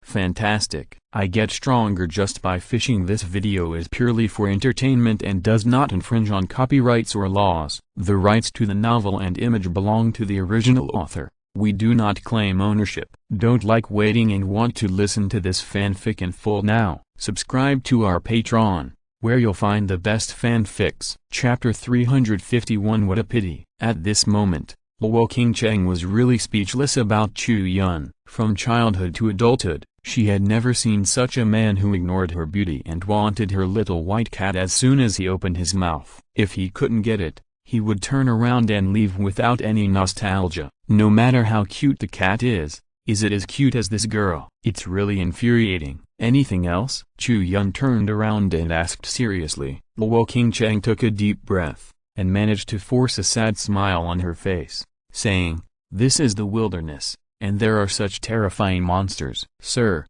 Fantastic. I get stronger just by fishing. This video is purely for entertainment and does not infringe on copyrights or laws. The rights to the novel and image belong to the original author. We do not claim ownership. Don't like waiting and want to listen to this fanfic in full now? Subscribe to our Patreon, where you'll find the best fanfics. Chapter 351. What a pity. At this moment, Luo Qingcheng was really speechless about Chu Yun. From childhood to adulthood, she had never seen such a man who ignored her beauty and wanted her little white cat as soon as he opened his mouth. If he couldn't get it, he would turn around and leave without any nostalgia. No matter how cute the cat is it as cute as this girl? It's really infuriating. Anything else? Chu Yun turned around and asked seriously. Luo Qingcheng took a deep breath, and managed to force a sad smile on her face, saying, "This is the wilderness, and there are such terrifying monsters." "Sir,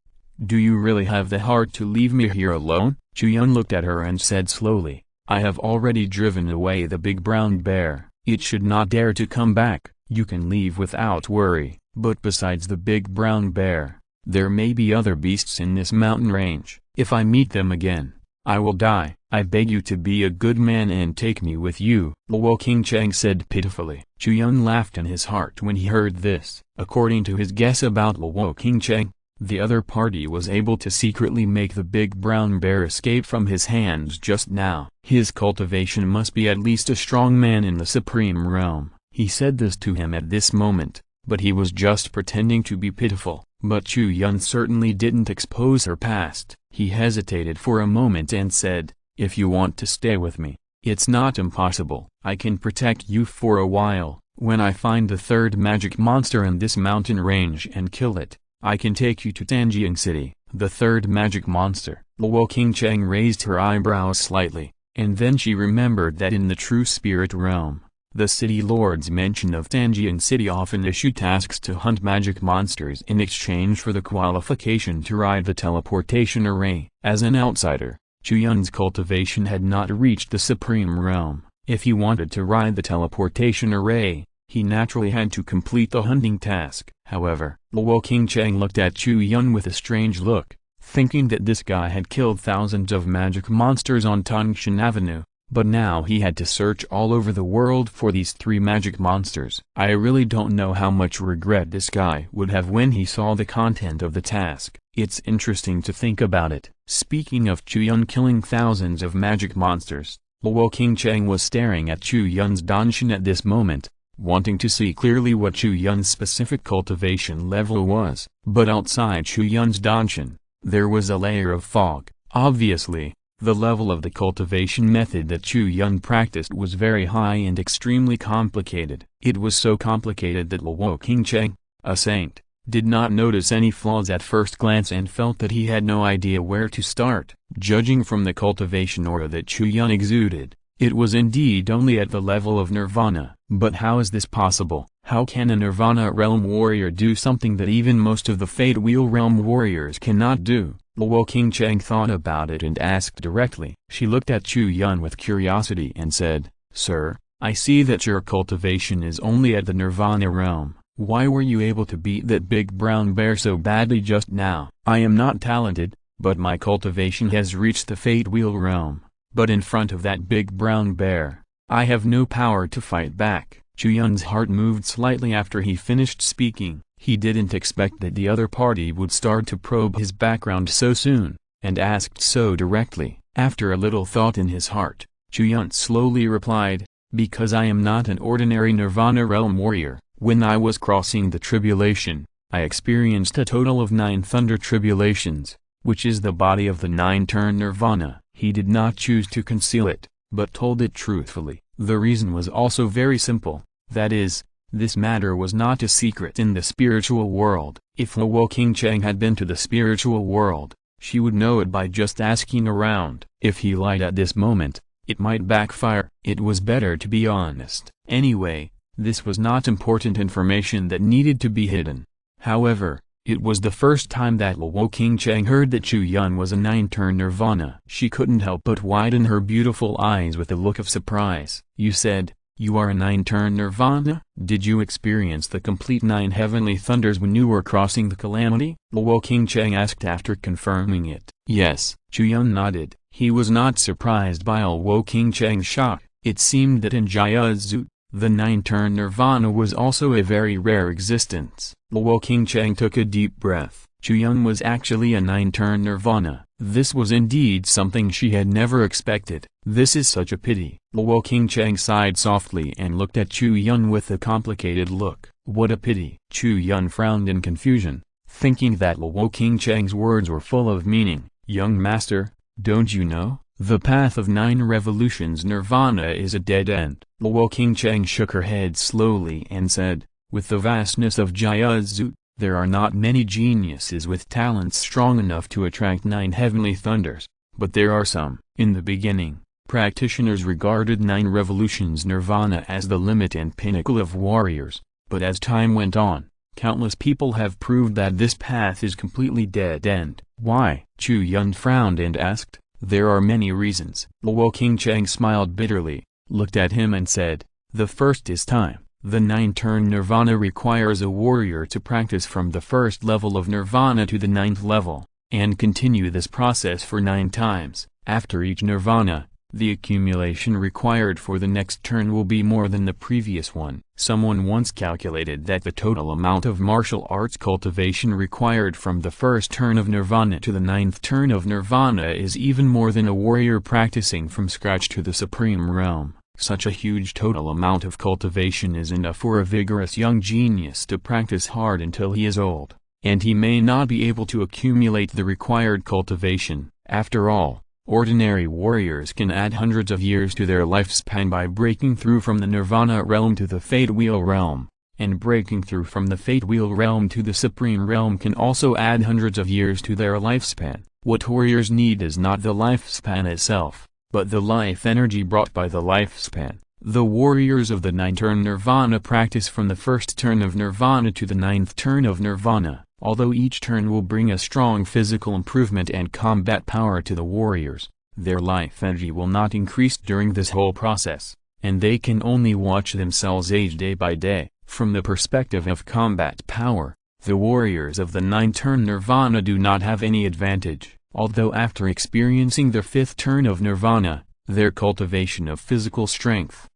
do you really have the heart to leave me here alone?" Chu Yun looked at her and said slowly, "I have already driven away the big brown bear. It should not dare to come back. You can leave without worry, but besides the big brown bear, there may be other beasts in this mountain range. If I meet them again, I will die. I beg you to be a good man and take me with you," Luo Qingcheng said pitifully. Chu Yun laughed in his heart when he heard this. According to his guess about Luo Qingcheng, the other party was able to secretly make the big brown bear escape from his hands just now. His cultivation must be at least a strong man in the supreme realm. He said this to him at this moment, but he was just pretending to be pitiful. But Chu Yun certainly didn't expose her past. He hesitated for a moment and said, "If you want to stay with me, it's not impossible. I can protect you for a while. When I find the third magic monster in this mountain range and kill it, I can take you to Tanjiang City." The third magic monster. Luo Qingcheng raised her eyebrows slightly, and then she remembered that in the true spirit realm, the city lords mention of Tanjiang City often issue tasks to hunt magic monsters in exchange for the qualification to ride the teleportation array. As an outsider, Chu Yun's cultivation had not reached the supreme realm. If he wanted to ride the teleportation array, he naturally had to complete the hunting task. However, Luo Qingcheng looked at Chu Yun with a strange look, thinking that this guy had killed thousands of magic monsters on Tongshan Avenue. But now he had to search all over the world for these three magic monsters. I really don't know how much regret this guy would have when he saw the content of the task. It's interesting to think about it. Speaking of Chu Yun killing thousands of magic monsters, Luo Qingcheng was staring at Chu Yun's danshan at this moment, wanting to see clearly what Chu Yun's specific cultivation level was. But outside Chu Yun's danshan, there was a layer of fog. Obviously, the level of the cultivation method that Chu Yun practiced was very high and extremely complicated. It was so complicated that Luo Qingcheng, a saint, did not notice any flaws at first glance and felt that he had no idea where to start. Judging from the cultivation aura that Chu Yun exuded, it was indeed only at the level of nirvana. But how is this possible? How can a nirvana realm warrior do something that even most of the Fate Wheel realm warriors cannot do? Luo Qingcheng thought about it and asked directly. She looked at Chu Yun with curiosity and said, "Sir, I see that your cultivation is only at the nirvana realm. Why were you able to beat that big brown bear so badly just now?" "I am not talented, but my cultivation has reached the Fate Wheel realm. But in front of that big brown bear, I have no power to fight back." Chu Yun's heart moved slightly after he finished speaking. He didn't expect that the other party would start to probe his background so soon, and asked so directly. After a little thought in his heart, Chu Yun slowly replied, "Because I am not an ordinary nirvana realm warrior. When I was crossing the tribulation, I experienced a total of 9 thunder tribulations, which is the body of the 9-turn nirvana." He did not choose to conceal it, but told it truthfully. The reason was also very simple, that is, this matter was not a secret in the spiritual world. If Luo Qingcheng had been to the spiritual world, she would know it by just asking around. If he lied at this moment, it might backfire. It was better to be honest. Anyway, this was not important information that needed to be hidden. However, it was the first time that Luo Qingcheng heard that Chu Yun was a 9-turn nirvana. She couldn't help but widen her beautiful eyes with a look of surprise. "You said You are a 9-turn nirvana? Did you experience the complete 9 heavenly thunders when you were crossing the calamity? Luo Qingcheng asked after confirming it. Yes. Chu Yun nodded. He was not surprised by Luo Qingcheng's shock. It seemed that in Jiaozu, the 9-turn nirvana was also a very rare existence. Luo Qingcheng took a deep breath. Chu Yun was actually a 9-turn nirvana. This was indeed something she had never expected. This is such a pity. Luo Qingcheng sighed softly and looked at Chu Yun with a complicated look. What a pity. Chu Yun frowned in confusion, thinking that Luo Qingcheng's words were full of meaning. Young master, don't you know? The path of 9 revolutions nirvana is a dead end. Luo Qingcheng shook her head slowly and said, with the vastness of Jiaozu, there are not many geniuses with talents strong enough to attract 9 heavenly thunders, but there are some. In the beginning, practitioners regarded 9 revolutions nirvana as the limit and pinnacle of warriors, but as time went on, countless people have proved that this path is completely dead end. Why? Chu Yun frowned and asked. There are many reasons. Luo Qingcheng smiled bitterly, looked at him and said, the first is time. The 9-turn nirvana requires a warrior to practice from the first level of nirvana to the 9th level, and continue this process for 9 times. After each nirvana, the accumulation required for the next turn will be more than the previous one. Someone once calculated that the total amount of martial arts cultivation required from the first turn of nirvana to the 9th turn of nirvana is even more than a warrior practicing from scratch to the supreme realm. Such a huge total amount of cultivation is enough for a vigorous young genius to practice hard until he is old, and he may not be able to accumulate the required cultivation. After all, ordinary warriors can add hundreds of years to their lifespan by breaking through from the nirvana realm to the fate wheel realm, and breaking through from the fate wheel realm to the supreme realm can also add hundreds of years to their lifespan. What warriors need is not the lifespan itself, but the life energy brought by the lifespan. The warriors of the 9-turn nirvana practice from the first turn of nirvana to the 9th turn of nirvana. Although each turn will bring a strong physical improvement and combat power to the warriors, their life energy will not increase during this whole process, and they can only watch themselves age day by day. From the perspective of combat power, the warriors of the 9-turn nirvana do not have any advantage. Although after experiencing the 5th turn of nirvana, their cultivation of physical strength,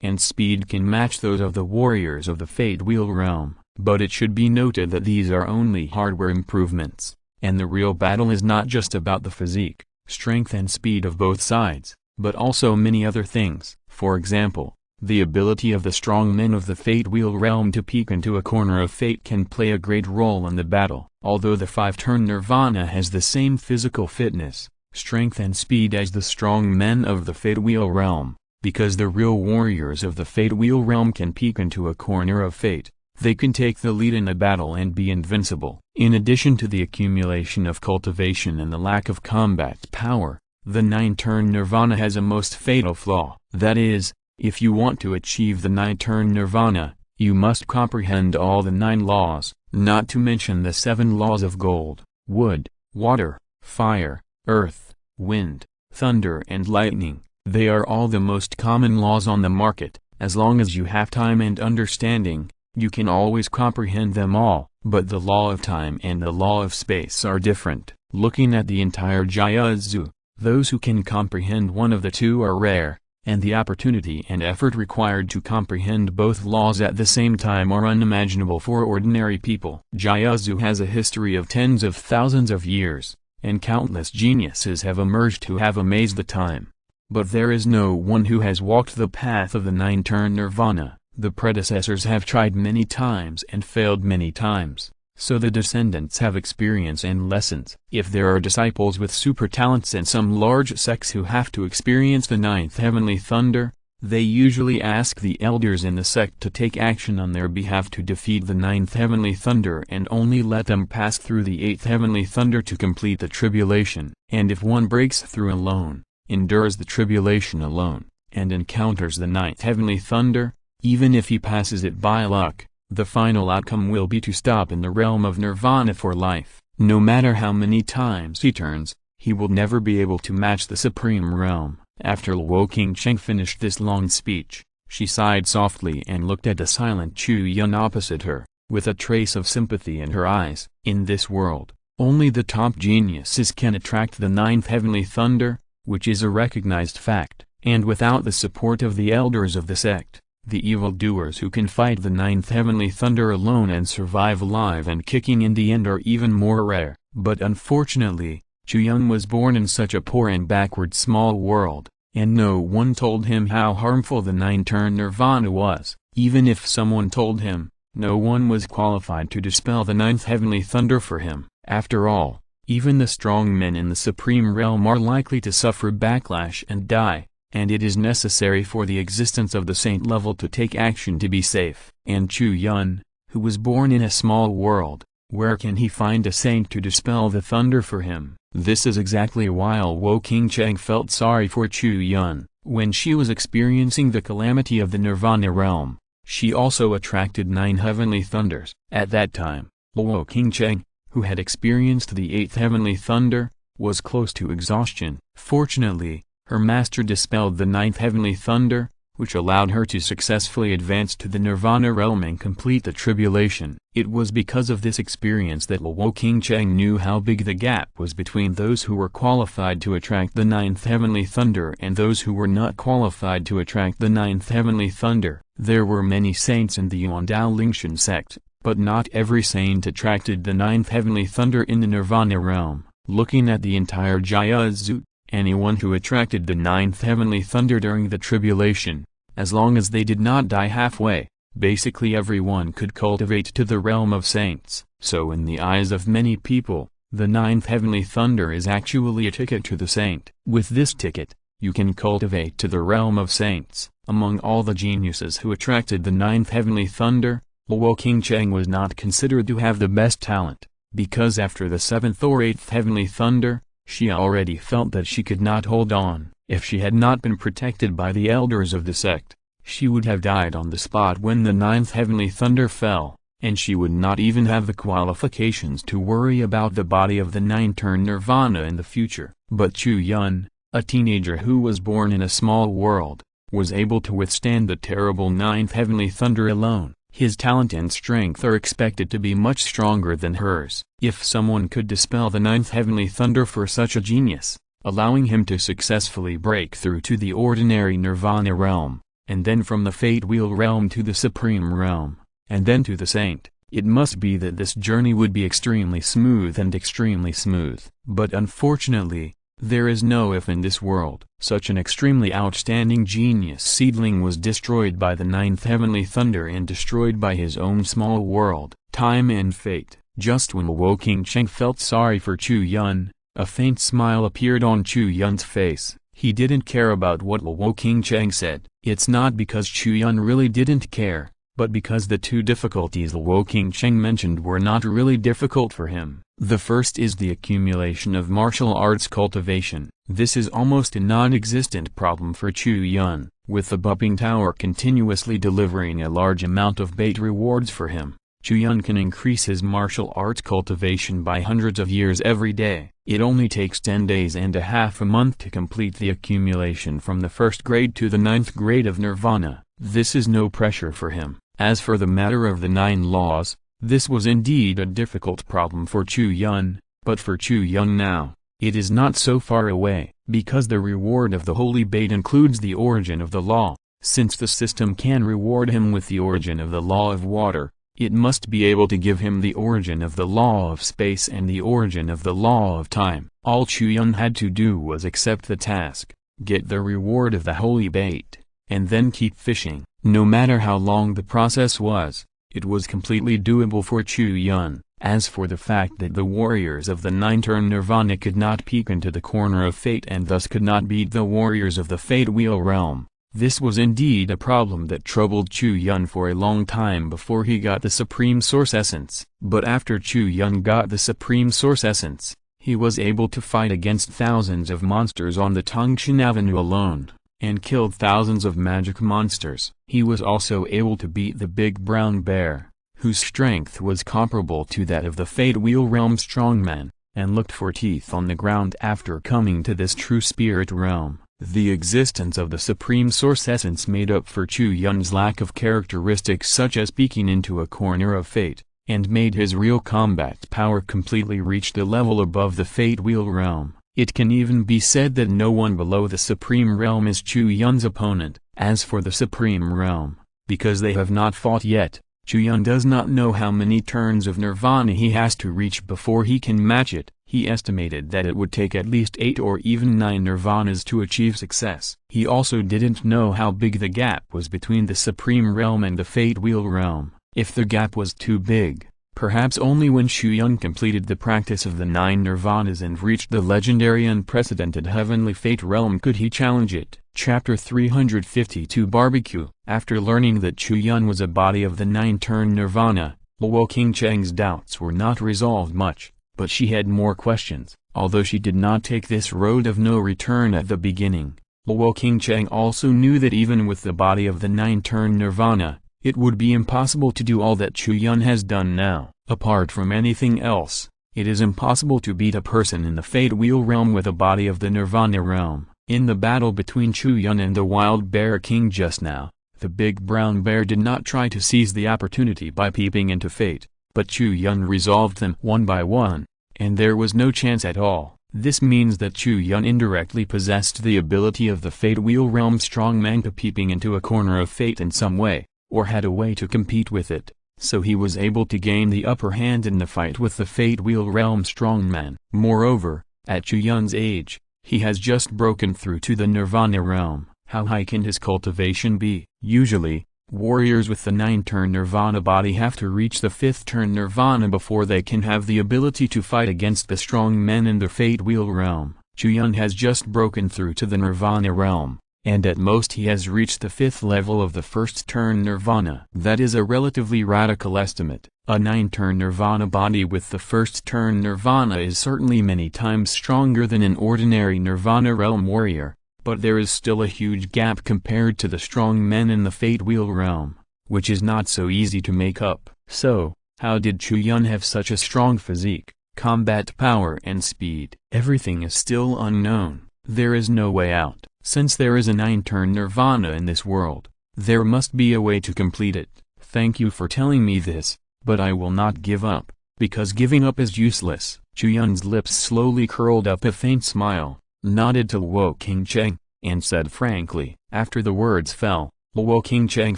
and speed can match those of the warriors of the fate wheel realm. But it should be noted that these are only hardware improvements, and the real battle is not just about the physique, strength and speed of both sides, but also many other things. For example, the ability of the strong men of the fate wheel realm to peek into a corner of fate can play a great role in the battle. Although the 5-turn nirvana has the same physical fitness, strength and speed as the strong men of the fate wheel realm, because the real warriors of the fate wheel realm can peek into a corner of fate, they can take the lead in a battle and be invincible. In addition to the accumulation of cultivation and the lack of combat power, the 9-turn nirvana has a most fatal flaw. That is, if you want to achieve the 9-turn nirvana, you must comprehend all the 9 laws, not to mention the 7 laws of gold, wood, water, fire, earth, wind, thunder and lightning. They are all the most common laws on the market. As long as you have time and understanding, you can always comprehend them all. But the law of time and the law of space are different. Looking at the entire Jiaozu, those who can comprehend one of the two are rare, and the opportunity and effort required to comprehend both laws at the same time are unimaginable for ordinary people. Jiaozu has a history of tens of thousands of years, and countless geniuses have emerged who have amazed the time. But there is no one who has walked the path of the 9-turn nirvana. The predecessors have tried many times and failed many times, so the descendants have experience and lessons. If there are disciples with super talents and some large sects who have to experience the 9th heavenly thunder, they usually ask the elders in the sect to take action on their behalf to defeat the 9th heavenly thunder and only let them pass through the 8th heavenly thunder to complete the tribulation. And if one breaks through alone, endures the tribulation alone, and encounters the 9th heavenly thunder, even if he passes it by luck, the final outcome will be to stop in the realm of nirvana for life. No matter how many times he turns, he will never be able to match the supreme realm. After Luo Qingcheng finished this long speech, She sighed softly and looked at the silent Chu Yun opposite her, with a trace of sympathy in her eyes. In this world, only the top geniuses can attract the ninth heavenly thunder, which is a recognized fact, and without the support of the elders of the sect, the evildoers who can fight the ninth heavenly thunder alone and survive alive and kicking in the end are even more rare. But unfortunately, Chu Yun was born in such a poor and backward small world, and no one told him how harmful the nine-turn nirvana was. Even if someone told him, no one was qualified to dispel the ninth heavenly thunder for him. After all, even the strong men in the supreme realm are likely to suffer backlash and die, and it is necessary for the existence of the saint level to take action to be safe. And Chu Yun, who was born in a small world, where can he find a saint to dispel the thunder for him? This is exactly why Wo King Cheng felt sorry for Chu Yun. When she was experiencing the calamity of the Nirvana realm, she also attracted 9 heavenly thunders. At that time, Wo King Cheng, who had experienced the 8th heavenly thunder, was close to exhaustion. Fortunately, her master dispelled the 9th heavenly thunder, which allowed her to successfully advance to the Nirvana realm and complete the tribulation. It was because of this experience that Wo King Cheng knew how big the gap was between those who were qualified to attract the 9th heavenly thunder and those who were not qualified to attract the 9th heavenly thunder. There were many saints in the Yuan Dao Lingshan sect, but not every saint attracted the 9th heavenly thunder in the Nirvana realm. Looking at the entire Jaya Zut, anyone who attracted the 9th heavenly thunder during the tribulation, as long as they did not die halfway, basically everyone could cultivate to the realm of saints. So in the eyes of many people, the 9th heavenly thunder is actually a ticket to the saint. With this ticket, you can cultivate to the realm of saints. Among all the geniuses who attracted the 9th heavenly thunder, Wo King Cheng was not considered to have the best talent, because after the 7th or 8th heavenly thunder, she already felt that she could not hold on. If she had not been protected by the elders of the sect, she would have died on the spot when the 9th heavenly thunder fell, and she would not even have the qualifications to worry about the body of the 9-turn nirvana in the future. But Chu Yun, a teenager who was born in a small world, was able to withstand the terrible 9th heavenly thunder alone. His talent and strength are expected to be much stronger than hers. If someone could dispel the 9th heavenly thunder for such a genius, allowing him to successfully break through to the ordinary nirvana realm, and then from the fate wheel realm to the supreme realm, and then to the saint, it must be that this journey would be extremely smooth and extremely smooth. But unfortunately, there is no if in this world. Such an extremely outstanding genius seedling was destroyed by the 9th heavenly thunder and destroyed by his own small world. Time and fate. Just when Wo King Cheng felt sorry for Chu Yun, a faint smile appeared on Chu Yun's face. He didn't care about what Wo King Cheng said. It's not because Chu Yun really didn't care, but because the 2 difficulties Wo King Cheng mentioned were not really difficult for him. The first is the accumulation of martial arts cultivation. This is almost a non-existent problem for Chu Yun, with the Bupping Tower continuously delivering a large amount of bait rewards for him. Chu Yun can increase his martial arts cultivation by hundreds of years every day. It only takes 10 days and a half a month to complete the accumulation from the 1st grade to the 9th grade of Nirvana. This is no pressure for him. As for the matter of the 9 laws, this was indeed a difficult problem for Chu Yun, but for Chu Yun now, it is not so far away, because the reward of the holy bait includes the origin of the law. Since the system can reward him with the origin of the law of water, it must be able to give him the origin of the law of space and the origin of the law of time. All Chu Yun had to do was accept the task, get the reward of the holy bait, and then keep fishing. No matter how long the process was, it was completely doable for Chu Yun. As for the fact that the warriors of the 9-turn nirvana could not peek into the corner of fate and thus could not beat the warriors of the fate wheel realm, this was indeed a problem that troubled Chu Yun for a long time before he got the Supreme Source Essence. But after Chu Yun got the Supreme Source Essence, he was able to fight against thousands of monsters on the Tongshan Avenue alone, and killed thousands of magic monsters. He was also able to beat the Big Brown Bear, whose strength was comparable to that of the Fate Wheel Realm strongman, and looked for teeth on the ground after coming to this true spirit realm. The existence of the Supreme Source Essence made up for Chu Yun's lack of characteristics such as peeking into a corner of fate, and made his real combat power completely reach the level above the Fate Wheel realm. It can even be said that no one below the Supreme Realm is Chu Yun's opponent. As for the Supreme Realm, because they have not fought yet, Chu Yun does not know how many turns of nirvana he has to reach before he can match it. He estimated that it would take at least 8 or even 9 nirvanas to achieve success. He also didn't know how big the gap was between the Supreme Realm and the Fate Wheel realm. If the gap was too big, perhaps only when Chu Yun completed the practice of the 9 nirvanas and reached the legendary unprecedented heavenly fate realm could he challenge it. Chapter 352 Barbecue. After learning that Chu Yun was a body of the 9-turn nirvana, Luo Qingcheng's doubts were not resolved much, but she had more questions. Although she did not take this road of no return at the beginning, Luo Qingcheng also knew that even with the body of the 9-turn nirvana, it would be impossible to do all that Chu Yun has done now. Apart from anything else, it is impossible to beat a person in the Fate Wheel realm with a body of the Nirvana realm. In the battle between Chu Yun and the Wild Bear King just now, the big brown bear did not try to seize the opportunity by peeping into fate, but Chu Yun resolved them one by one, and there was no chance at all. This means that Chu Yun indirectly possessed the ability of the Fate Wheel realm strongman to peeping into a corner of fate in some way, or had a way to compete with it, so he was able to gain the upper hand in the fight with the Fate Wheel realm strongman. Moreover, at Chu Yun's age, he has just broken through to the Nirvana realm. How high can his cultivation be? Usually, warriors with the 9-turn Nirvana body have to reach the 5th-turn Nirvana before they can have the ability to fight against the strong men in the Fate Wheel realm. Chu Yun has just broken through to the Nirvana realm, and at most he has reached the 5th level of the 1st-turn Nirvana. That is a relatively radical estimate. A 9-turn Nirvana body with the 1st-turn Nirvana is certainly many times stronger than an ordinary Nirvana realm warrior, but there is still a huge gap compared to the strong men in the Fate Wheel realm, which is not so easy to make up. So, how did Chu Yun have such a strong physique, combat power and speed? Everything is still unknown. There is no way out. Since there is a 9-turn Nirvana in this world, there must be a way to complete it. Thank you for telling me this, but I will not give up, because giving up is useless. Chu Yun's lips slowly curled up a faint smile, nodded to Luo Qingcheng, and said frankly. After the words fell, Luo Qingcheng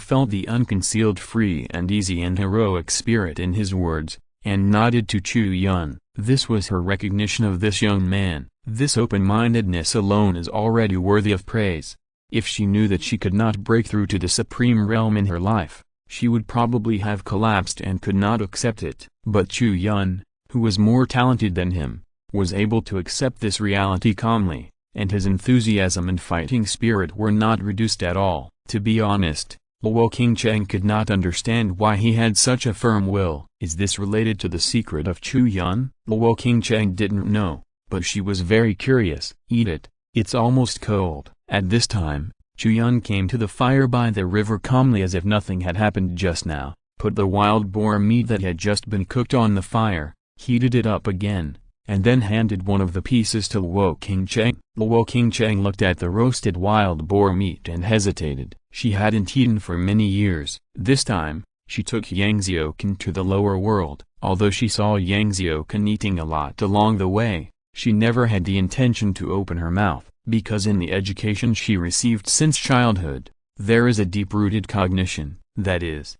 felt the unconcealed free and easy and heroic spirit in his words, and nodded to Chu Yun. This was her recognition of this young man. This open-mindedness alone is already worthy of praise. If she knew that she could not break through to the Supreme Realm in her life, she would probably have collapsed and could not accept it. But Chu Yun, who was more talented than him, was able to accept this reality calmly, and his enthusiasm and fighting spirit were not reduced at all. To be honest, Luo Qingcheng could not understand why he had such a firm will. Is this related to the secret of Chu Yun? Luo Qingcheng didn't know, but she was very curious. Eat it, it's almost cold. At this time, Chu Yun came to the fire by the river calmly as if nothing had happened just now, put the wild boar meat that had just been cooked on the fire, heated it up again, and then handed one of the pieces to Luo Qingcheng. Luo Qingcheng looked at the roasted wild boar meat and hesitated. She hadn't eaten for many years. This time, she took Yang Xiuqin to the lower world. Although she saw Yang Xiuqin eating a lot along the way, she never had the intention to open her mouth, because in the education she received since childhood, there is a deep-rooted cognition, that is,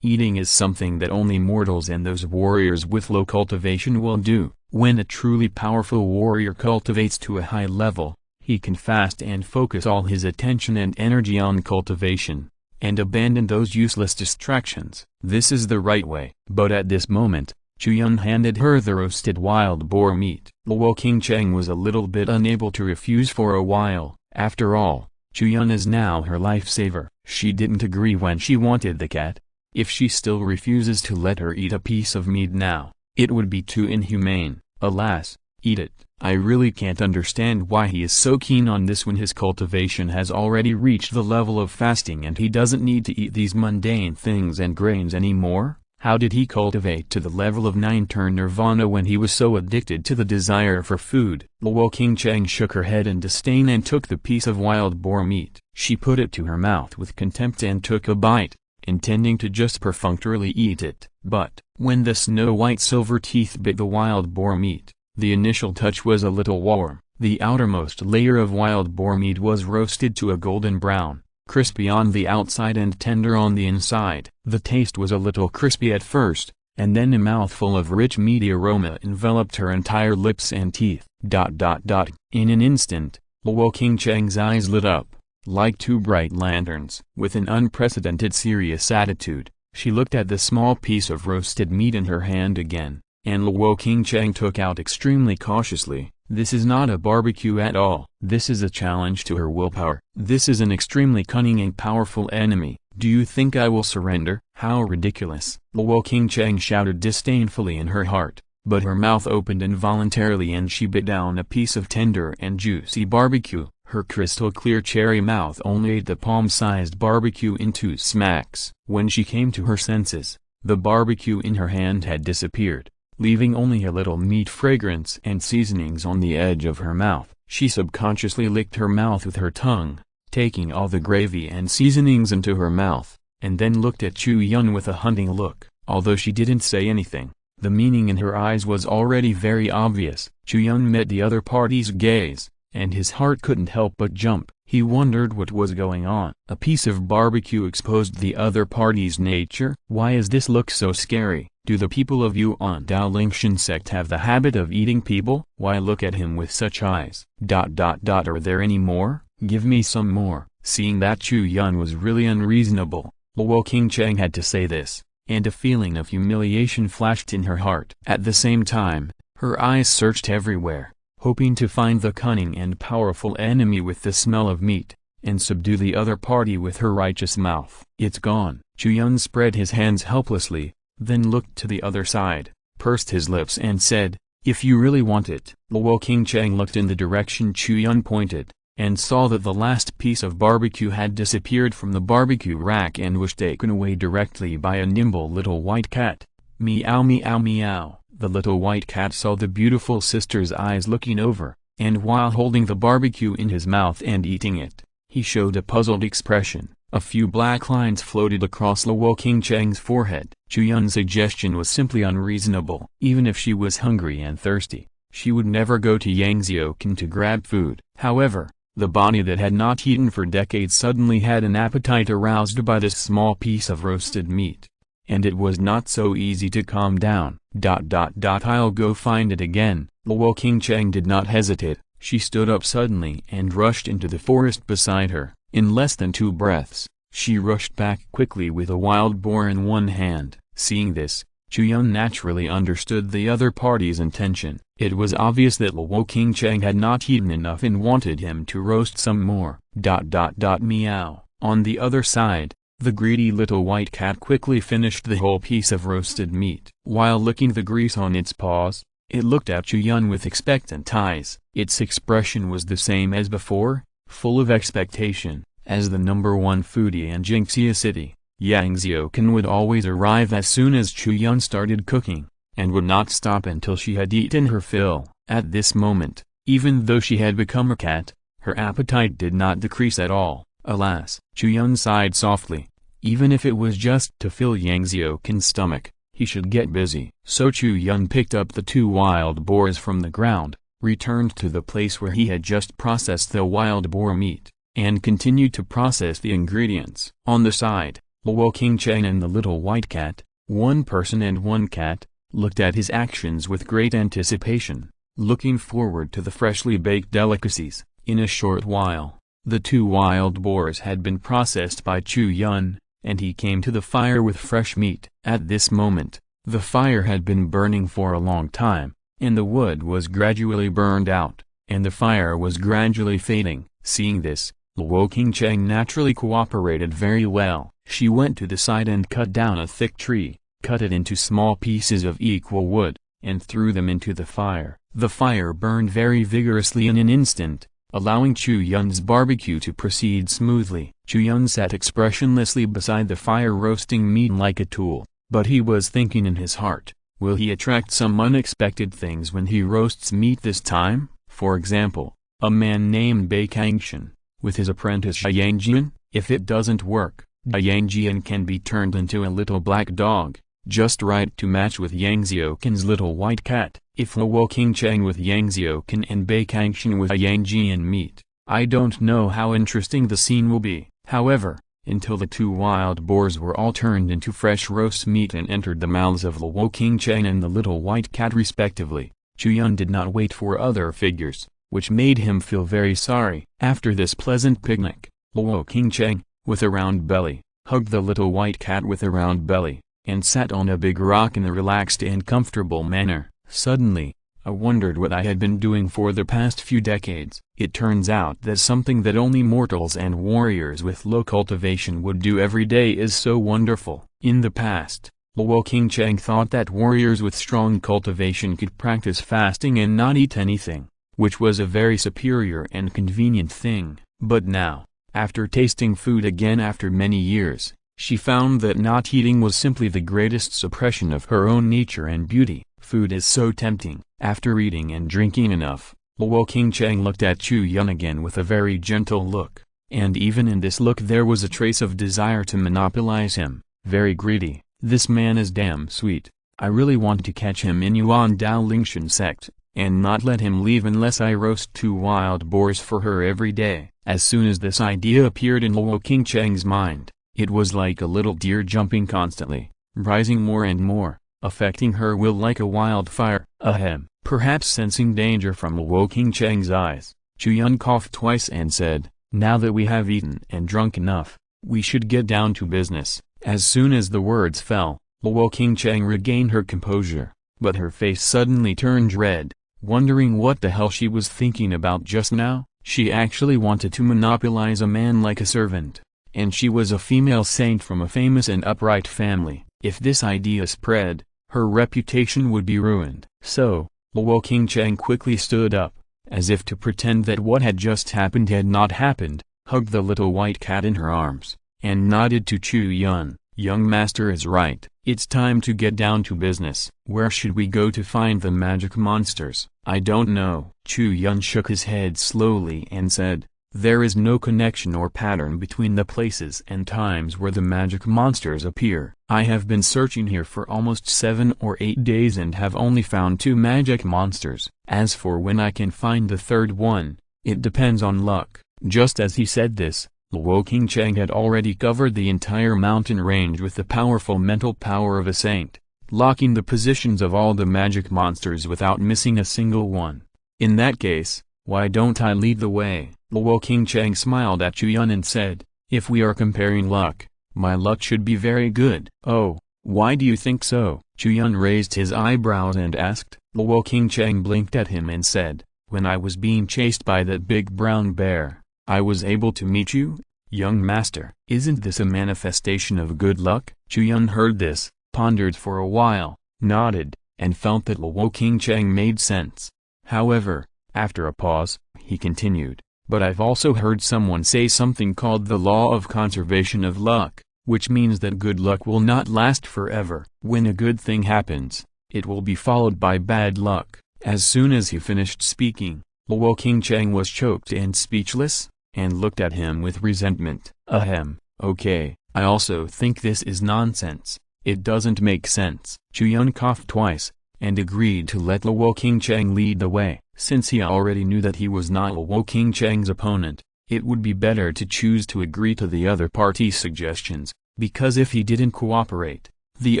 eating is something that only mortals and those warriors with low cultivation will do. When a truly powerful warrior cultivates to a high level, he can fast and focus all his attention and energy on cultivation, and abandon those useless distractions. This is the right way. But at this moment, Chu Yun handed her the roasted wild boar meat. Luo Qingcheng was a little bit unable to refuse for a while. After all, Chu Yun is now her lifesaver. She didn't agree when she wanted the cat. If she still refuses to let her eat a piece of meat now, it would be too inhumane. Alas, eat it. I really can't understand why he is so keen on this when his cultivation has already reached the level of fasting and he doesn't need to eat these mundane things and grains anymore. How did he cultivate to the level of 9-turn nirvana when he was so addicted to the desire for food? Luo Qingcheng shook her head in disdain and took the piece of wild boar meat. She put it to her mouth with contempt and took a bite, intending to just perfunctorily eat it. But, when the snow-white silver teeth bit the wild boar meat, the initial touch was a little warm. The outermost layer of wild boar meat was roasted to a golden brown, crispy on the outside and tender on the inside. The taste was a little crispy at first, and then a mouthful of rich meaty aroma enveloped her entire lips and teeth. In an instant, Luo Qingcheng's eyes lit up, like two bright lanterns. With an unprecedented serious attitude, she looked at the small piece of roasted meat in her hand again, and Luo Qingcheng took out extremely cautiously. This is not a barbecue at all. This is a challenge to her willpower. This is an extremely cunning and powerful enemy. Do you think I will surrender? How ridiculous! Luo Qingcheng shouted disdainfully in her heart, but her mouth opened involuntarily and she bit down a piece of tender and juicy barbecue. Her crystal-clear cherry mouth only ate the palm-sized barbecue in 2 smacks. When she came to her senses, the barbecue in her hand had disappeared, leaving only a little meat fragrance and seasonings on the edge of her mouth. She subconsciously licked her mouth with her tongue, taking all the gravy and seasonings into her mouth, and then looked at Chu Yun with a hunting look. Although she didn't say anything, the meaning in her eyes was already very obvious. Chu Yun met the other party's gaze, and his heart couldn't help but jump. He wondered what was going on. A piece of barbecue exposed the other party's nature. Why is this look so scary? Do the people of Yuan Dao Lingshan sect have the habit of eating people? Why look at him with such eyes? Are there any more? Give me some more. Seeing that Chu Yun was really unreasonable, Luo Qingcheng had to say this, and a feeling of humiliation flashed in her heart. At the same time, her eyes searched everywhere, hoping to find the cunning and powerful enemy with the smell of meat, and subdue the other party with her righteous mouth. It's gone. Chu Yun spread his hands helplessly, then looked to the other side, pursed his lips and said, "If you really want it." Luo Qingcheng looked in the direction Chu Yun pointed, and saw that the last piece of barbecue had disappeared from the barbecue rack and was taken away directly by a nimble little white cat. Meow meow meow. The little white cat saw the beautiful sister's eyes looking over, and while holding the barbecue in his mouth and eating it, he showed a puzzled expression. A few black lines floated across Luo Qingcheng's forehead. Chu Yun's suggestion was simply unreasonable. Even if she was hungry and thirsty, she would never go to Yangzioken to grab food. However, the body that had not eaten for decades suddenly had an appetite aroused by this small piece of roasted meat, and it was not so easy to calm down. I'll go find it again. Luo Qingcheng did not hesitate. She stood up suddenly and rushed into the forest beside her. In less than 2 breaths, she rushed back quickly with a wild boar in one hand. Seeing this, Chu Yun naturally understood the other party's intention. It was obvious that Luo Qingcheng had not eaten enough and wanted him to roast some more. Meow. On the other side, the greedy little white cat quickly finished the whole piece of roasted meat. While licking the grease on its paws, it looked at Chu Yun with expectant eyes. Its expression was the same as before, full of expectation. As the #1 foodie in Jinxia City, Yangzioken would always arrive as soon as Chu Yun started cooking, and would not stop until she had eaten her fill. At this moment, even though she had become a cat, her appetite did not decrease at all. Alas, Chu Yun sighed softly. Even if it was just to fill Yangzioken's stomach, he should get busy. So Chu Yun picked up the 2 wild boars from the ground, returned to the place where he had just processed the wild boar meat, and continued to process the ingredients. On the side, Luo Qingcheng and the little white cat, 1 person and 1 cat, looked at his actions with great anticipation, looking forward to the freshly baked delicacies. In a short while, the 2 wild boars had been processed by Chu Yun, and he came to the fire with fresh meat. At this moment, the fire had been burning for a long time, and the wood was gradually burned out, and the fire was gradually fading. Seeing this, Luo Qingcheng naturally cooperated very well. She went to the side and cut down a thick tree, cut it into small pieces of equal wood, and threw them into the fire. The fire burned very vigorously in an instant, allowing Chu Yun's barbecue to proceed smoothly. Chu Yun sat expressionlessly beside the fire roasting meat like a tool, But he was thinking in his heart, will he attract some unexpected things when he roasts meat this time? For example, a man named Bai Kangshan, with his apprentice Yang. If it doesn't work, Yang can be turned into a little black dog, just right to match with Yang Xiuquan's little white cat. If Luo Qingcheng with Yang Xiuquan and Bai Kangshan with Yang meet, I don't know how interesting the scene will be. However, until the two wild boars were all turned into fresh roast meat and entered the mouths of Luo Qingcheng and the little white cat respectively, Chu Yun did not wait for other figures, which made him feel very sorry. After this pleasant picnic, Luo Qingcheng, with a round belly, hugged the little white cat with a round belly, and sat on a big rock in a relaxed and comfortable manner. Suddenly, I wondered what I had been doing for the past few decades. It turns out that something that only mortals and warriors with low cultivation would do every day is so wonderful. In the past, Luo Qingcheng thought that warriors with strong cultivation could practice fasting and not eat anything, which was a very superior and convenient thing. But now, after tasting food again after many years, she found that not eating was simply the greatest suppression of her own nature and beauty. Food is so tempting. After eating and drinking enough, Luo Qingcheng looked at Chu Yun again with a very gentle look, and even in this look there was a trace of desire to monopolize him. Very greedy. This man is damn sweet. I really want to catch him in Yuan Dao Lingshan sect, and not let him leave unless I roast 2 wild boars for her every day. As soon as this idea appeared in Luo Qingcheng's mind, it was like a little deer jumping constantly, rising more and more, affecting her will like a wildfire. Ahem. Perhaps sensing danger from Luo Qingcheng's eyes, Chu Yun coughed twice and said, now that we have eaten and drunk enough, we should get down to business. As soon as the words fell, Luo Qingcheng regained her composure, but her face suddenly turned red, wondering what the hell she was thinking about just now. She actually wanted to monopolize a man like a servant, and she was a female saint from a famous and upright family. If this idea spread, her reputation would be ruined. So, Luo Qingcheng quickly stood up, as if to pretend that what had just happened had not happened, hugged the little white cat in her arms, and nodded to Chu Yun. Young master is right. It's time to get down to business. Where should we go to find the magic monsters? I don't know. Chu Yun shook his head slowly and said, there is no connection or pattern between the places and times where the magic monsters appear. I have been searching here for almost 7 or 8 days and have only found 2 magic monsters. As for when I can find the third one, it depends on luck. Just as he said this, Luo Qingcheng had already covered the entire mountain range with the powerful mental power of a saint, locking the positions of all the magic monsters without missing a single one. In that case, why don't I lead the way? Luo Qingcheng smiled at Chu Yun and said, if we are comparing luck, my luck should be very good. Oh, why do you think so? Chu Yun raised his eyebrows and asked. Luo Qingcheng blinked at him and said, when I was being chased by that big brown bear, I was able to meet you, young master. Isn't this a manifestation of good luck? Chu Yun heard this, pondered for a while, nodded, and felt that Luo Qingcheng made sense. However, after a pause, he continued, but I've also heard someone say something called the law of conservation of luck, which means that good luck will not last forever. When a good thing happens, it will be followed by bad luck. As soon as he finished speaking, Luo Qingcheng was choked and speechless, and looked at him with resentment. Ahem, okay, I also think this is nonsense. It doesn't make sense. Chu Yun coughed twice, and agreed to let Luo Qingcheng lead the way. Since he already knew that he was not Luo Qingcheng's opponent, it would be better to choose to agree to the other party's suggestions, because if he didn't cooperate, the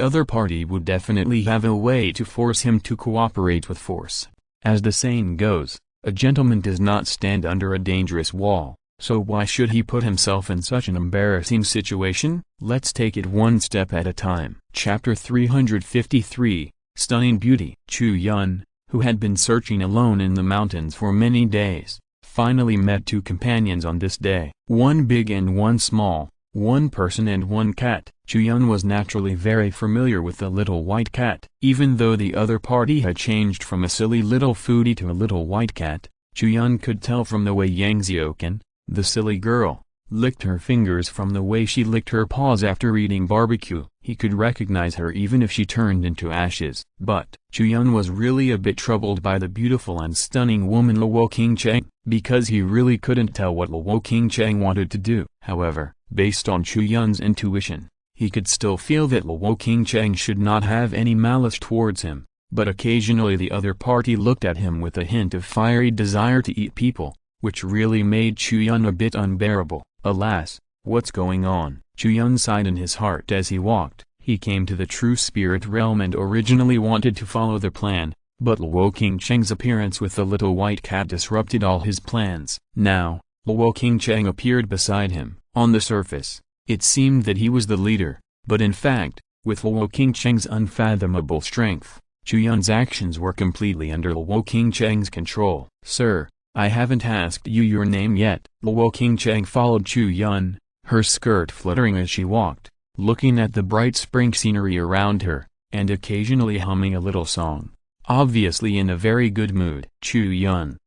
other party would definitely have a way to force him to cooperate with force. As the saying goes, a gentleman does not stand under a dangerous wall, so why should he put himself in such an embarrassing situation? Let's take it one step at a time. Chapter 353, Stunning Beauty. Chu Yun, who had been searching alone in the mountains for many days, finally met 2 companions on this day. One big and one small, one person and one cat. Chu Yun was naturally very familiar with the little white cat. Even though the other party had changed from a silly little foodie to a little white cat, Chu Yun could tell from the way Yang Xiuquan, the silly girl, licked her fingers from the way she licked her paws after eating barbecue. He could recognize her even if she turned into ashes. But Chu Yun was really a bit troubled by the beautiful and stunning woman Luo Qingcheng, because he really couldn't tell what Luo Qingcheng wanted to do. However, based on Chu Yun's intuition, he could still feel that Luo Qingcheng should not have any malice towards him, but occasionally the other party looked at him with a hint of fiery desire to eat people, which really made Chu Yun a bit unbearable. Alas, what's going on? Chu Yun sighed in his heart as he walked. He came to the true spirit realm and originally wanted to follow the plan, but Luo Qingcheng's appearance with the little white cat disrupted all his plans. Now, Luo Qingcheng appeared beside him. On the surface, it seemed that he was the leader, but in fact, with Luo Qingcheng's unfathomable strength, Chu Yun's actions were completely under Luo Qingcheng's control. "Sir, I haven't asked you your name yet." Luo Qingcheng followed Chu Yun, her skirt fluttering as she walked, looking at the bright spring scenery around her, and occasionally humming a little song, obviously in a very good mood. Chu Yun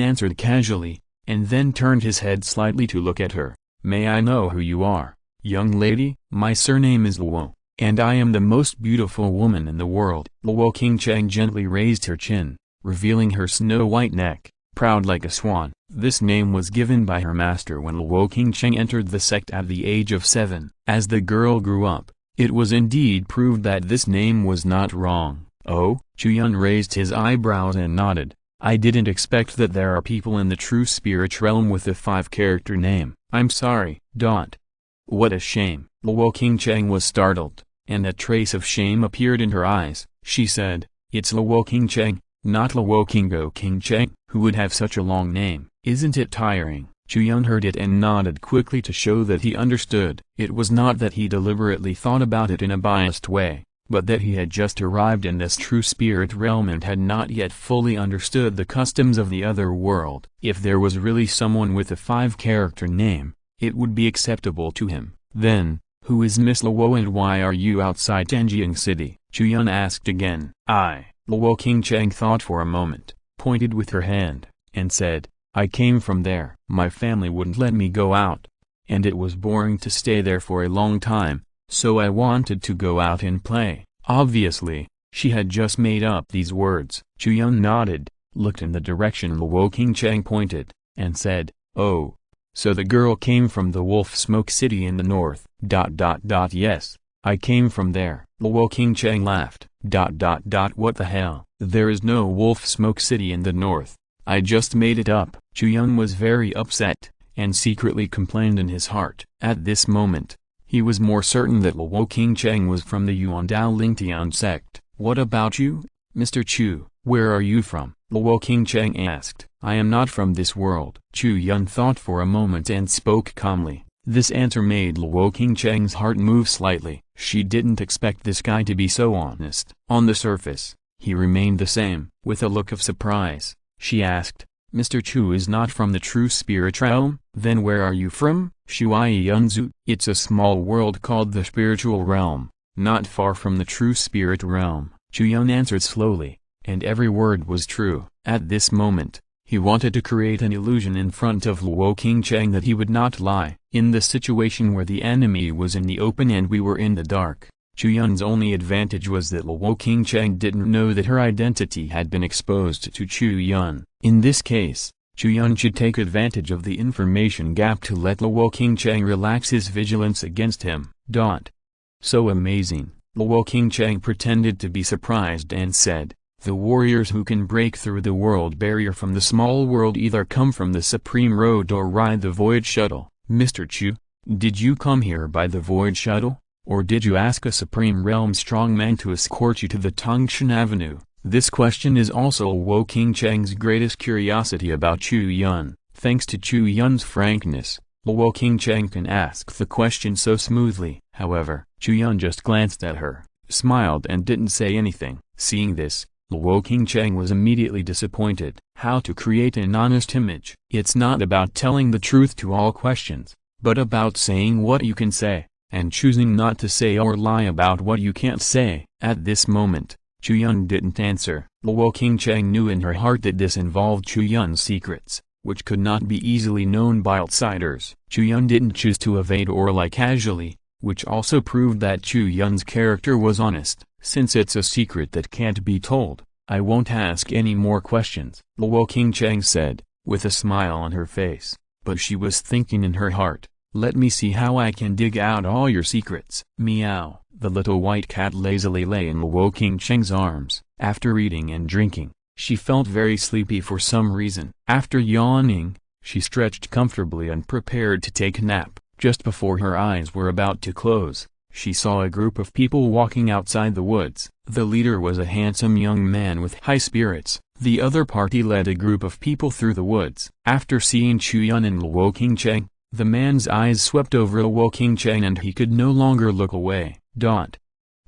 answered casually, and then turned his head slightly to look at her. "May I know who you are, young lady?" "My surname is Luo, and I am the most beautiful woman in the world." Luo Qingcheng gently raised her chin, revealing her snow-white neck, proud like a swan. This name was given by her master when Luo Qingcheng entered the sect at the age of 7. As the girl grew up, it was indeed proved that this name was not wrong. "Oh?" Chu Yun raised his eyebrows and nodded. "I didn't expect that there are people in the true spirit realm with a 5-character name. I'm sorry." What a shame. Luo Qingcheng was startled, and a trace of shame appeared in her eyes. She said, "It's Luo Qingcheng, not Luo Qinggo Qingcheng, who would have such a long name. Isn't it tiring?" Chu Yun heard it and nodded quickly to show that he understood. It was not that he deliberately thought about it in a biased way, but that he had just arrived in this true spirit realm and had not yet fully understood the customs of the other world. If there was really someone with a 5-character name, it would be acceptable to him. "Then, who is Miss Luo and why are you outside Tanjiang City?" Chu Yun asked again. Luo Qingcheng thought for a moment, pointed with her hand, and said, "I came from there. My family wouldn't let me go out, and it was boring to stay there for a long time, so I wanted to go out and play." Obviously, she had just made up these words. Chu Yun nodded, looked in the direction Luo Qingcheng pointed, and said, "Oh, so the girl came from the Wolf Smoke City in the north." "Yes, I came from there." Luo Qingcheng laughed. What the hell? There is no Wolf Smoke City in the north. I just made it up." Chu Yun was very upset, and secretly complained in his heart. At this moment, he was more certain that Luo Qingcheng was from the Yuandao Lingtian sect. "What about you, Mr. Chu? Where are you from?" Luo Qingcheng asked. "I am not from this world." Chu Yun thought for a moment and spoke calmly. This answer made Luo Qingcheng's heart move slightly. She didn't expect this guy to be so honest. On the surface, he remained the same. With a look of surprise, she asked, "Mr. Chu is not from the true spirit realm? Then where are you from?" "Shuai Yunzu." "It's a small world called the spiritual realm, not far from the true spirit realm," Chu Yun answered slowly, and every word was true. At this moment, he wanted to create an illusion in front of Luo Qingcheng that he would not lie. In the situation where the enemy was in the open and we were in the dark, Chu Yun's only advantage was that Luo Qingcheng didn't know that her identity had been exposed to Chu Yun. In this case, Chu Yun should take advantage of the information gap to let Luo Qingcheng relax his vigilance against him. "So amazing." Luo Qingcheng pretended to be surprised and said, "The warriors who can break through the world barrier from the small world either come from the Supreme Road or ride the Void Shuttle." "Mr. Chu, did you come here by the Void Shuttle, or did you ask a Supreme Realm strongman to escort you to the Tongshan Avenue?" This question is also Luo Qingcheng's greatest curiosity about Chu Yun. Thanks to Chu Yun's frankness, Luo Qingcheng can ask the question so smoothly. However, Chu Yun just glanced at her, smiled and didn't say anything. Seeing this, Luo Qingcheng was immediately disappointed. How to create an honest image? It's not about telling the truth to all questions, but about saying what you can say, and choosing not to say or lie about what you can't say. At this moment, Chu Yun didn't answer. Luo Qingcheng knew in her heart that this involved Chu Yun's secrets, which could not be easily known by outsiders. Chu Yun didn't choose to evade or lie casually, which also proved that Chu Yun's character was honest. Since it's a secret that can't be told, I won't ask any more questions, Luo Qingcheng said, with a smile on her face, but she was thinking in her heart, let me see how I can dig out all your secrets. Meow. The little white cat lazily lay in Luo Qingcheng's arms. After eating and drinking, she felt very sleepy for some reason. After yawning, she stretched comfortably and prepared to take a nap. Just before her eyes were about to close, she saw a group of people walking outside the woods. The leader was a handsome young man with high spirits. The other party led a group of people through the woods. After seeing Chu Yun and Luo Qingcheng, the man's eyes swept over Luo Qingcheng and he could no longer look away.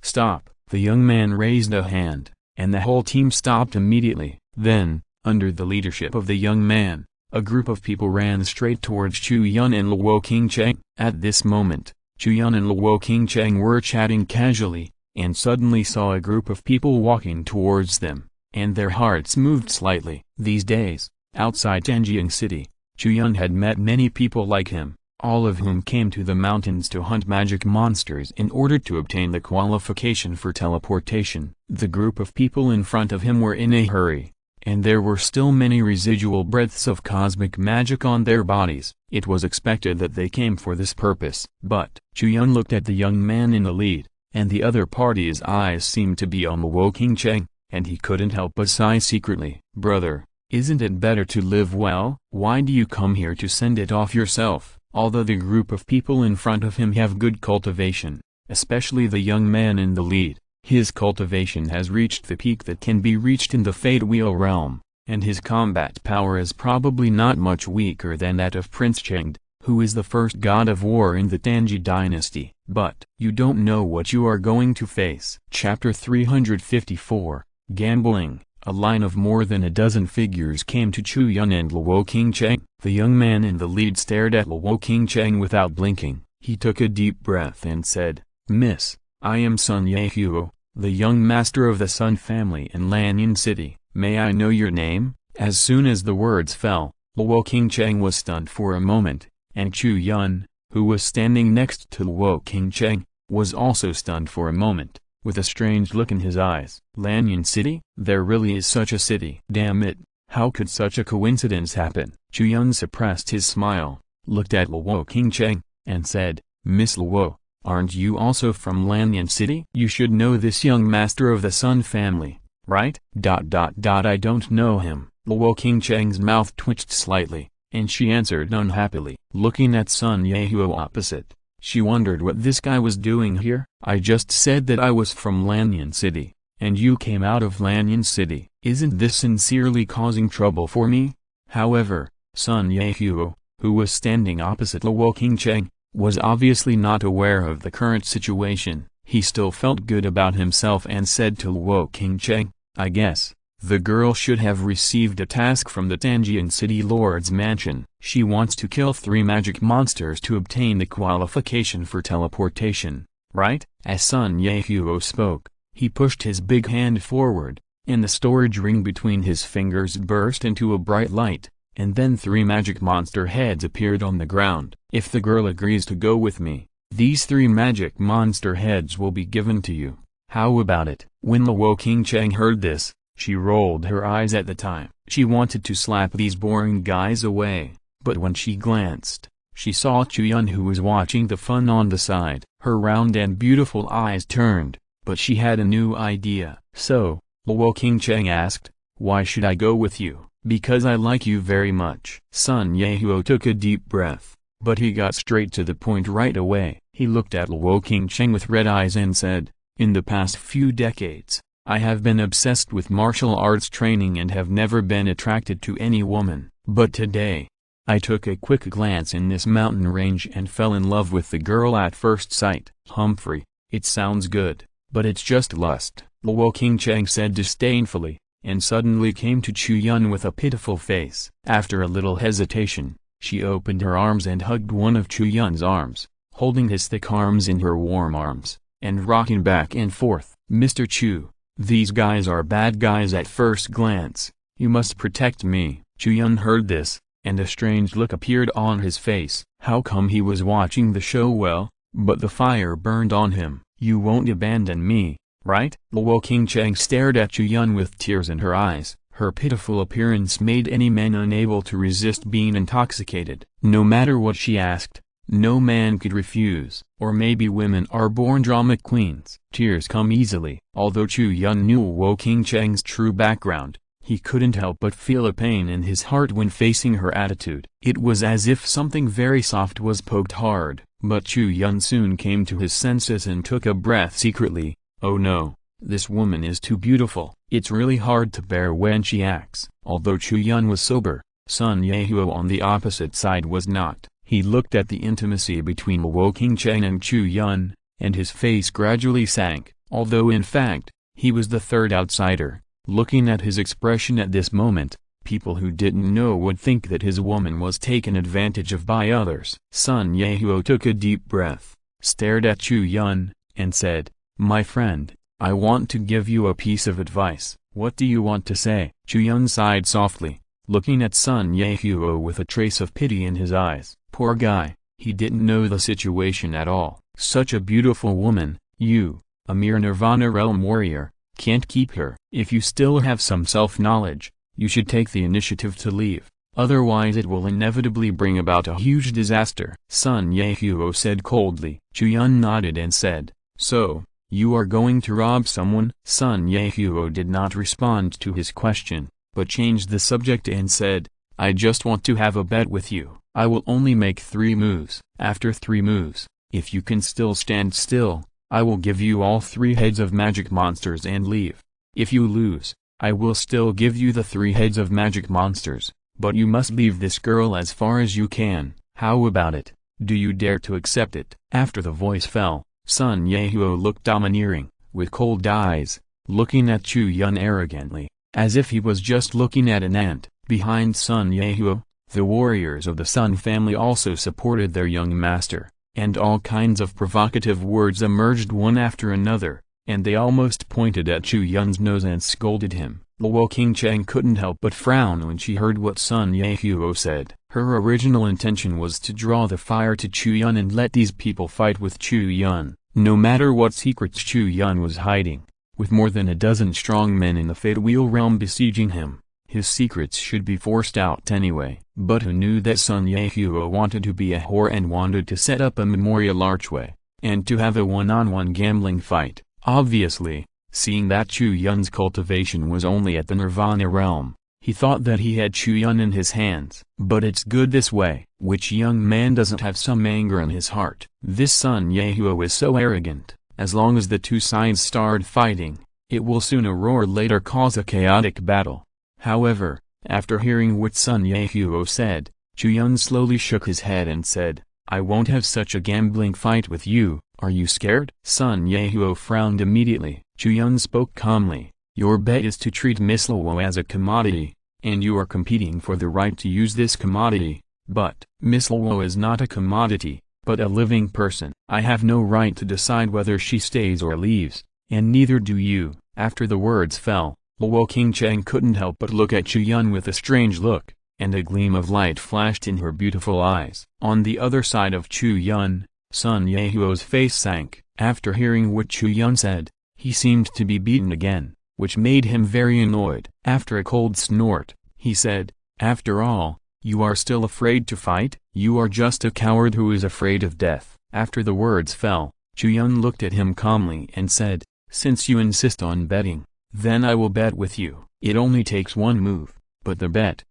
Stop! The young man raised a hand, and the whole team stopped immediately. Then, under the leadership of the young man, a group of people ran straight towards Chu Yun and Luo Qingcheng. At this moment, Chu Yun and Luo Qingcheng were chatting casually, and suddenly saw a group of people walking towards them, and their hearts moved slightly. These days, outside Tianjin City, Chu Yun had met many people like him, all of whom came to the mountains to hunt magic monsters in order to obtain the qualification for teleportation. The group of people in front of him were in a hurry, and there were still many residual breaths of cosmic magic on their bodies. It was expected that they came for this purpose. But Chu Yun looked at the young man in the lead, and the other party's eyes seemed to be on Luo Qingcheng, and he couldn't help but sigh secretly. Brother, isn't it better to live well? Why do you come here to send it off yourself? Although the group of people in front of him have good cultivation, especially the young man in the lead, his cultivation has reached the peak that can be reached in the Fate Wheel realm, and his combat power is probably not much weaker than that of Prince Chengde, who is the first god of war in the Tangji dynasty. But you don't know what you are going to face. Chapter 354, Gambling. A line of more than a dozen figures came to Chu Yun and Luo Qingcheng. The young man in the lead stared at Luo Qingcheng without blinking. He took a deep breath and said, Miss, I am Sun Yehuo, the young master of the Sun family in Lanyan City. May I know your name? As soon as the words fell, Luo Qingcheng was stunned for a moment, and Chu Yun, who was standing next to Luo Qingcheng, was also stunned for a moment, with a strange look in his eyes. Lanyan City? There really is such a city. Damn it, how could such a coincidence happen? Chu Yun suppressed his smile, looked at Luo Qingcheng, and said, Miss Luo, aren't you also from Lanyan City? You should know this young master of the Sun family, right? I don't know him. Luo Qingcheng's mouth twitched slightly, and she answered unhappily. Looking at Sun Yehuo opposite, she wondered what this guy was doing here. I just said that I was from Lanyan City, and you came out of Lanyan City. Isn't this sincerely causing trouble for me? However, Sun Yehuo, who was standing opposite Luo Qingcheng, was obviously not aware of the current situation. He still felt good about himself and said to Luo Qingcheng, I guess the girl should have received a task from the Tianjin City Lord's mansion. She wants to kill 3 magic monsters to obtain the qualification for teleportation, right? As Sun Yehuo spoke, he pushed his big hand forward, and the storage ring between his fingers burst into a bright light, and then 3 magic monster heads appeared on the ground. If the girl agrees to go with me, these 3 magic monster heads will be given to you. How about it? When Luo Qingcheng heard this, she rolled her eyes at the time. She wanted to slap these boring guys away, but when she glanced, she saw Chu Yun, who was watching the fun on the side. Her round and beautiful eyes turned, but she had a new idea. So, Luo Qingcheng asked, why should I go with you? Because I like you very much. Sun Yehuo took a deep breath, but he got straight to the point right away. He looked at Luo Qingcheng with red eyes and said, in the past few decades, I have been obsessed with martial arts training and have never been attracted to any woman. But today, I took a quick glance in this mountain range and fell in love with the girl at first sight. Humphrey, it sounds good, but it's just lust, Luo Qingcheng said disdainfully, and suddenly came to Chu Yun with a pitiful face. After a little hesitation, she opened her arms and hugged one of Chu Yun's arms, holding his thick arms in her warm arms, and rocking back and forth. Mr. Chu, these guys are bad guys at first glance. You must protect me. Chu Yun heard this, and a strange look appeared on his face. How come he was watching the show well, but the fire burned on him. "You won't abandon me, right?" Luo Qingcheng stared at Chu Yun with tears in her eyes. Her pitiful appearance made any man unable to resist being intoxicated. No matter what she asked, no man could refuse. Or maybe women are born drama queens. Tears come easily. Although Chu Yun knew Luo Qingcheng's true background, he couldn't help but feel a pain in his heart when facing her attitude. It was as if something very soft was poked hard. But Chu Yun soon came to his senses and took a breath secretly. "Oh no, this woman is too beautiful. It's really hard to bear when she acts." Although Chu Yun was sober, Sun Yehuo on the opposite side was not. He looked at the intimacy between Luo Qingcheng and Chu Yun, and his face gradually sank, although in fact, he was the third outsider. Looking at his expression at this moment, people who didn't know would think that his woman was taken advantage of by others. Sun Yehuo took a deep breath, stared at Chu Yun, and said, "My friend, I want to give you a piece of advice. What do you want to say?" Chu Yun sighed softly, looking at Sun Yehuo with a trace of pity in his eyes. Poor guy, he didn't know the situation at all. Such a beautiful woman, you, a mere Nirvana realm warrior, can't keep her. If you still have some self-knowledge, you should take the initiative to leave. Otherwise it will inevitably bring about a huge disaster. Sun Yehuo said coldly. Chu Yun nodded and said, "So, you are going to rob someone?" Sun Yehuo did not respond to his question, but changed the subject and said, "I just want to have a bet with you. I will only make 3 moves. After 3 moves, if you can still stand still, I will give you all 3 heads of magic monsters and leave. If you lose, I will still give you the 3 heads of magic monsters, but you must leave this girl as far as you can. How about it? Do you dare to accept it?" After the voice fell, Sun Yehuo looked domineering, with cold eyes, looking at Chu Yun arrogantly, as if he was just looking at an ant. Behind Sun Yehuo, the warriors of the Sun family also supported their young master, and all kinds of provocative words emerged one after another, and they almost pointed at Chu Yun's nose and scolded him. Luo Qingcheng couldn't help but frown when she heard what Sun Yehuo said. Her original intention was to draw the fire to Chu Yun and let these people fight with Chu Yun, no matter what secrets Chu Yun was hiding. With more than a dozen strong men in the Fate Wheel realm besieging him, his secrets should be forced out anyway. But who knew that Sun Yehuo wanted to be a whore and wanted to set up a memorial archway, and to have a one-on-one gambling fight? Obviously, seeing that Chu Yun's cultivation was only at the Nirvana realm, he thought that he had Chu Yun in his hands. But it's good this way. Which young man doesn't have some anger in his heart? This Sun Yehuo is so arrogant. As long as the two sides start fighting, it will sooner or later cause a chaotic battle. However, after hearing what Sun Yehuo said, Chu Yun slowly shook his head and said, "I won't have such a gambling fight with you. Are you scared?" Sun Yehuo frowned immediately. Chu Yun spoke calmly, "Your bet is to treat Miss Luo as a commodity, and you are competing for the right to use this commodity. But Miss Luo is not a commodity, but a living person. I have no right to decide whether she stays or leaves, and neither do you." After the words fell, Luo Qingcheng couldn't help but look at Chu Yun with a strange look, and a gleam of light flashed in her beautiful eyes. On the other side of Chu Yun, Sun Yehuo's face sank. After hearing what Chu Yun said, he seemed to be beaten again, which made him very annoyed. After a cold snort, he said, "After all, you are still afraid to fight? You are just a coward who is afraid of death." After the words fell, Chu Yun looked at him calmly and said, "Since you insist on betting, then I will bet with you. It only takes 1 move, but the bet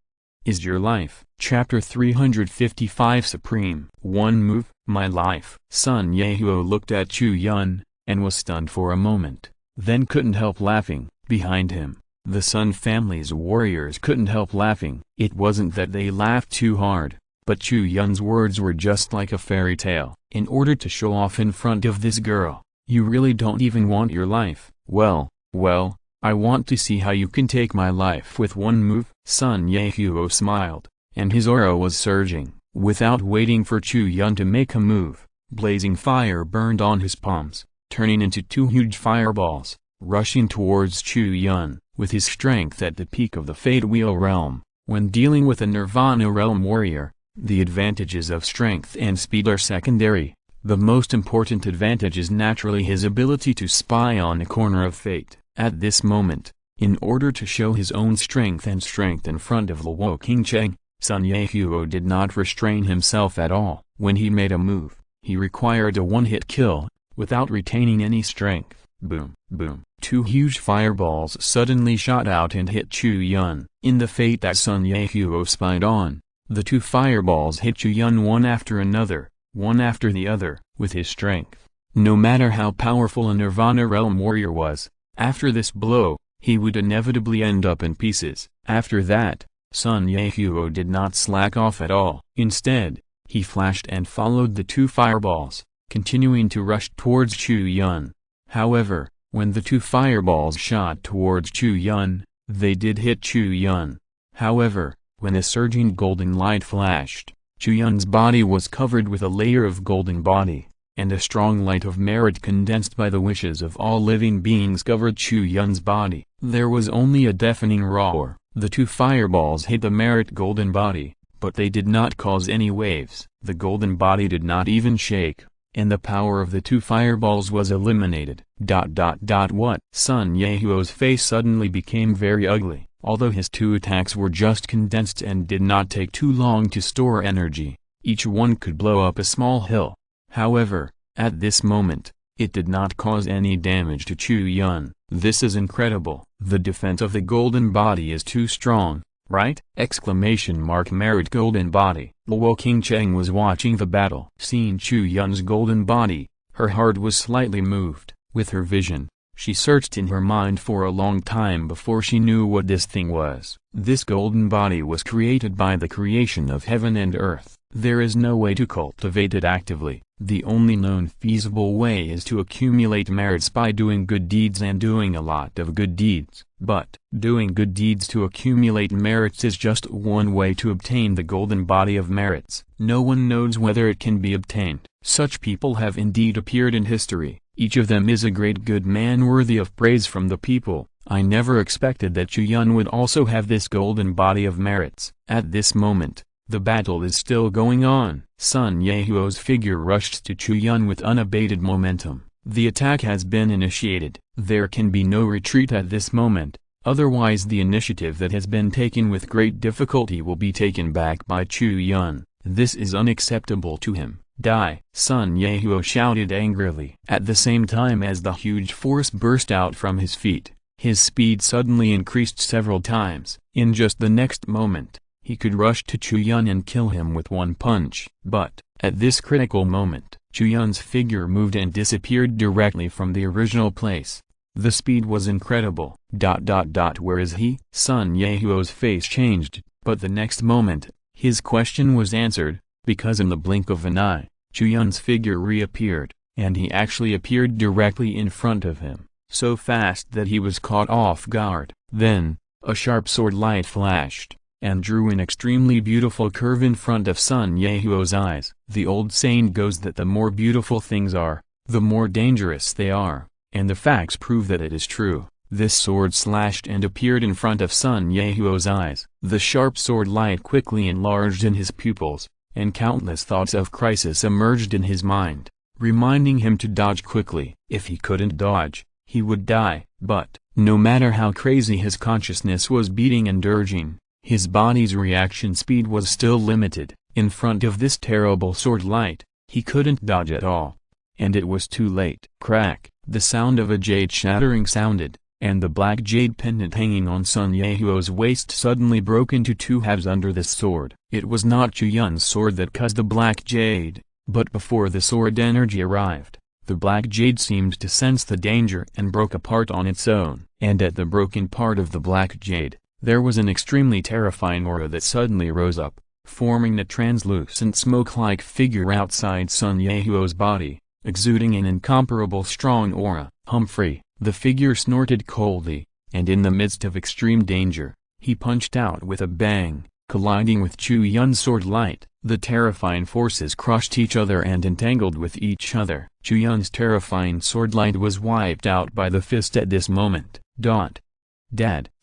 is your life." Chapter 355 Supreme. 1 move, my life. Sun Yehuo looked at Chu Yun, and was stunned for a moment, then couldn't help laughing. Behind him, the Sun family's warriors couldn't help laughing. It wasn't that they laughed too hard, but Chu Yun's words were just like a fairy tale. In order to show off in front of this girl, you really don't even want your life? Well, I want to see how you can take my life with 1 move. Sun Yehuo smiled, and his aura was surging. Without waiting for Chu Yun to make a move, blazing fire burned on his palms, turning into 2 huge fireballs, rushing towards Chu Yun. With his strength at the peak of the Fate Wheel realm, when dealing with a Nirvana realm warrior, the advantages of strength and speed are secondary. The most important advantage is naturally his ability to spy on a corner of fate. At this moment, in order to show his own strength in front of Luo Qingcheng, Sun Yehuo did not restrain himself at all. When he made a move, he required a one-hit kill, without retaining any strength. Boom, boom. Two huge fireballs suddenly shot out and hit Chu Yun. In the fate that Sun Yehuo spied on, the two fireballs hit Chu Yun one after the other, with his strength. No matter how powerful a Nirvana Realm warrior was, after this blow, he would inevitably end up in pieces. After that, Sun Yehuo did not slack off at all. Instead, he flashed and followed the two fireballs, continuing to rush towards Chu Yun. However, when the two fireballs shot towards Chu Yun, they did hit Chu Yun. However, when a surging golden light flashed, Chu Yun's body was covered with a layer of golden body, and a strong light of merit condensed by the wishes of all living beings covered Chu Yun's body. There was only a deafening roar. The two fireballs hit the merit golden body, but they did not cause any waves. The golden body did not even shake, and the power of the two fireballs was eliminated. What? Sun Yehuo's face suddenly became very ugly. Although his two attacks were just condensed and did not take too long to store energy, each one could blow up a small hill. However, at this moment, it did not cause any damage to Chu Yun. This is incredible. The defense of the golden body is too strong, right? Merit golden body. Luo Qingcheng was watching the battle. Seeing Chu Yun's golden body, her heart was slightly moved. With her vision, she searched in her mind for a long time before she knew what this thing was. This golden body was created by the creation of heaven and earth. There is no way to cultivate it actively. The only known feasible way is to accumulate merits by doing good deeds and doing a lot of good deeds. But, doing good deeds to accumulate merits is just one way to obtain the golden body of merits. No one knows whether it can be obtained. Such people have indeed appeared in history. Each of them is a great good man worthy of praise from the people. I never expected that Chu Yun would also have this golden body of merits. At this moment, the battle is still going on. Sun Yehuo's figure rushed to Chu Yun with unabated momentum. The attack has been initiated. There can be no retreat at this moment, otherwise the initiative that has been taken with great difficulty will be taken back by Chu Yun. This is unacceptable to him. Die! Sun Yehuo shouted angrily. At the same time as the huge force burst out from his feet, his speed suddenly increased several times. In just the next moment, he could rush to Chu Yun and kill him with one punch. But, at this critical moment, Chu Yun's figure moved and disappeared directly from the original place. The speed was incredible. Where is he? Sun Yehuo's face changed, but the next moment, his question was answered, because in the blink of an eye, Chu Yun's figure reappeared, and he actually appeared directly in front of him, so fast that he was caught off guard. Then, a sharp sword light flashed, and drew an extremely beautiful curve in front of Sun Yehuo's eyes. The old saying goes that the more beautiful things are, the more dangerous they are, and the facts prove that it is true. This sword slashed and appeared in front of Sun Yehuo's eyes. The sharp sword light quickly enlarged in his pupils, and countless thoughts of crisis emerged in his mind, reminding him to dodge quickly. If he couldn't dodge, he would die. But, no matter how crazy his consciousness was beating and urging, his body's reaction speed was still limited. In front of this terrible sword light, he couldn't dodge at all. And it was too late. Crack! The sound of a jade shattering sounded, and the black jade pendant hanging on Sun Yehuo's waist suddenly broke into two halves under this sword. It was not Chu Yun's sword that caused the black jade, but before the sword energy arrived, the black jade seemed to sense the danger and broke apart on its own. And at the broken part of the black jade, there was an extremely terrifying aura that suddenly rose up, forming a translucent smoke-like figure outside Sun Yehuo's body, exuding an incomparable strong aura. Humphrey! The figure snorted coldly, and in the midst of extreme danger, he punched out with a bang, colliding with Chu Yun's sword light. The terrifying forces crushed each other and entangled with each other. Chu Yun's terrifying sword light was wiped out by the fist at this moment. Dad!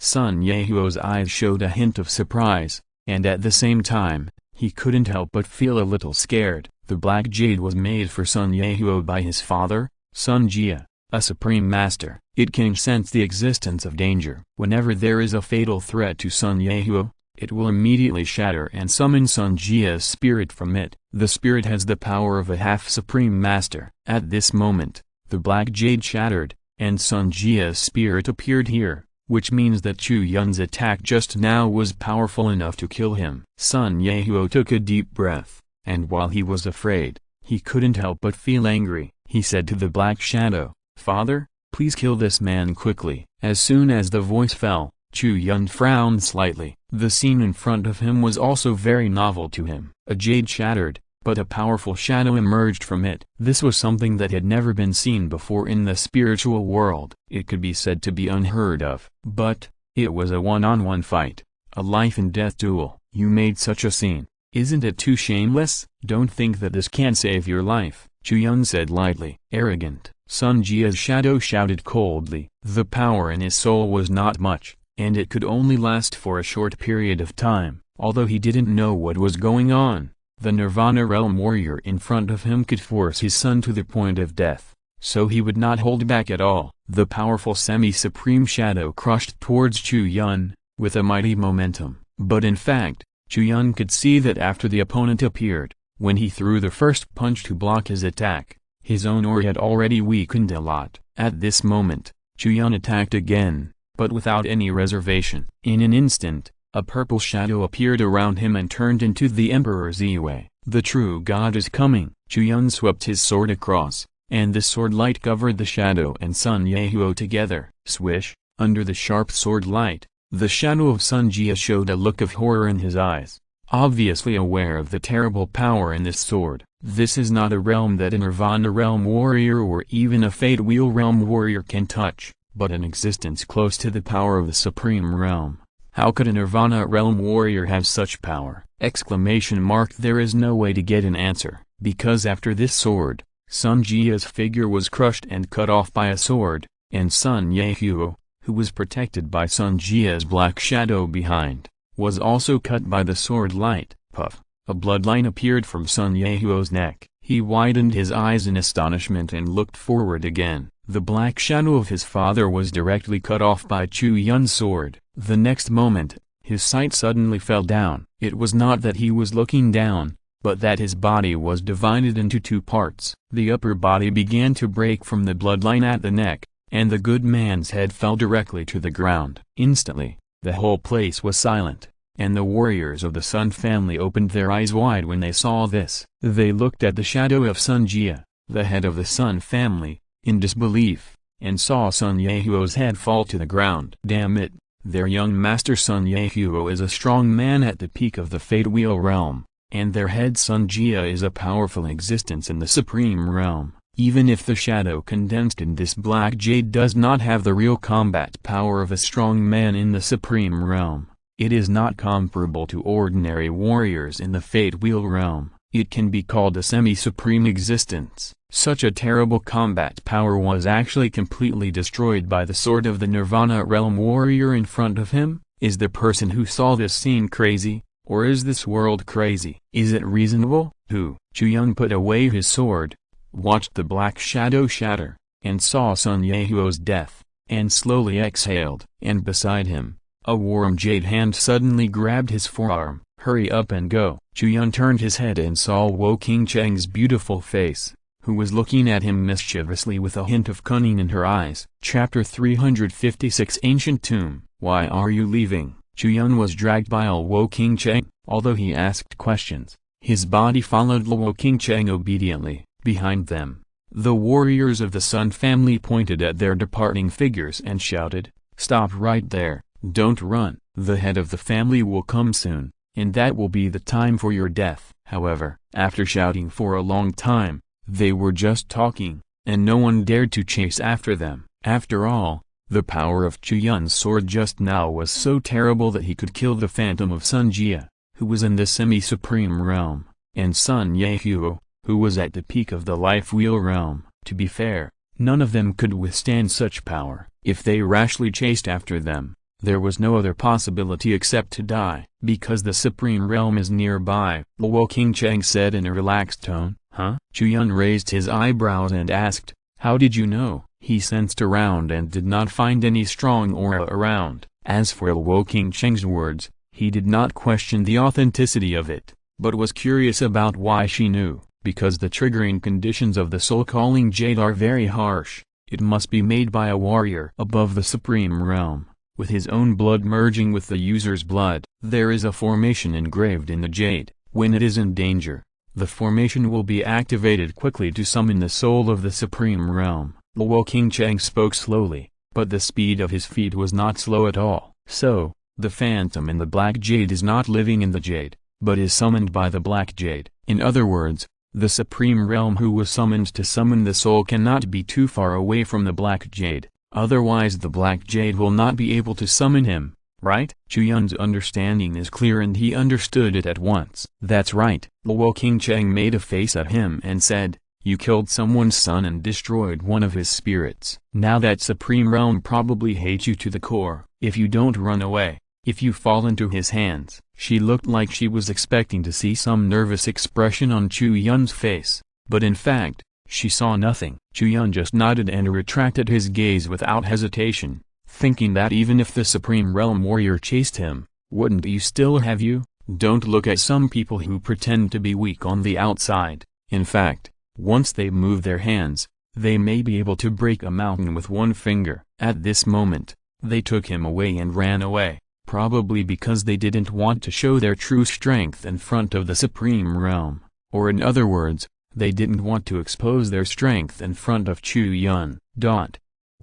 Sun Yehuo's eyes showed a hint of surprise, and at the same time, he couldn't help but feel a little scared. The black jade was made for Sun Yehuo by his father, Sun Jia, a supreme master. It can sense the existence of danger. Whenever there is a fatal threat to Sun Yehuo, it will immediately shatter and summon Sun Jia's spirit from it. The spirit has the power of a half-supreme master. At this moment, the black jade shattered, and Sun Jia's spirit appeared here, which means that Chu Yun's attack just now was powerful enough to kill him. Sun Yehuo took a deep breath, and while he was afraid, he couldn't help but feel angry. He said to the Black Shadow, "Father, please kill this man quickly." As soon as the voice fell, Chu Yun frowned slightly. The scene in front of him was also very novel to him. A jade shattered, but a powerful shadow emerged from it. This was something that had never been seen before in the spiritual world. It could be said to be unheard of. But, it was a one-on-one fight, a life-and-death duel. You made such a scene. Isn't it too shameless? Don't think that this can save your life, Chu Yun said lightly. Arrogant. Sun Jia's shadow shouted coldly. The power in his soul was not much, and it could only last for a short period of time. Although he didn't know what was going on, the Nirvana Realm warrior in front of him could force his son to the point of death, so he would not hold back at all. The powerful semi-supreme shadow crushed towards Chu Yun, with a mighty momentum. But in fact, Chu Yun could see that after the opponent appeared, when he threw the first punch to block his attack, his own aura had already weakened a lot. At this moment, Chu Yun attacked again, but without any reservation. In an instant, a purple shadow appeared around him and turned into the Emperor Ziwei. The true god is coming. Chu Yun swept his sword across, and the sword light covered the shadow and Sun Yehuo together. Swish, under the sharp sword light, the shadow of Sun Jia showed a look of horror in his eyes, obviously aware of the terrible power in this sword. This is not a realm that a Nirvana Realm warrior or even a Fate Wheel Realm warrior can touch, but an existence close to the power of the Supreme Realm. How could a Nirvana Realm warrior have such power? There is no way to get an answer, because after this sword, Sun Jia's figure was crushed and cut off by a sword, and Sun Yehuo, who was protected by Sun Jia's black shadow behind, was also cut by the sword light. Puff, a bloodline appeared from Sun Yehuo's neck. He widened his eyes in astonishment and looked forward again. The black shadow of his father was directly cut off by Chu Yun's sword. The next moment, his sight suddenly fell down. It was not that he was looking down, but that his body was divided into two parts. The upper body began to break from the bloodline at the neck, and the good man's head fell directly to the ground. Instantly, the whole place was silent, and the warriors of the Sun family opened their eyes wide when they saw this. They looked at the shadow of Sun Jia, the head of the Sun family, in disbelief, and saw Sun Yehuo's head fall to the ground. Damn it, their young master Sun Yehuo is a strong man at the peak of the Fate Wheel Realm, and their head Sun Jia is a powerful existence in the Supreme Realm. Even if the shadow condensed in this black jade does not have the real combat power of a strong man in the Supreme Realm, it is not comparable to ordinary warriors in the Fate Wheel Realm. It can be called a semi-supreme existence. Such a terrible combat power was actually completely destroyed by the sword of the Nirvana Realm warrior in front of him. Is the person who saw this scene crazy, or is this world crazy? Is it reasonable? Chu Yun put away his sword, watched the black shadow shatter, and saw Sun Yehuo's death, and slowly exhaled. And beside him, a warm jade hand suddenly grabbed his forearm. Hurry up and go. Chu Yun turned his head and saw Wo-King Cheng's beautiful face, who was looking at him mischievously with a hint of cunning in her eyes. Chapter 356 Ancient Tomb. Why are you leaving? Chu Yun was dragged by Wo-King Cheng. Although he asked questions, his body followed Wo-King Cheng obediently. Behind them, the warriors of the Sun family pointed at their departing figures and shouted, "Stop right there, don't run. The head of the family will come soon, and that will be the time for your death." However, after shouting for a long time, they were just talking, and no one dared to chase after them. After all, the power of Chu Yun's sword just now was so terrible that he could kill the phantom of Sun Jia, who was in the semi-supreme realm, and Sun Yehuo, who was at the peak of the life wheel realm. To be fair, none of them could withstand such power. If they rashly chased after them, there was no other possibility except to die. Because the Supreme Realm is nearby, Wo-King Cheng said in a relaxed tone, Huh? Chu Yun raised his eyebrows and asked, "How did you know?" He sensed around and did not find any strong aura around. As for Luo Qingcheng's words, he did not question the authenticity of it, but was curious about why she knew. Because the triggering conditions of the soul-calling jade are very harsh, it must be made by a warrior above the supreme realm, with his own blood merging with the user's blood. There is a formation engraved in the jade. When it is in danger, the formation will be activated quickly to summon the soul of the supreme realm. Luo Qingcheng spoke slowly, but the speed of his feet was not slow at all. So, the phantom in the black jade is not living in the jade, but is summoned by the black jade. In other words, the supreme realm who was summoned to summon the soul cannot be too far away from the black jade, otherwise the black jade will not be able to summon him, right? Chu Yun's understanding is clear and he understood it at once. That's right. Luo Qingcheng made a face at him and said, "You killed someone's son and destroyed one of his spirits. Now that supreme realm probably hates you to the core. If you don't run away, if you fall into his hands." She looked like she was expecting to see some nervous expression on Chu Yun's face, but in fact, she saw nothing. Chu Yun just nodded and retracted his gaze without hesitation, thinking that even if the Supreme Realm warrior chased him, wouldn't you still have you? Don't look at some people who pretend to be weak on the outside. In fact, once they move their hands, they may be able to break a mountain with one finger. At this moment, they took him away and ran away. Probably because they didn't want to show their true strength in front of the Supreme Realm, or in other words, they didn't want to expose their strength in front of Chu Yun.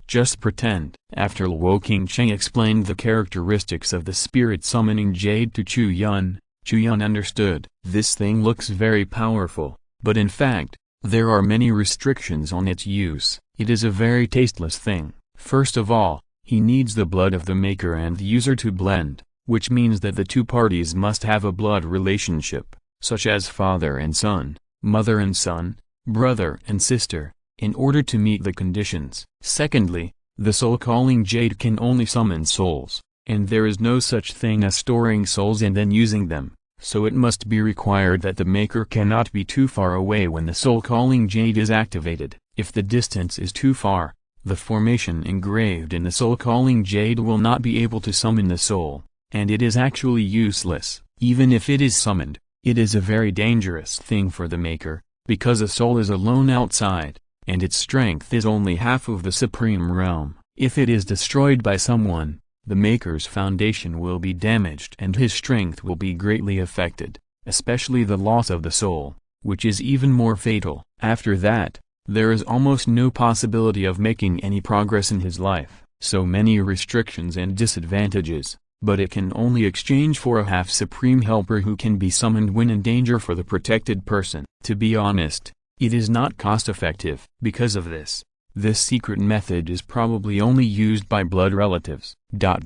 Just pretend. After Luo Qingcheng explained the characteristics of the spirit summoning jade to Chu Yun understood. This thing looks very powerful, but in fact, there are many restrictions on its use. It is a very tasteless thing. First of all, he needs the blood of the maker and the user to blend, which means that the two parties must have a blood relationship, such as father and son, mother and son, brother and sister, in order to meet the conditions. Secondly, the soul-calling jade can only summon souls, and there is no such thing as storing souls and then using them, so it must be required that the maker cannot be too far away when the soul-calling jade is activated. If the distance is too far, the formation engraved in the soul-calling jade will not be able to summon the soul, and it is actually useless. Even if it is summoned, it is a very dangerous thing for the maker, because a soul is alone outside, and its strength is only half of the Supreme Realm. If it is destroyed by someone, the maker's foundation will be damaged and his strength will be greatly affected, especially the loss of the soul, which is even more fatal. After that, there is almost no possibility of making any progress in his life. So many restrictions and disadvantages, but it can only exchange for a half-supreme helper who can be summoned when in danger for the protected person. To be honest, it is not cost-effective. Because of this secret method is probably only used by blood relatives.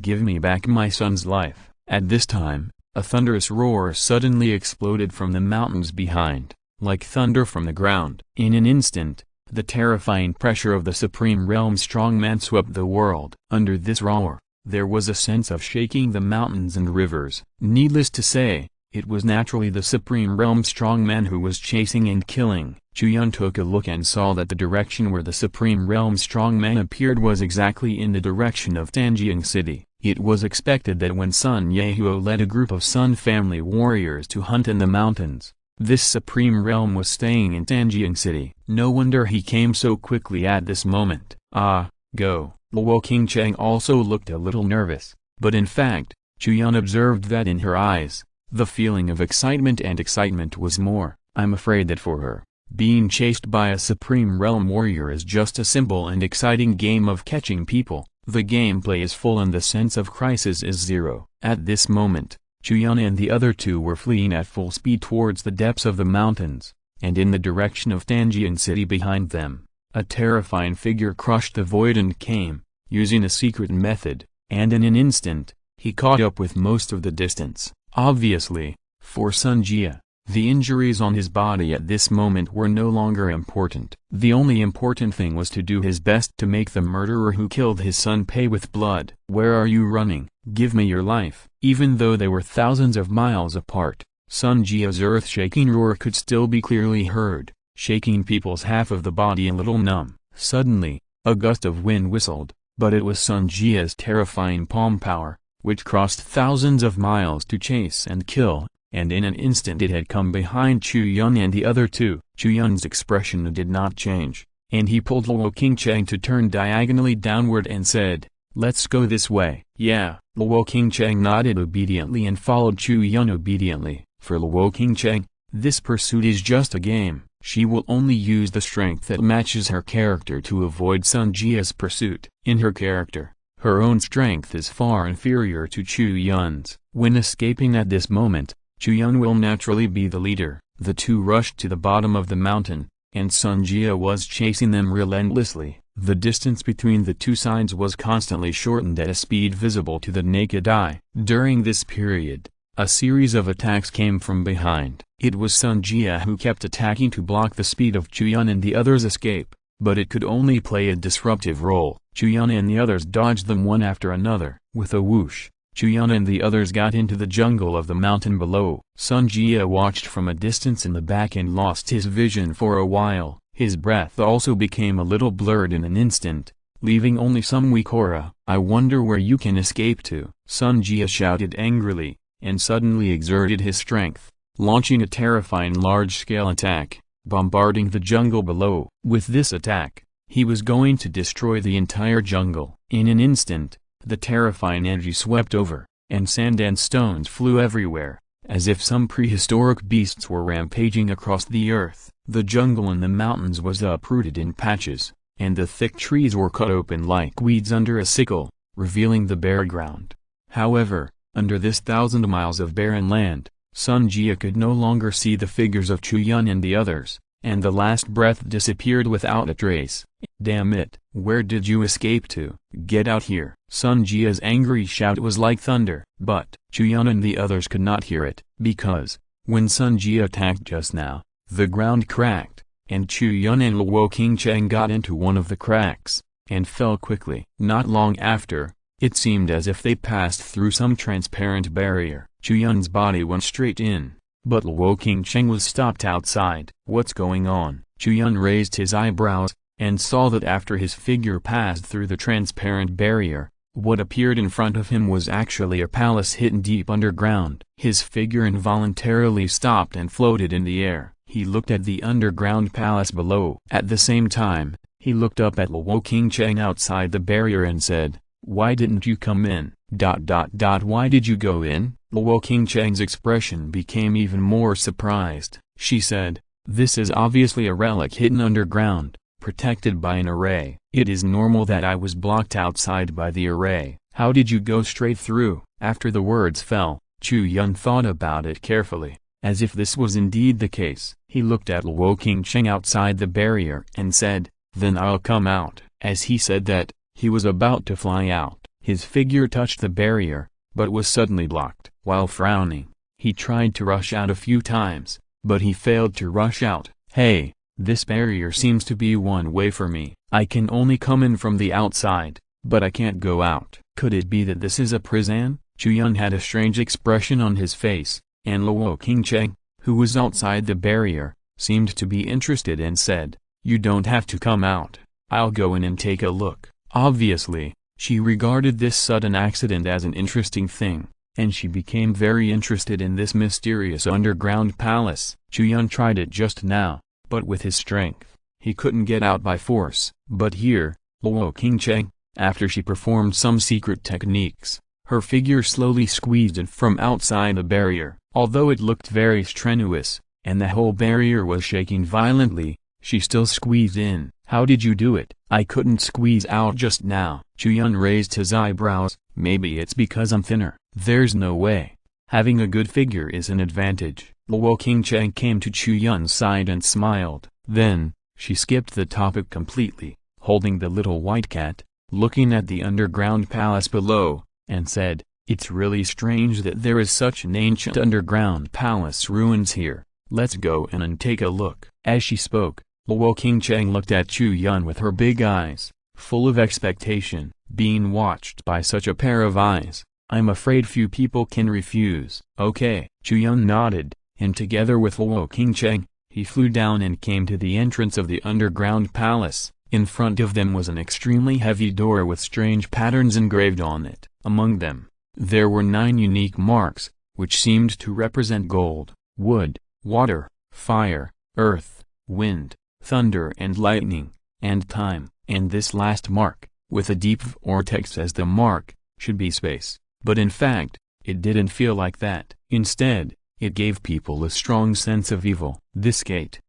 Give me back my son's life. At this time, a thunderous roar suddenly exploded from the mountains behind, like thunder from the ground. In an instant, the terrifying pressure of the Supreme Realm strongman swept the world. Under this roar, there was a sense of shaking the mountains and rivers. Needless to say, it was naturally the Supreme Realm strongman who was chasing and killing. Chu Yun took a look and saw that the direction where the Supreme Realm strongman appeared was exactly in the direction of Tanjiang City. It was expected that when Sun Yehuo led a group of Sun family warriors to hunt in the mountains, this Supreme Realm was staying in Tanjiang City. No wonder he came so quickly at this moment. Go. Luo Qingcheng also looked a little nervous, but in fact, Chu Yun observed that in her eyes, the feeling of excitement was more. I'm afraid that for her, being chased by a Supreme Realm warrior is just a simple and exciting game of catching people. The gameplay is full and the sense of crisis is zero. At this moment, Chu Yun and the other two were fleeing at full speed towards the depths of the mountains, and in the direction of Tanjiang City behind them, a terrifying figure crushed the void and came, using a secret method, and in an instant, he caught up with most of the distance. Obviously, for Sun Jia, the injuries on his body at this moment were no longer important. The only important thing was to do his best to make the murderer who killed his son pay with blood. Where are you running? Give me your life. Even though they were thousands of miles apart, Sun Jia's earth-shaking roar could still be clearly heard. shaking people's half of the body a little numb. Suddenly, a gust of wind whistled, but it was Sun Jia's terrifying palm power, which crossed thousands of miles to chase and kill, and in an instant it had come behind Chu Yun and the other two. Chu Yun's expression did not change, and he pulled Luo Qingcheng to turn diagonally downward and said, "Let's go this way." "Yeah." Luo Qingcheng nodded obediently and followed Chu Yun obediently. For Luo Qingcheng, this pursuit is just a game. She will only use the strength that matches her character to avoid Sun Jia's pursuit. In her character, her own strength is far inferior to Chu Yun's. When escaping at this moment, Chu Yun will naturally be the leader. The two rushed to the bottom of the mountain, and Sun Jia was chasing them relentlessly. The distance between the two sides was constantly shortened at a speed visible to the naked eye. During this period, a series of attacks came from behind. It was Sun Jia who kept attacking to block the speed of Chu Yun and the others' escape, but it could only play a disruptive role. Chu Yun and the others dodged them one after another. With a whoosh, Chu Yun and the others got into the jungle of the mountain below. Sun Jia watched from a distance in the back and lost his vision for a while. His breath also became a little blurred in an instant, leaving only some weak aura. "I wonder where you can escape to," Sun Jia shouted angrily, and suddenly exerted his strength, launching a terrifying large-scale attack, bombarding the jungle below. With this attack, he was going to destroy the entire jungle. In an instant, the terrifying energy swept over, and sand and stones flew everywhere, as if some prehistoric beasts were rampaging across the earth. The jungle in the mountains was uprooted in patches, and the thick trees were cut open like weeds under a sickle, revealing the bare ground. However, under this 1,000 miles of barren land, Sun Jia could no longer see the figures of Chu Yun and the others, and the last breath disappeared without a trace. "Damn it, where did you escape to? Get out here!" Sun Jia's angry shout was like thunder, but Chu Yun and the others could not hear it, because, when Sun Jia attacked just now, the ground cracked, and Chu Yun and Luo Qingcheng got into one of the cracks, and fell quickly. Not long after, it seemed as if they passed through some transparent barrier. Chu Yun's body went straight in, but Luo Qingcheng was stopped outside. "What's going on?" Chu Yun raised his eyebrows, and saw that after his figure passed through the transparent barrier, what appeared in front of him was actually a palace hidden deep underground. His figure involuntarily stopped and floated in the air. He looked at the underground palace below. At the same time, he looked up at Luo Qingcheng outside the barrier and said, "Why didn't you come in? Why did you go in?" Luo Qingcheng's expression became even more surprised. She said, "This is obviously a relic hidden underground, protected by an array. It is normal that I was blocked outside by the array. How did you go straight through?" After the words fell, Chu Yun thought about it carefully, as if this was indeed the case. He looked at Luo Qingcheng outside the barrier and said, "Then I'll come out." As he said that, he was about to fly out. His figure touched the barrier, but was suddenly blocked. While frowning, he tried to rush out a few times, but he failed to rush out. "Hey, this barrier seems to be one way for me. I can only come in from the outside, but I can't go out. Could it be that this is a prison?" Chu Yun had a strange expression on his face, and Luo Qingcheng, who was outside the barrier, seemed to be interested and said, "You don't have to come out. I'll go in and take a look." Obviously, she regarded this sudden accident as an interesting thing, and she became very interested in this mysterious underground palace. Chu Yun tried it just now, but with his strength, he couldn't get out by force. But here, Luo Qingcheng, after she performed some secret techniques, her figure slowly squeezed in from outside the barrier. Although it looked very strenuous, and the whole barrier was shaking violently, she still squeezed in. "How did you do it?" "I couldn't squeeze out just now." Chu Yun raised his eyebrows. "Maybe it's because I'm thinner." "There's no way. Having a good figure is an advantage." Luo Qingcheng came to Chu Yun's side and smiled. Then, she skipped the topic completely, holding the little white cat, looking at the underground palace below, and said, "It's really strange that there is such an ancient underground palace ruins here. Let's go in and take a look." As she spoke, Luo Qingcheng looked at Chu Yun with her big eyes, full of expectation. Being watched by such a pair of eyes, I'm afraid few people can refuse. "Okay." Chu Yun nodded, and together with Luo Qingcheng, He flew down and came to the entrance of the underground palace. In front of them was an extremely heavy door with strange patterns engraved on it. Among them, there were 9 unique marks, which seemed to represent gold, wood, water, fire, earth, wind, thunder and lightning, and time. And this last mark, with a deep vortex as the mark, should be space. But in fact, it didn't feel like that. Instead, it gave people a strong sense of evil. This gate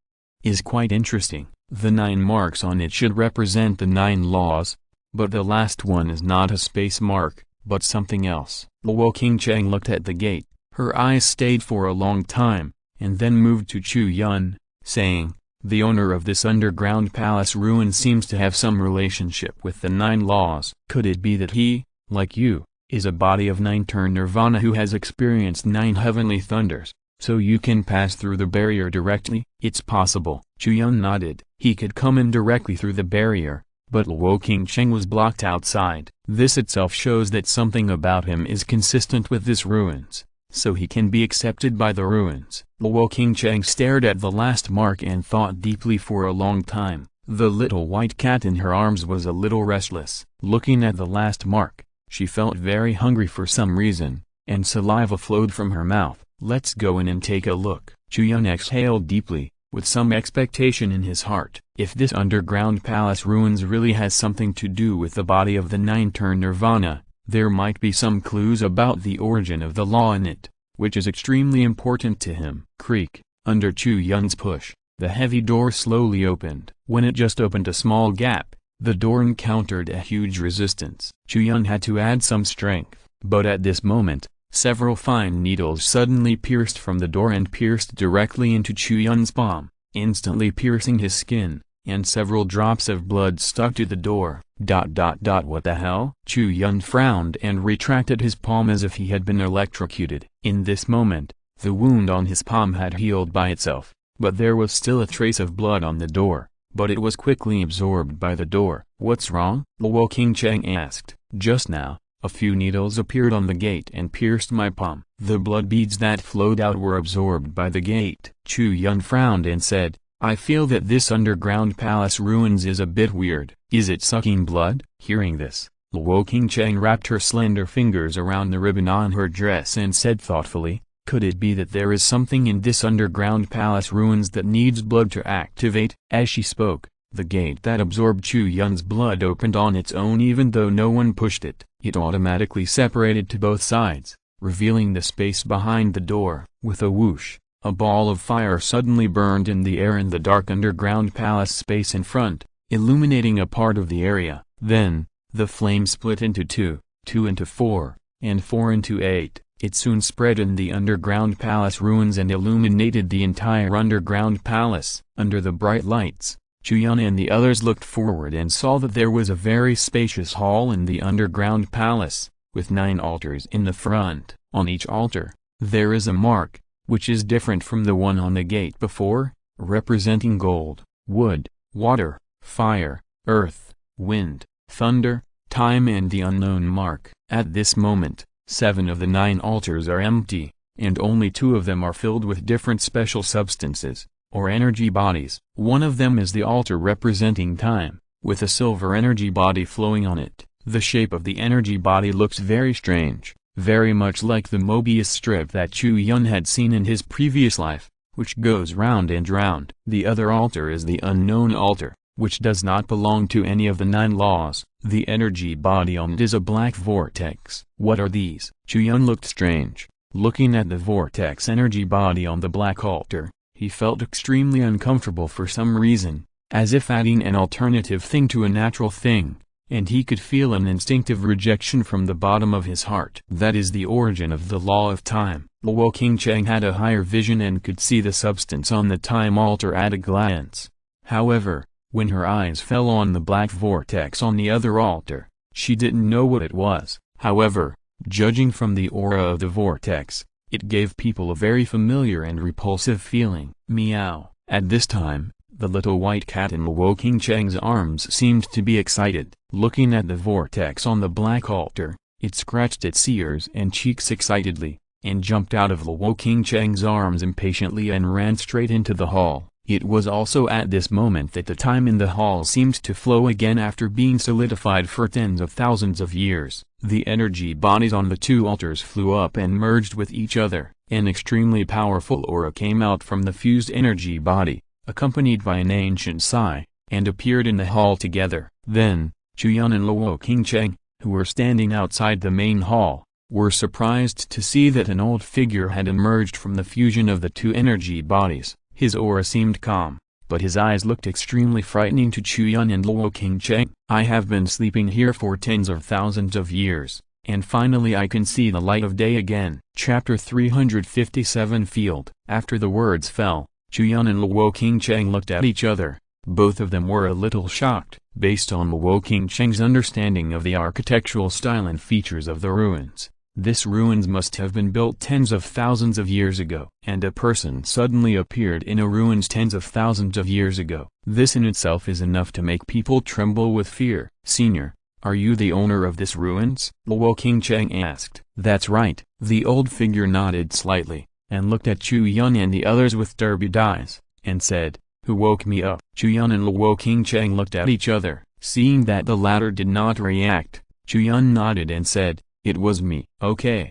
is quite interesting. The 9 marks on it should represent the 9 laws, but the last one is not a space mark, but something else. Luo Qingcheng looked at the gate. Her eyes stayed for a long time, and then moved to Chu Yun, saying, "The owner of this underground palace ruin seems to have some relationship with the 9 laws. Could it be that he, like you, is a body of 9-turn nirvana who has experienced 9 heavenly thunders, so you can pass through the barrier directly?" "It's possible." Chu Yun nodded. He could come in directly through the barrier, but Luo Qingcheng was blocked outside. This itself shows that something about him is consistent with this ruins, so he can be accepted by the ruins. Luo Qingcheng stared at the last mark and thought deeply for a long time. The little white cat in her arms was a little restless. Looking at the last mark, she felt very hungry for some reason, and saliva flowed from her mouth. "Let's go in and take a look." Chu Yun exhaled deeply, with some expectation in his heart. If this underground palace ruins really has something to do with the body of the 9-turn nirvana, there might be some clues about the origin of the law in it, which is extremely important to him. Creak. Under Chu Yun's push, the heavy door slowly opened. When it just opened a small gap, the door encountered a huge resistance. Chu Yun had to add some strength, but at this moment, several fine needles suddenly pierced from the door and pierced directly into Chu Yun's palm, instantly piercing his skin, and several drops of blood stuck to the door. What the hell? Chu Yun frowned and retracted his palm as if he had been electrocuted. In this moment, the wound on his palm had healed by itself, but there was still a trace of blood on the door, but it was quickly absorbed by the door. "What's wrong?" Luo Qingcheng asked. "Just now, a few needles appeared on the gate and pierced my palm. The blood beads that flowed out were absorbed by the gate." Chu Yun frowned and said, "I feel that this underground palace ruins is a bit weird. Is it sucking blood?" Hearing this, Luo Qingcheng wrapped her slender fingers around the ribbon on her dress and said thoughtfully, "Could it be that there is something in this underground palace ruins that needs blood to activate?" As she spoke, the gate that absorbed Chu Yun's blood opened on its own even though no one pushed it. It automatically separated to both sides, revealing the space behind the door. With a whoosh, a ball of fire suddenly burned in the air in the dark underground palace space in front, illuminating a part of the area. Then, the flame split into 2, 2 into 4, and 4 into 8. It soon spread in the underground palace ruins and illuminated the entire underground palace. Under the bright lights, Chu Yun and the others looked forward and saw that there was a very spacious hall in the underground palace, with 9 altars in the front. On each altar, there is a mark, which is different from the one on the gate before, representing gold, wood, water, fire, earth, wind, thunder, time and the unknown mark. At this moment, 7 of the 9 altars are empty, and only 2 of them are filled with different special substances, or energy bodies. One of them is the altar representing time, with a silver energy body flowing on it. The shape of the energy body looks very strange, very much like the Mobius strip that Chu Yun had seen in his previous life, which goes round and round. The other altar is the unknown altar, which does not belong to any of the 9 laws. The energy body on it is a black vortex. What are these? Chu Yun looked strange. Looking at the vortex energy body on the black altar, he felt extremely uncomfortable for some reason, as if adding an alternative thing to a natural thing, and he could feel an instinctive rejection from the bottom of his heart. That is the origin of the law of time. Luo Qingcheng had a higher vision and could see the substance on the time altar at a glance. However, when her eyes fell on the black vortex on the other altar, she didn't know what it was. However, judging from the aura of the vortex, it gave people a very familiar and repulsive feeling. Meow. At this time, the little white cat in Luo Qingcheng's arms seemed to be excited. Looking at the vortex on the black altar, it scratched its ears and cheeks excitedly, and jumped out of Luo Qingcheng's arms impatiently and ran straight into the hall. It was also at this moment that the time in the hall seemed to flow again after being solidified for tens of thousands of years. The energy bodies on the two altars flew up and merged with each other. An extremely powerful aura came out from the fused energy body, accompanied by an ancient sigh, and appeared in the hall together. Then, Chu Yun and Luo Qingcheng, who were standing outside the main hall, were surprised to see that an old figure had emerged from the fusion of the two energy bodies. His aura seemed calm, but his eyes looked extremely frightening to Chu Yun and Luo Qingcheng. I have been sleeping here for tens of thousands of years, and finally I can see the light of day again. Chapter 357 Field. After the words fell, Chu Yun and Luo Qingcheng looked at each other. Both of them were a little shocked. Based on Luo Qingcheng's understanding of the architectural style and features of the ruins, this ruins must have been built tens of thousands of years ago. And a person suddenly appeared in a ruins tens of thousands of years ago. This in itself is enough to make people tremble with fear. Senior, are you the owner of this ruins? Luo Qingcheng asked. That's right. The old figure nodded slightly, and looked at Chu Yun and the others with turbid eyes, and said, Who woke me up? Chu Yun and Luo Qingcheng looked at each other. Seeing that the latter did not react, Chu Yun nodded and said, It was me. Okay.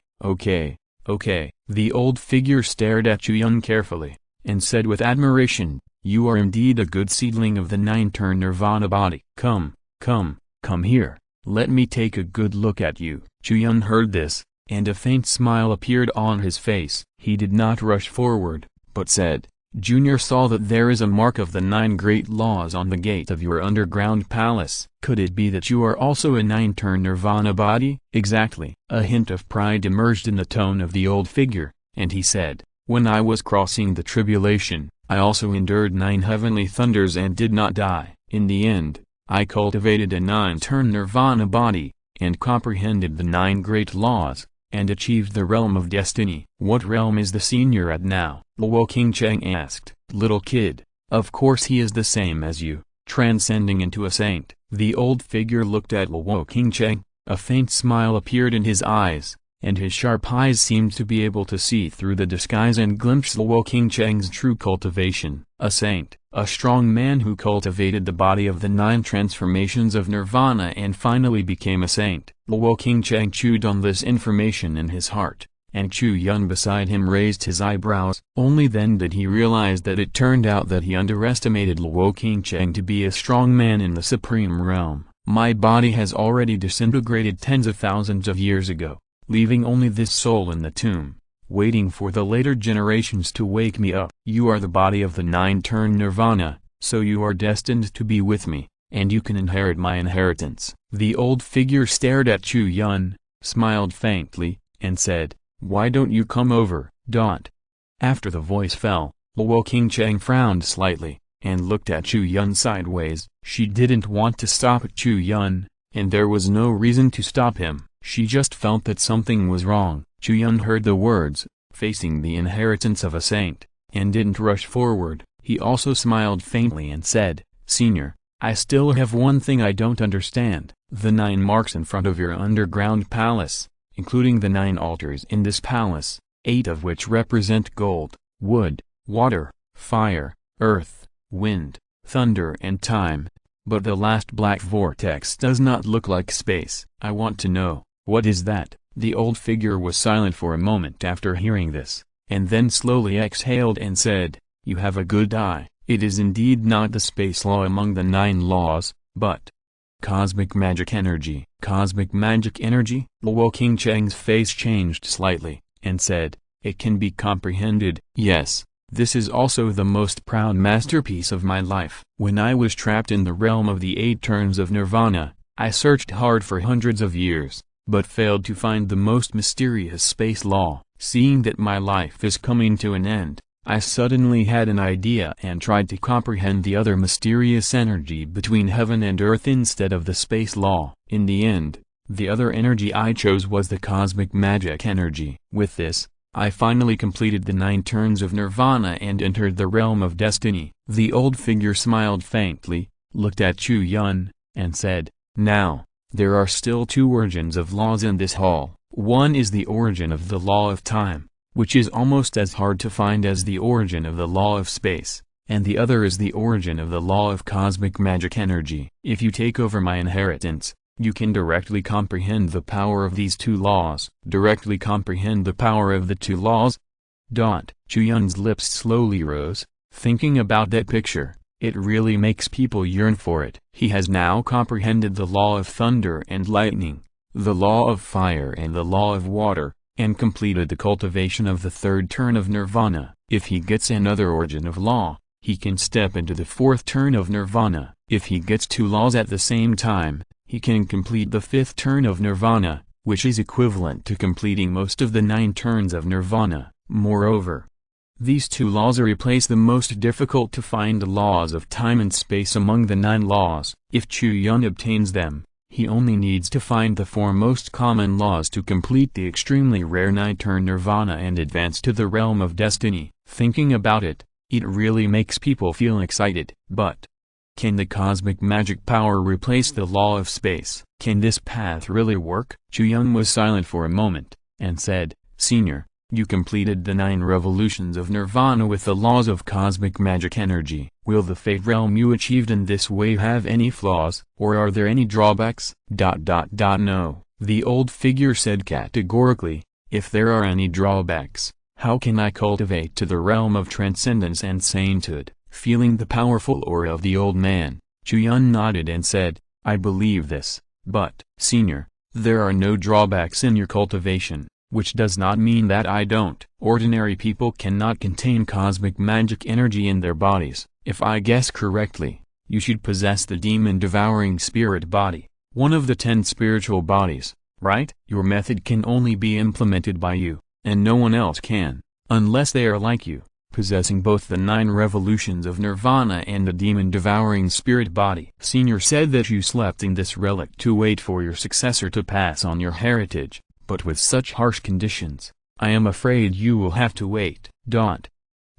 The old figure stared at Chu Yun carefully, and said with admiration, You are indeed a good seedling of the nine-turn nirvana body. Come here, let me take a good look at you. Chu Yun heard this, and a faint smile appeared on his face. He did not rush forward, but said, Junior saw that there is a mark of the 9 great laws on the gate of your underground palace. Could it be that you are also a 9-turn nirvana body? Exactly. A hint of pride emerged in the tone of the old figure, and he said, When I was crossing the tribulation, I also endured 9 heavenly thunders and did not die. In the end, I cultivated a 9-turn nirvana body, and comprehended the 9 great laws, and achieved the realm of destiny. What realm is the senior at now? Luo Qingcheng asked. Little kid, of course he is the same as you, transcending into a saint. The old figure looked at Luo Qingcheng, a faint smile appeared in his eyes, and his sharp eyes seemed to be able to see through the disguise and glimpse Luo Qingcheng's true cultivation. A saint, a strong man who cultivated the body of the 9 transformations of nirvana and finally became a saint. Luo Qingcheng chewed on this information in his heart, and Chu Yun beside him raised his eyebrows. Only then did he realize that it turned out that he underestimated Luo Qingcheng to be a strong man in the supreme realm. My body has already disintegrated tens of thousands of years ago, leaving only this soul in the tomb, waiting for the later generations to wake me up. You are the body of the 9-turn nirvana, so you are destined to be with me, and you can inherit my inheritance. The old figure stared at Chu Yun, smiled faintly, and said, Why don't you come over? After the voice fell, Luo Qingcheng frowned slightly, and looked at Chu Yun sideways. She didn't want to stop Chu Yun, and there was no reason to stop him. She just felt that something was wrong. Chu Yun heard the words, facing the inheritance of a saint, and didn't rush forward. He also smiled faintly and said, Senior, I still have one thing I don't understand. The 9 marks in front of your underground palace, including the 9 altars in this palace, 8 of which represent gold, wood, water, fire, earth, wind, thunder and time. But the last black vortex does not look like space. I want to know, what is that? The old figure was silent for a moment after hearing this, and then slowly exhaled and said, You have a good eye. It is indeed not the space law among the 9 laws, but cosmic magic energy. Cosmic magic energy? Luo Qingcheng's face changed slightly, and said, It can be comprehended. Yes, this is also the most proud masterpiece of my life. When I was trapped in the realm of the 8 turns of nirvana, I searched hard for hundreds of years, but failed to find the most mysterious space law. Seeing that my life is coming to an end, I suddenly had an idea and tried to comprehend the other mysterious energy between heaven and earth instead of the space law. In the end, the other energy I chose was the cosmic magic energy. With this, I finally completed the 9 turns of nirvana and entered the realm of destiny. The old figure smiled faintly, looked at Chu Yun, and said, Now, there are still 2 origins of laws in this hall. One is the origin of the law of time, which is almost as hard to find as the origin of the law of space, and the other is the origin of the law of cosmic magic energy. If you take over my inheritance, you can directly comprehend the power of these two laws. Directly comprehend the power of the two laws? Chu Yun's lips slowly rose, thinking about that picture. It really makes people yearn for it. He has now comprehended the law of thunder and lightning, the law of fire and the law of water, and completed the cultivation of the third turn of nirvana. If he gets another origin of law, he can step into the fourth turn of nirvana. If he gets two laws at the same time, he can complete the fifth turn of nirvana, which is equivalent to completing most of the 9 turns of nirvana. Moreover, these two laws replace the most difficult to find laws of time and space among the 9 laws. If Chu Yun obtains them, he only needs to find the 4 most common laws to complete the extremely rare 9-turn nirvana and advance to the realm of destiny. Thinking about it, it really makes people feel excited. But can the cosmic magic power replace the law of space? Can this path really work? Chu Yun was silent for a moment, and said, "Senior, you completed the 9 revolutions of nirvana with the laws of cosmic magic energy. Will the fate realm you achieved in this way have any flaws, or are there any drawbacks?" No, the old figure said categorically. If there are any drawbacks, how can I cultivate to the realm of transcendence and sainthood? Feeling the powerful aura of the old man, Chu Yun nodded and said, "I believe this, but, Senior, there are no drawbacks in your cultivation, which does not mean that I don't. Ordinary people cannot contain cosmic magic energy in their bodies. If I guess correctly, you should possess the demon-devouring spirit body, one of the 10 spiritual bodies, right? Your method can only be implemented by you, and no one else can, unless they are like you, possessing both the 9 revolutions of nirvana and the demon-devouring spirit body." Senior said that you slept in this relic to wait for your successor to pass on your heritage, but with such harsh conditions, I am afraid you will have to wait.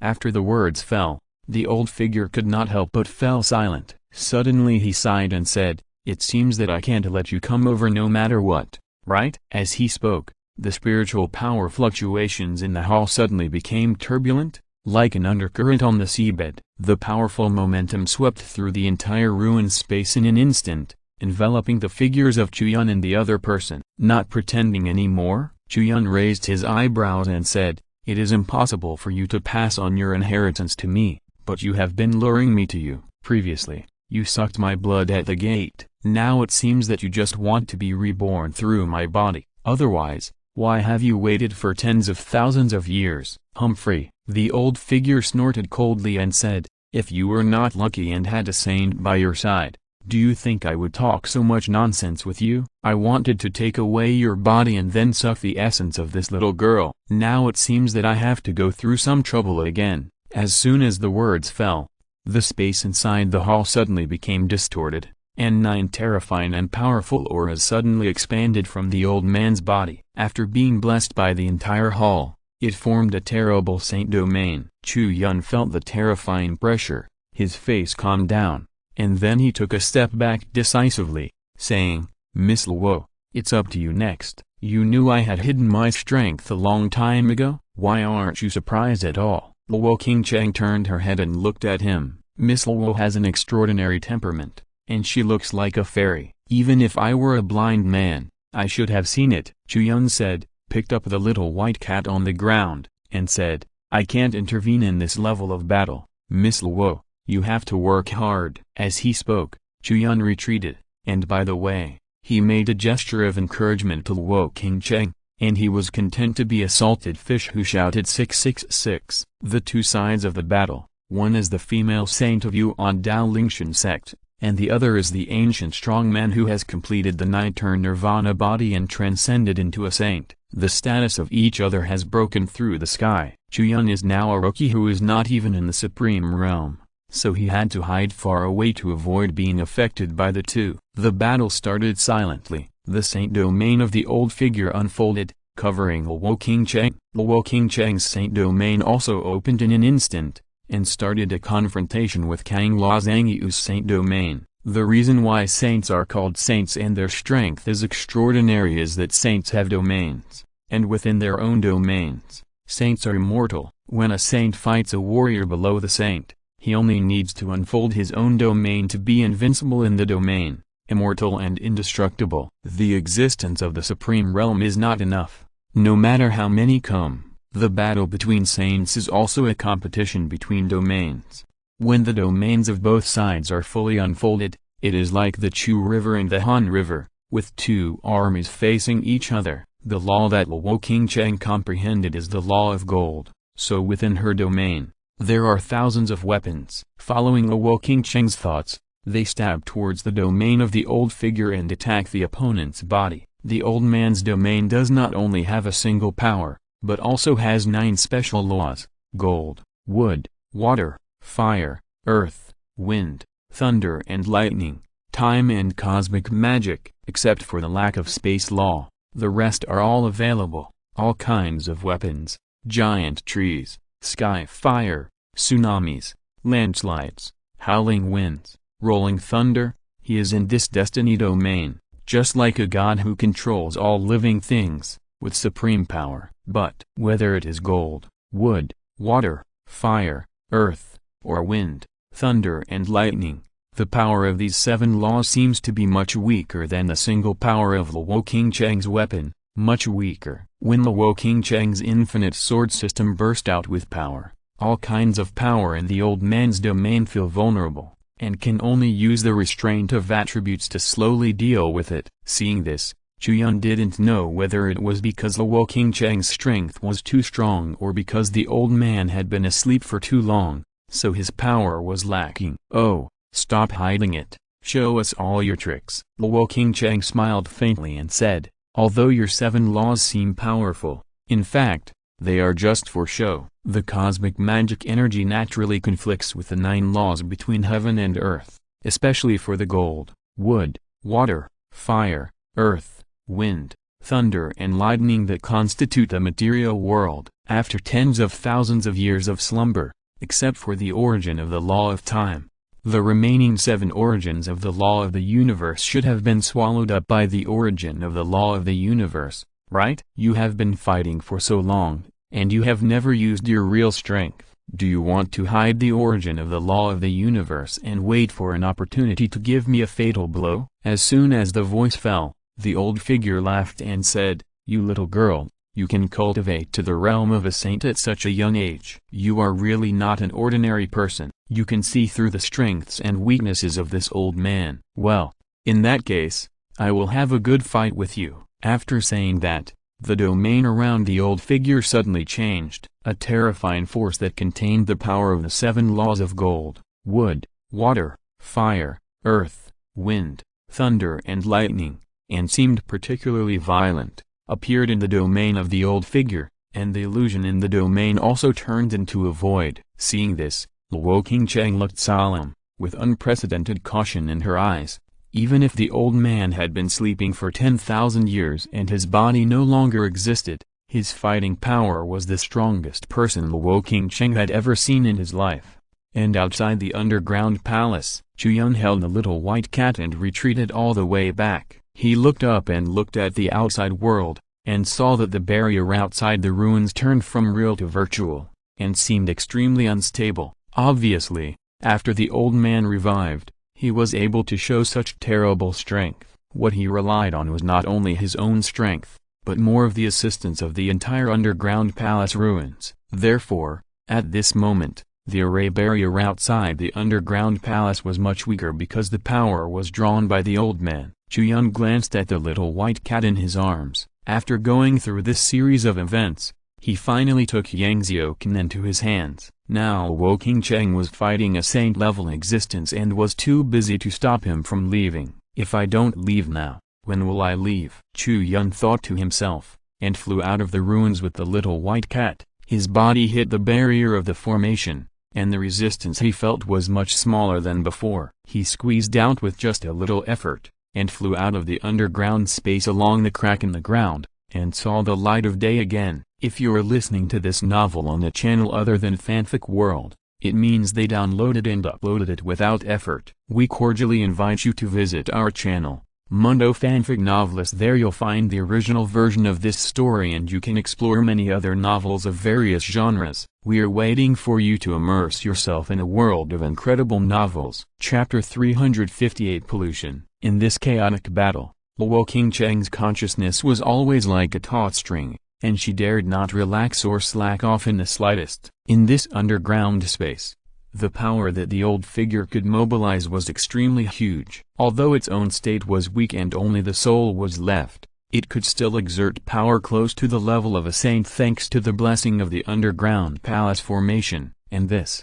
After the words fell, the old figure could not help but fell silent. Suddenly he sighed and said, "It seems that I can't let you come over no matter what, right?" As he spoke, the spiritual power fluctuations in the hall suddenly became turbulent, like an undercurrent on the seabed. The powerful momentum swept through the entire ruined space in an instant, enveloping the figures of Chu Yun and the other person. Not pretending any more, Chu Yun raised his eyebrows and said, "It is impossible for you to pass on your inheritance to me, but you have been luring me to you. Previously, you sucked my blood at the gate. Now it seems that you just want to be reborn through my body. Otherwise, why have you waited for tens of thousands of years?" "Humphrey," the old figure snorted coldly and said, "if you were not lucky and had a saint by your side, do you think I would talk so much nonsense with you? I wanted to take away your body and then suck the essence of this little girl. Now it seems that I have to go through some trouble again." As soon as the words fell, the space inside the hall suddenly became distorted, and 9 terrifying and powerful auras suddenly expanded from the old man's body. After being blessed by the entire hall, it formed a terrible saint domain. Chu Yun felt the terrifying pressure, his face calmed down, and then he took a step back decisively, saying, "Miss Luo, it's up to you next. You knew I had hidden my strength a long time ago. Why aren't you surprised at all?" Luo Qingcheng turned her head and looked at him. Miss Luo has an extraordinary temperament, and she looks like a fairy. Even if I were a blind man, I should have seen it. Chu Yun said, picked up the little white cat on the ground, and said, "I can't intervene in this level of battle. Miss Luo, you have to work hard." As he spoke, Chu Yun retreated, and by the way, he made a gesture of encouragement to Luo Qingcheng, and he was content to be a salted fish who shouted 666. The 2 sides of the battle, one is the female saint of Yuan Dao Lingshan sect, and the other is the ancient strong man who has completed the 9-turn nirvana body and transcended into a saint. The status of each other has broken through the sky. Chu Yun is now a rookie who is not even in the supreme realm, so he had to hide far away to avoid being affected by the two. The battle started silently. The saint domain of the old figure unfolded, covering Luo Qingcheng. Luo Qingcheng's saint domain also opened in an instant, and started a confrontation with Kang La Zhangyu's saint domain. The reason why saints are called saints and their strength is extraordinary is that saints have domains, and within their own domains, saints are immortal. When a saint fights a warrior below the saint, He only needs to unfold his own domain to be invincible in the domain, immortal and indestructible. The existence of the Supreme Realm is not enough. No matter how many come, the battle between saints is also a competition between domains. When the domains of both sides are fully unfolded, it is like the Chu River and the Han River, with two armies facing each other. The law that Luo Qingcheng comprehended is the law of gold, so within her domain, there are thousands of weapons. Following Luo Qingcheng's thoughts, they stab towards the domain of the old figure and attack the opponent's body. The old man's domain does not only have a single power, but also has 9 special laws: gold, wood, water, fire, earth, wind, thunder and lightning, time and cosmic magic. Except for the lack of space law, the rest are all available. All kinds of weapons, giant trees, sky fire, tsunamis, landslides, howling winds, rolling thunder. He is in this destiny domain, just like a god who controls all living things, with supreme power. But whether it is gold, wood, water, fire, earth, or wind, thunder and lightning, the power of these 7 laws seems to be much weaker than the single power of Luo Qingcheng's weapon, much weaker. When Luo Qingcheng's infinite sword system burst out with power, all kinds of power in the old man's domain feel vulnerable, and can only use the restraint of attributes to slowly deal with it. Seeing this, Chu Yun didn't know whether it was because Luo Qingcheng's strength was too strong or because the old man had been asleep for too long, so his power was lacking. "Oh, stop hiding it, show us all your tricks." Luo Qingcheng smiled faintly and said, "Although your 7 laws seem powerful, in fact, they are just for show. The cosmic magic energy naturally conflicts with the 9 laws between heaven and earth, especially for the gold, wood, water, fire, earth, wind, thunder and lightning that constitute the material world. After tens of thousands of years of slumber, except for the origin of the law of time, the remaining 7 origins of the law of the universe should have been swallowed up by the origin of the law of the universe, right? You have been fighting for so long, and you have never used your real strength. Do you want to hide the origin of the law of the universe and wait for an opportunity to give me a fatal blow?" As soon as the voice fell, the old figure laughed and said, "You little girl, you can cultivate to the realm of a saint at such a young age. You are really not an ordinary person. You can see through the strengths and weaknesses of this old man. Well, in that case, I will have a good fight with you." After saying that, the domain around the old figure suddenly changed. A terrifying force that contained the power of the 7 laws of gold, wood, water, fire, earth, wind, thunder and lightning, and seemed particularly violent, appeared in the domain of the old figure, and the illusion in the domain also turned into a void. Seeing this, Luo Qingcheng looked solemn, with unprecedented caution in her eyes. Even if the old man had been sleeping for 10,000 years and his body no longer existed, his fighting power was the strongest person Luo Qingcheng had ever seen in his life. And outside the underground palace, Chu Yun held the little white cat and retreated all the way back. He looked up and looked at the outside world, and saw that the barrier outside the ruins turned from real to virtual, and seemed extremely unstable. Obviously, after the old man revived, he was able to show such terrible strength. What he relied on was not only his own strength, but more of the assistance of the entire underground palace ruins. Therefore, at this moment, the array barrier outside the underground palace was much weaker because the power was drawn by the old man. Chu Yun glanced at the little white cat in his arms. After going through this series of events, he finally took Yang Xiaoqin into his hands. Now Luo Qingcheng was fighting a saint-level existence and was too busy to stop him from leaving. "If I don't leave now, when will I leave?" Chu Yun thought to himself, and flew out of the ruins with the little white cat. His body hit the barrier of the formation, and the resistance he felt was much smaller than before. He squeezed out with just a little effort, and flew out of the underground space along the crack in the ground, and saw the light of day again. If you are listening to this novel on a channel other than Fanfic World, it means they downloaded and uploaded it without effort. We cordially invite you to visit our channel, Mundo Fanfic Novelist. There you'll find the original version of this story, and you can explore many other novels of various genres. We are waiting for you to immerse yourself in a world of incredible novels. Chapter 358 Pollution. In this chaotic battle, Luo Qingcheng's consciousness was always like a taut string, and she dared not relax or slack off in the slightest. In this underground space, the power that the old figure could mobilize was extremely huge. Although its own state was weak and only the soul was left, it could still exert power close to the level of a saint thanks to the blessing of the underground palace formation, and this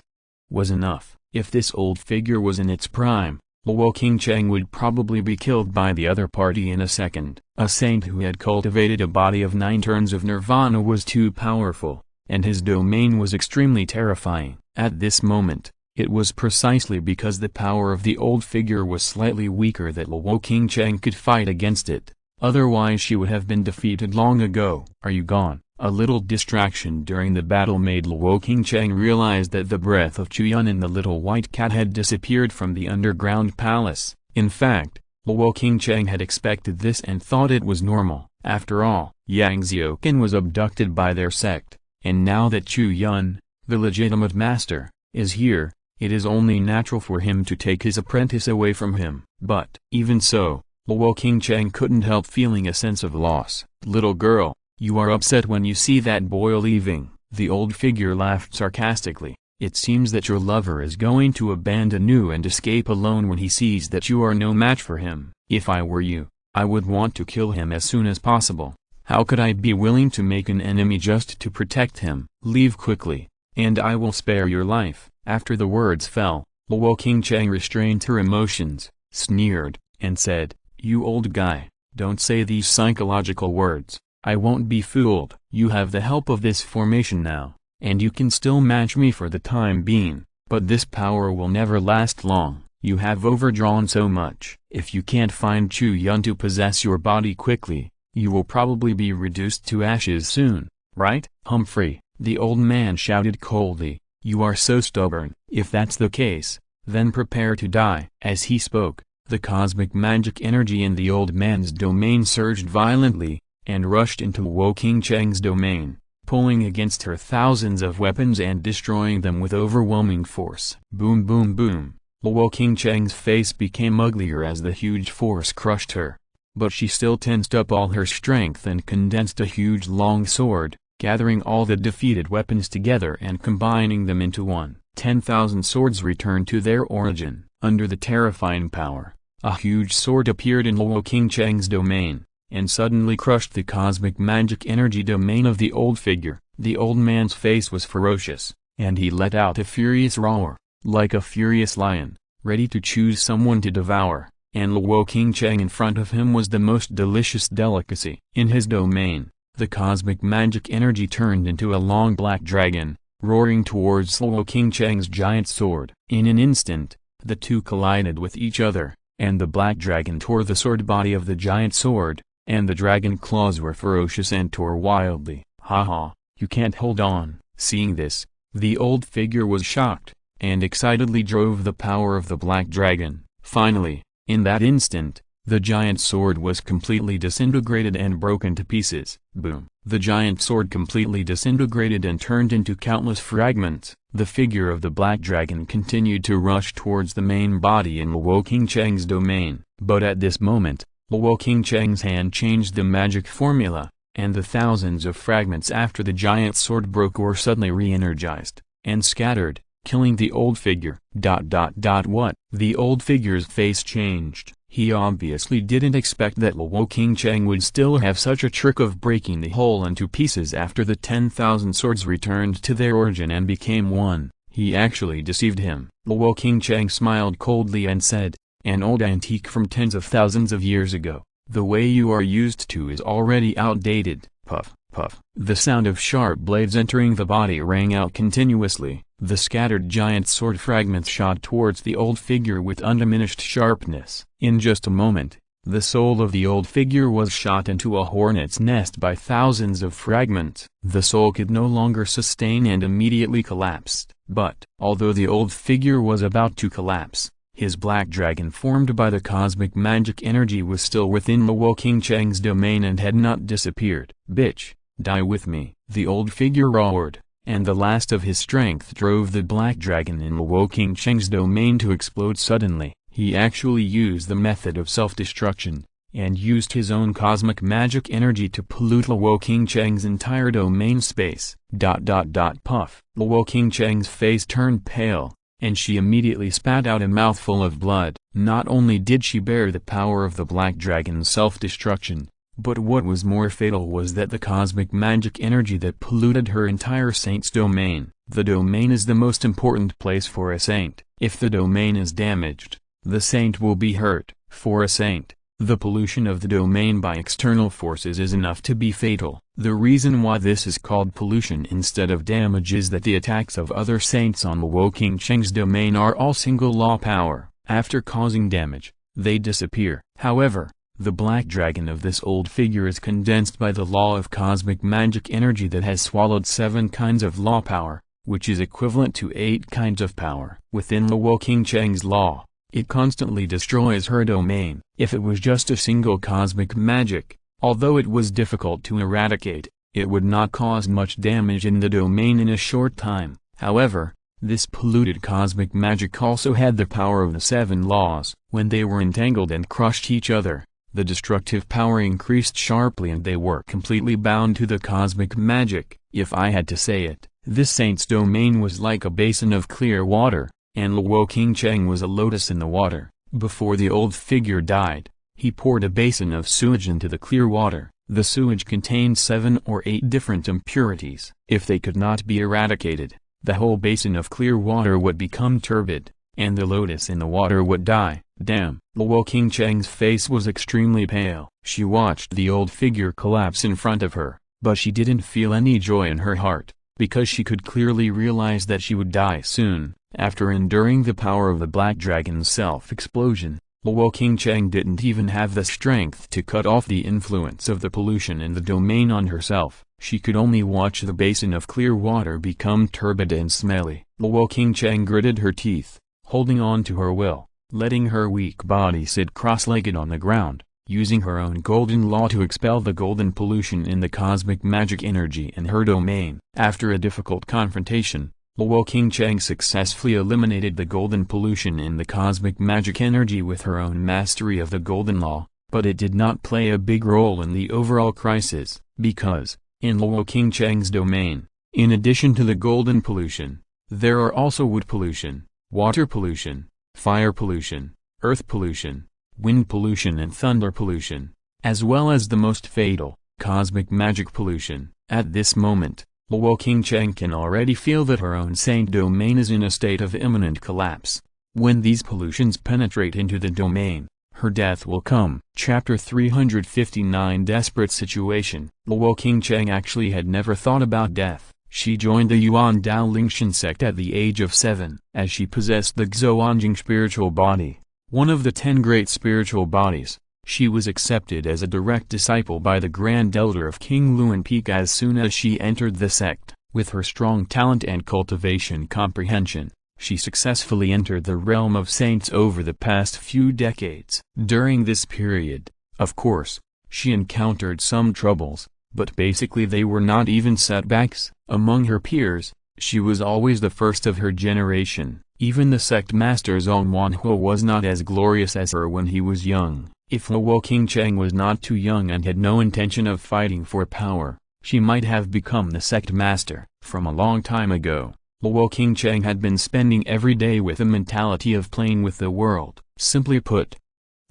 was enough. If this old figure was in its prime, Luo Qingcheng would probably be killed by the other party in a second. A saint who had cultivated a body of 9 turns of nirvana was too powerful, and his domain was extremely terrifying. At this moment, it was precisely because the power of the old figure was slightly weaker that Luo Qingcheng could fight against it. Otherwise she would have been defeated long ago. Are you gone? A little distraction during the battle made Luo Qingcheng realize that the breath of Chu Yun and the little white cat had disappeared from the underground palace. In fact, Luo Qingcheng had expected this and thought it was normal. After all, Yang Xiuqin was abducted by their sect, and now that Chu Yun, the legitimate master, is here, it is only natural for him to take his apprentice away from him. But, even so, Luo Qingcheng couldn't help feeling a sense of loss. Little girl, you are upset when you see that boy leaving. The old figure laughed sarcastically. It seems that your lover is going to abandon you and escape alone when he sees that you are no match for him. If I were you, I would want to kill him as soon as possible. How could I be willing to make an enemy just to protect him? Leave quickly, and I will spare your life. After the words fell, Luo Qingcheng restrained her emotions, sneered, and said, You old guy, don't say these psychological words. I won't be fooled. You have the help of this formation now, and you can still match me for the time being, but this power will never last long. You have overdrawn so much. If you can't find Chu Yun to possess your body quickly, you will probably be reduced to ashes soon, right? Humphrey, the old man shouted coldly, you are so stubborn. If that's the case, then prepare to die. As he spoke, the cosmic magic energy in the old man's domain surged violently, and rushed into Luo Qingcheng's domain, pulling against her thousands of weapons and destroying them with overwhelming force. Boom boom boom. Luo Qingcheng's face became uglier as the huge force crushed her, but she still tensed up all her strength and condensed a huge long sword, gathering all the defeated weapons together and combining them into one. 10,000 swords returned to their origin. Under the terrifying power, a huge sword appeared in Luo Qingcheng's domain, and suddenly crushed the cosmic magic energy domain of the old figure. The old man's face was ferocious, and he let out a furious roar, like a furious lion, ready to choose someone to devour, and Luo Qingcheng in front of him was the most delicious delicacy. In his domain, the cosmic magic energy turned into a long black dragon, roaring towards Luo Qingcheng's giant sword. In an instant, the two collided with each other, and the black dragon tore the sword body of the giant sword, and the dragon claws were ferocious and tore wildly. Ha ha, you can't hold on. Seeing this, the old figure was shocked, and excitedly drove the power of the black dragon. Finally, in that instant, the giant sword was completely disintegrated and broken to pieces. Boom. The giant sword completely disintegrated and turned into countless fragments. The figure of the black dragon continued to rush towards the main body in Luo Qingcheng's domain. But at this moment, Luo Qingcheng's hand changed the magic formula, and the thousands of fragments after the giant sword broke were suddenly re-energized, and scattered, killing the old figure. What? The old figure's face changed. He obviously didn't expect that Luo Qingcheng would still have such a trick of breaking the whole into pieces after the 10,000 swords returned to their origin and became one. He actually deceived him. Luo Qingcheng smiled coldly and said, an old antique from tens of thousands of years ago. The way you are used to is already outdated. Puff, puff. The sound of sharp blades entering the body rang out continuously. The scattered giant sword fragments shot towards the old figure with undiminished sharpness. In just a moment, the soul of the old figure was shot into a hornet's nest by thousands of fragments. The soul could no longer sustain and immediately collapsed. But, although the old figure was about to collapse, His black dragon formed by the cosmic magic energy was still within Luo Qingcheng's domain and had not disappeared. "Bitch, die with me," the old figure roared, and the last of his strength drove the black dragon in Luo Qingcheng's domain to explode suddenly. He actually used the method of self-destruction, and used his own cosmic magic energy to pollute Luo Qingcheng's entire domain space. Puff. Luo Qingcheng's face turned pale, and she immediately spat out a mouthful of blood. Not only did she bear the power of the black dragon's self-destruction, but what was more fatal was that the cosmic magic energy that polluted her entire saint's domain. The domain is the most important place for a saint. If the domain is damaged, the saint will be hurt. For a saint, the pollution of the domain by external forces is enough to be fatal. The reason why this is called pollution instead of damage is that the attacks of other saints on Luo Qingcheng's domain are all single law power. After causing damage, they disappear. However, the black dragon of this old figure is condensed by the law of cosmic magic energy that has swallowed 7 kinds of law power, which is equivalent to 8 kinds of power. Within Luo Qingcheng's law, it constantly destroys her domain. If it was just a single cosmic magic, although it was difficult to eradicate, it would not cause much damage in the domain in a short time. However, this polluted cosmic magic also had the power of the 7 laws. When they were entangled and crushed each other, the destructive power increased sharply and they were completely bound to the cosmic magic. If I had to say it, this saint's domain was like a basin of clear water, and Luo Qingcheng was a lotus in the water. Before the old figure died, he poured a basin of sewage into the clear water. The sewage contained 7 or 8 different impurities. If they could not be eradicated, the whole basin of clear water would become turbid, and the lotus in the water would die. Damn! Luo Qingcheng's face was extremely pale. She watched the old figure collapse in front of her, but she didn't feel any joy in her heart, because she could clearly realize that she would die soon. After enduring the power of the black dragon's self-explosion, Luo Qingcheng didn't even have the strength to cut off the influence of the pollution in the domain on herself. She could only watch the basin of clear water become turbid and smelly. Luo Qingcheng gritted her teeth, holding on to her will, letting her weak body sit cross-legged on the ground, using her own golden law to expel the golden pollution in the cosmic magic energy in her domain. After a difficult confrontation, Luo Qingcheng successfully eliminated the golden pollution in the cosmic magic energy with her own mastery of the golden law, but it did not play a big role in the overall crisis, because, in Luo Qingcheng's domain, in addition to the golden pollution, there are also wood pollution, water pollution, fire pollution, earth pollution, wind pollution and thunder pollution, as well as the most fatal, cosmic magic pollution. At this moment, Luo Qingcheng can already feel that her own saint domain is in a state of imminent collapse. When these pollutions penetrate into the domain, her death will come. Chapter 359 Desperate Situation. Luo Qingcheng actually had never thought about death. She joined the Yuan Dao Lingshan sect at the age of 7. As she possessed the Xuanjing spiritual body, one of the 10 great spiritual bodies, she was accepted as a direct disciple by the Grand Elder of King Luan Peak as soon as she entered the sect. With her strong talent and cultivation comprehension, she successfully entered the realm of saints over the past few decades. During this period, of course, she encountered some troubles, but basically they were not even setbacks. Among her peers, she was always the first of her generation. Even the sect master Zhong Wanhua was not as glorious as her when he was young. If Luo Qingcheng was not too young and had no intention of fighting for power, she might have become the sect master. From a long time ago, Luo Qingcheng had been spending every day with the mentality of playing with the world. Simply put,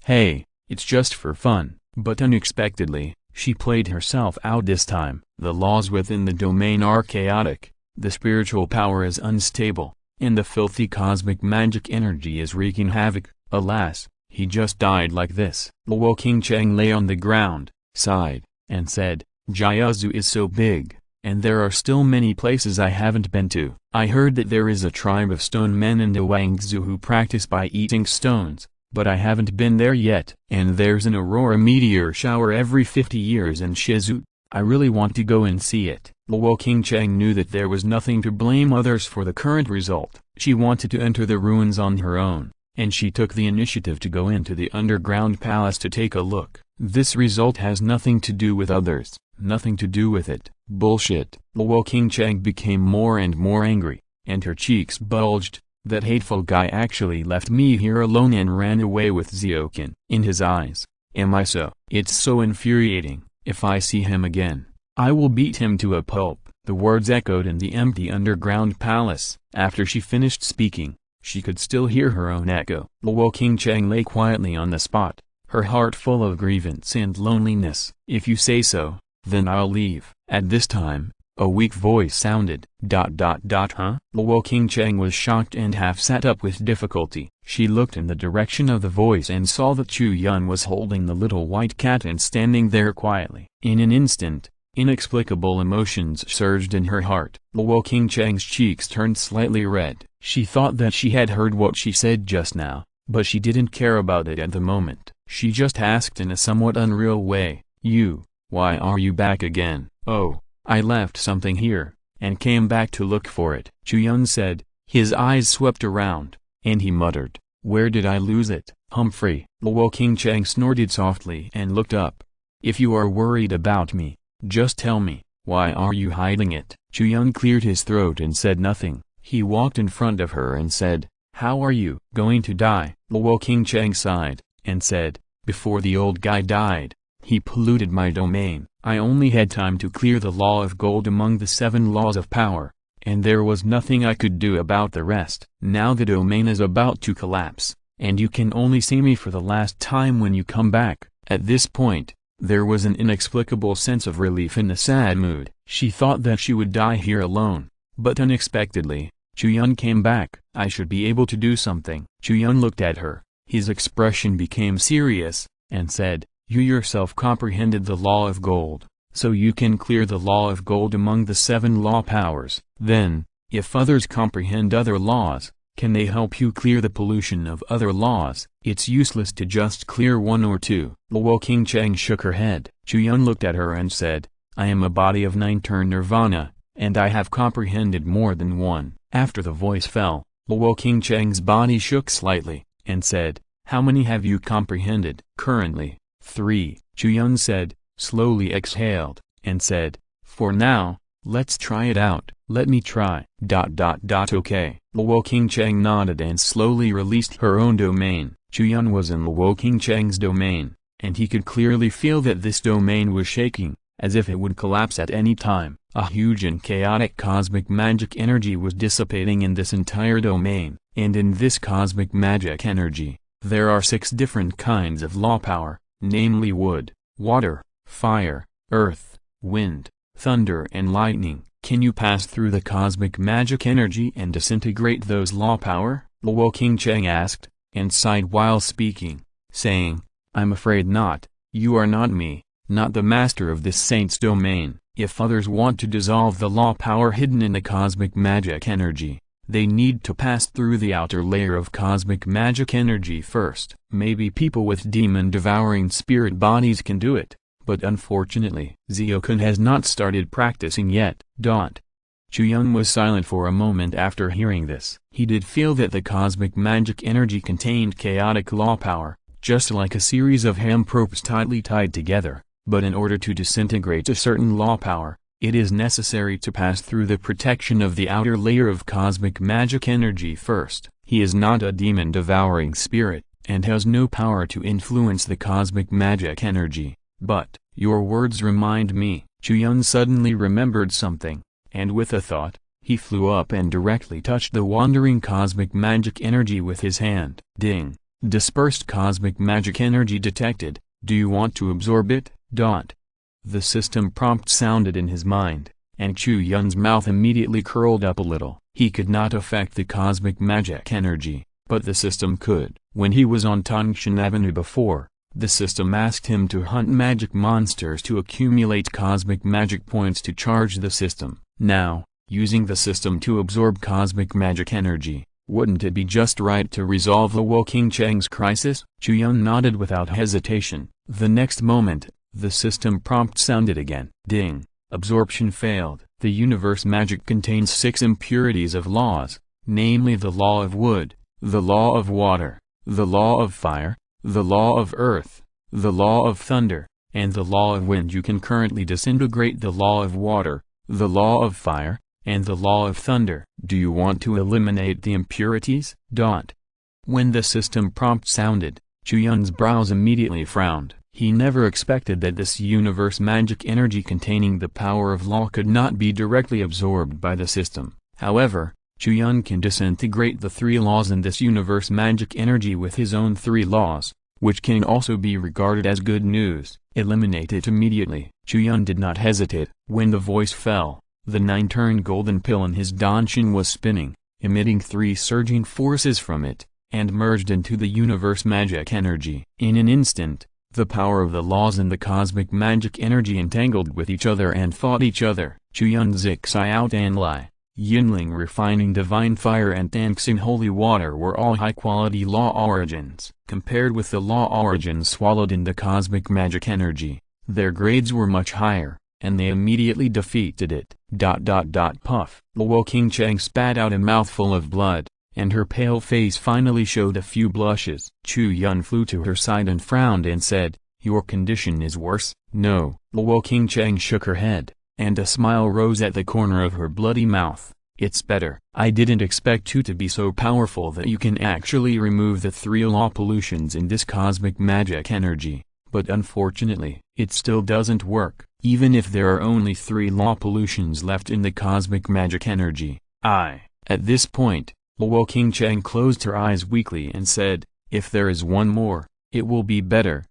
hey, it's just for fun. But unexpectedly, she played herself out this time. The laws within the domain are chaotic, the spiritual power is unstable, and the filthy cosmic magic energy is wreaking havoc. Alas, he just died like this. Luo Qingcheng lay on the ground, sighed, and said, Jiazu is so big, and there are still many places I haven't been to. I heard that there is a tribe of stone men in Wangzhou who practice by eating stones, but I haven't been there yet. And there's an aurora meteor shower every 50 years in Shizhou. I really want to go and see it. Luo Qingcheng knew that there was nothing to blame others for the current result. She wanted to enter the ruins on her own, and she took the initiative to go into the underground palace to take a look. This result has nothing to do with others, nothing to do with it. Bullshit. Luo Qingcheng became more and more angry, and her cheeks bulged. That hateful guy actually left me here alone and ran away with Xiaoqin. In his eyes, am I so? It's so infuriating. If I see him again, I will beat him to a pulp. The words echoed in the empty underground palace. After she finished speaking, she could still hear her own echo. Luo Qingcheng lay quietly on the spot, her heart full of grievance and loneliness. If you say so, then I'll leave. At this time, a weak voice sounded. Huh? Luo Qingcheng was shocked and half sat up with difficulty. She looked in the direction of the voice and saw that Chu Yun was holding the little white cat and standing there quietly. In an instant, inexplicable emotions surged in her heart. Luo Qingcheng's cheeks turned slightly red. She thought that she had heard what she said just now, but she didn't care about it at the moment. She just asked in a somewhat unreal way, why are you back again? Oh, I left something here, and came back to look for it, Chu Yun said. His eyes swept around, and he muttered, where did I lose it? Humphrey. Luo Qingcheng snorted softly and looked up. If you are worried about me, just tell me, why are you hiding it? Chu Yun cleared his throat and said nothing. He walked in front of her and said, how are you going to die? Luo Qingcheng sighed, and said, before the old guy died, he polluted my domain. I only had time to clear the law of gold among the 7 laws of power, and there was nothing I could do about the rest. Now the domain is about to collapse, and you can only see me for the last time when you come back. At this point, there was an inexplicable sense of relief in the sad mood. She thought that she would die here alone, but unexpectedly, Chu Yun came back. I should be able to do something. Chu Yun looked at her, his expression became serious, and said, you yourself comprehended the law of gold, so you can clear the law of gold among the 7 law powers. Then, if others comprehend other laws, can they help you clear the pollution of other laws? It's useless to just clear 1 or 2. Luo Qingcheng shook her head. Chu Yun looked at her and said, I am a body of 9-turn nirvana, and I have comprehended more than 1. After the voice fell, Luo Qingcheng's body shook slightly, and said, how many have you comprehended? Currently, 3, Chu Yun said, slowly exhaled, and said, for now, let's try it out. Let me try. Okay. Luo Qingcheng nodded and slowly released her own domain. Chu Yun was in Luo Qingcheng's domain, and he could clearly feel that this domain was shaking, as if it would collapse at any time. A huge and chaotic cosmic magic energy was dissipating in this entire domain, and in this cosmic magic energy, there are 6 different kinds of law power, namely wood, water, fire, earth, wind, thunder and lightning. Can you pass through the cosmic magic energy and disintegrate those law power? Luo Qingcheng asked, and sighed while speaking, saying, I'm afraid not. You are not me, not the master of this saint's domain. If others want to dissolve the law power hidden in the cosmic magic energy, they need to pass through the outer layer of cosmic magic energy first. Maybe people with demon-devouring spirit bodies can do it, but unfortunately, Xiaoqin has not started practicing yet. Chu Yun was silent for a moment after hearing this. He did feel that the cosmic magic energy contained chaotic law power, just like a series of hand ropes tightly tied together, but in order to disintegrate a certain law power, it is necessary to pass through the protection of the outer layer of cosmic magic energy first. He is not a demon-devouring spirit, and has no power to influence the cosmic magic energy. But, your words remind me. Chu Yun suddenly remembered something, and with a thought, he flew up and directly touched the wandering cosmic magic energy with his hand. Ding! Dispersed cosmic magic energy detected. Do you want to absorb it? The system prompt sounded in his mind, and Chu Yun's mouth immediately curled up a little. He could not affect the cosmic magic energy, but the system could. When he was on Tongshan Avenue before, the system asked him to hunt magic monsters to accumulate cosmic magic points to charge the system. Now, using the system to absorb cosmic magic energy, wouldn't it be just right to resolve Luo Qingcheng's crisis? Chu Yun nodded without hesitation. The next moment, the system prompt sounded again. Ding! Absorption failed. The universe magic contains 6 impurities of laws, namely the law of wood, the law of water, the law of fire, the law of earth, the law of thunder, and the law of wind. You can currently disintegrate the law of water, the law of fire, and the law of thunder. Do you want to eliminate the impurities? When the system prompt sounded, Chu Yun's brows immediately frowned. He never expected that this universe magic energy containing the power of law could not be directly absorbed by the system. However, Chu Yun can disintegrate the 3 laws in this universe magic energy with his own 3 laws, which can also be regarded as good news. Eliminate it immediately. Chu Yun did not hesitate. When the voice fell, the 9-turned golden pill in his danshin was spinning, emitting 3 surging forces from it, and merged into the universe magic energy. In an instant, the power of the laws and the cosmic magic energy entangled with each other and fought each other. Chu Yun Zixi out and Lai, Yinling refining divine fire and Tangxing holy water were all high-quality law origins. Compared with the law origins swallowed in the cosmic magic energy, their grades were much higher, and they immediately defeated it. Puff. Luo Qingcheng spat out a mouthful of blood, and her pale face finally showed a few blushes. Chu Yun flew to her side and frowned and said, "Your condition is worse?" "No." Luo Qingcheng shook her head, and a smile rose at the corner of her bloody mouth. "It's better. I didn't expect you to be so powerful that you can actually remove the 3 law pollutions in this cosmic magic energy, but unfortunately, it still doesn't work, even if there are only 3 law pollutions left in the cosmic magic energy." At this point, Luo Qingcheng closed her eyes weakly and said, "If there is one more, it will be better."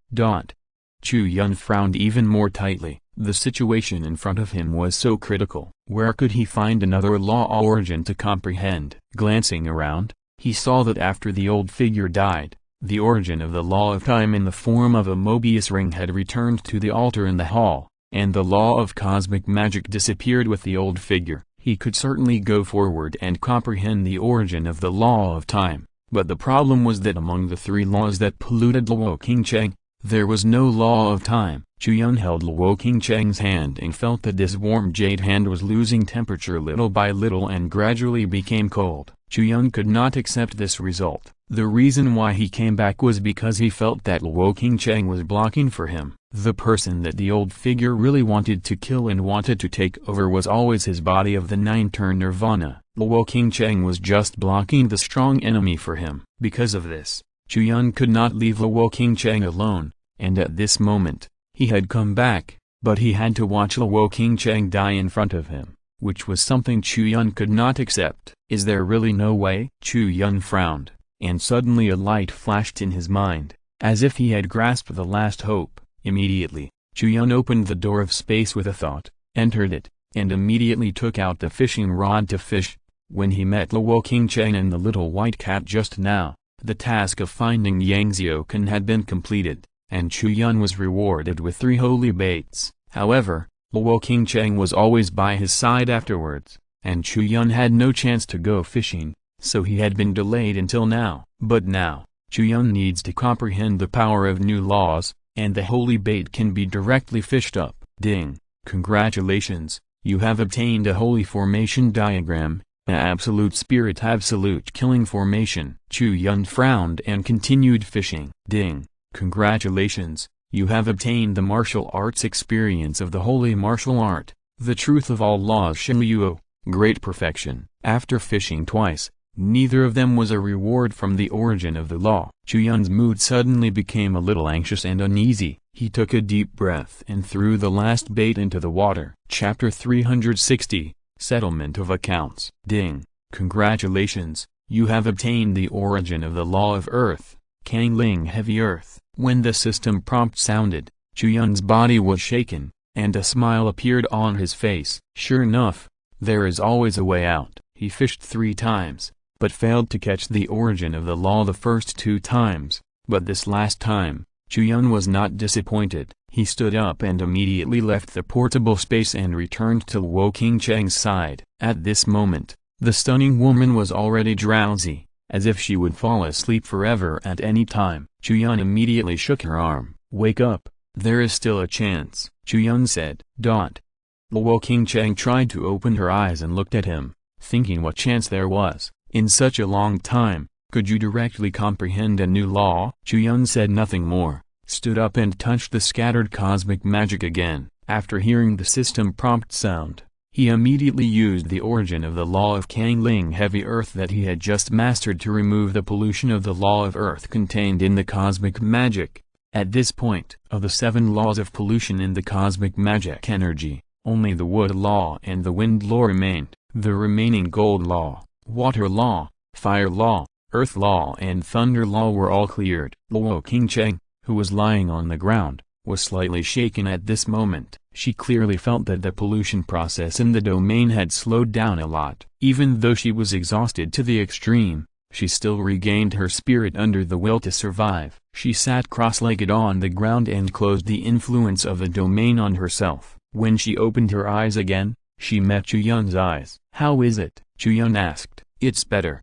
Chu Yun frowned even more tightly. The situation in front of him was so critical. Where could he find another law origin to comprehend? Glancing around, he saw that after the old figure died, the origin of the law of time in the form of a Mobius ring had returned to the altar in the hall, and the law of cosmic magic disappeared with the old figure. He could certainly go forward and comprehend the origin of the law of time, but the problem was that among the 3 laws that polluted Luo Qingcheng, there was no law of time. Chu Yun held Luo Qingcheng's hand and felt that this warm jade hand was losing temperature little by little and gradually became cold. Chu Yun could not accept this result. The reason why he came back was because he felt that Luo Qingcheng was blocking for him. The person that the old figure really wanted to kill and wanted to take over was always his body of the 9-turn nirvana. Luo Qingcheng was just blocking the strong enemy for him. Because of this, Chu Yun could not leave Luo Qingcheng alone, and at this moment, he had come back, but he had to watch Luo Qingcheng die in front of him, which was something Chu Yun could not accept. Is there really no way? Chu Yun frowned, and suddenly a light flashed in his mind, as if he had grasped the last hope. Immediately, Chu Yun opened the door of space with a thought, entered it, and immediately took out the fishing rod to fish. When he met Luo Qingcheng and the little white cat just now, the task of finding Yang Xiaokan had been completed, and Chu Yun was rewarded with 3 holy baits. However, Luo Qingcheng was always by his side afterwards, and Chu Yun had no chance to go fishing, so he had been delayed until now. But now, Chu Yun needs to comprehend the power of new laws, and the holy bait can be directly fished up. Ding! Congratulations, you have obtained a holy formation diagram, a absolute spirit absolute killing formation. Chu Yun frowned and continued fishing. Ding! Congratulations, you have obtained the martial arts experience of the holy martial art, the truth of all laws Shinryuo, great perfection. After fishing twice, neither of them was a reward from the origin of the law. Chu Yun's mood suddenly became a little anxious and uneasy. He took a deep breath and threw the last bait into the water. Chapter 360, Settlement of Accounts. Ding! Congratulations, you have obtained the origin of the law of earth, Kangling heavy earth. When the system prompt sounded, Chu Yun's body was shaken, and a smile appeared on his face. Sure enough, there is always a way out. He fished 3 times, but failed to catch the origin of the law the first 2 times, but this last time, Chu Yun was not disappointed. He stood up and immediately left the portable space and returned to Luo Qingcheng's side. At this moment, the stunning woman was already drowsy, as if she would fall asleep forever at any time. Chu Yun immediately shook her arm. "Wake up, there is still a chance," Chu Yun said. Luo Qingcheng tried to open her eyes and looked at him, thinking what chance there was. In such a long time, Could you directly comprehend a new law? Chu Yun said nothing more, stood up and touched the scattered cosmic magic again. After hearing the system prompt sound, he immediately used the origin of the law of Kangling heavy earth that he had just mastered to remove the pollution of the law of earth contained in the cosmic magic. At this point of the 7 laws of pollution in the cosmic magic energy, only the wood law and the wind law remained. The remaining gold law, water law, fire law, earth law and thunder law were all cleared. Luo Qingcheng, who was lying on the ground, was slightly shaken at this moment. She clearly felt that the pollution process in the domain had slowed down a lot. Even though she was exhausted to the extreme, she still regained her spirit under the will to survive. She sat cross-legged on the ground and closed the influence of the domain on herself. When she opened her eyes again, she met Chu Yun's eyes. "How is it?" Chu Yun asked. "It's better.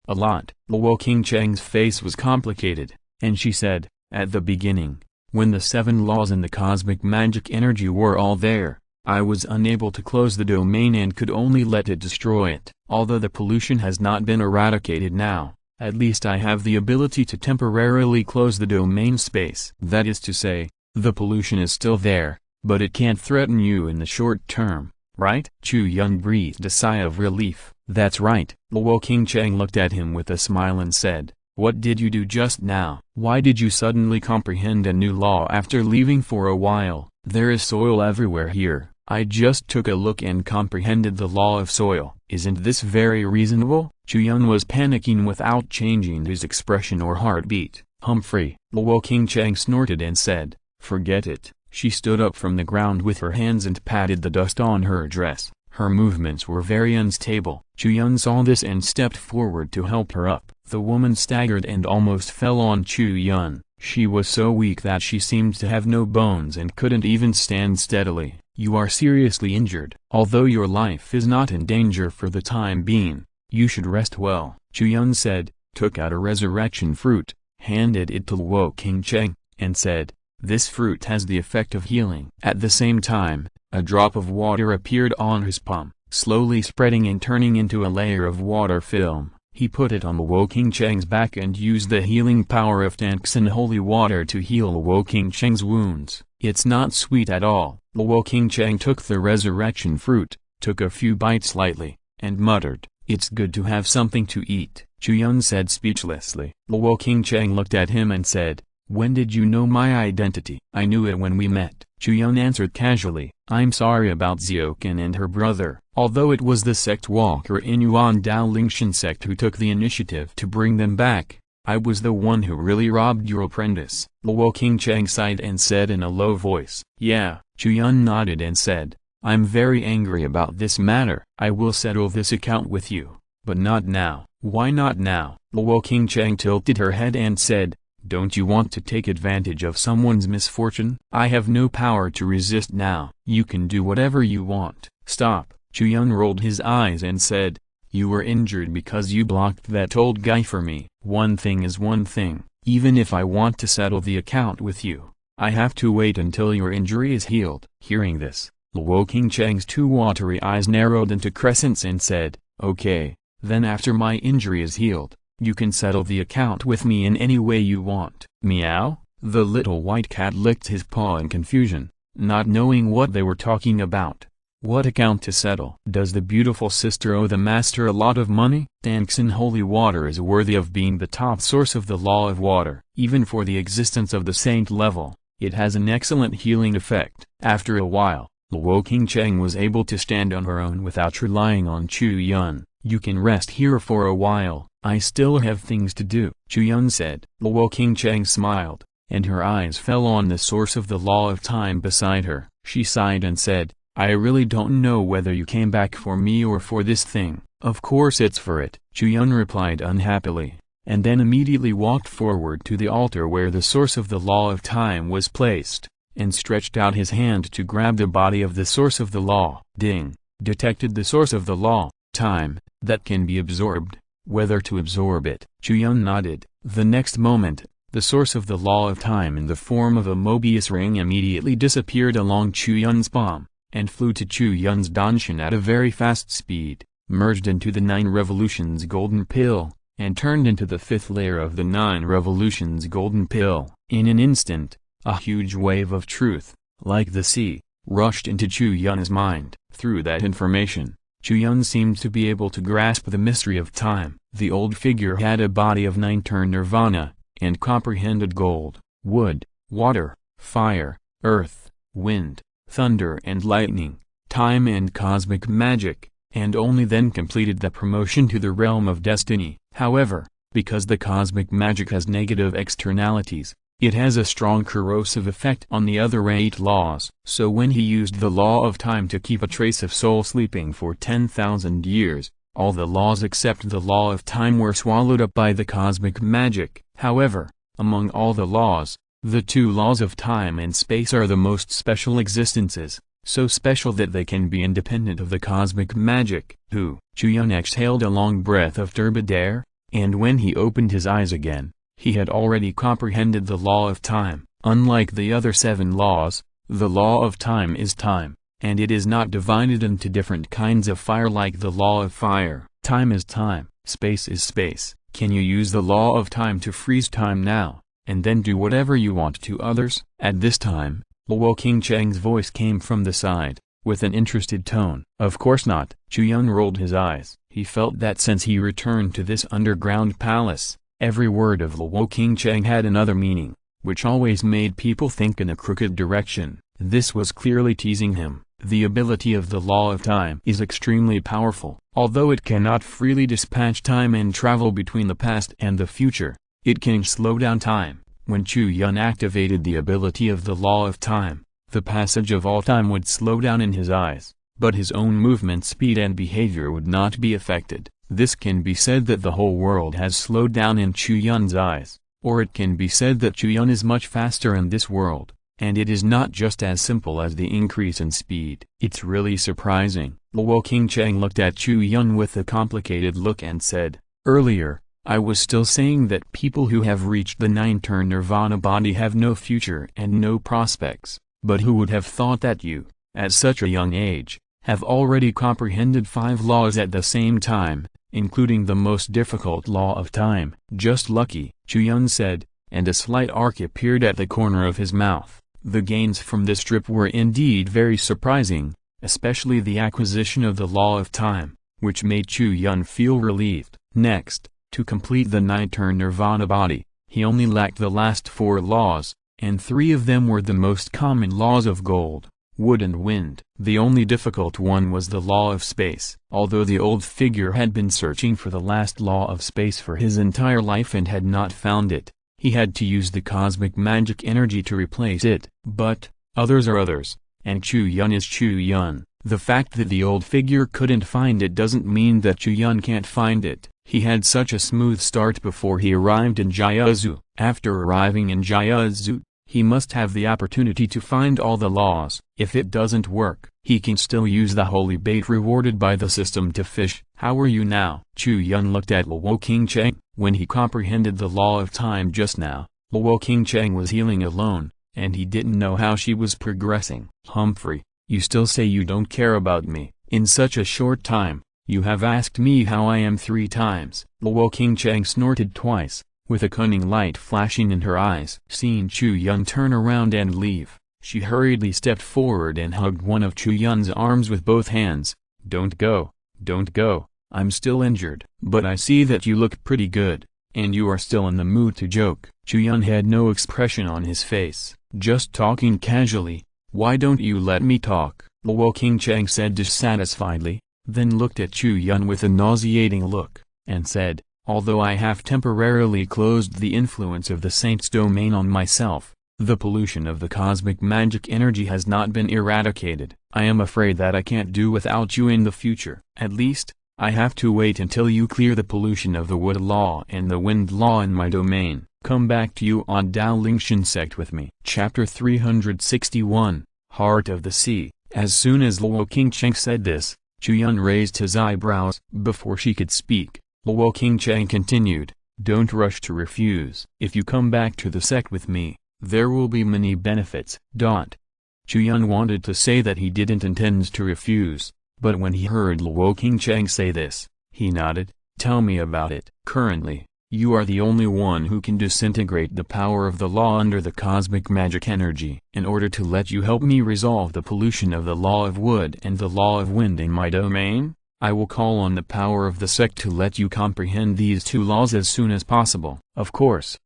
A lot." Luo Qingcheng's face was complicated, and she said, "At the beginning, when the 7 laws in the cosmic magic energy were all there, I was unable to close the domain and could only let it destroy it. Although the pollution has not been eradicated now, at least I have the ability to temporarily close the domain space. That is to say, the pollution is still there, but it can't threaten you in the short term, right?" Chu Yun breathed a sigh of relief. "That's right." Luo Qingcheng looked at him with a smile and said, "What did you do just now? Why did you suddenly comprehend a new law after leaving for a while?" "There is soil everywhere here. I just took a look and comprehended the law of soil." "Isn't this very reasonable?" Chu Yun was panicking without changing his expression or heartbeat. "Humphrey." Luo Qingcheng snorted and said, "Forget it." She stood up from the ground with her hands and patted the dust on her dress. Her movements were very unstable. Chu Yun saw this and stepped forward to help her up. The woman staggered and almost fell on Chu Yun. She was so weak that she seemed to have no bones and couldn't even stand steadily. "You are seriously injured. Although your life is not in danger for the time being, you should rest well," Chu Yun said, took out a resurrection fruit, handed it to Luo Qingcheng, and said, "This fruit has the effect of healing." At the same time, a drop of water appeared on his palm, slowly spreading and turning into a layer of water film. He put it on Luo Qingcheng's back and used the healing power of Tangxin holy water to heal Luo Qingcheng's wounds. "It's not sweet at all." Luo Qingcheng took the resurrection fruit, took a few bites lightly, and muttered, "It's good to have something to eat." Chu Yun said speechlessly. Luo Qingcheng looked at him and said, "When did you know my identity?" "I knew it when we met," Chu Yun answered casually. "I'm sorry about Xiaoqan and her brother." Although it was the sect walker in Yuan Dao Lingshan sect who took the initiative to bring them back, I was the one who really robbed your apprentice. Luo Qingcheng sighed and said in a low voice. "Yeah." Chu Yun nodded and said, "I'm very angry about this matter. I will settle this account with you, but not now." "Why not now?" Luo Qingcheng tilted her head and said, "Don't you want to take advantage of someone's misfortune?" "I have no power to resist now." "You can do whatever you want." "Stop." Chu Yun rolled his eyes and said, "You were injured because you blocked that old guy for me. One thing is one thing, even if I want to settle the account with you, I have to wait until your injury is healed." Hearing this, Luo Qingcheng's 2 watery eyes narrowed into crescents and said, "Okay, then after my injury is healed, you can settle the account with me in any way you want." Meow? The little white cat licked his paw in confusion, not knowing what they were talking about. What account to settle? Does the beautiful sister owe the master a lot of money? Tangxin holy water is worthy of being the top source of the law of water. Even for the existence of the saint level, it has an excellent healing effect. After a while, Luo Qingcheng was able to stand on her own without relying on Chu Yun. "You can rest here for a while, I still have things to do," Chu Yun said. Luo Qingcheng smiled, and her eyes fell on the source of the law of time beside her. She sighed and said, "I really don't know whether you came back for me or for this thing." "Of course it's for it," Chu Yun replied unhappily, and then immediately walked forward to the altar where the source of the law of time was placed, and stretched out his hand to grab the body of the source of the law. Ding! Detected the source of the law, time, that can be absorbed, whether to absorb it. Chu Yun nodded. The next moment, the source of the law of time in the form of a Mobius ring immediately disappeared along Chu Yun's palm, and flew to Chu Yun's danshan at a very fast speed, merged into the 9 revolutions golden pill, and turned into the fifth layer of the 9 revolutions golden pill. In an instant, a huge wave of truth, like the sea, rushed into Chu Yun's mind. Through that information, Chu Yun seemed to be able to grasp the mystery of time. The old figure had a body of 9 nirvana, and comprehended gold, wood, water, fire, earth, wind, thunder and lightning, time and cosmic magic, and only then completed the promotion to the realm of destiny. However, because the cosmic magic has negative externalities, it has a strong corrosive effect on the other 8 laws. So when he used the law of time to keep a trace of soul sleeping for 10,000 years, all the laws except the law of time were swallowed up by the cosmic magic. However, among all the laws, the 2 laws of time and space are the most special existences, so special that they can be independent of the cosmic magic. Chu Yun exhaled a long breath of turbid air, and when he opened his eyes again, he had already comprehended the law of time. Unlike the other 7 laws, the law of time is time, and it is not divided into different kinds of fire like the law of fire. Time is time, space is space. Can you use the law of time to freeze time now, and then do whatever you want to others? At this time, Luo Qingcheng's voice came from the side, with an interested tone. Of course not. Chu Yun rolled his eyes. He felt that since he returned to this underground palace, every word of Luo Qingcheng had another meaning, which always made people think in a crooked direction. This was clearly teasing him. The ability of the law of time is extremely powerful. Although it cannot freely dispatch time and travel between the past and the future, it can slow down time. When Chu Yun activated the ability of the law of time, the passage of all time would slow down in his eyes, but his own movement speed and behavior would not be affected. This can be said that the whole world has slowed down in Chu Yun's eyes, or it can be said that Chu Yun is much faster in this world, and it is not just as simple as the increase in speed. It's really surprising. Luo Qingcheng looked at Chu Yun with a complicated look and said, "Earlier, I was still saying that people who have reached the 9 nirvana body have no future and no prospects, but who would have thought that you, at such a young age, have already comprehended 5 laws at the same time, including the most difficult law of time." "Just lucky," Chu Yun said, and a slight arc appeared at the corner of his mouth. The gains from this trip were indeed very surprising, especially the acquisition of the law of time, which made Chu Yun feel relieved. Next, to complete the 9 nirvana body, he only lacked the last 4 laws, and 3 of them were the most common laws of gold, wood and wind. The only difficult one was the law of space. Although the old figure had been searching for the last law of space for his entire life and had not found it, he had to use the cosmic magic energy to replace it. But, others are others, and Chu Yun is Chu Yun. The fact that the old figure couldn't find it doesn't mean that Chu Yun can't find it. He had such a smooth start before he arrived in Jiaozu. After arriving in Jiaozu, he must have the opportunity to find all the laws. If it doesn't work, he can still use the holy bait rewarded by the system to fish. "How are you now?" Chu Yun looked at Luo Qingcheng. When he comprehended the law of time just now, Luo Qingcheng was healing alone, and he didn't know how she was progressing. "Humphrey, you still say you don't care about me. In such a short time, you have asked me how I am 3 times. Luo Qingcheng snorted twice, with a cunning light flashing in her eyes. Seeing Chu Yun turn around and leave, she hurriedly stepped forward and hugged one of Chu Yun's arms with both hands. "Don't go, don't go, I'm still injured. But I see that you look pretty good, and you are still in the mood to joke." Chu Yun had no expression on his face, just talking casually. "Why don't you let me talk?" Luo Qingcheng said dissatisfiedly, then looked at Chu Yun with a nauseating look, and said, "Although I have temporarily closed the influence of the saint's domain on myself, the pollution of the cosmic magic energy has not been eradicated. I am afraid that I can't do without you in the future. At least, I have to wait until you clear the pollution of the wood law and the wind law in my domain. Come back to you on Dao Lingshan sect with me." Chapter 361, Heart of the Sea. As soon as Luo Qingcheng said this, Chu Yun raised his eyebrows. Before she could speak, Luo Qingcheng continued, "Don't rush to refuse. If you come back to the sect with me, there will be many benefits." Chu Yun wanted to say that he didn't intend to refuse, but when he heard Luo Qingcheng say this, he nodded, Tell me about it. Currently, you are the only one who can disintegrate the power of the law under the cosmic magic energy. In order to let you help me resolve the pollution of the law of wood and the law of wind in my domain, I will call on the power of the sect to let you comprehend these two laws as soon as possible. Of course,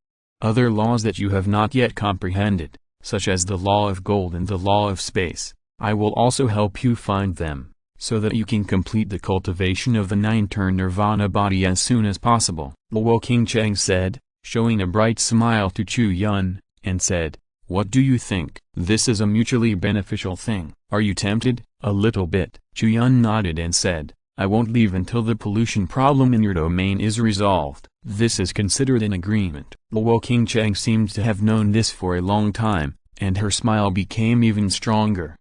other laws that you have not yet comprehended, such as the law of gold and the law of space, I will also help you find them, so that you can complete the cultivation of the 9-turn nirvana body as soon as possible. Luo Qingcheng said, showing a bright smile to Chu Yun, and said, "What do you think? This is a mutually beneficial thing. Are you tempted?" "A little bit." Chu Yun nodded and said, "I won't leave until the pollution problem in your domain is resolved." This is considered an agreement. Luo Qingcheng seemed to have known this for a long time, and her smile became even stronger.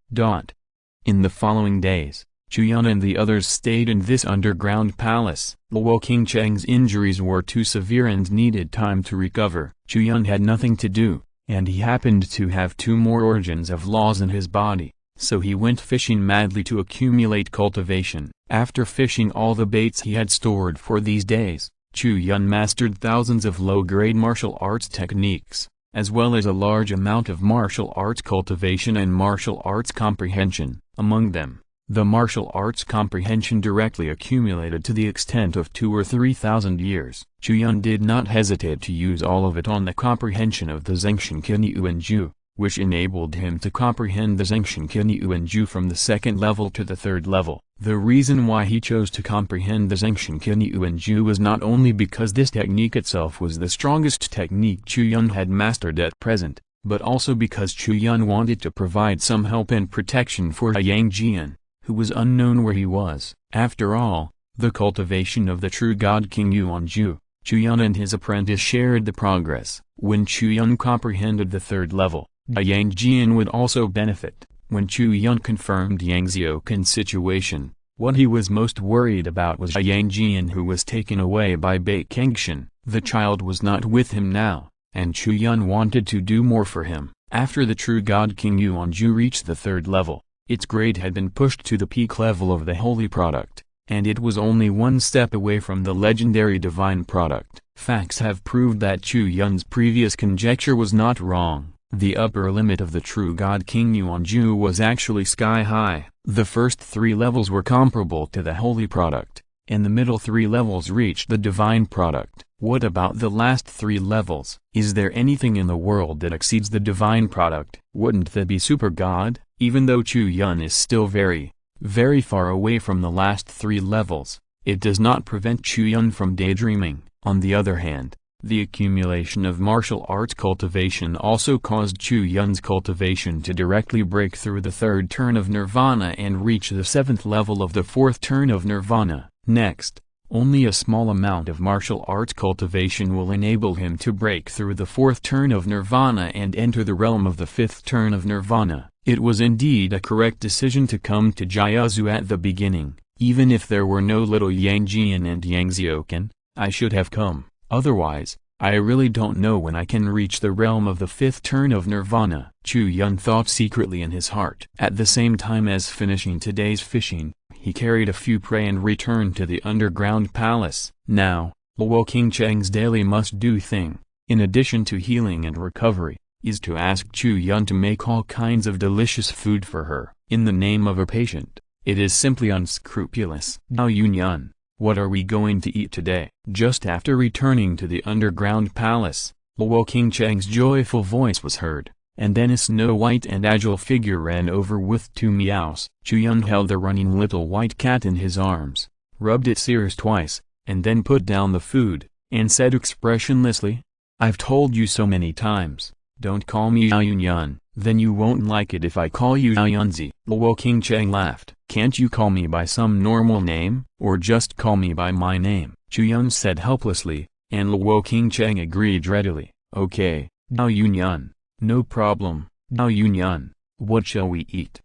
In the following days, Chu Yun and the others stayed in this underground palace. Luo Qingcheng's injuries were too severe and needed time to recover. Chu Yun had nothing to do, and he happened to have 2 more origins of laws in his body, so he went fishing madly to accumulate cultivation. After fishing all the baits he had stored for these days, Chu Yun mastered thousands of low-grade martial arts techniques, as well as a large amount of martial arts cultivation and martial arts comprehension. Among them, the martial arts comprehension directly accumulated to the extent of 2,000 or 3,000 years. Chu Yun did not hesitate to use all of it on the comprehension of the Zhengxin Qinyu, which enabled him to comprehend the Zhengxin Qinyu from the 2nd level to the 3rd level. The reason why he chose to comprehend the Zhengxin Qinyu was not only because this technique itself was the strongest technique Chu Yun had mastered at present, but also because Chu Yun wanted to provide some help and protection for Yang Jian, who was unknown where he was. After all, the cultivation of the true God King Yuanju, Chu Yun and his apprentice shared the progress. When Chu Yun comprehended the 3rd level, Yang Jian would also benefit. When Chu Yun confirmed Yang Zioken's situation, what he was most worried about was Yang Jian, who was taken away by Bai Kengshan. The child was not with him now, and Chu Yun wanted to do more for him. After the true God King Yuanju reached the 3rd level, its grade had been pushed to the peak level of the holy product, and it was only 1 step away from the legendary divine product. Facts have proved that Chu Yun's previous conjecture was not wrong. The upper limit of the true God King Yuanju was actually sky high. The first 3 levels were comparable to the holy product, and the middle 3 levels reached the divine product. What about the last 3 levels? Is there anything in the world that exceeds the divine product? Wouldn't that be super God? Even though Chu Yun is still very, very far away from the last 3 levels, it does not prevent Chu Yun from daydreaming. On the other hand, the accumulation of martial arts cultivation also caused Chu Yun's cultivation to directly break through the 3rd turn of nirvana and reach the 7th level of the 4th turn of nirvana. Next, only a small amount of martial arts cultivation will enable him to break through the 4th turn of nirvana and enter the realm of the 5th turn of nirvana. It was indeed a correct decision to come to Jiazu at the beginning. Even if there were no little Yang Jian and Yang Zioken, I should have come. Otherwise, I really don't know when I can reach the realm of the 5th turn of nirvana. Chu Yun thought secretly in his heart. At the same time as finishing today's fishing, he carried a few prey and returned to the underground palace. Now, Luo Qingcheng's daily must-do thing, in addition to healing and recovery, is to ask Chu Yun to make all kinds of delicious food for her. In the name of a patient, it is simply unscrupulous. Now Yun, what are we going to eat today? Just after returning to the underground palace, Luo Qingcheng's joyful voice was heard, and then a snow-white and agile figure ran over with 2 meows. Chu Yun held the running little white cat in his arms, rubbed its ears twice, and then put down the food, and said expressionlessly, "I've told you so many times, don't call me Yun. Then you won't like it if I call you Yunzi." Luo Qingcheng laughed. "Can't you call me by some normal name, or just call me by my name?" Chu Yun said helplessly, and Luo Qingcheng agreed readily. "Okay, Yun. No problem. Yun, what shall we eat?"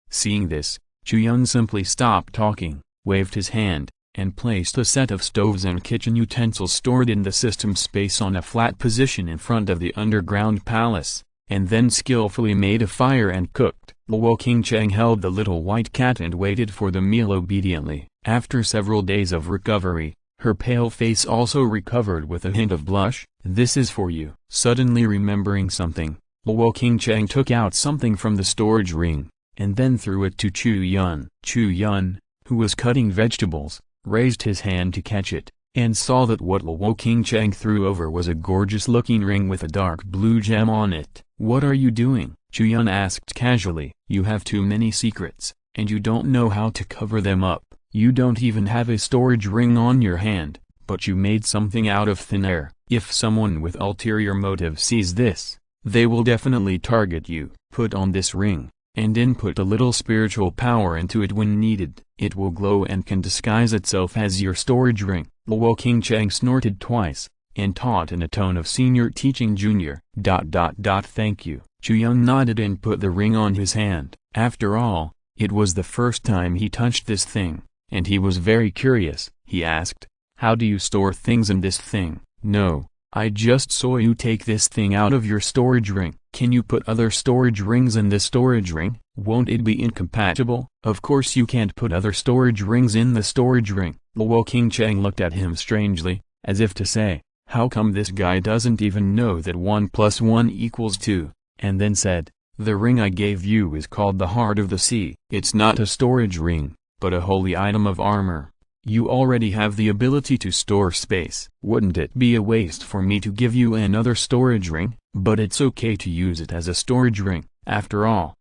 Seeing this, Chu Yun simply stopped talking, waved his hand, and placed a set of stoves and kitchen utensils stored in the system space on a flat position in front of the underground palace, and then skillfully made a fire and cooked. Luo Qingcheng held the little white cat and waited for the meal obediently. After several days of recovery, her pale face also recovered with a hint of blush. "This is for you." Suddenly remembering something, Luo Qingcheng took out something from the storage ring, and then threw it to Chu Yun. Chu Yun, who was cutting vegetables, raised his hand to catch it, and saw that what Luo Qingcheng threw over was a gorgeous-looking ring with a dark blue gem on it. "What are you doing?" Chu Yun asked casually. "You have too many secrets, and you don't know how to cover them up. You don't even have a storage ring on your hand, but you made something out of thin air. If someone with ulterior motive sees this, they will definitely target you. Put on this ring, and input a little spiritual power into it when needed. It will glow and can disguise itself as your storage ring." Luo Qingcheng snorted twice, and taught in a tone of senior teaching junior. Thank you. Chu Yun nodded and put the ring on his hand. After all, it was the first time he touched this thing, and he was very curious. He asked, "How do you store things in this thing?" "No, I just saw you take this thing out of your storage ring." "Can you put other storage rings in this storage ring? Won't it be incompatible?" "Of course you can't put other storage rings in the storage ring." Luo Qingcheng looked at him strangely, as if to say, "How come this guy doesn't even know that 1 + 1 = 2, and then said, "The ring I gave you is called the Heart of the Sea. It's not a storage ring, but a holy item of armor. You already have the ability to store space. Wouldn't it be a waste for me to give you another storage ring?" "But it's okay to use it as a storage ring, after all.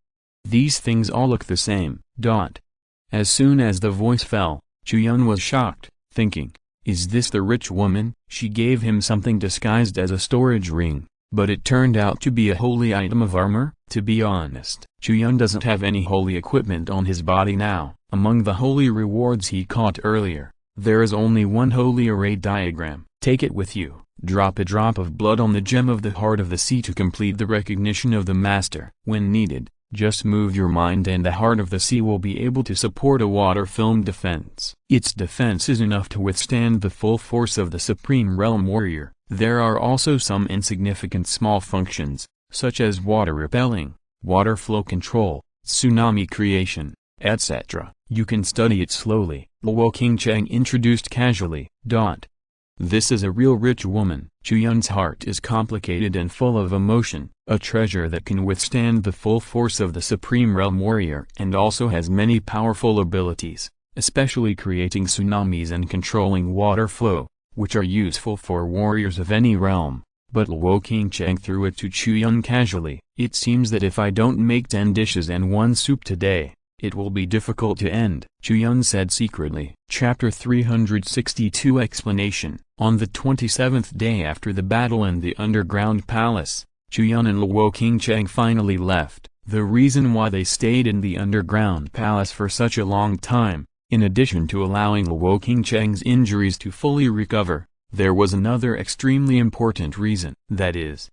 These things all look the same." As soon as the voice fell, Chu Yun was shocked, thinking, "Is this the rich woman?" She gave him something disguised as a storage ring, but it turned out to be a holy item of armor. To be honest, Chu Yun doesn't have any holy equipment on his body now. Among the holy rewards he caught earlier, there is only one holy array diagram. Take it with you. Drop a drop of blood on the gem of the Heart of the Sea to complete the recognition of the Master. When needed, just move your mind and the Heart of the Sea will be able to support a water-film defense. Its defense is enough to withstand the full force of the Supreme Realm Warrior. There are also some insignificant small functions, such as water repelling, water flow control, tsunami creation, etc. You can study it slowly. Luo Qingcheng introduced casually. This is a real rich woman. Chu Yun's heart is complicated and full of emotion, a treasure that can withstand the full force of the Supreme Realm Warrior and also has many powerful abilities, especially creating tsunamis and controlling water flow, which are useful for warriors of any realm. But Luo Qingcheng threw it to Chu Yun casually. "It seems that if I don't make 10 dishes and 1 soup today, it will be difficult to end," Chu Yun said secretly. Chapter 362 Explanation. On the 27th day after the battle in the underground palace, Chu Yun and Luo Qingcheng finally left. The reason why they stayed in the underground palace for such a long time, in addition to allowing Luo Qingcheng's injuries to fully recover, there was another extremely important reason. That is,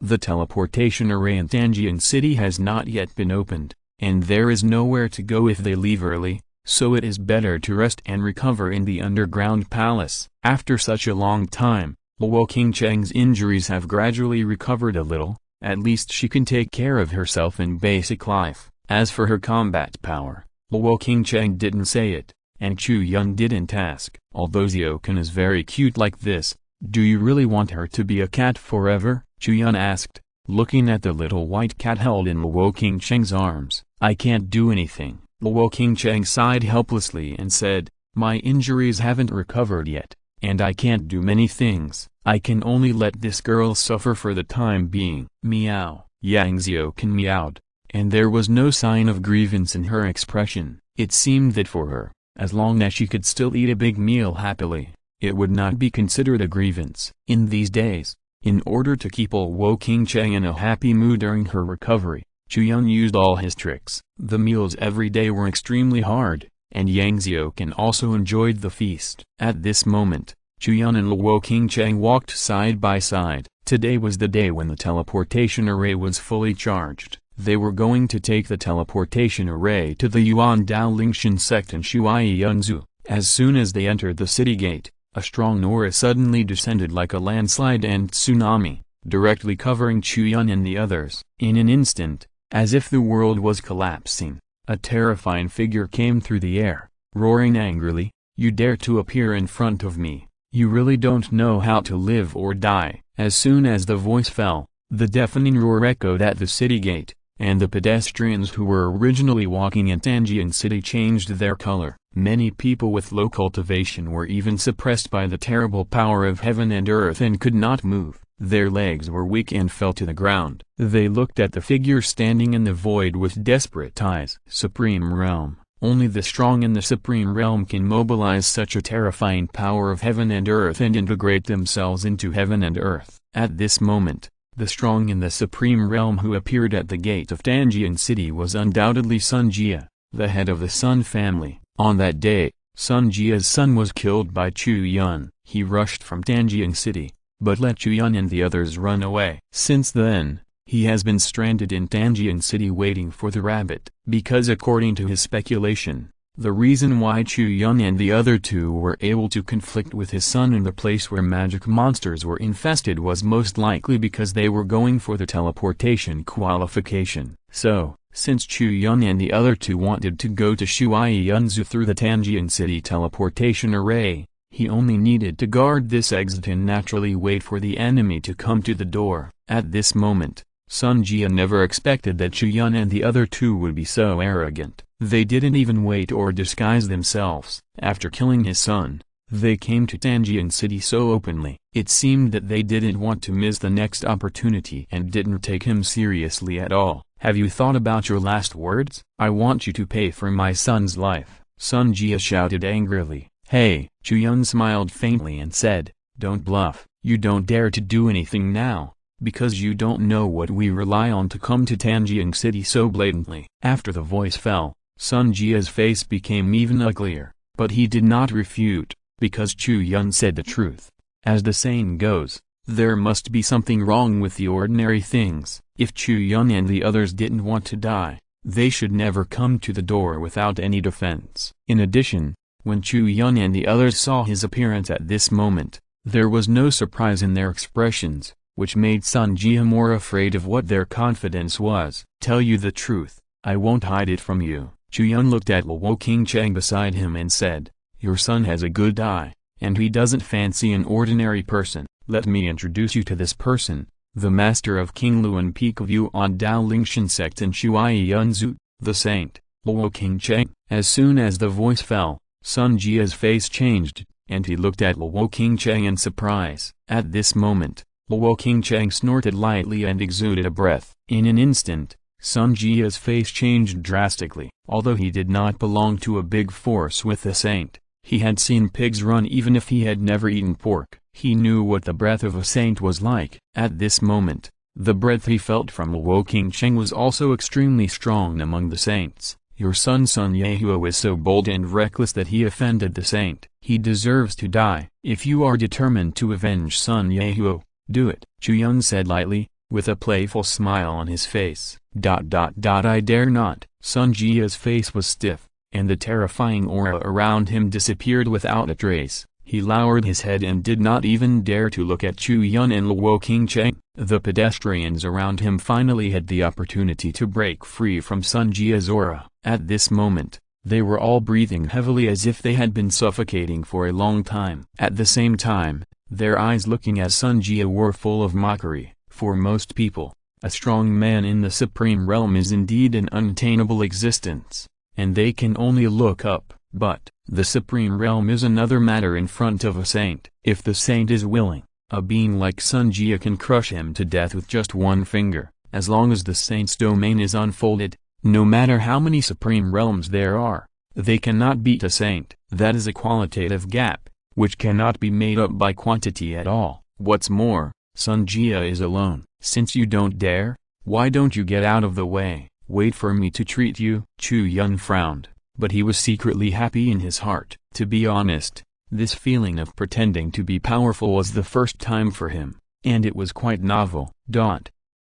the teleportation array in Tanjian City has not yet been opened, and there is nowhere to go if they leave early, so it is better to rest and recover in the underground palace. After such a long time, Luo Qingcheng's injuries have gradually recovered a little. At least she can take care of herself in basic life. As for her combat power, Luo Qingcheng didn't say it, and Chu Yun didn't ask. Although Xiaokan is very cute like this, do you really want her to be a cat forever? Chu Yun asked, looking at the little white cat held in Luo Qingcheng's arms. "I can't do anything." Luo Qingcheng sighed helplessly and said, "My injuries haven't recovered yet, and I can't do many things. I can only let this girl suffer for the time being." Meow. Yang Xiaokan meowed, and there was no sign of grievance in her expression. It seemed that for her, as long as she could still eat a big meal happily, it would not be considered a grievance. In these days, in order to keep Luo Qingcheng in a happy mood during her recovery, Chu Yun used all his tricks. The meals every day were extremely hard, and Yang Xiaokan also enjoyed the feast. At this moment, Chu Yun and Luo Qingcheng walked side by side. Today was the day when the teleportation array was fully charged. They were going to take the teleportation array to the Yuan Dao Lingshan sect in Shuai Yunzu. As soon as they entered the city gate, a strong aura suddenly descended like a landslide and tsunami, directly covering Chu Yun and the others. In an instant, as if the world was collapsing, a terrifying figure came through the air, roaring angrily, You dare to appear in front of me? You really don't know how to live or die." As soon as the voice fell, the deafening roar echoed at the city gate, and the pedestrians who were originally walking in Tangian City changed their color. Many people with low cultivation were even suppressed by the terrible power of heaven and earth and could not move. Their legs were weak and fell to the ground. They looked at the figure standing in the void with desperate eyes. Supreme Realm. Only the strong in the Supreme Realm can mobilize such a terrifying power of heaven and earth and integrate themselves into heaven and earth. At this moment, the strong in the Supreme Realm who appeared at the gate of Tangian City was undoubtedly Sun Jia, the head of the Sun family. On that day, Sun Jia's son was killed by Chu Yun. He rushed from Tangian City, but let Chu Yun and the others run away. Since then, he has been stranded in Tangian City waiting for the rabbit, because according to his speculation, the reason why Chu Yun and the other two were able to conflict with his son in the place where magic monsters were infested was most likely because they were going for the teleportation qualification. So, since Chu Yun and the other two wanted to go to Shuai through the Tangian City teleportation array, he only needed to guard this exit and naturally wait for the enemy to come to the door. At this moment, Sun Jia never expected that Chu Yun and the other two would be so arrogant. They didn't even wait or disguise themselves. After killing his son, they came to Tangian City so openly. It seemed that they didn't want to miss the next opportunity and didn't take him seriously at all. "Have you thought about your last words? I want you to pay for my son's life," Sun Jia shouted angrily. "Hey!" Chu Yun smiled faintly and said, "Don't bluff. You don't dare to do anything now, because you don't know what we rely on to come to Tangian City so blatantly." After the voice fell, Sun Jia's face became even uglier, but he did not refute, because Chu Yun said the truth. As the saying goes, there must be something wrong with the ordinary things. If Chu Yun and the others didn't want to die, they should never come to the door without any defense. In addition, when Chu Yun and the others saw his appearance at this moment, there was no surprise in their expressions, which made Sun Jia more afraid of what their confidence was. "Tell you the truth, I won't hide it from you." Chu Yun looked at Luo Qingcheng beside him and said, "Your son has a good eye, and he doesn't fancy an ordinary person. Let me introduce you to this person, the master of King Luan Peak of Yuan Dao Lingshan sect in Shuai Yunzu, the saint, Luo Qingcheng." As soon as the voice fell, Sun Jia's face changed, and he looked at Luo Qingcheng in surprise. At this moment, Luo Qingcheng snorted lightly and exuded a breath. In an instant, Sun Jia's face changed drastically. Although he did not belong to a big force with the saint, he had seen pigs run even if he had never eaten pork. He knew what the breath of a saint was like. At this moment, the breath he felt from Luo Qingcheng was also extremely strong among the saints. "Your son Sun Yehuo is so bold and reckless that he offended the saint. He deserves to die. If you are determined to avenge Sun Yehuo, do it," Chu Yun said lightly, with a playful smile on his face. "I dare not." Sun Jia's face was stiff, and the terrifying aura around him disappeared without a trace. He lowered his head and did not even dare to look at Chu Yun and Luo Qingcheng. The pedestrians around him finally had the opportunity to break free from Sun Jia's aura. At this moment, they were all breathing heavily as if they had been suffocating for a long time. At the same time, their eyes looking at Sun Jia were full of mockery. For most people, a strong man in the Supreme Realm is indeed an unattainable existence, and they can only look up. But, the Supreme Realm is another matter in front of a saint. If the saint is willing, a being like Sun Jia can crush him to death with just one finger. As long as the saint's domain is unfolded, no matter how many Supreme Realms there are, they cannot beat a saint. That is a qualitative gap, which cannot be made up by quantity at all. What's more, Sun Jia is alone. "Since you don't dare, why don't you get out of the way? Wait for me to treat you." Chu Yun frowned, but he was secretly happy in his heart. To be honest, this feeling of pretending to be powerful was the first time for him, and it was quite novel.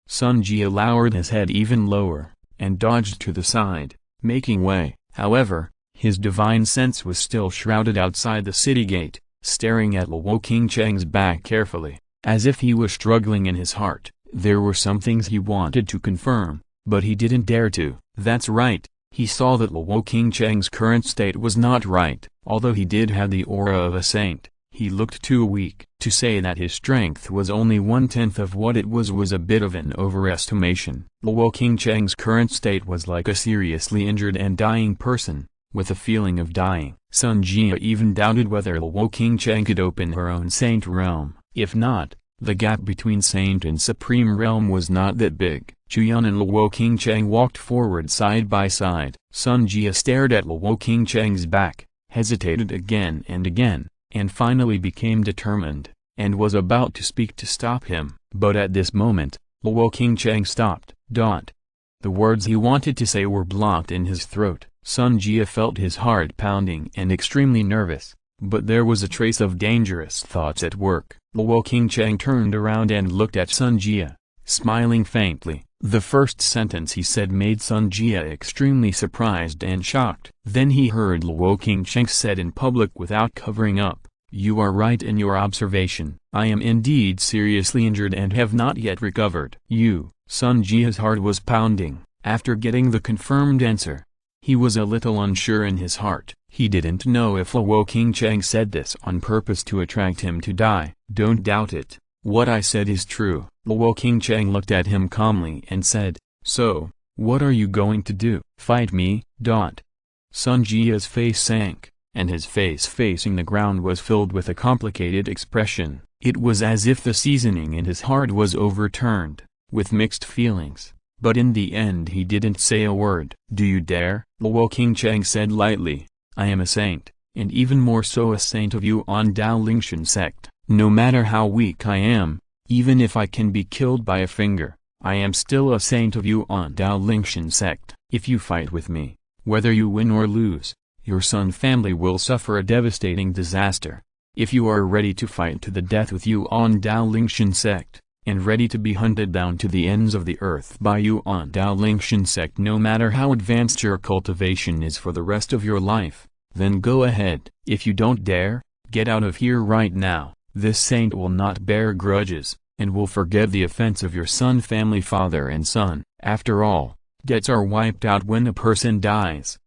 Sun Jia lowered his head even lower, and dodged to the side, making way. However, his divine sense was still shrouded outside the city gate, staring at Luo Qingcheng's back carefully, as if he was struggling in his heart. There were some things he wanted to confirm, but he didn't dare to. "That's right, He saw that Luo Qingcheng's current state was not right. Although he did have the aura of a saint, he looked too weak. To say that his strength was only 1/10 of what it was a bit of an overestimation. Luo Qingcheng's current state was like a seriously injured and dying person, with a feeling of dying. Sun Jia even doubted whether Luo Qingcheng could open her own saint realm. If not, the gap between saint and supreme realm was not that big. Chu Yun and Luo Qingcheng walked forward side by side. Sun Jia stared at Luo Qingcheng's back, hesitated again, and finally became determined, and was about to speak to stop him. But at this moment, Luo Qingcheng stopped. The words he wanted to say were blocked in his throat. Sun Jia felt his heart pounding and extremely nervous, but there was a trace of dangerous thoughts at work. Luo Qingcheng turned around and looked at Sun Jia, smiling faintly. The first sentence he said made Sun Jia extremely surprised and shocked. Then he heard Luo Qingcheng said in public without covering up, "You are right in your observation. I am indeed seriously injured and have not yet recovered." Sun Jia's heart was pounding. After getting the confirmed answer, he was a little unsure in his heart. He didn't know if Luo Qingcheng said this on purpose to attract him to die. "Don't doubt it. What I said is true." Luo Qingcheng looked at him calmly and said, "So, what are you going to do? Fight me?" Sun Jia's face sank, and his face facing the ground was filled with a complicated expression. It was as if the seasoning in his heart was overturned, with mixed feelings. But in the end he didn't say a word. "Do you dare?" Luo Qingcheng said lightly. "I am a saint, and even more so a saint of Yuan Dao Lingshan sect. No matter how weak I am, even if I can be killed by a finger, I am still a saint of Yuan Dao Lingshan sect. If you fight with me, whether you win or lose, your Sun family will suffer a devastating disaster. If you are ready to fight to the death with Yuan Dao Lingshan sect, and ready to be hunted down to the ends of the earth by Yuan Dao Lingshan sect no matter how advanced your cultivation is for the rest of your life, then go ahead. If you don't dare, get out of here right now. This saint will not bear grudges, and will forget the offense of your Sun family father and son. After all, debts are wiped out when a person dies."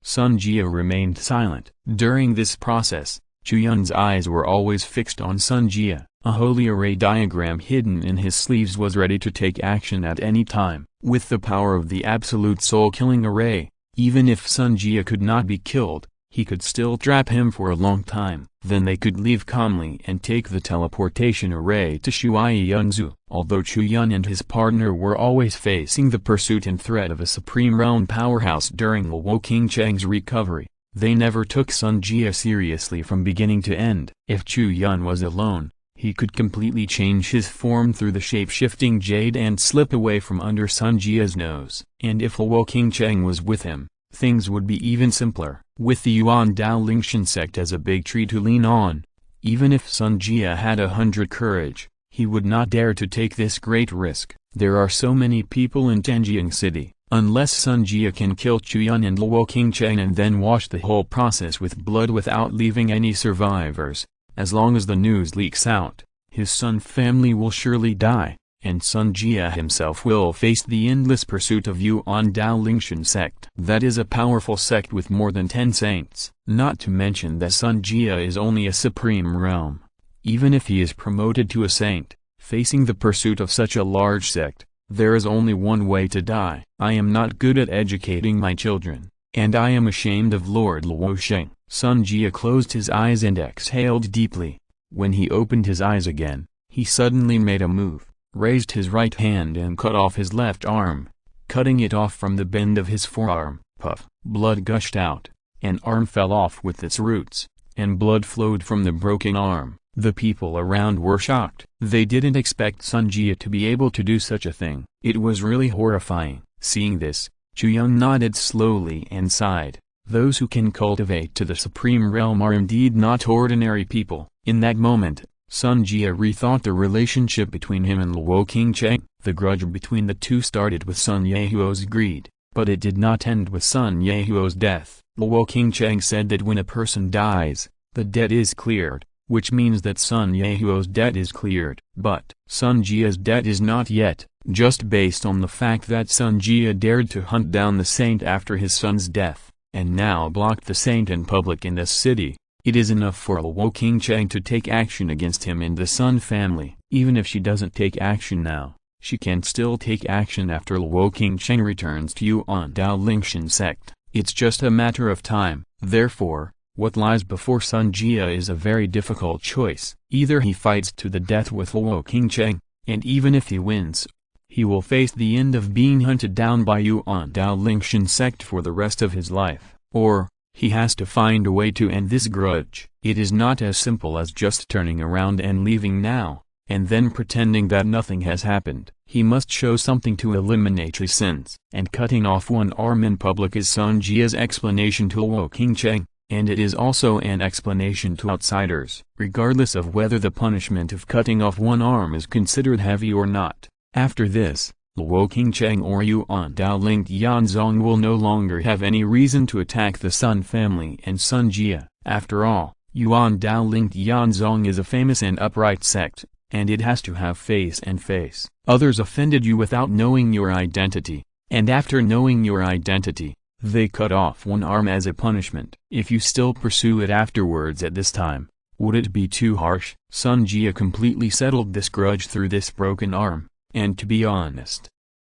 Sun Jia remained silent. During this process, Chu Yun's eyes were always fixed on Sun Jia. A holy array diagram hidden in his sleeves was ready to take action at any time. With the power of the absolute soul-killing array, even if Sun Jia could not be killed, he could still trap him for a long time. Then they could leave calmly and take the teleportation array to Shui Yunzu. Although Chu Yun and his partner were always facing the pursuit and threat of a supreme realm powerhouse during Luo Qingcheng's recovery, they never took Sun Jia seriously from beginning to end. If Chu Yun was alone, he could completely change his form through the shape-shifting jade and slip away from under Sun Jia's nose. And if Luo Qingcheng was with him, things would be even simpler. With the Yuan Dao Lingshan sect as a big tree to lean on, even if Sun Jia had 100 courage, he would not dare to take this great risk. There are so many people in Tianjin City. Unless Sun Jia can kill Chu Yun and Luo Qingcheng and then wash the whole process with blood without leaving any survivors, as long as the news leaks out, his Sun family will surely die, and Sun Jia himself will face the endless pursuit of Yuan Dao Lingshan sect. That is a powerful sect with more than 10 saints. Not to mention that Sun Jia is only a supreme realm. Even if he is promoted to a saint, facing the pursuit of such a large sect, there is only one way to die. I am not good at educating my children, and I am ashamed of Lord Luo Sheng. Sun Jia closed his eyes and exhaled deeply. When he opened his eyes again, he suddenly made a move, raised his right hand and cut off his left arm, cutting it off from the bend of his forearm. Puff! Blood gushed out, an arm fell off with its roots, and blood flowed from the broken arm. The people around were shocked. They didn't expect Sun Jia to be able to do such a thing. It was really horrifying. Seeing this, Chu Yun nodded slowly and sighed. Those who can cultivate to the supreme realm are indeed not ordinary people. In that moment, Sun Jia rethought the relationship between him and Luo Qingcheng. The grudge between the two started with Sun Yehuo's greed, but it did not end with Sun Yehuo's death. Luo Qingcheng said that when a person dies, the debt is cleared, which means that Sun Yehuo's debt is cleared. But Sun Jia's debt is not yet, just based on the fact that Sun Jia dared to hunt down the saint after his son's death, and now blocked the saint in public in this city. It is enough for Luo Qingcheng to take action against him and the Sun family. Even if she doesn't take action now, she can still take action after Luo Qingcheng returns to Yuan Dao Lingshan sect. It's just a matter of time. Therefore, what lies before Sun Jia is a very difficult choice. Either he fights to the death with Luo Qingcheng, and even if he wins, he will face the end of being hunted down by Yuan Dao Lingshan sect for the rest of his life, or he has to find a way to end this grudge. It is not as simple as just turning around and leaving now, and then pretending that nothing has happened. He must show something to eliminate his sins. And cutting off one arm in public is Sun Jia's explanation to Luo Qingcheng, and it is also an explanation to outsiders, regardless of whether the punishment of cutting off one arm is considered heavy or not. After this, Luo Qingcheng or Yuan Dao Ling Yanzong will no longer have any reason to attack the Sun family and Sun Jia. After all, Yuan Dao Ling Yanzong is a famous and upright sect, and it has to have face and face. Others offended you without knowing your identity, and after knowing your identity, they cut off one arm as a punishment. If you still pursue it afterwards at this time, would it be too harsh? Sun Jia completely settled this grudge through this broken arm. And to be honest,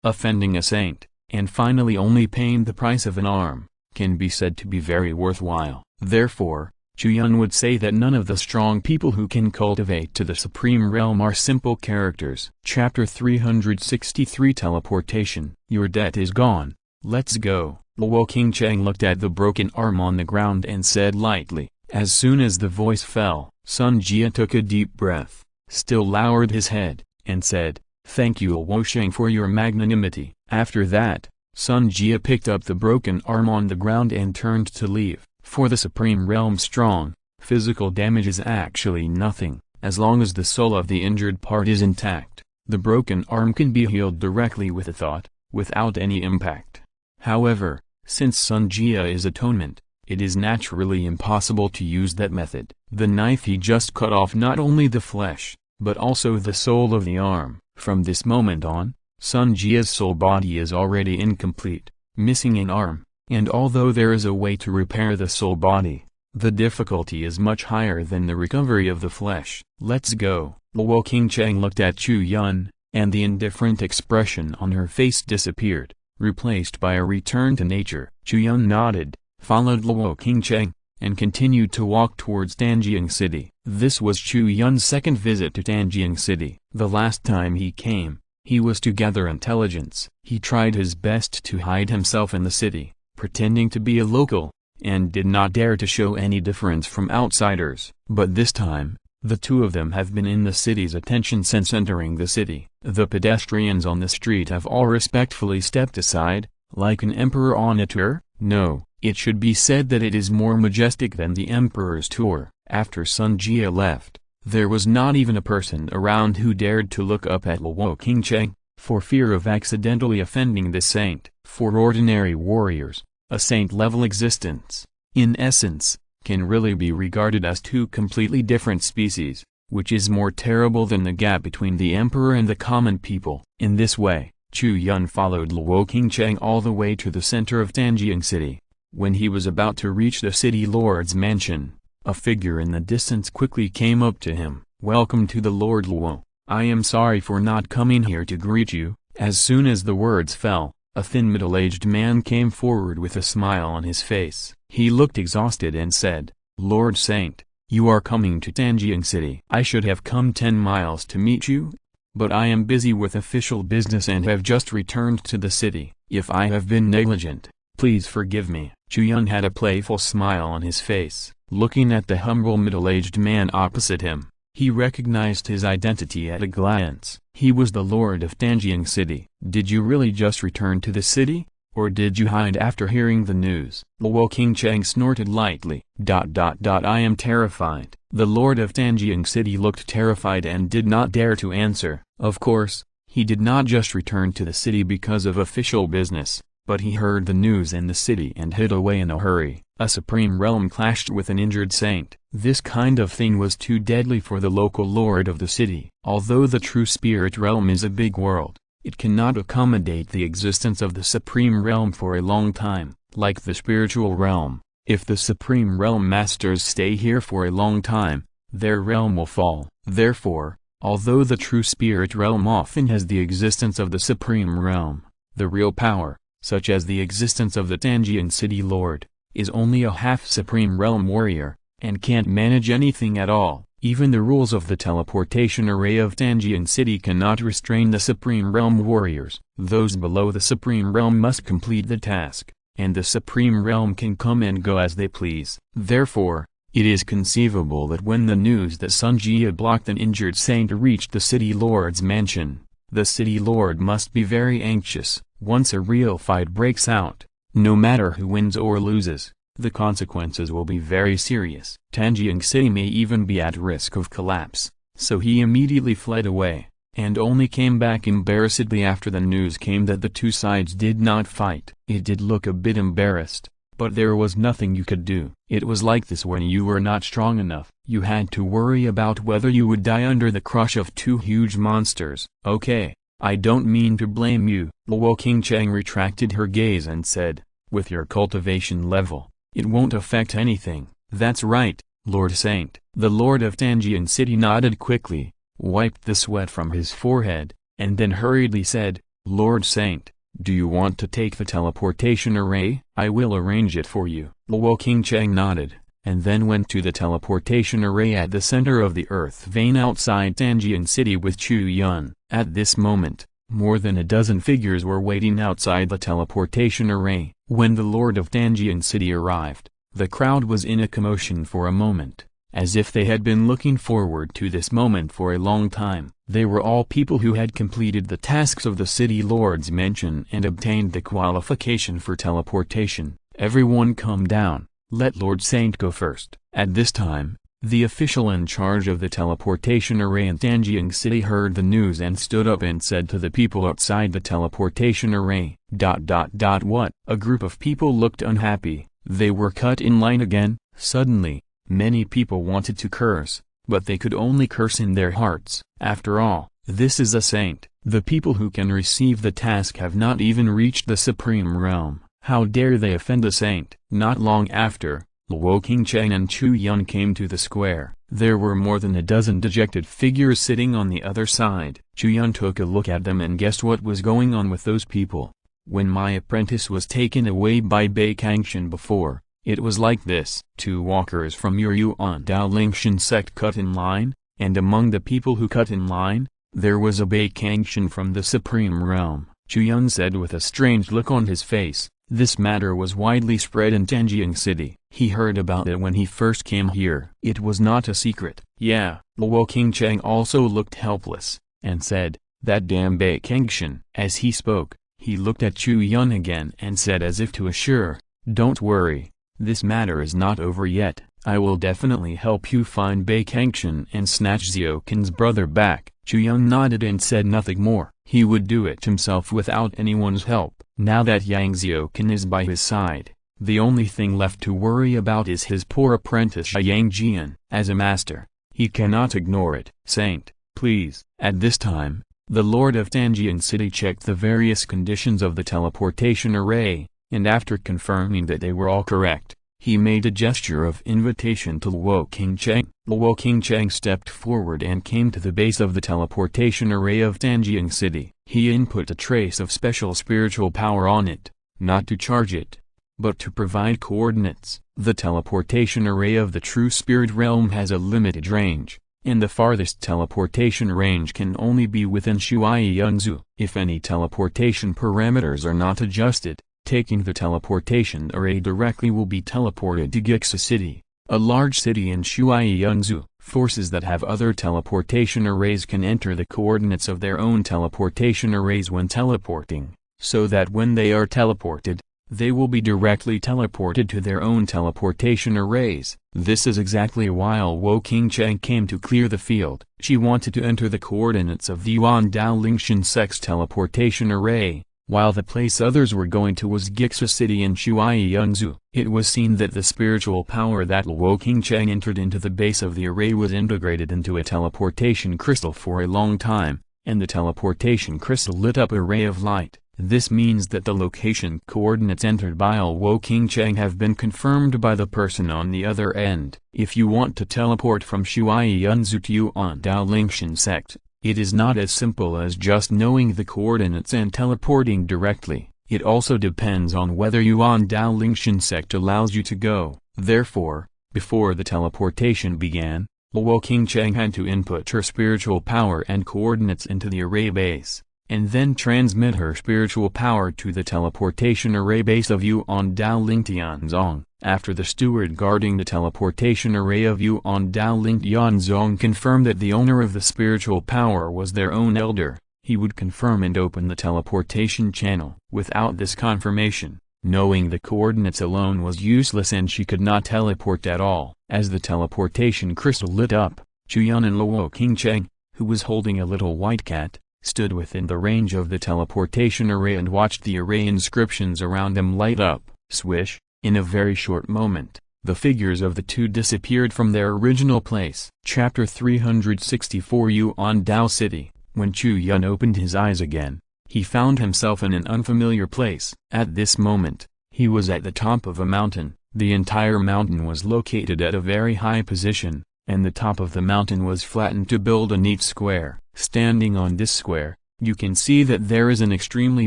offending a saint, and finally only paying the price of an arm, can be said to be very worthwhile. Therefore, Chu Yun would say that none of the strong people who can cultivate to the supreme realm are simple characters. Chapter 363 Teleportation. Your debt is gone, let's go. Luo Qingcheng looked at the broken arm on the ground and said lightly. As soon as the voice fell, Sun Jia took a deep breath, still lowered his head, and said, "Thank you Luo Sheng for your magnanimity." After that, Sun Jia picked up the broken arm on the ground and turned to leave. For the Supreme Realm strong, physical damage is actually nothing. As long as the soul of the injured part is intact, the broken arm can be healed directly with a thought, without any impact. However, since Sun Jia is atonement, it is naturally impossible to use that method. The knife he just cut off not only the flesh, but also the soul of the arm. From this moment on, Sun Jia's soul body is already incomplete, missing an arm, and although there is a way to repair the soul body, the difficulty is much higher than the recovery of the flesh. Let's go. Luo Qingcheng looked at Chu Yun, and the indifferent expression on her face disappeared, replaced by a return to nature. Chu Yun nodded, followed Luo Qingcheng, and continued to walk towards Tanjiang City. This was Chu Yun's second visit to Tanjiang City. The last time he came, he was to gather intelligence. He tried his best to hide himself in the city, pretending to be a local, and did not dare to show any difference from outsiders. But this time, the two of them have been in the city's attention since entering the city. The pedestrians on the street have all respectfully stepped aside, like an emperor on a tour. No, it should be said that it is more majestic than the emperor's tour. After Sun Jia left, there was not even a person around who dared to look up at Luo Qingcheng, for fear of accidentally offending the saint. For ordinary warriors, a saint-level existence, in essence, can really be regarded as two completely different species, which is more terrible than the gap between the emperor and the common people. In this way, Chu Yun followed Luo Qingcheng all the way to the center of Tanjiang City. When he was about to reach the city lord's mansion, a figure in the distance quickly came up to him. "Welcome to the Lord Luo. I am sorry for not coming here to greet you." As soon as the words fell, a thin middle-aged man came forward with a smile on his face. He looked exhausted and said, "Lord Saint, you are coming to Tanjiang City. I should have come 10 miles to meet you, but I am busy with official business and have just returned to the city. If I have been negligent, please forgive me." Chu Yun had a playful smile on his face. Looking at the humble middle-aged man opposite him, he recognized his identity at a glance. He was the lord of Tanjiang City. "Did you really just return to the city, or did you hide after hearing the news?" Luo Qingcheng snorted lightly. I am terrified." The lord of Tanjiang City looked terrified and did not dare to answer. Of course, he did not just return to the city because of official business, But he heard the news in the city and hid away in a hurry. A supreme realm clashed with an injured saint. This kind of thing was too deadly for the local lord of the city. Although the true spirit realm is a big world, it cannot accommodate the existence of the supreme realm for a long time. Like the spiritual realm, if the supreme realm masters stay here for a long time, their realm will fall. Therefore, although the true spirit realm often has the existence of the supreme realm, the real power, such as the existence of the Tangian city lord, is only a half-supreme realm warrior, and can't manage anything at all. Even the rules of the teleportation array of Tangian city cannot restrain the supreme realm warriors. Those below the supreme realm must complete the task, and the supreme realm can come and go as they please. Therefore, it is conceivable that when the news that Sun Jia blocked an injured saint reached the city lord's mansion, the city lord must be very anxious. Once a real fight breaks out, no matter who wins or loses, the consequences will be very serious. Tangian city may even be at risk of collapse, so he immediately fled away, and only came back embarrassedly after the news came that the two sides did not fight. It did look a bit embarrassed, but there was nothing you could do. It was like this when you were not strong enough. You had to worry about whether you would die under the crush of two huge monsters. Okay, I don't mean to blame you. Luo Qingcheng retracted her gaze and said, with your cultivation level, it won't affect anything. That's right, Lord Saint. The Lord of Tangian City nodded quickly, wiped the sweat from his forehead, and then hurriedly said, Lord Saint, do you want to take the teleportation array? I will arrange it for you. Luo Qingcheng nodded, and then went to the teleportation array at the center of the earth vein outside Tangian City with Chu Yun. At this moment, more than a dozen figures were waiting outside the teleportation array. When the Lord of Tangian City arrived, the crowd was in a commotion for a moment, as if they had been looking forward to this moment for a long time. They were all people who had completed the tasks of the city lord's mansion and obtained the qualification for teleportation. Everyone calm down, let Lord Saint go first. At this time, the official in charge of the teleportation array in Tangian City heard the news and stood up and said to the people outside the teleportation array, ... What? A group of people looked unhappy. They were cut in line again. Suddenly, many people wanted to curse, but they could only curse in their hearts. After all, this is a saint. The people who can receive the task have not even reached the supreme realm. How dare they offend a saint? Not long after, Luo Qingcheng and Chu Yun came to the square. There were more than a dozen dejected figures sitting on the other side. Chu Yun took a look at them and guessed what was going on with those people. When my apprentice was taken away by Bei Kangshan before, it was like this. Two walkers from your Yuan Dao Lingshan sect cut in line, and among the people who cut in line, there was a Bei Kangshan from the Supreme Realm. Chu Yun said with a strange look on his face. This matter was widely spread in Tangian City. He heard about it when he first came here. It was not a secret. Yeah. Luo Qingcheng also looked helpless, and said, that damn Bei Kangshan. As he spoke, he looked at Chu Yun again and said as if to assure, don't worry, this matter is not over yet. I will definitely help you find Bei Kangshan and snatch Xiaoqin's brother back. Chu Yun nodded and said nothing more. He would do it himself without anyone's help. Now that Yang Xiaoqin is by his side, the only thing left to worry about is his poor apprentice Yang Jian. As a master, he cannot ignore it. Saint, please. At this time, the Lord of Tangian City checked the various conditions of the teleportation array, and after confirming that they were all correct, he made a gesture of invitation to Luo Qingcheng. Luo Qingcheng stepped forward and came to the base of the teleportation array of Tangian City. He input a trace of special spiritual power on it, not to charge it, but to provide coordinates. The teleportation array of the true spirit realm has a limited range, and the farthest teleportation range can only be within Shuai Yunzu. If any teleportation parameters are not adjusted, taking the teleportation array directly will be teleported to Gixa City, a large city in Shuai Yunzu. Forces that have other teleportation arrays can enter the coordinates of their own teleportation arrays when teleporting, so that when they are teleported, they will be directly teleported to their own teleportation arrays. This is exactly why Luo Qingcheng came to clear the field. She wanted to enter the coordinates of the Yuan Dao Lingshan sect's teleportation array, while the place others were going to was Gixa City in Shuiyanzu. It was seen that the spiritual power that Luo Qingcheng entered into the base of the array was integrated into a teleportation crystal for a long time, and the teleportation crystal lit up a ray of light. This means that the location coordinates entered by Luo Qingcheng have been confirmed by the person on the other end. If you want to teleport from Shuiyanzu to Yuan Dao Lingshan sect, it is not as simple as just knowing the coordinates and teleporting directly. It also depends on whether Yuan Dao Lingshan sect allows you to go. Therefore, before the teleportation began, Luo Qingcheng had to input her spiritual power and coordinates into the array base, and then transmit her spiritual power to the teleportation array base of Yuan Dao Lingtianzong. After the steward guarding the teleportation array of Yuan Dao Lingtianzong confirmed that the owner of the spiritual power was their own elder, he would confirm and open the teleportation channel. Without this confirmation, knowing the coordinates alone was useless and she could not teleport at all. As the teleportation crystal lit up, Chu Yun and Luo Qingcheng, who was holding a little white cat, stood within the range of the teleportation array and watched the array inscriptions around them light up. Swish, in a very short moment, the figures of the two disappeared from their original place. Chapter 364 Yuan Dao City. When Chu Yun opened his eyes again, he found himself in an unfamiliar place. At this moment, he was at the top of a mountain. The entire mountain was located at a very high position, and the top of the mountain was flattened to build a neat square. Standing on this square, you can see that there is an extremely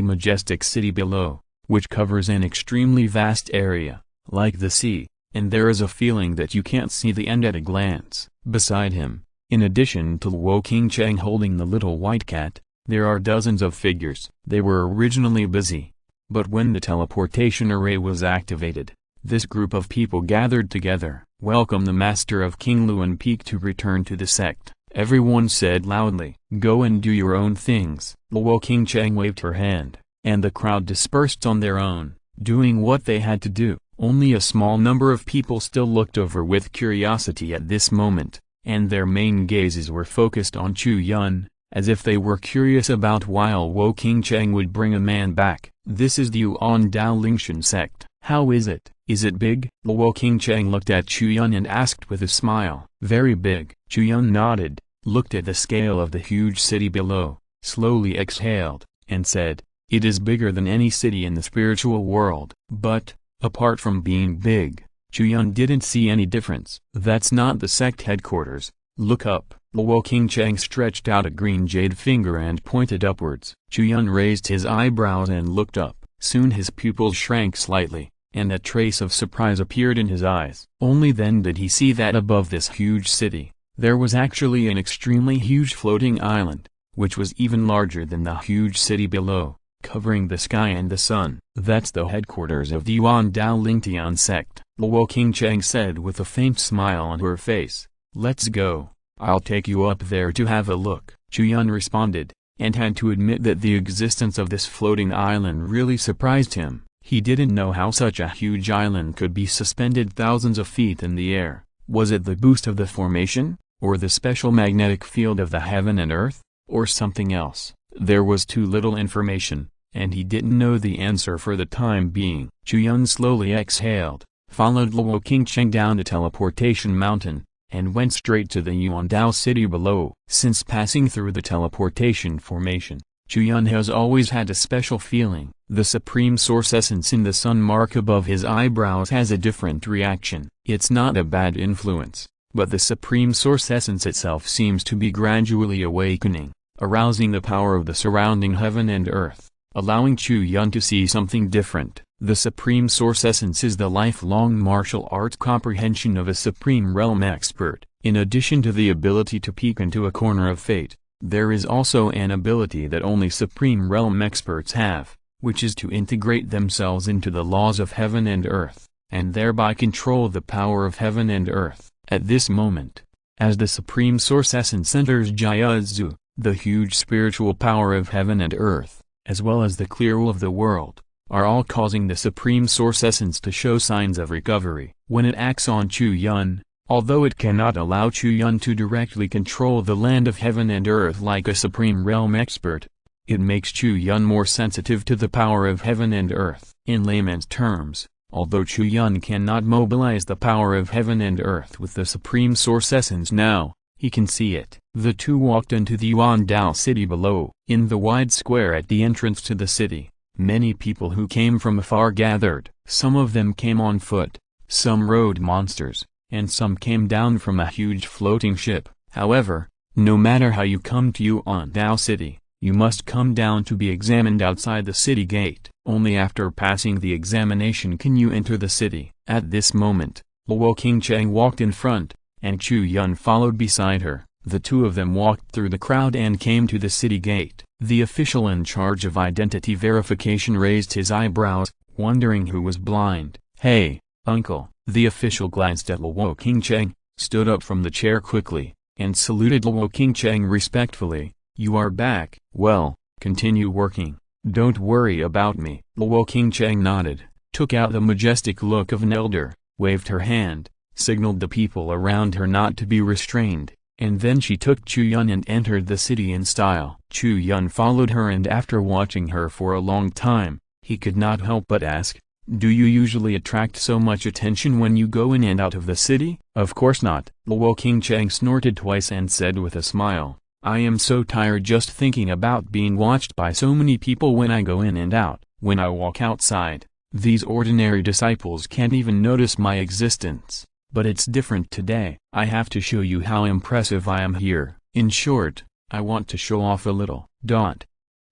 majestic city below, which covers an extremely vast area, like the sea, and there is a feeling that you can't see the end at a glance. Beside him, in addition to Luo Qingcheng holding the little white cat, there are dozens of figures. They were originally busy, but when the teleportation array was activated, this group of people gathered together. Welcome the master of King Luan Peak to return to the sect, everyone said loudly. Go and do your own things. Luo Qingcheng waved her hand, and the crowd dispersed on their own, doing what they had to do. Only a small number of people still looked over with curiosity at this moment, and their main gazes were focused on Chu Yun, as if they were curious about why Luo Qingcheng would bring a man back. This is the Yuan Dao Lingshan sect. How is it? Is it big? Luo Qingcheng looked at Chu Yun and asked with a smile. Very big. Chu Yun nodded, looked at the scale of the huge city below, slowly exhaled, and said, it is bigger than any city in the spiritual world. But, apart from being big, Chu Yun didn't see any difference. That's not the sect headquarters. Look up. Luo Qingcheng stretched out a green jade finger and pointed upwards. Chu Yun raised his eyebrows and looked up. Soon his pupils shrank slightly, and a trace of surprise appeared in his eyes. Only then did he see that above this huge city, there was actually an extremely huge floating island, which was even larger than the huge city below, covering the sky and the sun. That's the headquarters of the Yuan Dao Lingtian sect, Luo Qingcheng said with a faint smile on her face. Let's go. I'll take you up there to have a look. Chu Yun responded, and had to admit that the existence of this floating island really surprised him. He didn't know how such a huge island could be suspended thousands of feet in the air. Was it the boost of the formation, or the special magnetic field of the heaven and earth, or something else? There was too little information, and he didn't know the answer for the time being. Chu Yun slowly exhaled, followed Luo Qingcheng down the teleportation mountain, and went straight to the Yuan Dao city below. Since passing through the teleportation formation, Chu Yun has always had a special feeling. The supreme source essence in the sun mark above his eyebrows has a different reaction. It's not a bad influence, but the supreme source essence itself seems to be gradually awakening, arousing the power of the surrounding heaven and earth, allowing Chu Yun to see something different. The supreme source essence is the lifelong martial arts comprehension of a supreme realm expert. In addition to the ability to peek into a corner of fate, there is also an ability that only supreme realm experts have, which is to integrate themselves into the laws of heaven and earth, and thereby control the power of heaven and earth. At this moment, as the supreme source essence enters Jiazu, the huge spiritual power of heaven and earth, as well as the clear will of the world, are all causing the supreme source essence to show signs of recovery. When it acts on Chu Yun, although it cannot allow Chu Yun to directly control the land of heaven and earth like a supreme realm expert, It makes Chu Yun more sensitive to the power of heaven and earth. In layman's terms, although Chu Yun cannot mobilize the power of heaven and earth with the Supreme Source Essence now, he can see it. The two walked into the Yuandao city below. In the wide square at the entrance to the city, many people who came from afar gathered. Some of them came on foot, some rode monsters, and some came down from a huge floating ship. However, no matter how you come to Yuandao city, you must come down to be examined outside the city gate. Only after passing the examination can you enter the city. At this moment, Luo Qingcheng walked in front, and Chu Yun followed beside her. The two of them walked through the crowd and came to the city gate. The official in charge of identity verification raised his eyebrows, wondering who was blind. "Hey, uncle." The official glanced at Luo Qingcheng, stood up from the chair quickly, and saluted Luo Qingcheng respectfully. "You are back. Well, continue working. Don't worry about me." Luo Qingcheng nodded, took out the majestic look of an elder, waved her hand, signaled the people around her not to be restrained, and then she took Chu Yun and entered the city in style. Chu Yun followed her, and after watching her for a long time, he could not help but ask, "Do you usually attract so much attention when you go in and out of the city?" "Of course not." Luo Qingcheng snorted twice and said with a smile, "I am so tired just thinking about being watched by so many people when I go in and out. When I walk outside, these ordinary disciples can't even notice my existence. But it's different today. I have to show you how impressive I am here. In short, I want to show off a little."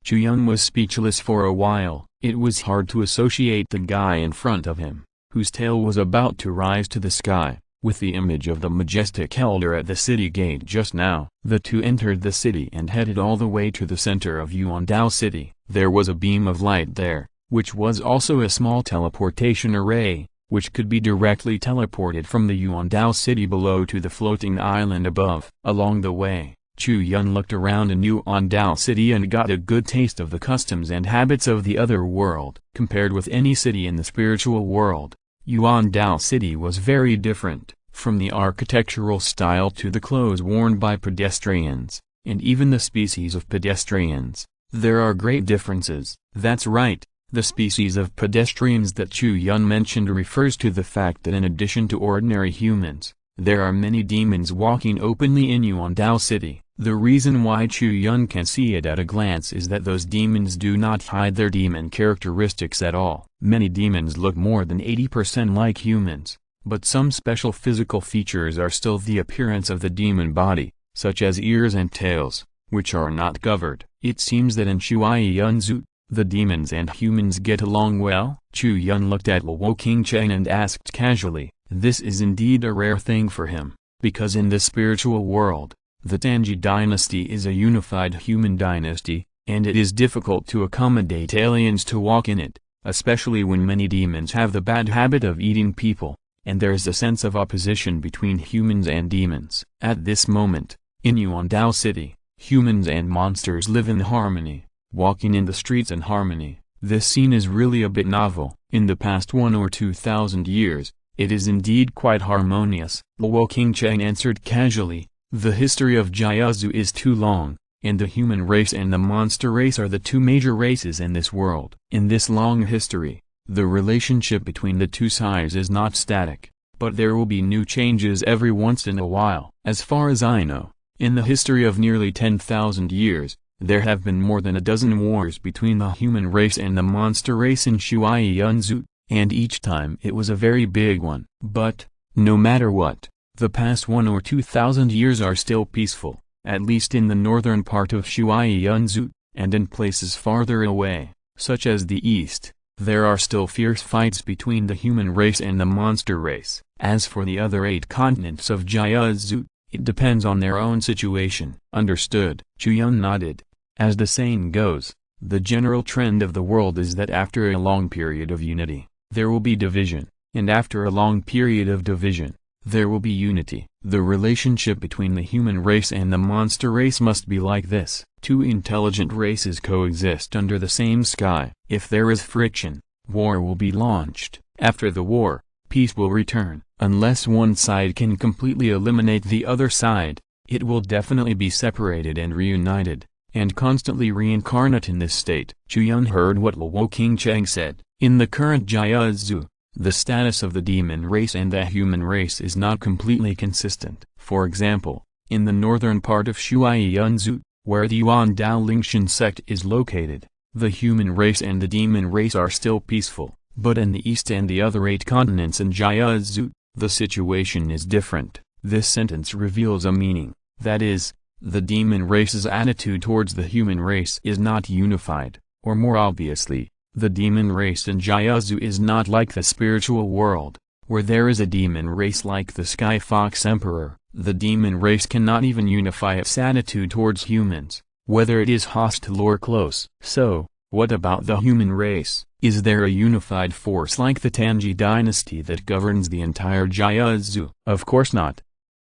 Chu Yun was speechless for a while. It was hard to associate the guy in front of him, whose tail was about to rise to the sky, with the image of the majestic elder at the city gate just now. The two entered the city and headed all the way to the center of Yuandao city. There was a beam of light there, which was also a small teleportation array, which could be directly teleported from the Yuandao city below to the floating island above. Along the way, Chu Yun looked around in Yuandao city and got a good taste of the customs and habits of the other world. Compared with any city in the spiritual world, Yuandao city was very different, from the architectural style to the clothes worn by pedestrians, and even the species of pedestrians. There are great differences. That's right. The species of pedestrians that Chu Yun mentioned refers to the fact that in addition to ordinary humans, there are many demons walking openly in Yuandao city. The reason why Chu Yun can see it at a glance is that those demons do not hide their demon characteristics at all. Many demons look more than 80% like humans, but some special physical features are still the appearance of the demon body, such as ears and tails, which are not covered. It seems that in Shuai Yunzu, the demons and humans get along well. Chu Yun looked at Luo Qingcheng and asked casually, "This is indeed a rare thing for him, because in the spiritual world, the Tanji dynasty is a unified human dynasty, and it is difficult to accommodate aliens to walk in it, especially when many demons have the bad habit of eating people, and there is a sense of opposition between humans and demons." At this moment, in Yuandao city, humans and monsters live in harmony, walking in the streets in harmony. This scene is really a bit novel. In the past 1 or 2,000 years, it is indeed quite harmonious. Luo Qingcheng answered casually, "The history of Jiaozu is too long, and the human race and the monster race are the two major races in this world. In this long history, the relationship between the two sides is not static, but there will be new changes every once in a while. As far as I know, in the history of nearly 10,000 years, there have been more than a dozen wars between the human race and the monster race in Shuai Yunzu, and each time it was a very big one. But, no matter what, the past 1 or 2,000 years are still peaceful, at least in the northern part of Shuai Yunzu, and in places farther away, such as the east, there are still fierce fights between the human race and the monster race. As for the other 8 continents of Jiaozu, it depends on their own situation." "Understood." Chu Yun nodded. As the saying goes, the general trend of the world is that after a long period of unity, there will be division, and after a long period of division, there will be unity. The relationship between the human race and the monster race must be like this. Two intelligent races coexist under the same sky. If there is friction, war will be launched. After the war, peace will return. Unless one side can completely eliminate the other side, it will definitely be separated and reunited, and constantly reincarnate in this state. Chu Yun heard what Luo Qingcheng said. In the current Jiaozu, the status of the demon race and the human race is not completely consistent. For example, in the northern part of Shuaiyunzu, where the Yuan Dao Lingshan sect is located, the human race and the demon race are still peaceful, but in the east and the other 8 continents in Jiaozu, the situation is different. This sentence reveals a meaning, that is, the demon race's attitude towards the human race is not unified, or more obviously, the demon race in Jiaozu is not like the spiritual world, where there is a demon race like the Sky Fox Emperor. The demon race cannot even unify its attitude towards humans, whether it is hostile or close. So, what about the human race? Is there a unified force like the Tangji dynasty that governs the entire Jiaozu? Of course not.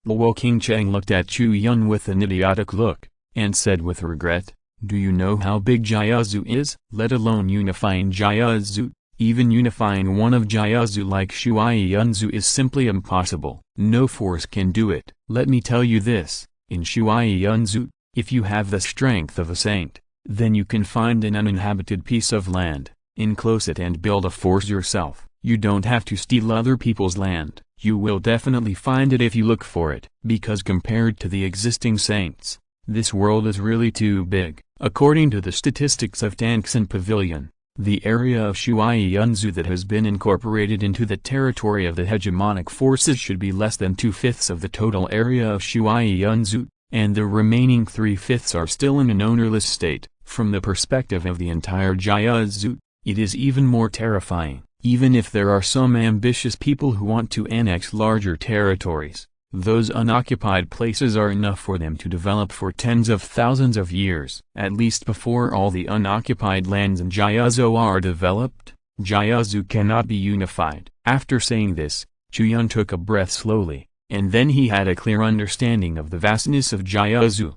Luo Qingcheng looked at Chu Yun with an idiotic look, and said with regret, "Do you know how big Jiaozu is? Let alone unifying Jiaozu. Even unifying one of Jiaozu like Shuaiyunzu is simply impossible. No force can do it. Let me tell you this, in Shuaiyunzu, if you have the strength of a saint, then you can find an uninhabited piece of land, enclose it and build a force yourself. You don't have to steal other people's land. You will definitely find it if you look for it. Because compared to the existing saints, this world is really too big." According to the statistics of Tangxin Pavilion, the area of Shuaiyunzu that has been incorporated into the territory of the hegemonic forces should be less than 2/5 of the total area of Shuaiyunzu, and the remaining 3/5 are still in an ownerless state. From the perspective of the entire Jiaozu, it is even more terrifying. Even if there are some ambitious people who want to annex larger territories, those unoccupied places are enough for them to develop for tens of thousands of years. At least before all the unoccupied lands in Jiaozu are developed, Jiaozu cannot be unified. After saying this, Chu Yun took a breath slowly, and then he had a clear understanding of the vastness of Jiaozu.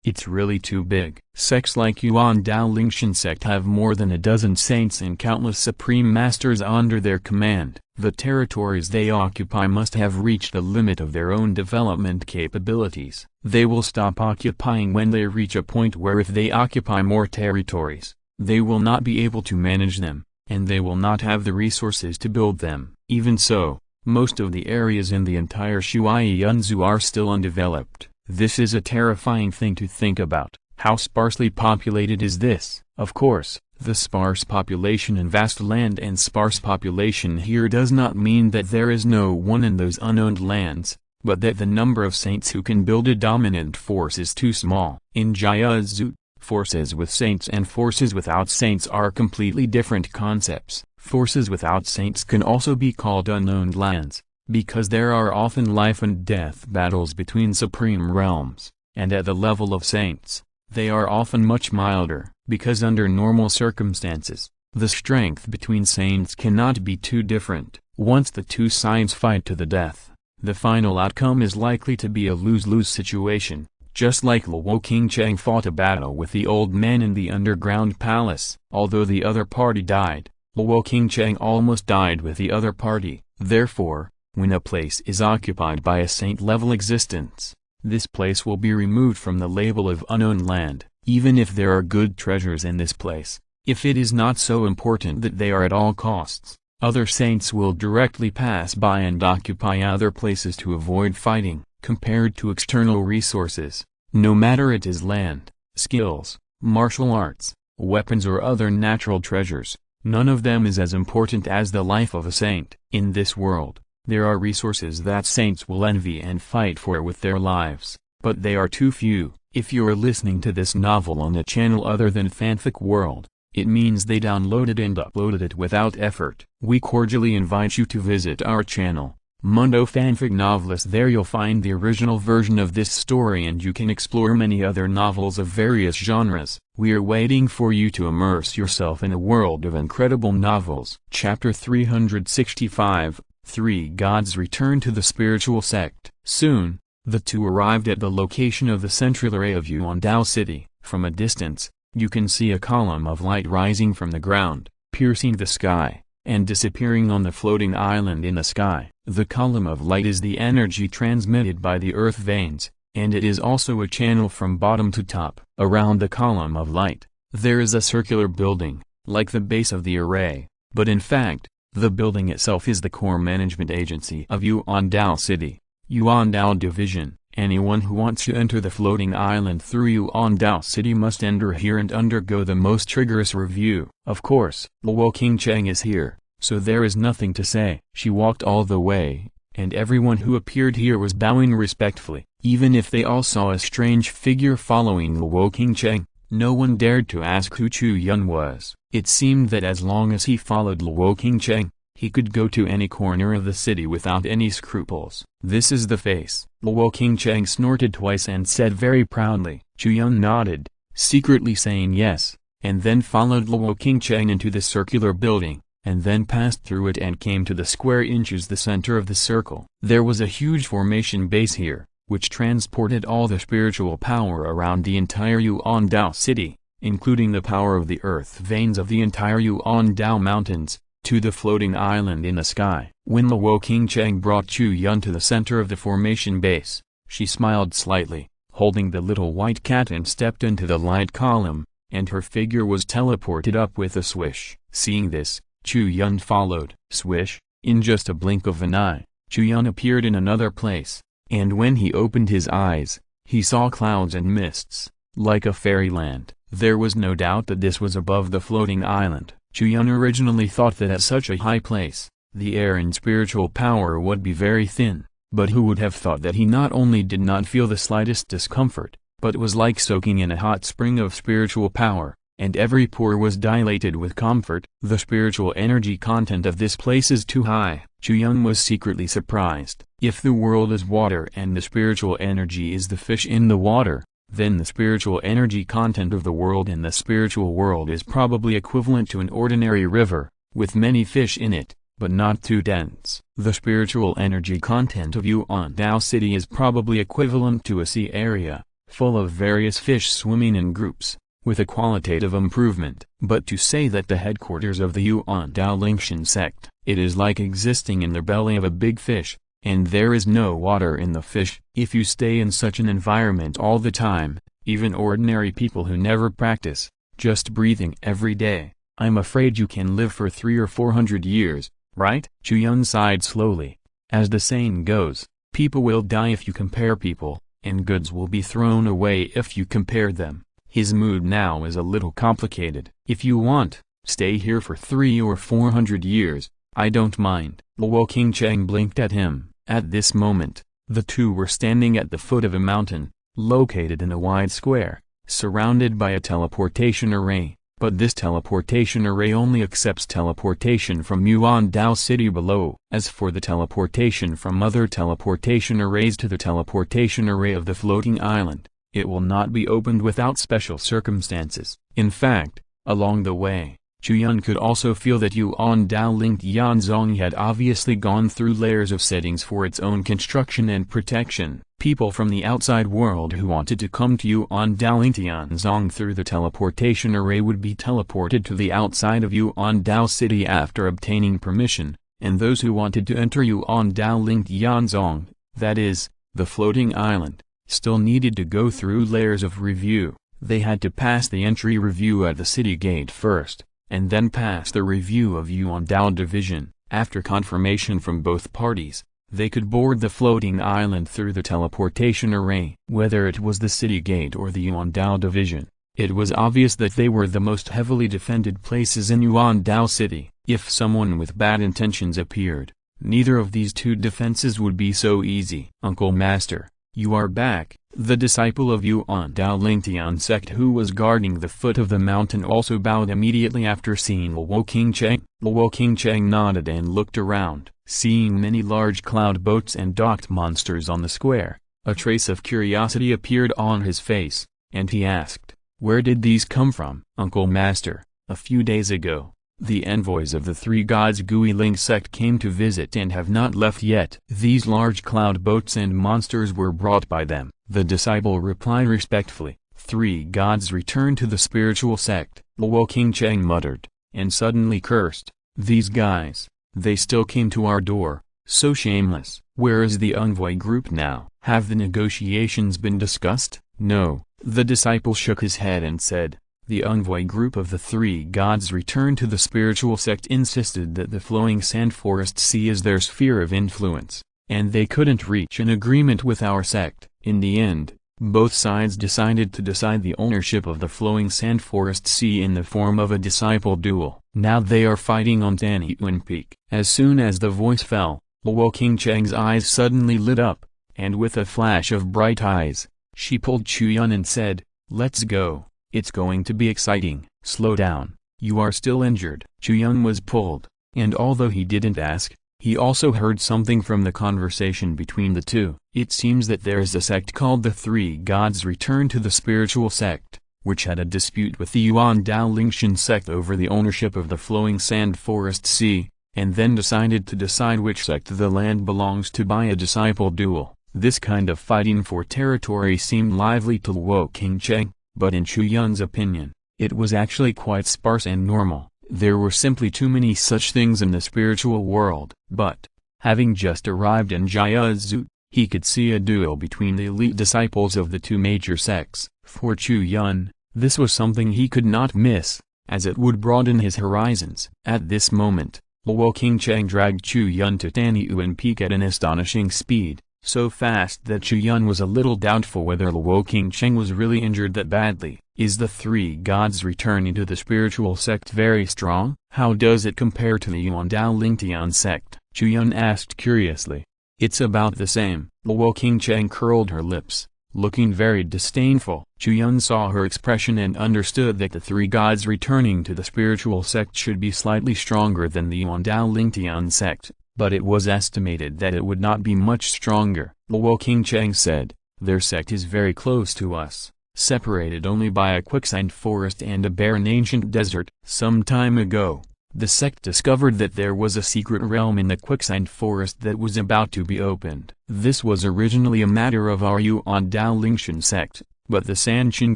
It's really too big. Sects like Yuan Dao Lingshan sect have more than a dozen saints and countless supreme masters under their command. The territories they occupy must have reached the limit of their own development capabilities. They will stop occupying when they reach a point where if they occupy more territories, they will not be able to manage them, and they will not have the resources to build them. Even so, most of the areas in the entire Shuaiyunzu are still undeveloped. This is a terrifying thing to think about. How sparsely populated is this? Of course, the sparse population in vast land and sparse population here does not mean that there is no one in those unowned lands, but that the number of saints who can build a dominant force is too small. In Jiaozu, forces with saints and forces without saints are completely different concepts. Forces without saints can also be called unowned lands, because there are often life and death battles between supreme realms, and at the level of saints, they are often much milder, because under normal circumstances, the strength between saints cannot be too different. Once the two sides fight to the death, the final outcome is likely to be a lose-lose situation, just like Luo Qingcheng fought a battle with the old man in the underground palace. Although the other party died, Luo Qingcheng almost died with the other party. Therefore, when a place is occupied by a saint-level existence, this place will be removed from the label of unowned land, even if there are good treasures in this place. If it is not so important that they are at all costs, other saints will directly pass by and occupy other places to avoid fighting. Compared to external resources, no matter it is land, skills, martial arts, weapons or other natural treasures, none of them is as important as the life of a saint. In this world, there are resources that saints will envy and fight for with their lives, but they are too few. If you're listening to this novel on a channel other than Fanfic World, it means they downloaded and uploaded it without effort. We cordially invite you to visit our channel, Mundo Fanfic Novelist. There you'll find the original version of this story and you can explore many other novels of various genres. We are waiting for you to immerse yourself in a world of incredible novels. Chapter 365, 3 Gods return to the spiritual sect. Soon, the two arrived at the location of the central area of Yuan Dao City. From a distance, you can see a column of light rising from the ground, piercing the sky, and disappearing on the floating island in the sky. The column of light is the energy transmitted by the earth veins, and it is also a channel from bottom to top. Around the column of light, there is a circular building, like the base of the array, but in fact, the building itself is the core management agency of Yuandao City, Yuandao Division. Anyone who wants to enter the floating island through Yuandao City must enter here and undergo the most rigorous review. Of course, Luo Qingcheng is here, so there is nothing to say. She walked all the way, and everyone who appeared here was bowing respectfully. Even if they all saw a strange figure following Luo Qingcheng, no one dared to ask who Chu Yun was. It seemed that as long as he followed Luo Qingcheng, he could go to any corner of the city without any scruples. This is the face. Luo Qingcheng snorted twice and said very proudly. Chu Yun nodded, secretly saying yes, and then followed Luo Qingcheng into the circular building, and then passed through it and came to the square inches the center of the circle. There was a huge formation base here, which transported all the spiritual power around the entire Yuandao City, including the power of the earth veins of the entire Yuandao Mountains, to the floating island in the sky. When Luo Qingcheng brought Chu Yun to the center of the formation base, she smiled slightly, holding the little white cat, and stepped into the light column, and her figure was teleported up with a swish. Seeing this, Chu Yun followed. Swish, in just a blink of an eye, Chu Yun appeared in another place, and when he opened his eyes, he saw clouds and mists, like a fairyland. There was no doubt that this was above the floating island. Chu Yun originally thought that at such a high place, the air and spiritual power would be very thin, but who would have thought that he not only did not feel the slightest discomfort, but was like soaking in a hot spring of spiritual power, and every pore was dilated with comfort. The spiritual energy content of this place is too high. Chu Yun was secretly surprised. If the world is water and the spiritual energy is the fish in the water, then the spiritual energy content of the world and the spiritual world is probably equivalent to an ordinary river, with many fish in it, but not too dense. The spiritual energy content of Yuandao City is probably equivalent to a sea area, full of various fish swimming in groups, with a qualitative improvement. But to say that the headquarters of the Yuandao Lingshan sect, it is like existing in the belly of a big fish, and there is no water in the fish. If you stay in such an environment all the time, even ordinary people who never practice, just breathing every day, I'm afraid you can live for 300 or 400 years, right? Chu Yun sighed slowly. As the saying goes, people will die if you compare people, and goods will be thrown away if you compare them. His mood now is a little complicated. If you want, stay here for 300 or 400 years, I don't mind. Luo Qingcheng blinked at him. At this moment, the two were standing at the foot of a mountain, located in a wide square, surrounded by a teleportation array, but this teleportation array only accepts teleportation from Yuandao City below. As for the teleportation from other teleportation arrays to the teleportation array of the floating island, it will not be opened without special circumstances. In fact, along the way, Chu Yun could also feel that Yuandao linked Yanzong had obviously gone through layers of settings for its own construction and protection. People from the outside world who wanted to come to Yuandao linked Yanzong through the teleportation array would be teleported to the outside of Yuandao City after obtaining permission, and those who wanted to enter Yuandao linked Yanzong, that is, the floating island, still needed to go through layers of review. They had to pass the entry review at the city gate first, and then pass the review of Yuandao Division. After confirmation from both parties, they could board the floating island through the teleportation array. Whether it was the city gate or the Yuandao Division, it was obvious that they were the most heavily defended places in Yuandao City. If someone with bad intentions appeared, neither of these two defenses would be so easy. Uncle Master, you are back. The disciple of Yuandao Lingtian sect who was guarding the foot of the mountain also bowed immediately after seeing Luo Qingcheng. Luo Qingcheng nodded and looked around. Seeing many large cloud boats and docked monsters on the square, a trace of curiosity appeared on his face, and he asked, "Where did these come from?" "Uncle Master, a few days ago, the envoys of the three gods Guiling sect came to visit and have not left yet. These large cloud boats and monsters were brought by them." The disciple replied respectfully. "Three gods returned to the spiritual sect," Luo Qingcheng muttered, and suddenly cursed. "These guys, they still came to our door, so shameless." "Where is the envoy group now?" Have the negotiations been discussed? No. The disciple shook his head and said, the envoy group of the three gods returned to the spiritual sect insisted that the flowing sand forest sea is their sphere of influence, and they couldn't reach an agreement with our sect. In the end, both sides decided to decide the ownership of the flowing sand forest sea in the form of a disciple duel. Now they are fighting on Tanyuan Peak. As soon as the voice fell, Luo Qingcheng's eyes suddenly lit up, and with a flash of bright eyes, she pulled Chu Yun and said, let's go, it's going to be exciting. Slow down, you are still injured. Chu Yun was pulled, and although he didn't ask, he also heard something from the conversation between the two. It seems that there is a sect called the Three Gods Return to the Spiritual Sect, which had a dispute with the Yuan Dao Lingshan sect over the ownership of the flowing sand forest sea, and then decided to decide which sect the land belongs to by a disciple duel. This kind of fighting for territory seemed lively to Luo Qingcheng, but in Chu Yun's opinion, it was actually quite sparse and normal. There were simply too many such things in the spiritual world. But, having just arrived in Jiazu, he could see a duel between the elite disciples of the two major sects. For Chu Yun, this was something he could not miss, as it would broaden his horizons. At this moment, Luo Qingcheng dragged Chu Yun to Tanyuan Peak at an astonishing speed, so fast that Chu Yun was a little doubtful whether Luo Qingcheng was really injured that badly. Is the Three Gods returning to the spiritual sect very strong? How does it compare to the Yuan Dao Lingtian sect? Chu Yun asked curiously. It's about the same. Luo Qingcheng curled her lips, looking very disdainful. Chu Yun saw her expression and understood that the Three Gods returning to the spiritual sect should be slightly stronger than the Yuan Dao Lingtian sect, but it was estimated that it would not be much stronger. Luo Qingcheng said, their sect is very close to us, separated only by a quicksand forest and a barren ancient desert. Some time ago, the sect discovered that there was a secret realm in the quicksand forest that was about to be opened. This was originally a matter of our Yuan Dao Lingshan sect, but the Sanqing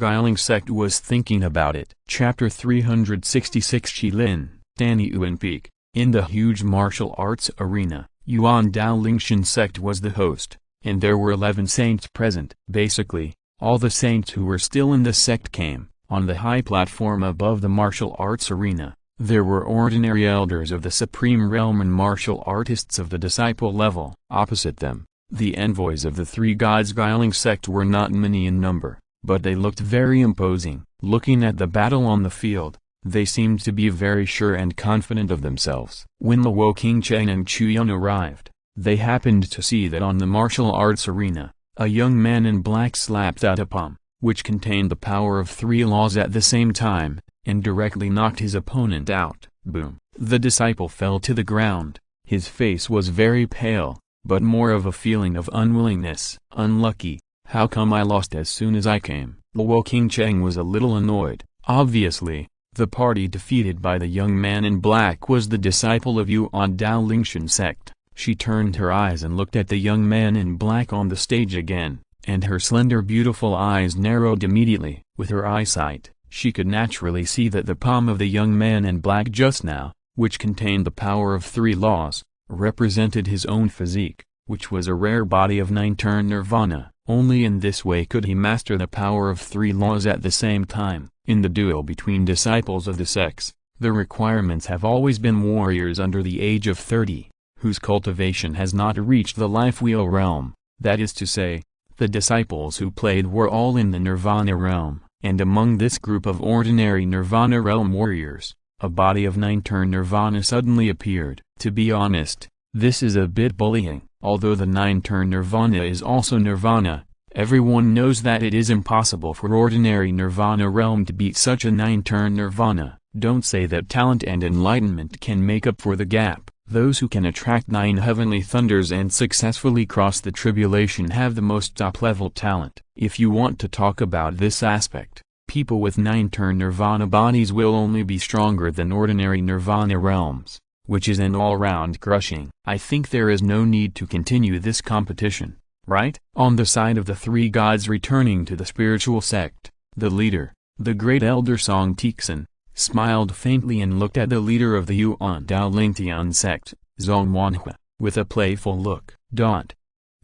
Guiling sect was thinking about it. Chapter 366 Qilin, Tanyuan Peak. In the huge martial arts arena, Yuan Dao Lingshan sect was the host, and there were 11 saints present. Basically, all the saints who were still in the sect came. On the high platform above the martial arts arena, there were ordinary elders of the supreme realm and martial artists of the disciple level. Opposite them, the envoys of the Three Gods Guiling sect were not many in number, but they looked very imposing. Looking at the battle on the field, they seemed to be very sure and confident of themselves. When Luo Qingcheng and Chu Yun arrived, they happened to see that on the martial arts arena, a young man in black slapped out a palm, which contained the power of 3 laws at the same time, and directly knocked his opponent out. Boom! The disciple fell to the ground. His face was very pale, but more of a feeling of unwillingness. Unlucky, how come I lost as soon as I came? Luo Qingcheng was a little annoyed. Obviously, the party defeated by the young man in black was the disciple of Yuan Dao Lingshan sect. She turned her eyes and looked at the young man in black on the stage again, and her slender beautiful eyes narrowed immediately. With her eyesight, she could naturally see that the palm of the young man in black just now, which contained the power of 3 laws, represented his own physique, which was a rare body of 9-turn nirvana. Only in this way could he master the power of 3 laws at the same time. In the duel between disciples of the sects, the requirements have always been warriors under the age of 30, whose cultivation has not reached the life wheel realm. That is to say, the disciples who played were all in the nirvana realm, and among this group of ordinary nirvana realm warriors, a body of 9-turn nirvana suddenly appeared. To be honest, this is a bit bullying. Although the 9-turn nirvana is also nirvana, everyone knows that it is impossible for ordinary nirvana realm to beat such a 9-turn nirvana. Don't say that talent and enlightenment can make up for the gap. Those who can attract 9 heavenly thunders and successfully cross the tribulation have the most top-level talent. If you want to talk about this aspect, people with 9-turn nirvana bodies will only be stronger than ordinary nirvana realms, which is an all-round crushing. I think there is no need to continue this competition, right? On the side of the 3 gods returning to the spiritual sect, the leader, the great elder Song Tixin, smiled faintly and looked at the leader of the Yuan Dao Lingtian sect, Zhong Wanhua, with a playful look.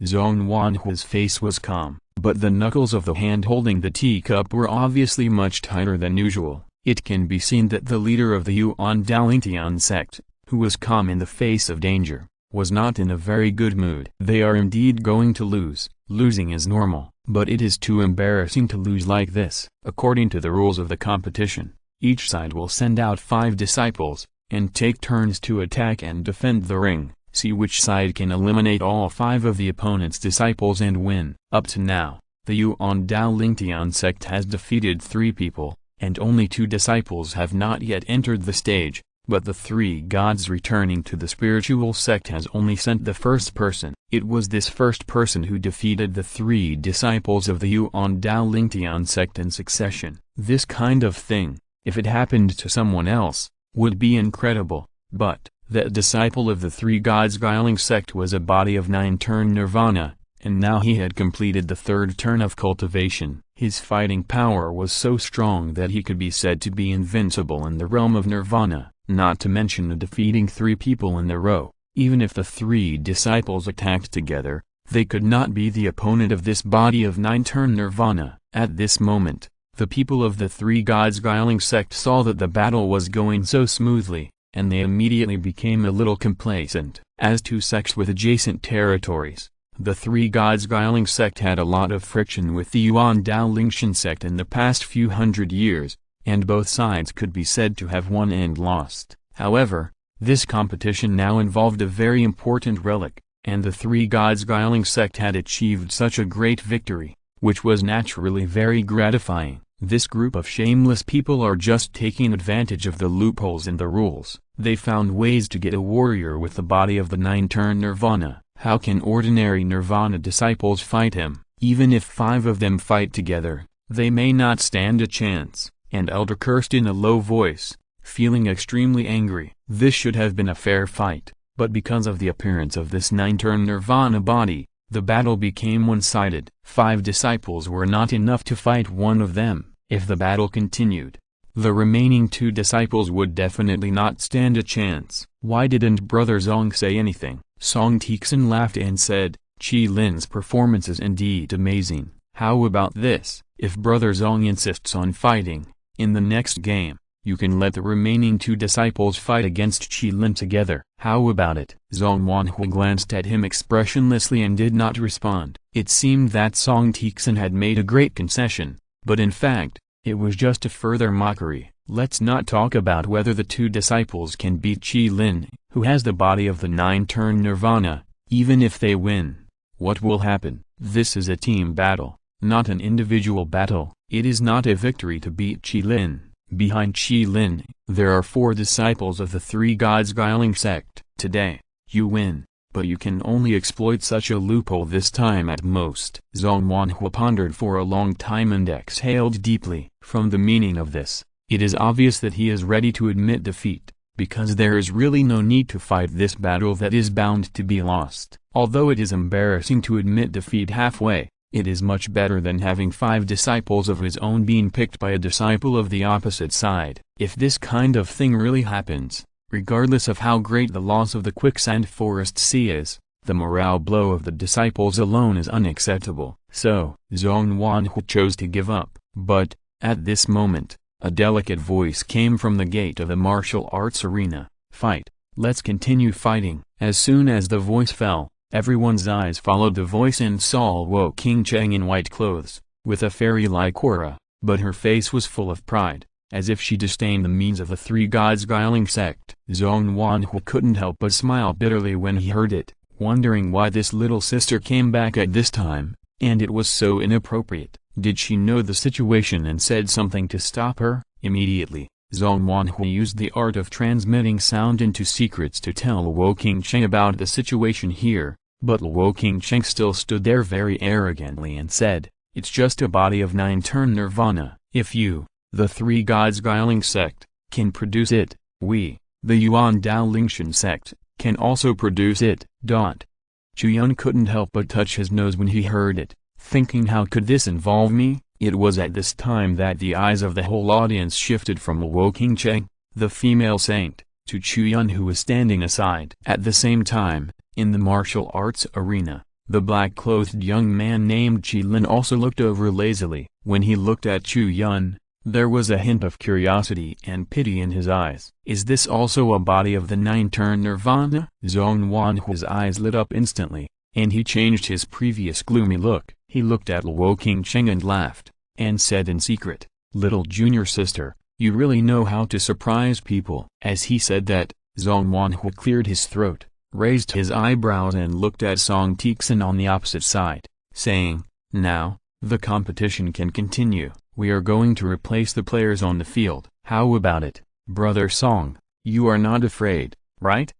Zhong Wanhu's face was calm, but the knuckles of the hand holding the teacup were obviously much tighter than usual. It can be seen that the leader of the Yuan Daolingtian sect, who was calm in the face of danger, was not in a very good mood. They are indeed going to lose. Losing is normal, but it is too embarrassing to lose like this. According to the rules of the competition, each side will send out 5 disciples, and take turns to attack and defend the ring. See which side can eliminate all 5 of the opponent's disciples and win. Up to now, the Yuan Daolingtian sect has defeated 3 people, and only 2 disciples have not yet entered the stage, but the 3 gods returning to the spiritual sect has only sent the first person. It was this first person who defeated the 3 disciples of the Yuan Daolingtian sect in succession. This kind of thing, if it happened to someone else, would be incredible, but that disciple of the 3 gods Guiling sect was a body of 9-turn nirvana, and now he had completed the 3rd turn of cultivation. His fighting power was so strong that he could be said to be invincible in the realm of nirvana, not to mention defeating 3 people in a row. Even if the 3 disciples attacked together, they could not be the opponent of this body of 9-turn nirvana. At this moment, the people of the 3 gods Guiling sect saw that the battle was going so smoothly, and they immediately became a little complacent. As to sects with adjacent territories, the 3 gods Guiling sect had a lot of friction with the Yuan Daolingtian sect in the past few hundred years, and both sides could be said to have won and lost. However, this competition now involved a very important relic, and the 3 gods Guiling sect had achieved such a great victory, which was naturally very gratifying. This group of shameless people are just taking advantage of the loopholes in the rules. They found ways to get a warrior with the body of the 9-turn nirvana. How can ordinary nirvana disciples fight him? Even if 5 of them fight together, they may not stand a chance. And Elder cursed in a low voice, feeling extremely angry. This should have been a fair fight, but because of the appearance of this 9-turn nirvana body, the battle became one-sided. 5 disciples were not enough to fight one of them. If the battle continued, the remaining 2 disciples would definitely not stand a chance. Why didn't Brother Zong say anything? Song Tixin laughed and said, Qi Lin's performance is indeed amazing. How about this? If Brother Zong insists on fighting, in the next game, you can let the remaining 2 disciples fight against Qi Lin together. How about it? Zhong Wanhu glanced at him expressionlessly and did not respond. It seemed that Song Tixin had made a great concession, but in fact, it was just a further mockery. Let's not talk about whether the 2 disciples can beat Qi Lin, who has the body of the 9-turn nirvana. Even if they win, what will happen? This is a team battle, not an individual battle. It is not a victory to beat Qi Lin. Behind Qi Lin, there are 4 disciples of the 3 gods Guiling sect. Today, you win, but you can only exploit such a loophole this time at most. Zhong Wanhu pondered for a long time and exhaled deeply. From the meaning of this, it is obvious that he is ready to admit defeat, because there is really no need to fight this battle that is bound to be lost. Although it is embarrassing to admit defeat halfway, it is much better than having 5 disciples of his own being picked by a disciple of the opposite side. If this kind of thing really happens, regardless of how great the loss of the Quicksand Forest Sea is, the morale blow of the disciples alone is unacceptable. So, Zhong Wanhu chose to give up. But, at this moment, a delicate voice came from the gate of the martial arts arena. Fight. Let's continue fighting. As soon as the voice fell, everyone's eyes followed the voice and saw Wo King Cheng in white clothes, with a fairy-like aura, but her face was full of pride, as if she disdained the means of the 3 gods Guiling sect. Zhong Wanhu couldn't help but smile bitterly when he heard it, wondering why this little sister came back at this time, and it was so inappropriate. Did she know the situation and said something to stop her? Immediately, Zhong Wanhu used the art of transmitting sound into secrets to tell Wo King Cheng about the situation here, but Wo King Cheng still stood there very arrogantly and said, "It's just a body of 9-turn nirvana. If you, the 3 gods Guiling sect, can produce it, we, the Yuan Daolingtian sect, can also produce it." Chu Yun couldn't help but touch his nose when he heard it, thinking, how could this involve me? It was at this time that the eyes of the whole audience shifted from Wo King Cheng, the female saint, to Chu Yun, who was standing aside. At the same time, in the martial arts arena, The black-clothed young man named Chu Yun also looked over lazily. When he looked at Chu Yun, there was a hint of curiosity and pity in his eyes. Is this also a body of the nine-turn nirvana? Zhong Wanhua's eyes lit up instantly, and he changed his previous gloomy look. He looked at Luo Qingcheng and laughed, and said in secret, "Little junior sister, you really know how to surprise people." As he said that, Zhong Wanhua cleared his throat, raised his eyebrows and looked at Song Tixin on the opposite side, saying, "Now, the competition can continue. We are going to replace the players on the field. How about it, brother Song? You are not afraid, right?"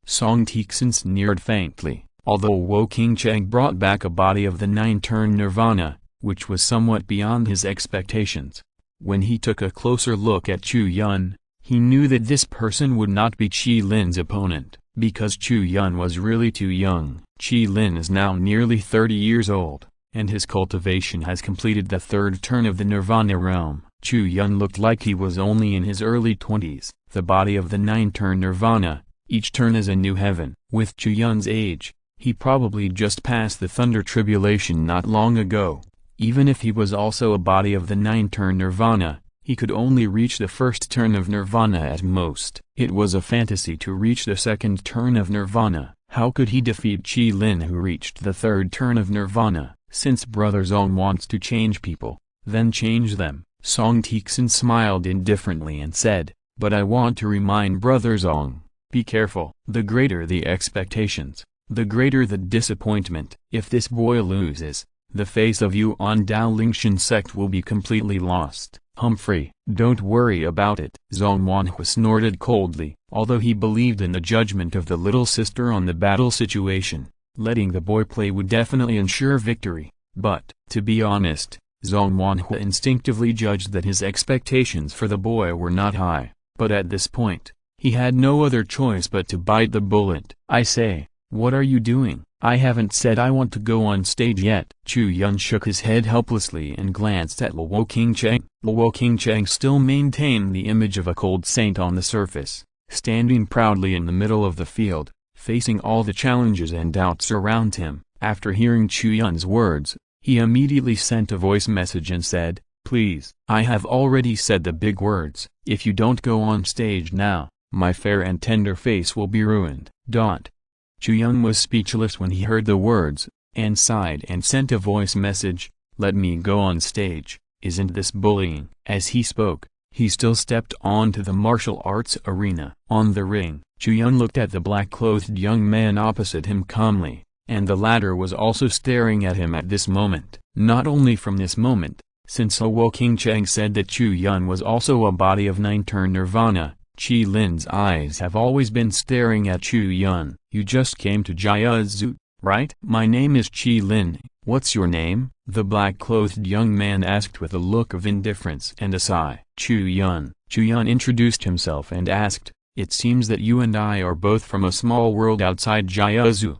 Song Tixin sneered faintly. Although Luo Qingcheng brought back a body of the nine-turn nirvana, which was somewhat beyond his expectations, when he took a closer look at Chu Yun, he knew that this person would not be Qi Lin's opponent, because Chu Yun was really too young. Qi Lin is now nearly 30 years old, and his cultivation has completed the third turn of the Nirvana realm. Chu Yun looked like he was only in his early 20s. The body of the nine-turn Nirvana, each turn is a new heaven. With Chu Yun's age, he probably just passed the Thunder Tribulation not long ago. Even if he was also a body of the nine-turn Nirvana, he could only reach the first turn of Nirvana at most. It was a fantasy to reach the second turn of Nirvana. How could he defeat Qi Lin, who reached the third turn of Nirvana? Since Brother Zong wants to change people, then change them. Song Tixin smiled indifferently and said, "But I want to remind Brother Zong, be careful. The greater the expectations, the greater the disappointment. If this boy loses, the face of Yuan Dao Lingshan sect will be completely lost." "Humphrey, don't worry about it." Zhong Wanhua snorted coldly. Although he believed in the judgment of the little sister on the battle situation, letting the boy play would definitely ensure victory. But, to be honest, Zhong Wanhua instinctively judged that his expectations for the boy were not high. But at this point, he had no other choice but to bite the bullet. "I say, what are you doing? I haven't said I want to go on stage yet." Chu Yun shook his head helplessly and glanced at Luo Qingcheng. Luo Qingcheng still maintained the image of a cold saint on the surface, standing proudly in the middle of the field, facing all the challenges and doubts around him. After hearing Chu Yun's words, he immediately sent a voice message and said, "Please, I have already said the big words. If you don't go on stage now, my fair and tender face will be ruined." Chu Yun was speechless when he heard the words, and sighed and sent a voice message, "Let me go on stage, isn't this bullying?" As he spoke, he still stepped onto the martial arts arena. On the ring, Chu Yun looked at the black-clothed young man opposite him calmly, and the latter was also staring at him at this moment. Not only from this moment, since Luo Qingcheng said that Chu Yun was also a body of nine-turn Nirvana, Qi Lin's eyes have always been staring at Chu Yun. "You just came to Jiazu, right?" "My name is Qi Lin. What's your name?" the black-clothed young man asked with a look of indifference and a sigh. Chu Yun introduced himself and asked, "It seems that you and I are both from a small world outside Jiazu."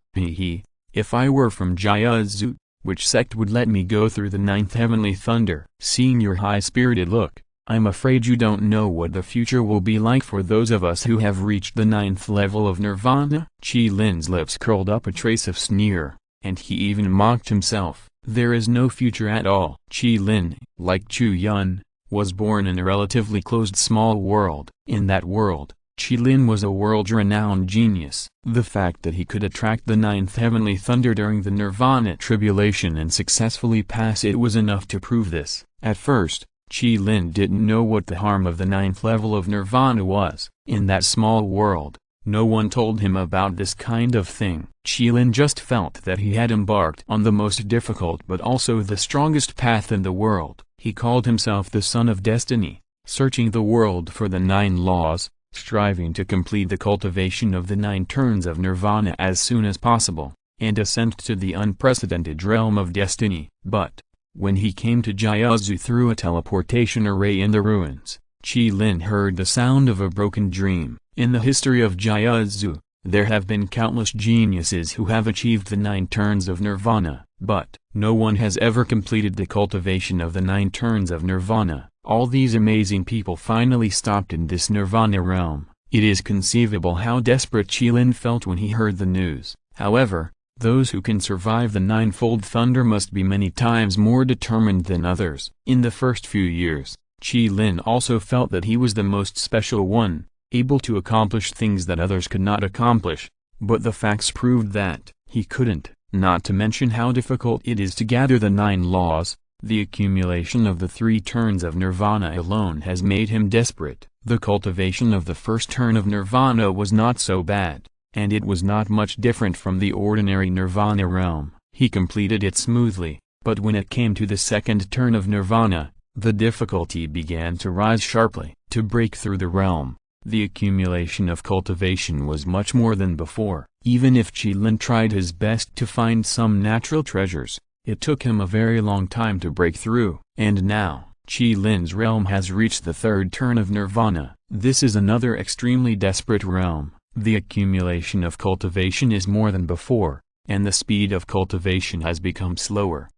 If I were from Jiazu, which sect would let me go through the ninth heavenly thunder?" Seeing your high-spirited look, I'm afraid you don't know what the future will be like for those of us who have reached the ninth level of Nirvana. Qi Lin's lips curled up a trace of sneer, and he even mocked himself. There is no future at all. Qi Lin, like Chu Yun, was born in a relatively closed small world. In that world, Qi Lin was a world-renowned genius. The fact that he could attract the ninth heavenly thunder during the Nirvana tribulation and successfully pass it was enough to prove this. At first, Qi Lin didn't know what the harm of the ninth level of Nirvana was. In that small world, no one told him about this kind of thing. Qi Lin just felt that he had embarked on the most difficult but also the strongest path in the world. He called himself the Son of Destiny, searching the world for the 9 laws, striving to complete the cultivation of the 9 turns of Nirvana as soon as possible, and ascend to the unprecedented realm of destiny. But, when he came to Jiazu through a teleportation array in the ruins, Qi Lin heard the sound of a broken dream. In the history of Jiazu, there have been countless geniuses who have achieved the 9 turns of Nirvana, but no one has ever completed the cultivation of the 9 turns of Nirvana. All these amazing people finally stopped in this Nirvana realm. It is conceivable how desperate Qi Lin felt when he heard the news. However, Those who can survive the ninefold thunder must be many times more determined than others. In the first few years, Chu Yun also felt that he was the most special one, able to accomplish things that others could not accomplish, but the facts proved that he couldn't, not to mention how difficult it is to gather the 9 laws. The accumulation of the 3 turns of nirvana alone has made him desperate. The cultivation of the first turn of nirvana was not so bad, and it was not much different from the ordinary nirvana realm. He completed it smoothly, but when it came to the second turn of nirvana, the difficulty began to rise sharply. To break through the realm, the accumulation of cultivation was much more than before. Even if Chu Yun tried his best to find some natural treasures, it took him a very long time to break through. And now, Chu Yun's realm has reached the 3rd turn of nirvana. This is another extremely desperate realm. The accumulation of cultivation is more than before, and the speed of cultivation has become slower.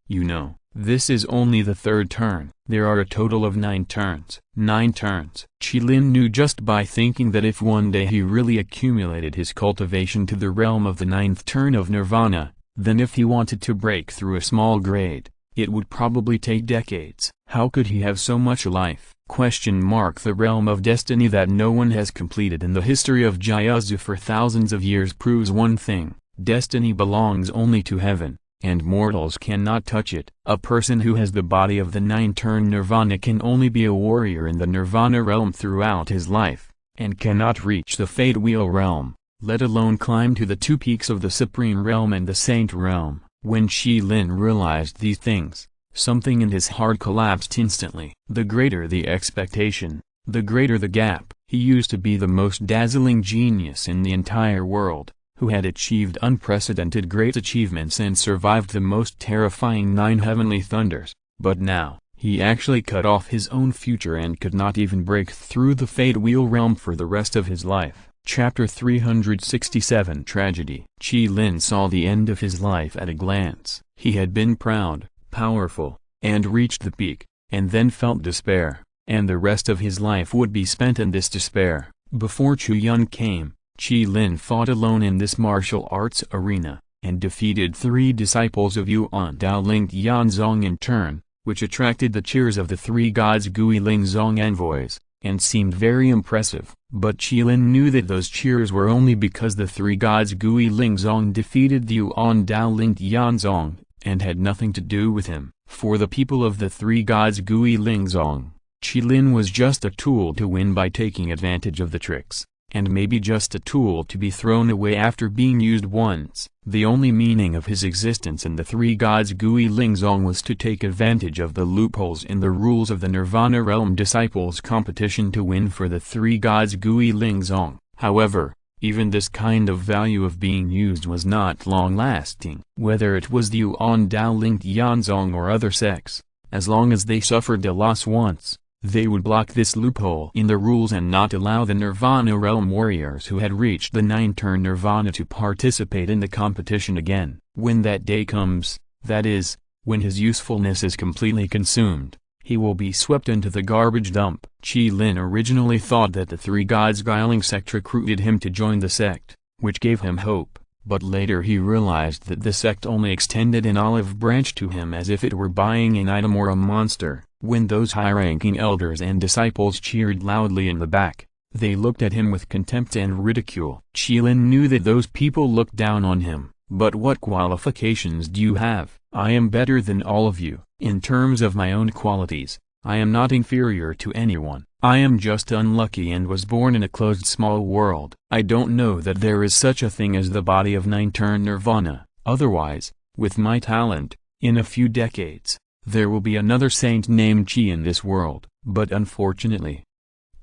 This is only the 3rd turn. There are a total of 9 turns. 9 turns. Chu Yun knew just by thinking that if one day he really accumulated his cultivation to the realm of the 9th turn of nirvana, then if he wanted to break through a small grade, it would probably take decades. How could he have so much life? The realm of destiny that no one has completed in the history of Jiaozu for thousands of years proves one thing: destiny belongs only to heaven, and mortals cannot touch it. A person who has the body of the 9-turn nirvana can only be a warrior in the nirvana realm throughout his life, and cannot reach the fate wheel realm, let alone climb to the 2 peaks of the supreme realm and the saint realm. When Chu Yun realized these things, something in his heart collapsed instantly. The greater the expectation, the greater the gap. He used to be the most dazzling genius in the entire world, who had achieved unprecedented great achievements and survived the most terrifying 9 heavenly thunders, but now, he actually cut off his own future and could not even break through the fate wheel realm for the rest of his life. Chapter 367 Tragedy. Chu Yun saw the end of his life at a glance. He had been proud, powerful, and reached the peak, and then felt despair, and the rest of his life would be spent in this despair. Before Chu Yun came, Chu Yun fought alone in this martial arts arena, and defeated 3 disciples of Yuan Dao linked Yanzong in turn, which attracted the cheers of the 3 gods Gui Lingzong envoys, and seemed very impressive. But Chu Yun knew that those cheers were only because the 3 gods Gui Lingzong defeated the Yuan Dao linked Yanzong, and had nothing to do with him. For the people of the 3 gods Gui Lingzong, Chu Yun was just a tool to win by taking advantage of the tricks, and maybe just a tool to be thrown away after being used once. The only meaning of his existence in the 3 gods Gui Lingzong was to take advantage of the loopholes in the rules of the Nirvana Realm Disciples competition to win for the 3 gods Gui Lingzong. However, even this kind of value of being used was not long-lasting. Whether it was the Yuan Dao linked Yanzong or other sects, as long as they suffered a loss once, they would block this loophole in the rules and not allow the Nirvana Realm warriors who had reached the 9-turn Nirvana to participate in the competition again. When that day comes, that is, when his usefulness is completely consumed, he will be swept into the garbage dump. Chu Yun originally thought that the 3 gods Guiling sect recruited him to join the sect, which gave him hope, but later he realized that the sect only extended an olive branch to him as if it were buying an item or a monster. When those high-ranking elders and disciples cheered loudly in the back, they looked at him with contempt and ridicule. Chu Yun knew that those people looked down on him. But what qualifications do you have? I am better than all of you. In terms of my own qualities, I am not inferior to anyone. I am just unlucky and was born in a closed small world. I don't know that there is such a thing as the body of 9-turn Nirvana. Otherwise, with my talent, in a few decades, there will be another saint named Chi in this world. But unfortunately,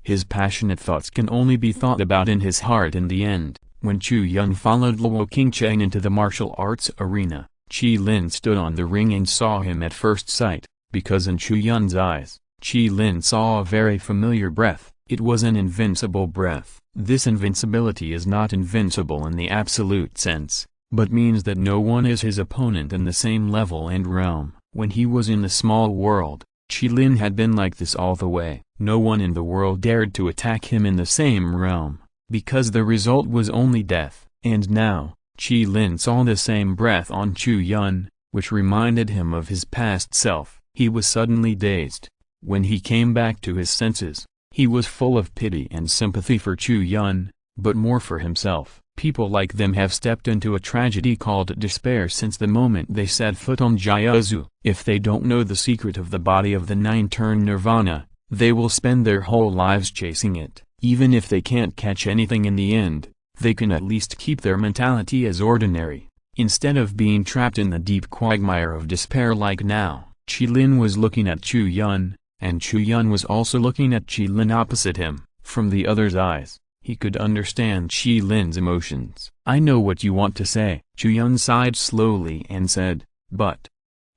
his passionate thoughts can only be thought about in his heart in the end. When Chu Yun followed Luo Qingchen into the martial arts arena, Chu Yun stood on the ring and saw him at first sight, because in Chu Yun's eyes, Chu Yun saw a very familiar breath. It was an invincible breath. This invincibility is not invincible in the absolute sense, but means that no one is his opponent in the same level and realm. When he was in the small world, Chu Yun had been like this all the way. No one in the world dared to attack him in the same realm, because the result was only death. And now, Qi Lin saw the same breath on Chu Yun, which reminded him of his past self. He was suddenly dazed. When he came back to his senses, he was full of pity and sympathy for Chu Yun, but more for himself. People like them have stepped into a tragedy called despair since the moment they set foot on Jiaozu. If they don't know the secret of the body of the nine-turn nirvana, they will spend their whole lives chasing it. Even if they can't catch anything in the end, they can at least keep their mentality as ordinary, instead of being trapped in the deep quagmire of despair like now. Qi Lin was looking at Chu Yun, and Chu Yun was also looking at Qi Lin opposite him. From the other's eyes, he could understand Qi Lin's emotions. "I know what you want to say." Chu Yun sighed slowly and said, "But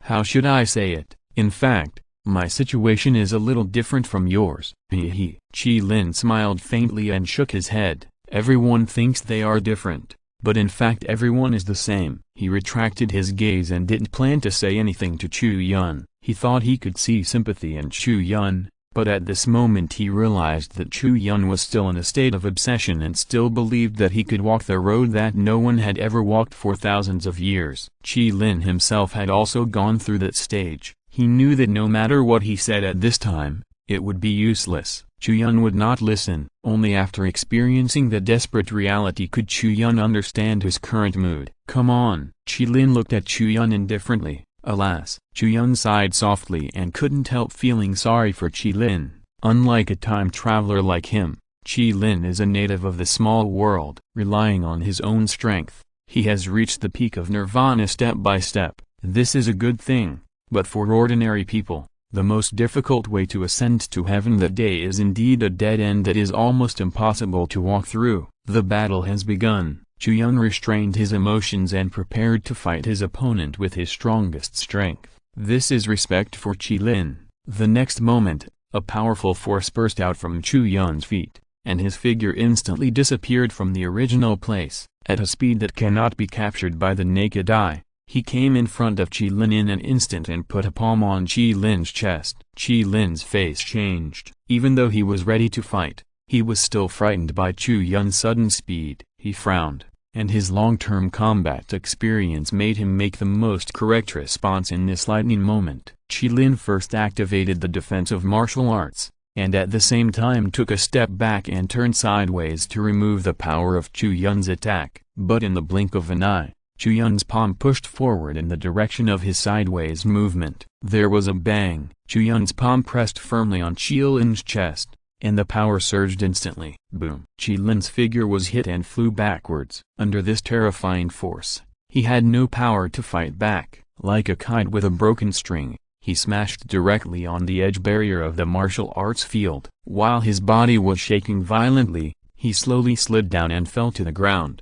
how should I say it? In fact, my situation is a little different from yours." He. Qi Lin smiled faintly and shook his head. "Everyone thinks they are different, but in fact everyone is the same." He retracted his gaze and didn't plan to say anything to Chu Yun. He thought he could see sympathy in Chu Yun, but at this moment he realized that Chu Yun was still in a state of obsession and still believed that he could walk the road that no one had ever walked for thousands of years. Qi Lin himself had also gone through that stage. He knew that no matter what he said at this time, it would be useless. Chu Yun would not listen. Only after experiencing the desperate reality could Chu Yun understand his current mood. "Come on." Qi Lin looked at Chu Yun indifferently. Alas, Chu Yun sighed softly and couldn't help feeling sorry for Qi Lin. Unlike a time traveler like him, Qi Lin is a native of the small world. Relying on his own strength, he has reached the peak of nirvana step by step. This is a good thing, but for ordinary people, the most difficult way to ascend to heaven that day is indeed a dead end that is almost impossible to walk through. The battle has begun. Chu Yun restrained his emotions and prepared to fight his opponent with his strongest strength. This is respect for Qi Lin. The next moment, a powerful force burst out from Chu Yun's feet, and his figure instantly disappeared from the original place. At a speed that cannot be captured by the naked eye, he came in front of Qi Lin in an instant and put a palm on Qi Lin's chest. Qi Lin's face changed. Even though he was ready to fight, he was still frightened by Chu Yun's sudden speed. He frowned, and his long-term combat experience made him make the most correct response in this lightning moment. Qi Lin first activated the defensive martial arts, and at the same time took a step back and turned sideways to remove the power of Chu Yun's attack. But in the blink of an eye, Chu Yun's palm pushed forward in the direction of his sideways movement. There was a bang. Chu Yun's palm pressed firmly on Qi Lin's chest, and the power surged instantly. Boom! Qi Lin's figure was hit and flew backwards. Under this terrifying force, he had no power to fight back. Like a kite with a broken string, he smashed directly on the edge barrier of the martial arts field. While his body was shaking violently, he slowly slid down and fell to the ground.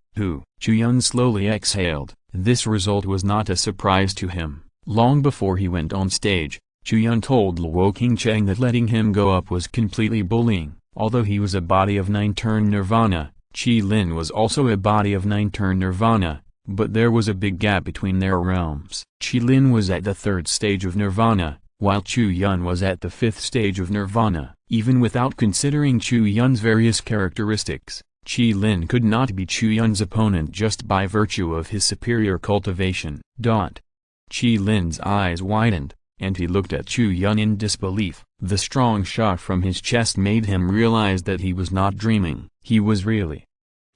Chu Yun slowly exhaled. This result was not a surprise to him. Long before he went on stage, Chu Yun told Luo Qingcheng that letting him go up was completely bullying. Although he was a body of nine-turn nirvana, Qi Lin was also a body of nine-turn nirvana, but there was a big gap between their realms. Qi Lin was at the third stage of nirvana, while Chu Yun was at the fifth stage of nirvana. Even without considering Chu Yun's various characteristics, Qi Lin could not be Chu Yun's opponent just by virtue of his superior cultivation. Qi Lin's eyes widened, and he looked at Chu Yun in disbelief. The strong shot from his chest made him realize that he was not dreaming. He was really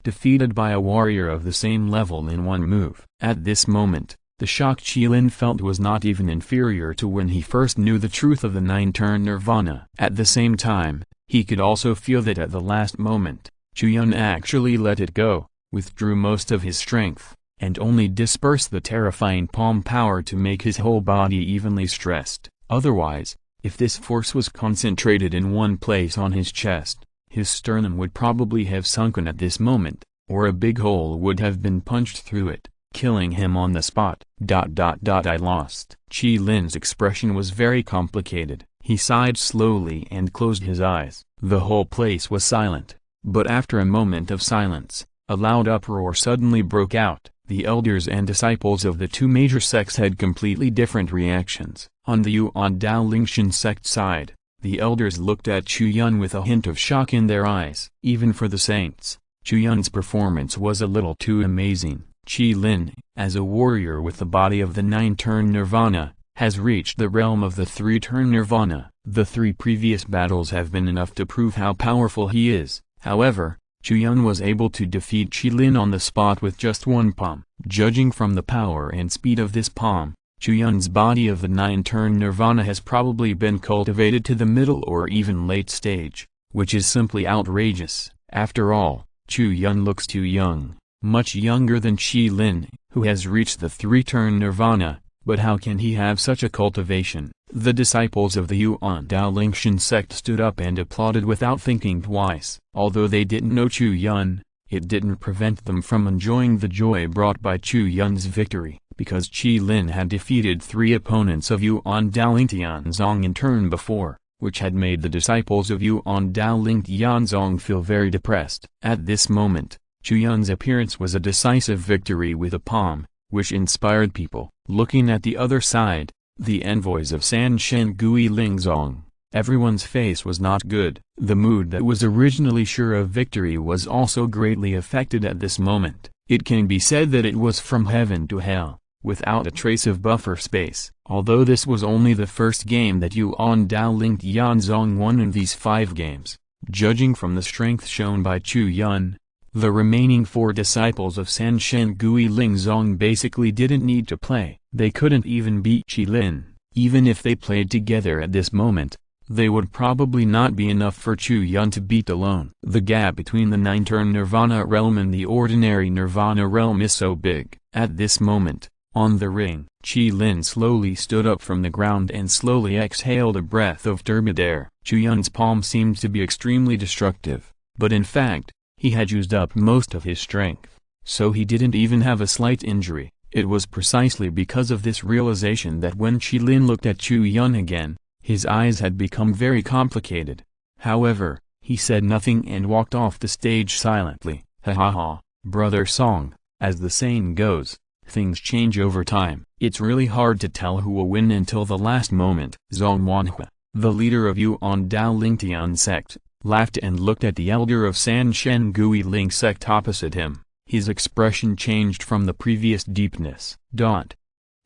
defeated by a warrior of the same level in one move. At this moment, the shock Qi Lin felt was not even inferior to when he first knew the truth of the nine-turn nirvana. At the same time, he could also feel that at the last moment, Chu Yun actually let it go, withdrew most of his strength, and only dispersed the terrifying palm power to make his whole body evenly stressed. Otherwise, if this force was concentrated in one place on his chest, his sternum would probably have sunken at this moment, or a big hole would have been punched through it, killing him on the spot. I lost. Qi Lin's expression was very complicated. He sighed slowly and closed his eyes. The whole place was silent. But after a moment of silence, a loud uproar suddenly broke out. The elders and disciples of the two major sects had completely different reactions. On the Yuan Dao Lingshan sect side, the elders looked at Chu Yun with a hint of shock in their eyes. Even for the saints, Chu Yun's performance was a little too amazing. Chi Lin, as a warrior with the body of the 9-turn Nirvana, has reached the realm of the 3-turn Nirvana. The 3 previous battles have been enough to prove how powerful he is. However, Chu Yun was able to defeat Chi Lin on the spot with just one palm. Judging from the power and speed of this palm, Chu Yun's body of the 9-turn Nirvana has probably been cultivated to the middle or even late stage, which is simply outrageous. After all, Chu Yun looks too young, much younger than Chi Lin, who has reached the 3-turn Nirvana, but how can he have such a cultivation? The disciples of the Yuan Daolinxian sect stood up and applauded without thinking twice. Although they didn't know Chu Yun, it didn't prevent them from enjoying the joy brought by Chu Yun's victory, because Chi Lin had defeated 3 opponents of Yuan Daolintianzong in turn before, which had made the disciples of Yuan Daolintianzong feel very depressed. At this moment, Chu Yun's appearance was a decisive victory with a palm, which inspired people. Looking at the other side, the envoys of Sanshen Gui Lingzong, everyone's face was not good. The mood that was originally sure of victory was also greatly affected at this moment. It can be said that it was from heaven to hell, without a trace of buffer space. Although this was only the first game that Yuan Daolintianzong won in these 5 games, judging from the strength shown by Chu Yun, the remaining 4 disciples of Sanshen Gui Lingzong basically didn't need to play. They couldn't even beat Chi Lin. Even if they played together at this moment, they would probably not be enough for Chu Yun to beat alone. The gap between the 9-turn Nirvana realm and the ordinary Nirvana realm is so big. At this moment, on the ring, Chi Lin slowly stood up from the ground and slowly exhaled a breath of turbid air. Chu Yun's palm seemed to be extremely destructive, but in fact, he had used up most of his strength, so he didn't even have a slight injury. It was precisely because of this realization that when Chi Lin looked at Chu Yun again, his eyes had become very complicated. However, he said nothing and walked off the stage silently. Ha ha ha, brother Song, as the saying goes, things change over time. It's really hard to tell who will win until the last moment. Zhong Wanhua, the leader of Yuan Daolintian sect, laughed and looked at the elder of Sanshen Gui Ling sect opposite him. His expression changed from the previous deepness.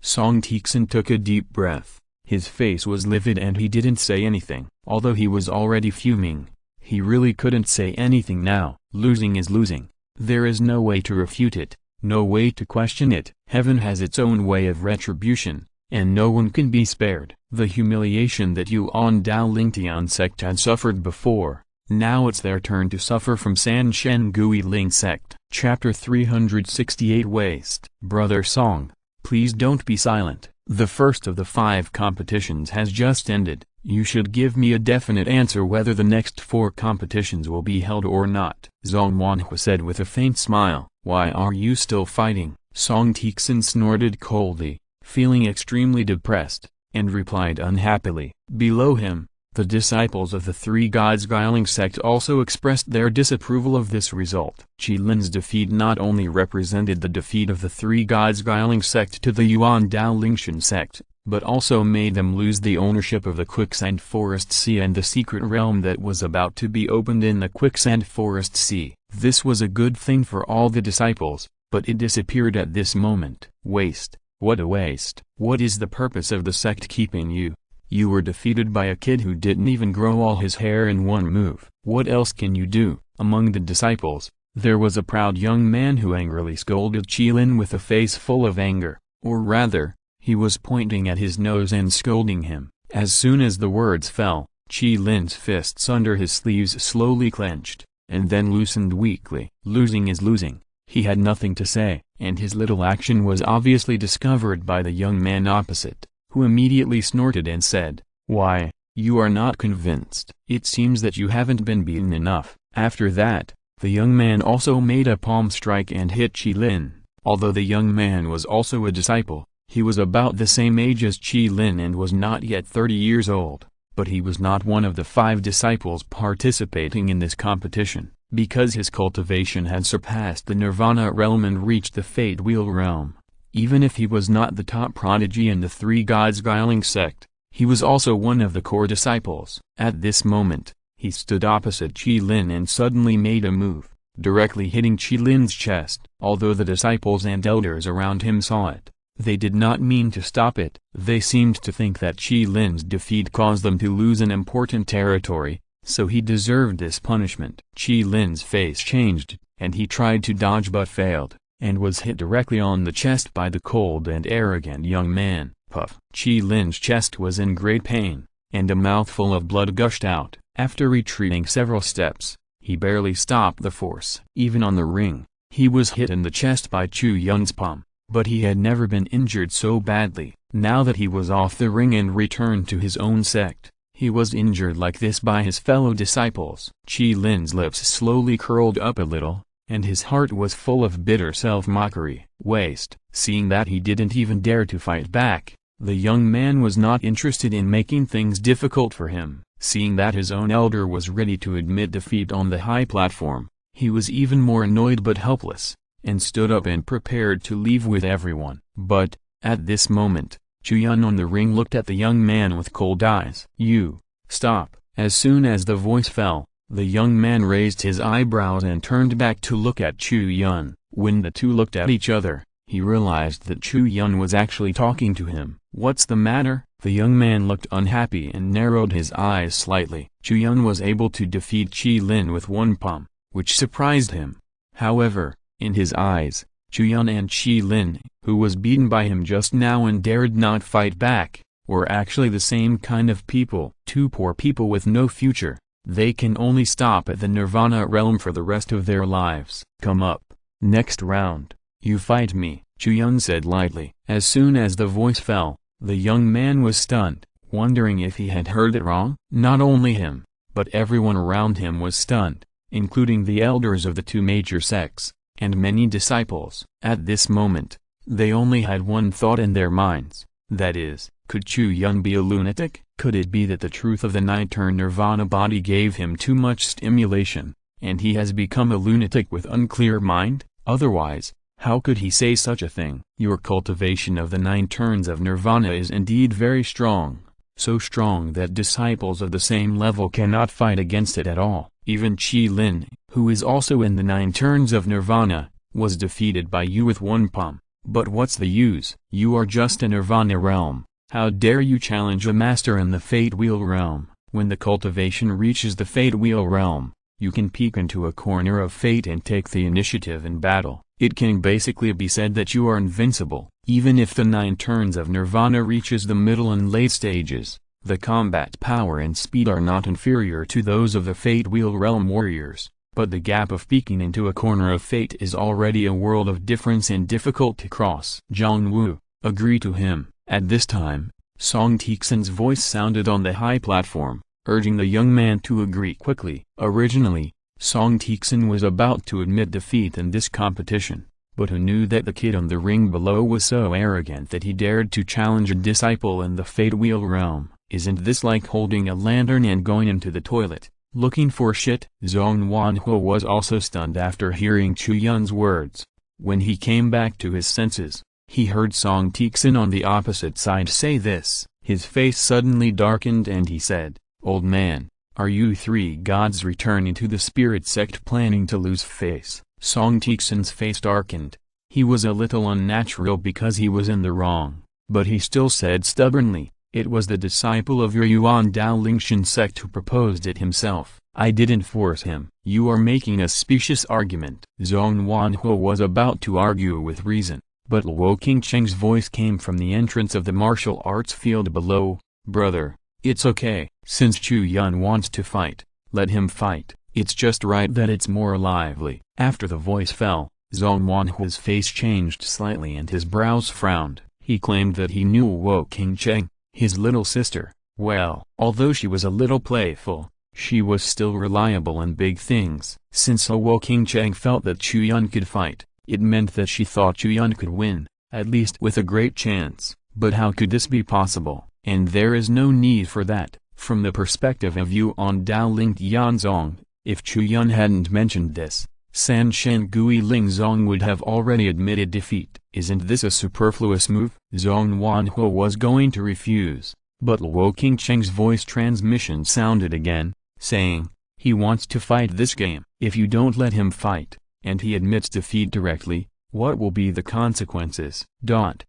Song Tixin took a deep breath. His face was livid and he didn't say anything. Although he was already fuming, he really couldn't say anything now. Losing is losing. There is no way to refute it, no way to question it. Heaven has its own way of retribution, and no one can be spared. The humiliation that Yuan Daolintian sect had suffered before, now it's their turn to suffer from Sanshen Gui Ling sect. Chapter 368 Waste. Brother Song, please don't be silent. The first of the 5 competitions has just ended. You should give me a definite answer whether the next 4 competitions will be held or not. Zhong Wanhua said with a faint smile. Why are you still fighting? Song Tixin snorted coldly, feeling extremely depressed, and replied unhappily. Below him, the disciples of the 3 Gods Guiling sect also expressed their disapproval of this result. Chi Lin's defeat not only represented the defeat of the 3 Gods Guiling sect to the Yuan Daolinxian sect, but also made them lose the ownership of the Quicksand Forest Sea and the secret realm that was about to be opened in the Quicksand Forest Sea. This was a good thing for all the disciples, but it disappeared at this moment. Waste. What a waste. What is the purpose of the sect keeping you? You were defeated by a kid who didn't even grow all his hair in one move. What else can you do? Among the disciples, there was a proud young man who angrily scolded Chi Lin with a face full of anger, or rather, he was pointing at his nose and scolding him. As soon as the words fell, Chi Lin's fists under his sleeves slowly clenched, and then loosened weakly. Losing is losing. He had nothing to say, and his little action was obviously discovered by the young man opposite, who immediately snorted and said, "Why, you are not convinced. It seems that you haven't been beaten enough." After that, the young man also made a palm strike and hit Chi Lin. Although the young man was also a disciple, he was about the same age as Chi Lin and was not yet 30 years old, but he was not one of the 5 disciples participating in this competition, because his cultivation had surpassed the Nirvana realm and reached the Fate Wheel realm. Even if he was not the top prodigy in the 3 Gods Guiling sect, he was also one of the core disciples. At this moment, he stood opposite Chi Lin and suddenly made a move. directly hitting Chu Yun's chest. Although the disciples and elders around him saw it, they did not mean to stop it. They seemed to think that Chu Yun's defeat caused them to lose an important territory, so he deserved this punishment. Chu Yun's face changed, and he tried to dodge but failed, and was hit directly on the chest by the cold and arrogant young man. Puff. Chu Yun's chest was in great pain, and a mouthful of blood gushed out. After retreating several steps, he barely stopped the force. Even on the ring, he was hit in the chest by Chu Yun's palm, but he had never been injured so badly. Now that he was off the ring and returned to his own sect, he was injured like this by his fellow disciples. Chu Yun's lips slowly curled up a little, and his heart was full of bitter self-mockery. Waste. Seeing that he didn't even dare to fight back, the young man was not interested in making things difficult for him. Seeing that his own elder was ready to admit defeat on the high platform, he was even more annoyed but helpless, and stood up and prepared to leave with everyone. But, at this moment, Chu Yun on the ring looked at the young man with cold eyes. "You, stop." As soon as the voice fell, the young man raised his eyebrows and turned back to look at Chu Yun. When the two looked at each other, he realized that Chu Yun was actually talking to him. "What's the matter?" The young man looked unhappy and narrowed his eyes slightly. Chu Yun was able to defeat Chu Yun with one palm, which surprised him. However, in his eyes, Chu Yun and Chu Yun, who was beaten by him just now and dared not fight back, were actually the same kind of people. Two poor people with no future. They can only stop at the Nirvana realm for the rest of their lives. "Come up. Next round, you fight me," Chu Yun said lightly. As soon as the voice fell, the young man was stunned, wondering if he had heard it wrong. Not only him, but everyone around him was stunned, including the elders of the two major sects, and many disciples. At this moment, they only had one thought in their minds, that is, could Chu Yun be a lunatic? Could it be that the truth of the nine-turn nirvana body gave him too much stimulation, and he has become a lunatic with unclear mind? Otherwise, how could he say such a thing? Your cultivation of the 9 turns of nirvana is indeed very strong, so strong that disciples of the same level cannot fight against it at all. Even Chu Yun, who is also in the 9 turns of nirvana, was defeated by you with one palm. But what's the use? You are just a nirvana realm. How dare you challenge a master in the Fate Wheel realm? When the cultivation reaches the Fate Wheel realm, you can peek into a corner of fate and take the initiative in battle. It can basically be said that you are invincible. Even if the 9 turns of nirvana reaches the middle and late stages, the combat power and speed are not inferior to those of the Fate Wheel realm warriors, but the gap of peeking into a corner of fate is already a world of difference and difficult to cross. Zhang Wu, agree to him. At this time, Song Tixin's voice sounded on the high platform, urging the young man to agree quickly. Originally, Song Tixin was about to admit defeat in this competition, but who knew that the kid on the ring below was so arrogant that he dared to challenge a disciple in the Fate Wheel realm. Isn't this like holding a lantern and going into the toilet, looking for shit? Zhong Wanhua was also stunned after hearing Chu Yun's words. When he came back to his senses, he heard Song Tixin on the opposite side say this. His face suddenly darkened and he said, "Old man, are you 3 gods returning to the spirit sect planning to lose face?" Song Tixin's face darkened. He was a little unnatural because he was in the wrong, but he still said stubbornly, "It was the disciple of your Yuan Dao Lingshan sect who proposed it himself. I didn't force him." "You are making a specious argument." Zhong Wanhua was about to argue with reason, but Luo Qingcheng's voice came from the entrance of the martial arts field below. "Brother, it's okay. Since Chu Yun wants to fight, let him fight. It's just right that it's more lively." After the voice fell, Zhong Wanhua's face changed slightly and his brows frowned. He claimed that he knew Luo Qingcheng, his little sister, well. Although she was a little playful, she was still reliable in big things. Since Luo Qingcheng felt that Chu Yun could fight, it meant that she thought Chu Yun could win, at least with a great chance. But how could this be possible? And there is no need for that. From the perspective of Yuan Dao Ling Yanzong, if Chu Yun hadn't mentioned this, San Shen Gui Ling Zong would have already admitted defeat. Isn't this a superfluous move? Zhong Wanhua was going to refuse, but Luo Qingcheng's voice transmission sounded again, saying, He wants to fight this game. If you don't let him fight, and he admits defeat directly, what will be the consequences? Zhong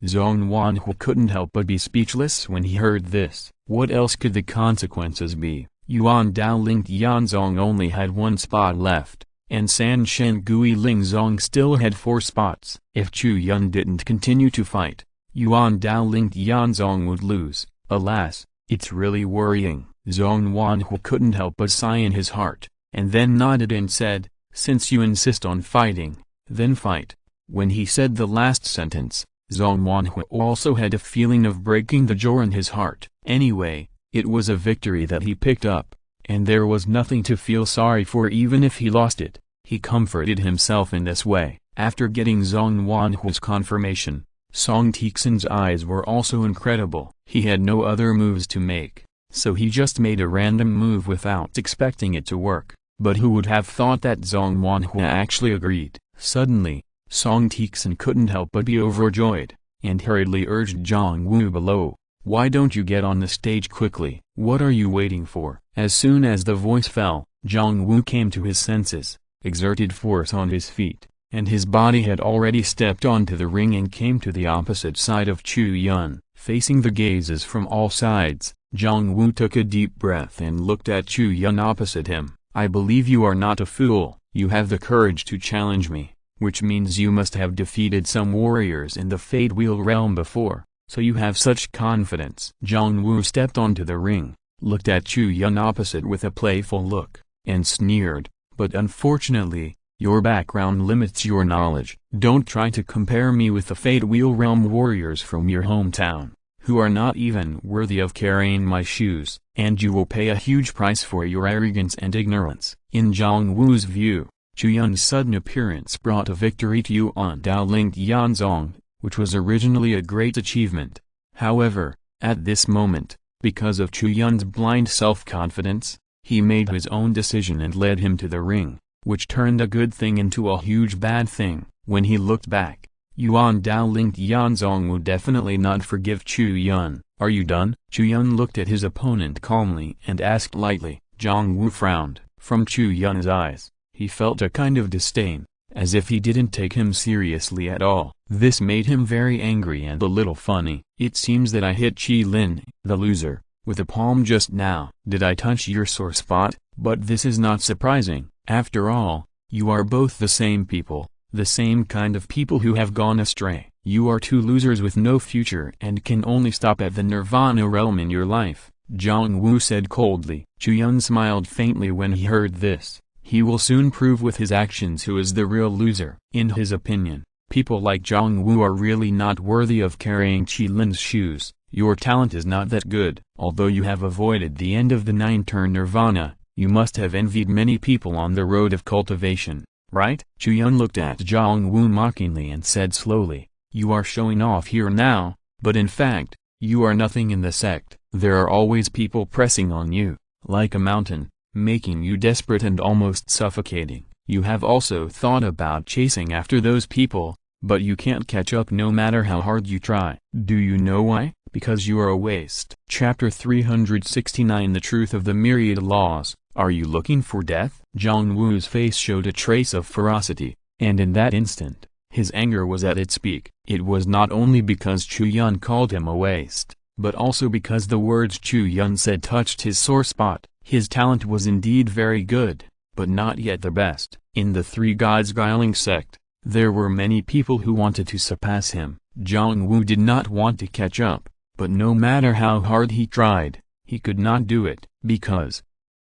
Wanhui couldn't help but be speechless when he heard this. What else could the consequences be? Yuan Dao Ling Tianzong only had 1 spot left, and San Shen Gui Ling Zong still had 4 spots. If Chu Yun didn't continue to fight, Yuan Dao Ling Tianzong would lose. Alas, it's really worrying. Zhong Wanhui couldn't help but sigh in his heart, and then nodded and said, "Since you insist on fighting, then fight." When he said the last sentence, Zhong Wanhui also had a feeling of breaking the jaw in his heart. Anyway, it was a victory that he picked up, and there was nothing to feel sorry for even if he lost it. He comforted himself in this way. After getting Zhong Wanhui's confirmation, Song Tixin's eyes were also incredible. He had no other moves to make, so he just made a random move without expecting it to work. But who would have thought that Zhong Wanhui actually agreed? Suddenly, Song Tixin couldn't help but be overjoyed, and hurriedly urged Zhang Wu below, "Why don't you get on the stage quickly? What are you waiting for?" As soon as the voice fell, Zhang Wu came to his senses, exerted force on his feet, and his body had already stepped onto the ring and came to the opposite side of Chu Yun. Facing the gazes from all sides, Zhang Wu took a deep breath and looked at Chu Yun opposite him. "I believe you are not a fool. You have the courage to challenge me, which means you must have defeated some warriors in the Fate Wheel realm before, so you have such confidence." Zhang Wu stepped onto the ring, looked at Chu Yun opposite with a playful look, and sneered, "But unfortunately, your background limits your knowledge. Don't try to compare me with the Fate Wheel realm warriors from your hometown, who are not even worthy of carrying my shoes, and you will pay a huge price for your arrogance and ignorance." In Zhang Wu's view, Chu Yun's sudden appearance brought a victory to Yuan Dao Ling Tianzong, which was originally a great achievement. However, at this moment, because of Chu Yun's blind self-confidence, he made his own decision and led him to the ring, which turned a good thing into a huge bad thing. When he looked back, Yuan Dao Ling Tianzong would definitely not forgive Chu Yun. "Are you done?" Chu Yun looked at his opponent calmly and asked lightly. Zhang Wu frowned. From Chu Yun's eyes, he felt a kind of disdain, as if he didn't take him seriously at all. This made him very angry and a little funny. "It seems that I hit Qilin, the loser, with a palm just now. Did I touch your sore spot? But this is not surprising. After all, you are both the same people, the same kind of people who have gone astray. You are 2 losers with no future and can only stop at the Nirvana realm in your life," Zhang Wu said coldly. Chu Yun smiled faintly when he heard this. He will soon prove with his actions who is the real loser. In his opinion, people like Zhang Wu are really not worthy of carrying Qilin's shoes. Your talent is not that good. Although you have avoided the end of the 9-turn Nirvana, you must have envied many people on the road of cultivation, right? Chu Yun looked at Zhang Wu mockingly and said slowly, "You are showing off here now, but in fact, you are nothing in the sect. There are always people pressing on you, like a mountain, making you desperate and almost suffocating. You have also thought about chasing after those people, but you can't catch up no matter how hard you try. Do you know why? Because you are a waste." Chapter 369 The Truth of the Myriad Laws. Are you looking for death? Zhang Wu's face showed a trace of ferocity, and in that instant, his anger was at its peak. It was not only because Chu Yun called him a waste, but also because the words Chu Yun said touched his sore spot. His talent was indeed very good, but not yet the best. In the 3 Gods Guiling sect, there were many people who wanted to surpass him. Zhang Wu did not want to catch up, but no matter how hard he tried, he could not do it, because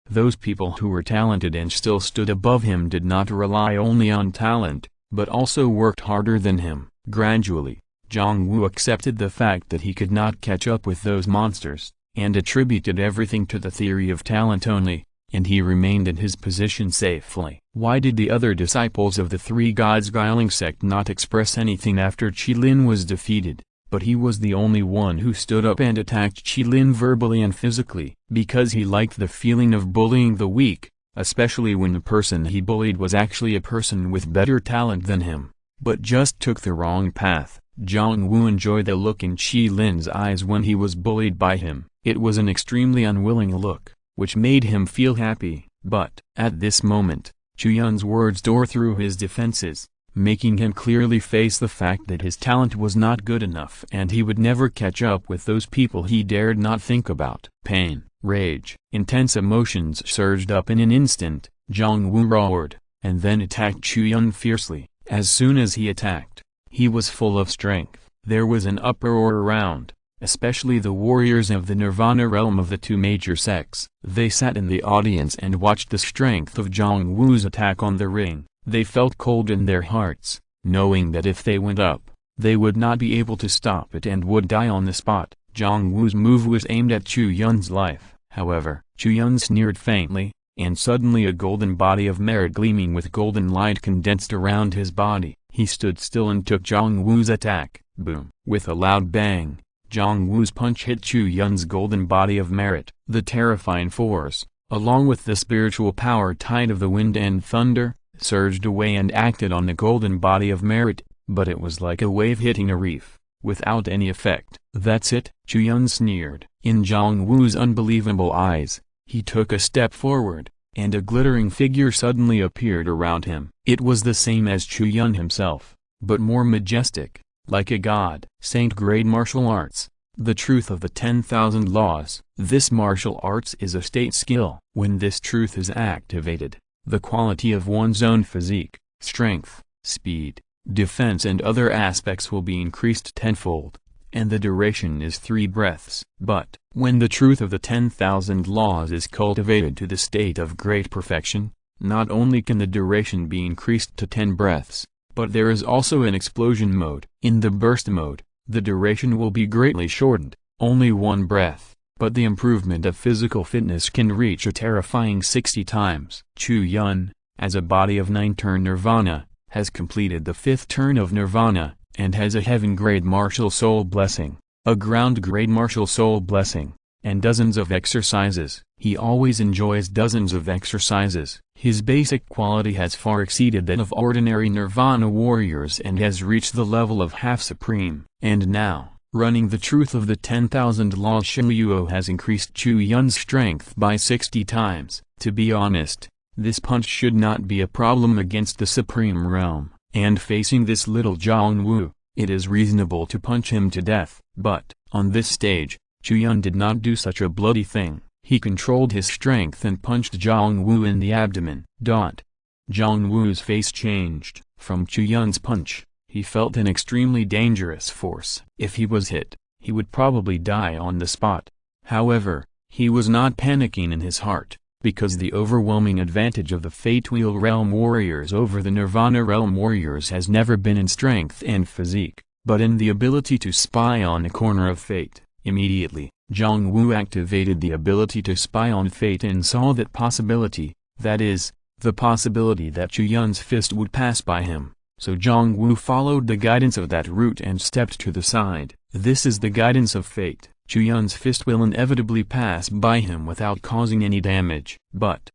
those people who were talented and still stood above him did not rely only on talent, but also worked harder than him. Gradually, Zhang Wu accepted the fact that he could not catch up with those monsters, and attributed everything to the theory of talent only, and he remained in his position safely. Why did the other disciples of the 3 Gods Guiling sect not express anything after Qilin was defeated? But he was the only one who stood up and attacked Qilin verbally and physically, because he liked the feeling of bullying the weak, especially when the person he bullied was actually a person with better talent than him, but just took the wrong path. Zhang Wu enjoyed the look in Qilin's eyes when he was bullied by him. It was an extremely unwilling look, which made him feel happy. But, at this moment, Chu Yun's words tore through his defenses, making him clearly face the fact that his talent was not good enough and he would never catch up with those people he dared not think about. Pain, rage, intense emotions surged up in an instant. Zhang Wu roared, and then attacked Chu Yun fiercely. As soon as he attacked, he was full of strength. There was an uproar around, especially the warriors of the Nirvana realm of the two major sects. They sat in the audience and watched the strength of Zhang Wu's attack on the ring. They felt cold in their hearts, knowing that if they went up, they would not be able to stop it and would die on the spot. Zhang Wu's move was aimed at Chu Yun's life. However, Chu Yun sneered faintly, and suddenly a golden body of merit gleaming with golden light condensed around his body. He stood still and took Zhang Wu's attack. Boom! With a loud bang, Zhang Wu's punch hit Chu Yun's golden body of merit. The terrifying force, along with the spiritual power tide of the wind and thunder, surged away and acted on the golden body of merit, but it was like a wave hitting a reef, without any effect. That's it, Chu Yun sneered. In Zhang Wu's unbelievable eyes, he took a step forward, and a glittering figure suddenly appeared around him. It was the same as Chu Yun himself, but more majestic, like a god. Saint Grade Martial Arts. The truth of the 10,000 laws. This martial arts is a state skill. When this truth is activated, the quality of one's own physique, strength, speed, defense and other aspects will be increased tenfold, and the duration is 3 breaths. But, when the truth of the 10,000 laws is cultivated to the state of great perfection, not only can the duration be increased to 10 breaths, but there is also an explosion mode. In the burst mode, the duration will be greatly shortened, only 1 breath. But the improvement of physical fitness can reach a terrifying 60 times. Chu Yun, as a body of 9-turn nirvana, has completed the 5th turn of nirvana, and has a heaven-grade martial soul blessing, a ground-grade martial soul blessing, and dozens of exercises. He always enjoys dozens of exercises. His basic quality has far exceeded that of ordinary nirvana warriors and has reached the level of half-supreme. And now, running the truth of the 10,000 laws, Chu Yun has increased Chu Yun's strength by 60 times. To be honest, this punch should not be a problem against the supreme realm, and facing this little Zhang Wu, it is reasonable to punch him to death. But, on this stage, Chu Yun did not do such a bloody thing. He controlled his strength and punched Zhang Wu in the abdomen. Zhang Wu's face changed. From Chu Yun's punch, he felt an extremely dangerous force. If he was hit, he would probably die on the spot. However, he was not panicking in his heart, because the overwhelming advantage of the Fate Wheel Realm warriors over the Nirvana Realm warriors has never been in strength and physique, but in the ability to spy on the corner of fate. Immediately, Zhang Wu activated the ability to spy on fate and saw that possibility, that is, the possibility that Chu Yun's fist would pass by him. So Zhang Wu followed the guidance of that route and stepped to the side. This is the guidance of fate. Chu Yun's fist will inevitably pass by him without causing any damage. But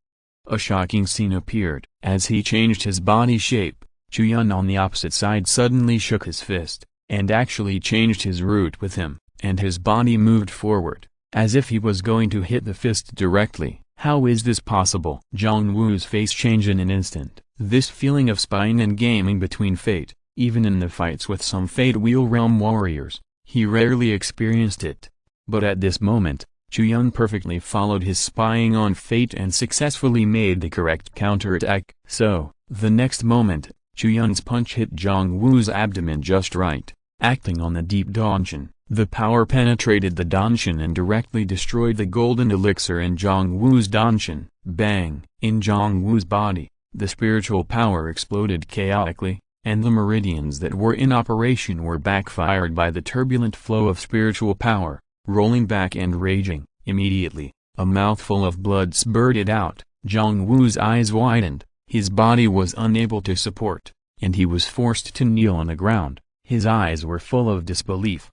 a shocking scene appeared. As he changed his body shape, Chu Yun on the opposite side suddenly shook his fist, and actually changed his route with him, and his body moved forward, as if he was going to hit the fist directly. How is this possible? Zhang Wu's face changed in an instant. This feeling of spying and gaming between fate, even in the fights with some Fate Wheel Realm warriors, he rarely experienced it. But at this moment, Chu Yun perfectly followed his spying on fate and successfully made the correct counterattack. So, the next moment, Chu Yun's punch hit Zhang Wu's abdomen just right. Acting on the deep danshan, the power penetrated the danshan and directly destroyed the golden elixir in Zhang Wu's danshan. Bang! In Zhang Wu's body, the spiritual power exploded chaotically, and the meridians that were in operation were backfired by the turbulent flow of spiritual power, rolling back and raging. Immediately, a mouthful of blood spurted out. Zhang Wu's eyes widened, his body was unable to support, and he was forced to kneel on the ground. His eyes were full of disbelief.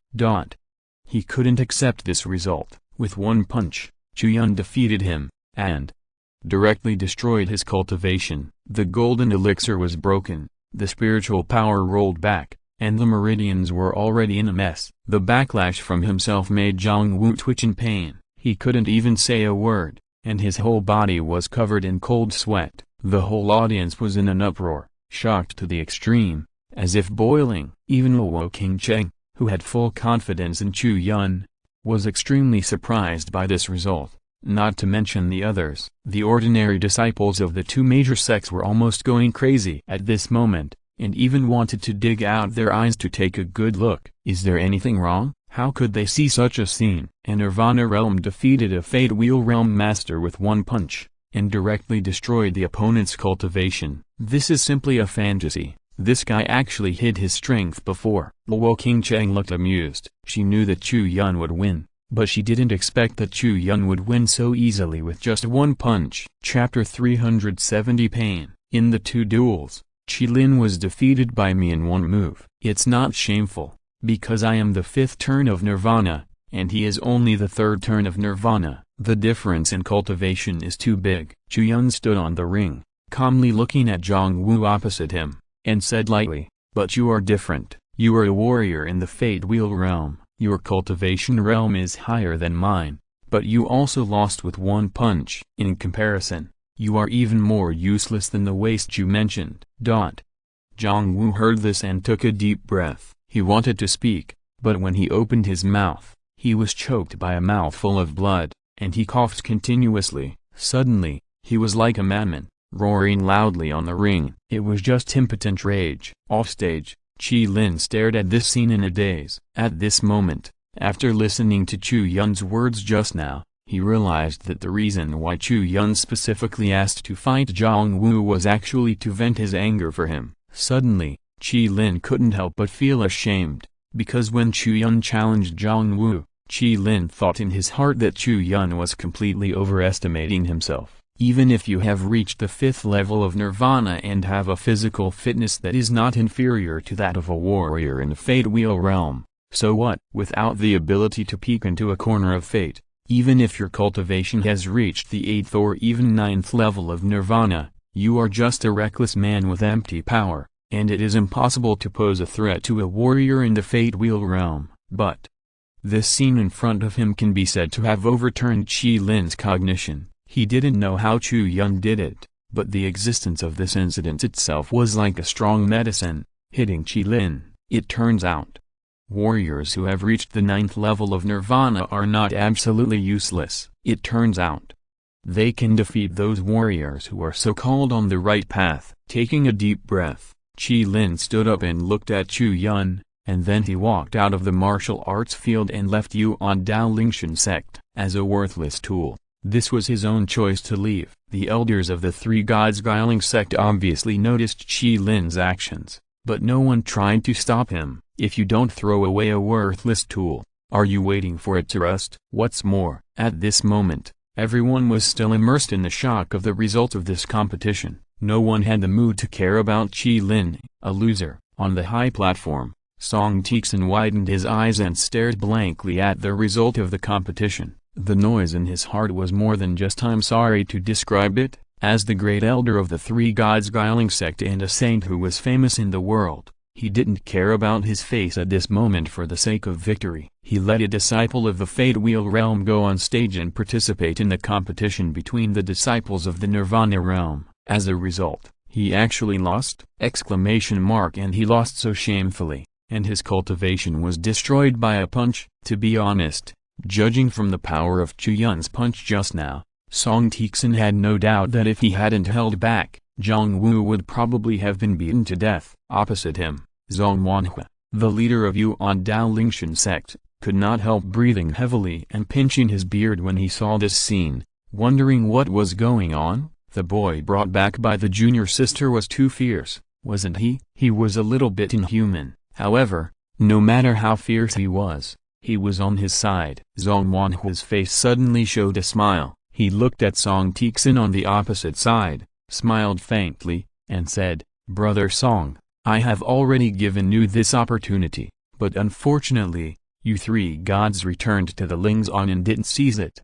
He couldn't accept this result. With one punch, Chu Yun defeated him, and directly destroyed his cultivation. The golden elixir was broken, the spiritual power rolled back, and the meridians were already in a mess. The backlash from himself made Zhang Wu twitch in pain. He couldn't even say a word. and his whole body was covered in cold sweat. The whole audience was in an uproar, shocked to the extreme, as if boiling. Even Luo Qingcheng, who had full confidence in Chu Yun, was extremely surprised by this result, not to mention the others. The ordinary disciples of the two major sects were almost going crazy at this moment, and even wanted to dig out their eyes to take a good look. Is there anything wrong? How could they see such a scene? A Nirvana realm defeated a Fate Wheel realm master with one punch, and directly destroyed the opponent's cultivation. This is simply a fantasy. This guy actually hid his strength before. Luo Qingcheng looked amused. She knew that Chu Yun would win, but she didn't expect that Chu Yun would win so easily with just one punch. Chapter 370 Pain. In the two duels, Qilin was defeated by me in one move. It's not shameful, because I am the 5th turn of Nirvana, and he is only the 3rd turn of Nirvana. The difference in cultivation is too big. Chu Yun stood on the ring, calmly looking at Zhang Wu opposite him, and said lightly, "But you are different. You are a warrior in the Fate Wheel realm. Your cultivation realm is higher than mine, but you also lost with one punch. In comparison, you are even more useless than the waste you mentioned." Zhang Wu heard this and took a deep breath. He wanted to speak, but when he opened his mouth, he was choked by a mouthful of blood, and he coughed continuously. Suddenly, he was like a madman, roaring loudly on the ring. It was just impotent rage. Offstage, Qilin stared at this scene in a daze. At this moment, after listening to Chu Yun's words just now, he realized that the reason why Chu Yun specifically asked to fight Zhang Wu was actually to vent his anger for him. Suddenly, Qilin couldn't help but feel ashamed, because when Chu Yun challenged Zhang Wu, Qilin thought in his heart that Chu Yun was completely overestimating himself. Even if you have reached the 5th level of Nirvana and have a physical fitness that is not inferior to that of a warrior in the Fate Wheel realm, so what? Without the ability to peek into a corner of fate, even if your cultivation has reached the 8th or even 9th level of Nirvana, you are just a reckless man with empty power, and it is impossible to pose a threat to a warrior in the Fate Wheel realm. But this scene in front of him can be said to have overturned Qilin's cognition. He didn't know how Chu Yun did it, but the existence of this incident itself was like a strong medicine, hitting Qilin. It turns out, warriors who have reached the 9th level of Nirvana are not absolutely useless. It turns out, they can defeat those warriors who are so-called on the right path. Taking a deep breath, Qilin stood up and looked at Chu Yun, and then he walked out of the martial arts field and left Yuan Dao Lingshan sect as a worthless tool. This was his own choice to leave. The elders of the Three Gods Guiling sect obviously noticed Qilin's actions, but no one tried to stop him. If you don't throw away a worthless tool, are you waiting for it to rust? What's more, at this moment, everyone was still immersed in the shock of the result of this competition. No one had the mood to care about Qilin, a loser. On the high platform, Song Tixin widened his eyes and stared blankly at the result of the competition. The noise in his heart was more than just "I'm sorry to describe it." As the great elder of the Three Gods Guiling sect and a saint who was famous in the world, he didn't care about his face at this moment for the sake of victory. He let a disciple of the Fate Wheel realm go on stage and participate in the competition between the disciples of the Nirvana realm. As a result, he actually lost! And he lost so shamefully, and his cultivation was destroyed by a punch. To be honest, judging from the power of Chu Yun's punch just now, Song Tixin had no doubt that if he hadn't held back, Zhang Wu would probably have been beaten to death. Opposite him, Zhong Wanhua, the leader of Yuan Dao Lingshan sect, could not help breathing heavily and pinching his beard when he saw this scene, wondering what was going on. The boy brought back by the junior sister was too fierce, wasn't he? He was a little bit inhuman. However, no matter how fierce he was on his side. Zhong Wanhua's face suddenly showed a smile. He looked at Song Tixin on the opposite side, smiled faintly, and said, "Brother Song, I have already given you this opportunity, but unfortunately, you three gods returned to the Lingzan and didn't seize it."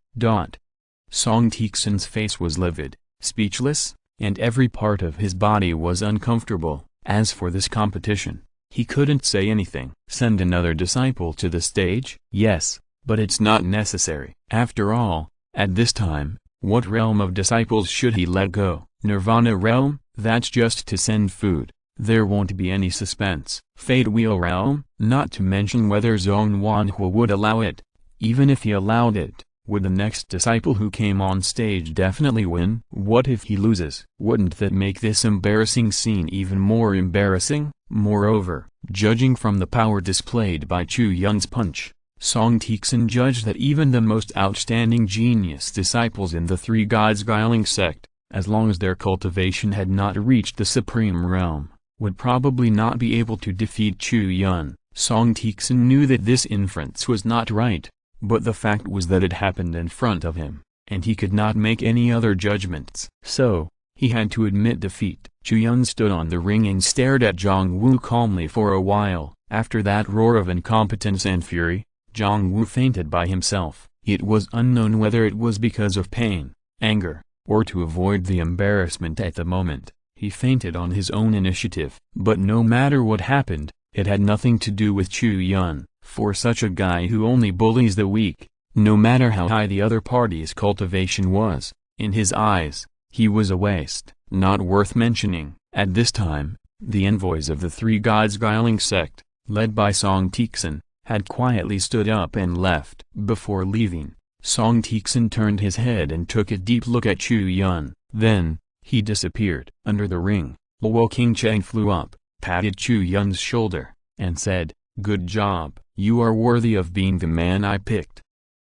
Song Tixin's face was livid, speechless, and every part of his body was uncomfortable. As for this competition, he couldn't say anything. Send another disciple to the stage? Yes, but it's not necessary. After all, at this time, What realm of disciples should he let go? Nirvana realm? That's just to send food. There won't be any suspense. Fate wheel realm? Not to mention whether Zhong Wanhua would allow it. Even if he allowed it, would the next disciple who came on stage definitely win? What if he loses? Wouldn't that make this embarrassing scene even more embarrassing? Moreover, judging from the power displayed by Chu Yun's punch, Song Tixin judged that even the most outstanding genius disciples in the Three Gods Guiling sect, as long as their cultivation had not reached the supreme realm, would probably not be able to defeat Chu Yun. Song Tixin knew that this inference was not right, but the fact was that it happened in front of him, and he could not make any other judgments. So, he had to admit defeat. Chu Yun stood on the ring and stared at Zhang Wu calmly for a while. After that roar of incompetence and fury, Zhang Wu fainted by himself. It was unknown whether it was because of pain, anger, or to avoid the embarrassment at the moment. He fainted on his own initiative. But no matter what happened, it had nothing to do with Chu Yun. For such a guy who only bullies the weak, no matter how high the other party's cultivation was, in his eyes, he was a waste, not worth mentioning. At this time, the envoys of the Three Gods Guiling sect, led by Song Tixin, had quietly stood up and left. Before leaving, Song Tixin turned his head and took a deep look at Chu Yun. Then, he disappeared. Under the ring, Luo Qingcheng flew up, patted Chu Yun's shoulder, and said, "Good job. You are worthy of being the man I picked.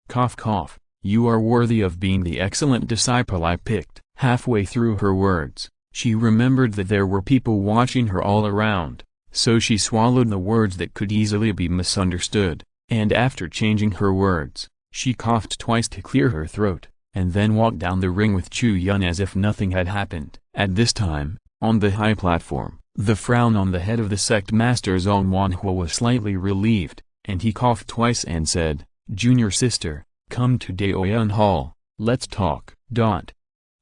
Cough cough, you are worthy of being the excellent disciple I picked." Halfway through her words, she remembered that there were people watching her all around, so she swallowed the words that could easily be misunderstood, and after changing her words, she coughed twice to clear her throat, and then walked down the ring with Chu Yun as if nothing had happened. At this time, on the high platform, the frown on the head of the sect master Zhong Wanhua was slightly relieved, and he coughed twice and said, "Junior sister, come to Daoyun Hall, let's talk."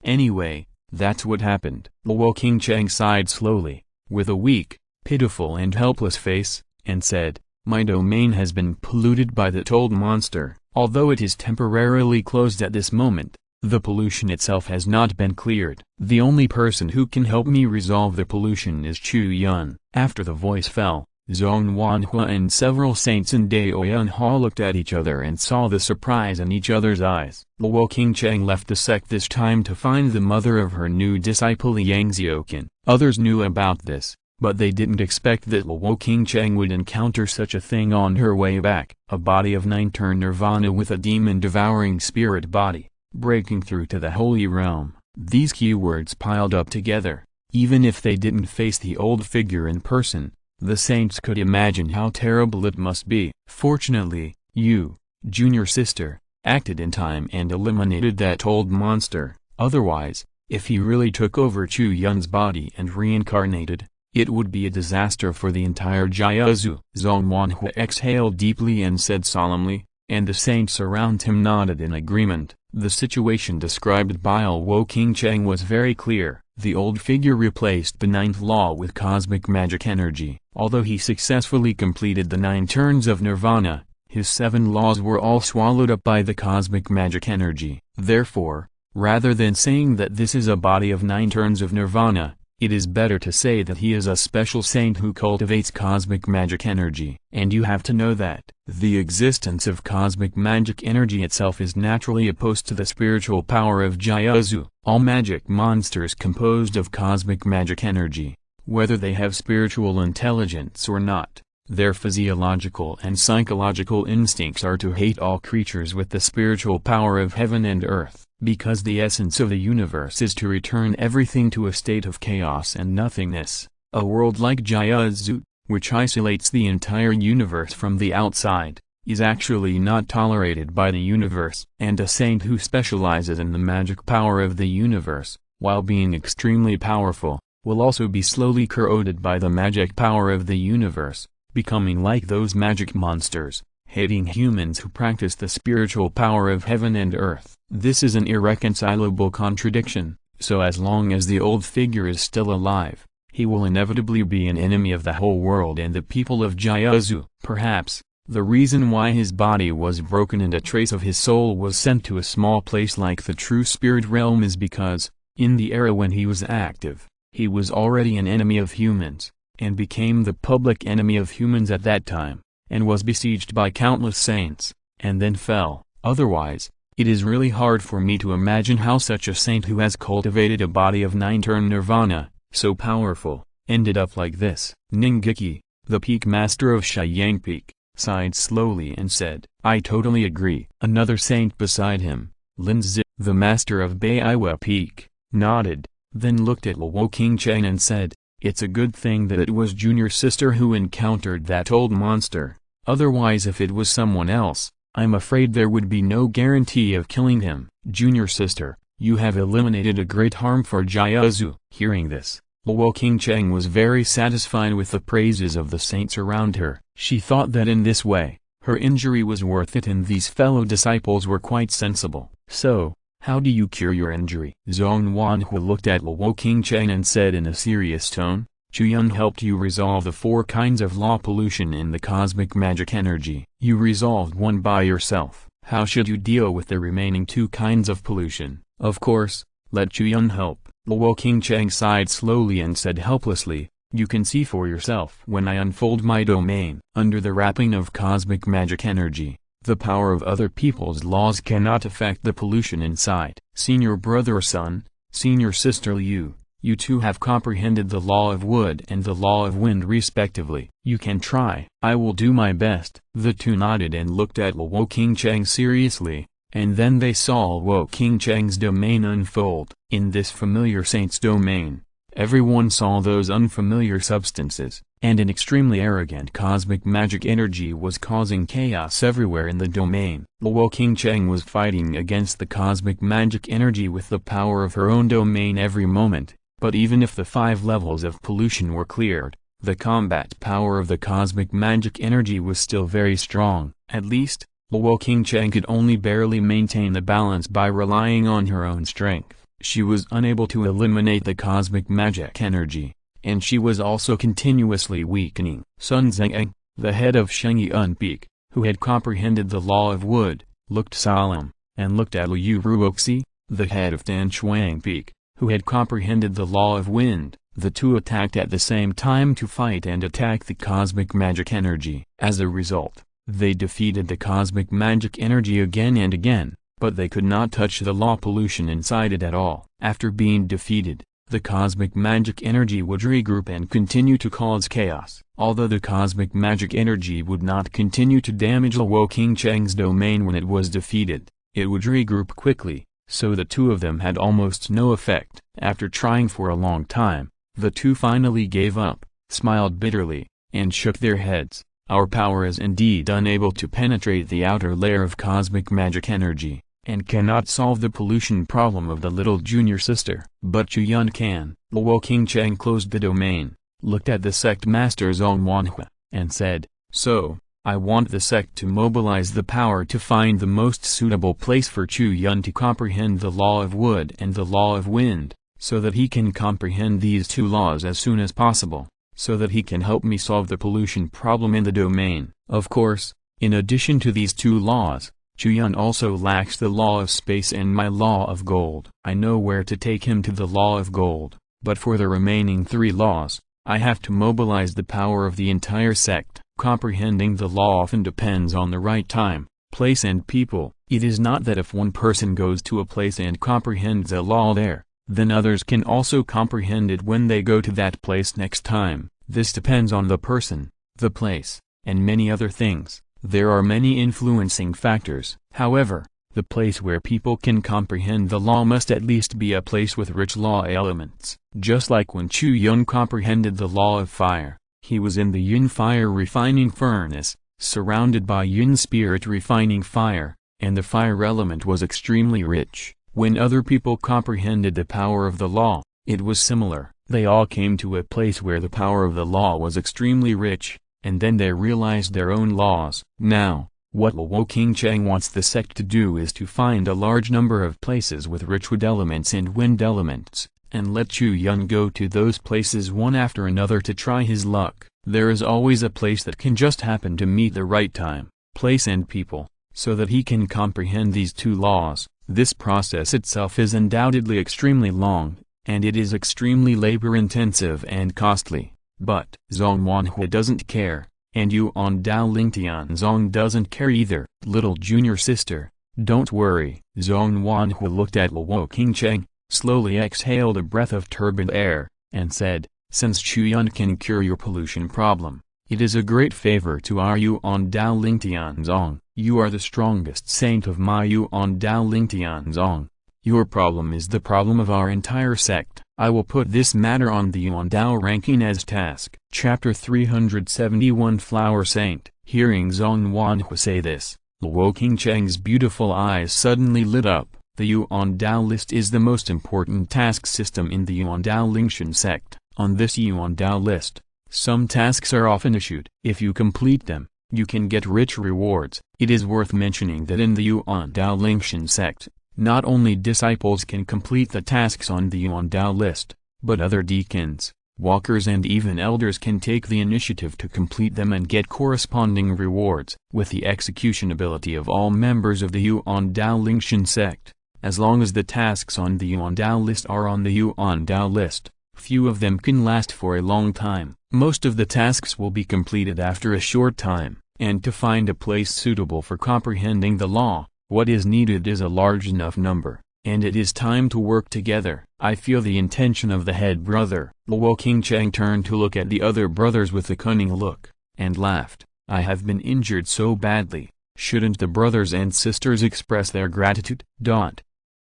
Anyway, that's what happened. Luo Qingcheng sighed slowly, with a weak, pitiful and helpless face, and said, "My domain has been polluted by that old monster. Although it is temporarily closed at this moment, the pollution itself has not been cleared. The only person who can help me resolve the pollution is Chu Yun." After the voice fell, Zhong Wanhua and several saints in Daoyun Hall looked at each other and saw the surprise in each other's eyes. Luo Qingcheng left the sect this time to find the mother of her new disciple Yang Xiuqin. Others knew about this, but they didn't expect that Luo Qingcheng would encounter such a thing on her way back. A body of 9 turned nirvana with a demon-devouring spirit body, breaking through to the holy realm. These keywords piled up together. Even if they didn't face the old figure in person, the saints could imagine how terrible it must be. Fortunately, you, junior sister, acted in time and eliminated that old monster. Otherwise, if he really took over Chu Yun's body and reincarnated, it would be a disaster for the entire Jiaozu. Zhong Wanhua exhaled deeply and said solemnly, and the saints around him nodded in agreement. The situation described by Luo Qingcheng was very clear. The old figure replaced the 9th law with cosmic magic energy. Although he successfully completed the 9 turns of nirvana, his 7 laws were all swallowed up by the cosmic magic energy. Therefore, rather than saying that this is a body of 9 turns of nirvana, it is better to say that he is a special saint who cultivates cosmic magic energy. And you have to know that the existence of cosmic magic energy itself is naturally opposed to the spiritual power of Jiaozu. All magic monsters composed of cosmic magic energy, whether they have spiritual intelligence or not, their physiological and psychological instincts are to hate all creatures with the spiritual power of heaven and earth. Because the essence of the universe is to return everything to a state of chaos and nothingness, a world like Jiaozu, which isolates the entire universe from the outside, is actually not tolerated by the universe. And a saint who specializes in the magic power of the universe, while being extremely powerful, will also be slowly corroded by the magic power of the universe, becoming like those magic monsters, hating humans who practice the spiritual power of heaven and earth. This is an irreconcilable contradiction, so as long as the old figure is still alive, he will inevitably be an enemy of the whole world and the people of Jiaozu. Perhaps, The reason why his body was broken and a trace of his soul was sent to a small place like the true spirit realm is because, in the era when he was active, he was already an enemy of humans, and became the public enemy of humans at that time, and was besieged by countless saints, and then fell. Otherwise, it is really hard for me to imagine how such a saint who has cultivated a body of 9-turn nirvana, so powerful, ended up like this. Ningiki, the peak master of Shiyang Peak, sighed slowly and said, I totally agree. Another saint beside him, Linzi, the master of Baiwa Peak, nodded, then looked at Luo Qingcheng and said, it's a good thing that it was junior sister who encountered that old monster, otherwise if it was someone else, I'm afraid there would be no guarantee of killing him. Junior sister, you have eliminated a great harm for Jiazu. Hearing this, Luo Qingcheng was very satisfied with the praises of the saints around her. She thought that in this way, her injury was worth it and these fellow disciples were quite sensible. So, how do you cure your injury? Zhong Wanhui looked at Luo Qingcheng and said in a serious tone, Chu Yun helped you resolve the 4 kinds of law pollution in the cosmic magic energy. You resolved one by yourself. How should you deal with the remaining 2 kinds of pollution? Of course, let Chu Yun help. Luo Qingcheng sighed slowly and said helplessly, you can see for yourself when I unfold my domain. Under the wrapping of cosmic magic energy, the power of other people's laws cannot affect the pollution inside. Senior brother or son, senior sister Liu, you two have comprehended the law of wood and the law of wind respectively. You can try. I will do my best. The two nodded and looked at Luo Qingcheng seriously, and then they saw Luo Qingcheng's domain unfold. In this familiar saint's domain, everyone saw those unfamiliar substances, and an extremely arrogant cosmic magic energy was causing chaos everywhere in the domain. Luo Qingcheng was fighting against the cosmic magic energy with the power of her own domain every moment, but even if the 5 levels of pollution were cleared, the combat power of the cosmic magic energy was still very strong. At least, Luo Qingcheng could only barely maintain the balance by relying on her own strength. She was unable to eliminate the cosmic magic energy, and she was also continuously weakening. Sun Zheng, the head of Shengyun Peak, who had comprehended the law of wood, looked solemn, and looked at Liu Ruoxi, the head of Danshuang Peak, who had comprehended the law of wind. The two attacked at the same time to fight and attack the cosmic magic energy. As a result, they defeated the cosmic magic energy again and again, but they could not touch the law pollution inside it at all. After being defeated, the cosmic magic energy would regroup and continue to cause chaos. Although the cosmic magic energy would not continue to damage Luo Qingcheng's domain when it was defeated, it would regroup quickly, so the two of them had almost no effect. After trying for a long time, the two finally gave up, smiled bitterly, and shook their heads. Our power is indeed unable to penetrate the outer layer of cosmic magic energy, and cannot solve the pollution problem of the little junior sister. But Chu Yun can. Luo Qingcheng closed the domain, looked at the sect master Zhong Wanhui, and said, so, I want the sect to mobilize the power to find the most suitable place for Chu Yun to comprehend the law of wood and the law of wind, so that he can comprehend these 2 laws as soon as possible, so that he can help me solve the pollution problem in the domain. Of course, in addition to these 2 laws, Chu Yun also lacks the law of space and my law of gold. I know where to take him to the law of gold, but for the remaining 3 laws, I have to mobilize the power of the entire sect. Comprehending the law often depends on the right time, place and people. It is not that if one person goes to a place and comprehends a law there, then others can also comprehend it when they go to that place next time. This depends on the person, the place, and many other things. There are many influencing factors. However, the place where people can comprehend the law must at least be a place with rich law elements. Just like when Chu Yun comprehended the law of fire, he was in the Yun fire refining furnace, surrounded by Yun spirit refining fire, and the fire element was extremely rich. When other people comprehended the power of the law, it was similar. They all came to a place where the power of the law was extremely rich, and then they realized their own laws. Now, what Luo Qingcheng wants the sect to do is to find a large number of places with rich wood elements and wind elements, and let Chu Yun go to those places one after another to try his luck. There is always a place that can just happen to meet the right time, place and people, so that he can comprehend these two laws. This process itself is undoubtedly extremely long, and it is extremely labor-intensive and costly. But Zhong Wanhua doesn't care, and Yuan Dao Ling Tianzong doesn't care either. Little junior sister, don't worry. Zhong Wanhua looked at Luo Qingcheng, slowly exhaled a breath of turbid air, and said, since Chu Yun can cure your pollution problem, it is a great favor to our Yuan Dao Ling Tianzong. You are the strongest saint of my Yuan Dao Ling Tianzong. Your problem is the problem of our entire sect. I will put this matter on the Yuan Dao ranking as task. Chapter 371 Flower Saint. Hearing Zhong Wanhua say this, Luo Qingcheng's beautiful eyes suddenly lit up. The Yuan Dao list is the most important task system in the Yuan Dao Lingshan sect. On this Yuan Dao list, some tasks are often issued. If you complete them, you can get rich rewards. It is worth mentioning that in the Yuan Dao Lingshan sect, not only disciples can complete the tasks on the Yuan Dao list, but other deacons, walkers and even elders can take the initiative to complete them and get corresponding rewards. With the execution ability of all members of the Yuan Dao Lingshan sect, as long as the tasks on the Yuan Dao list are on the Yuan Dao list, few of them can last for a long time. Most of the tasks will be completed after a short time, and to find a place suitable for comprehending the law, what is needed is a large enough number, and it is time to work together. I feel the intention of the head brother. Luo Qingcheng turned to look at the other brothers with a cunning look, and laughed. I have been injured so badly, shouldn't the brothers and sisters express their gratitude?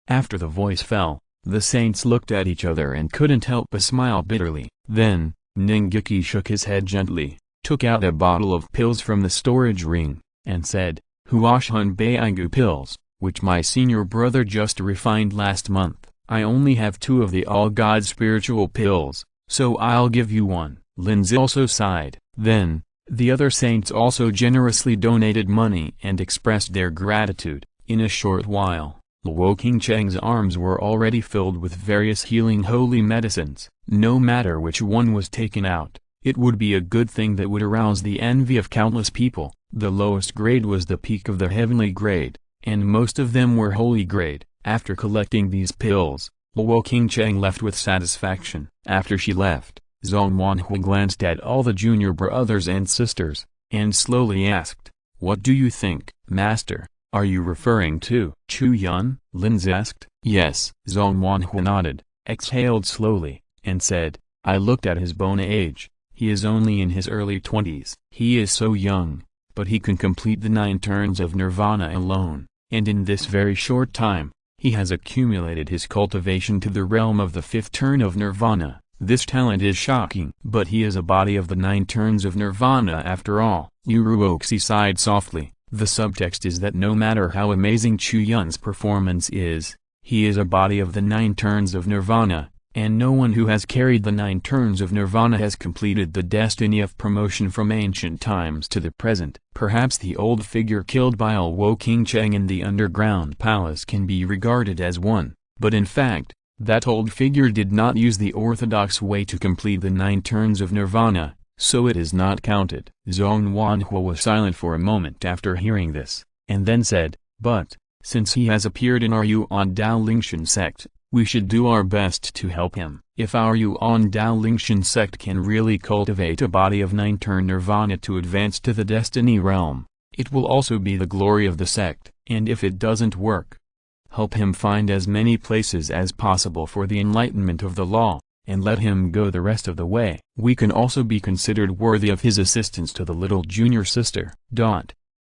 After the voice fell, the saints looked at each other and couldn't help but smile bitterly. Then, Ningiki shook his head gently, took out a bottle of pills from the storage ring, and said, Huashun Baigu pills, which my senior brother just refined last month. I only have 2 of the all-god spiritual pills, so I'll give you 1. Linzi also sighed. Then, the other saints also generously donated money and expressed their gratitude. In a short while, Luo Qingcheng's arms were already filled with various healing holy medicines. No matter which one was taken out, it would be a good thing that would arouse the envy of countless people. The lowest grade was the peak of the heavenly grade, and most of them were holy grade. After collecting these pills, Luo Qingcheng left with satisfaction. After she left, Zhong Wanhua glanced at all the junior brothers and sisters, and slowly asked, What do you think, Master? Are you referring to Chu Yun? Linz asked. Yes. Zhong Wanhua nodded, exhaled slowly, and said, I looked at his bone age. He is only in his early 20s. He is so young, but he can complete the 9 turns of nirvana alone, and in this very short time, he has accumulated his cultivation to the realm of the 5th turn of nirvana. This talent is shocking. But he is a body of the 9 turns of nirvana after all. Uruoxi sighed softly. The subtext is that no matter how amazing Chu Yun's performance is, he is a body of the 9 turns of nirvana, and no one who has carried the 9 turns of nirvana has completed the destiny of promotion from ancient times to the present. Perhaps the old figure killed by Luo Qingcheng in the underground palace can be regarded as one, but in fact, that old figure did not use the orthodox way to complete the 9 turns of nirvana, so it is not counted. Zhong Wanhua was silent for a moment after hearing this, and then said, But, since he has appeared in our Yuan Dao Lingshan sect, we should do our best to help him. If our Yuan Dao Lingshan sect can really cultivate a body of 9 turn nirvana to advance to the destiny realm, it will also be the glory of the sect. And if it doesn't work, help him find as many places as possible for the enlightenment of the law, and let him go the rest of the way. We can also be considered worthy of his assistance to the little junior sister.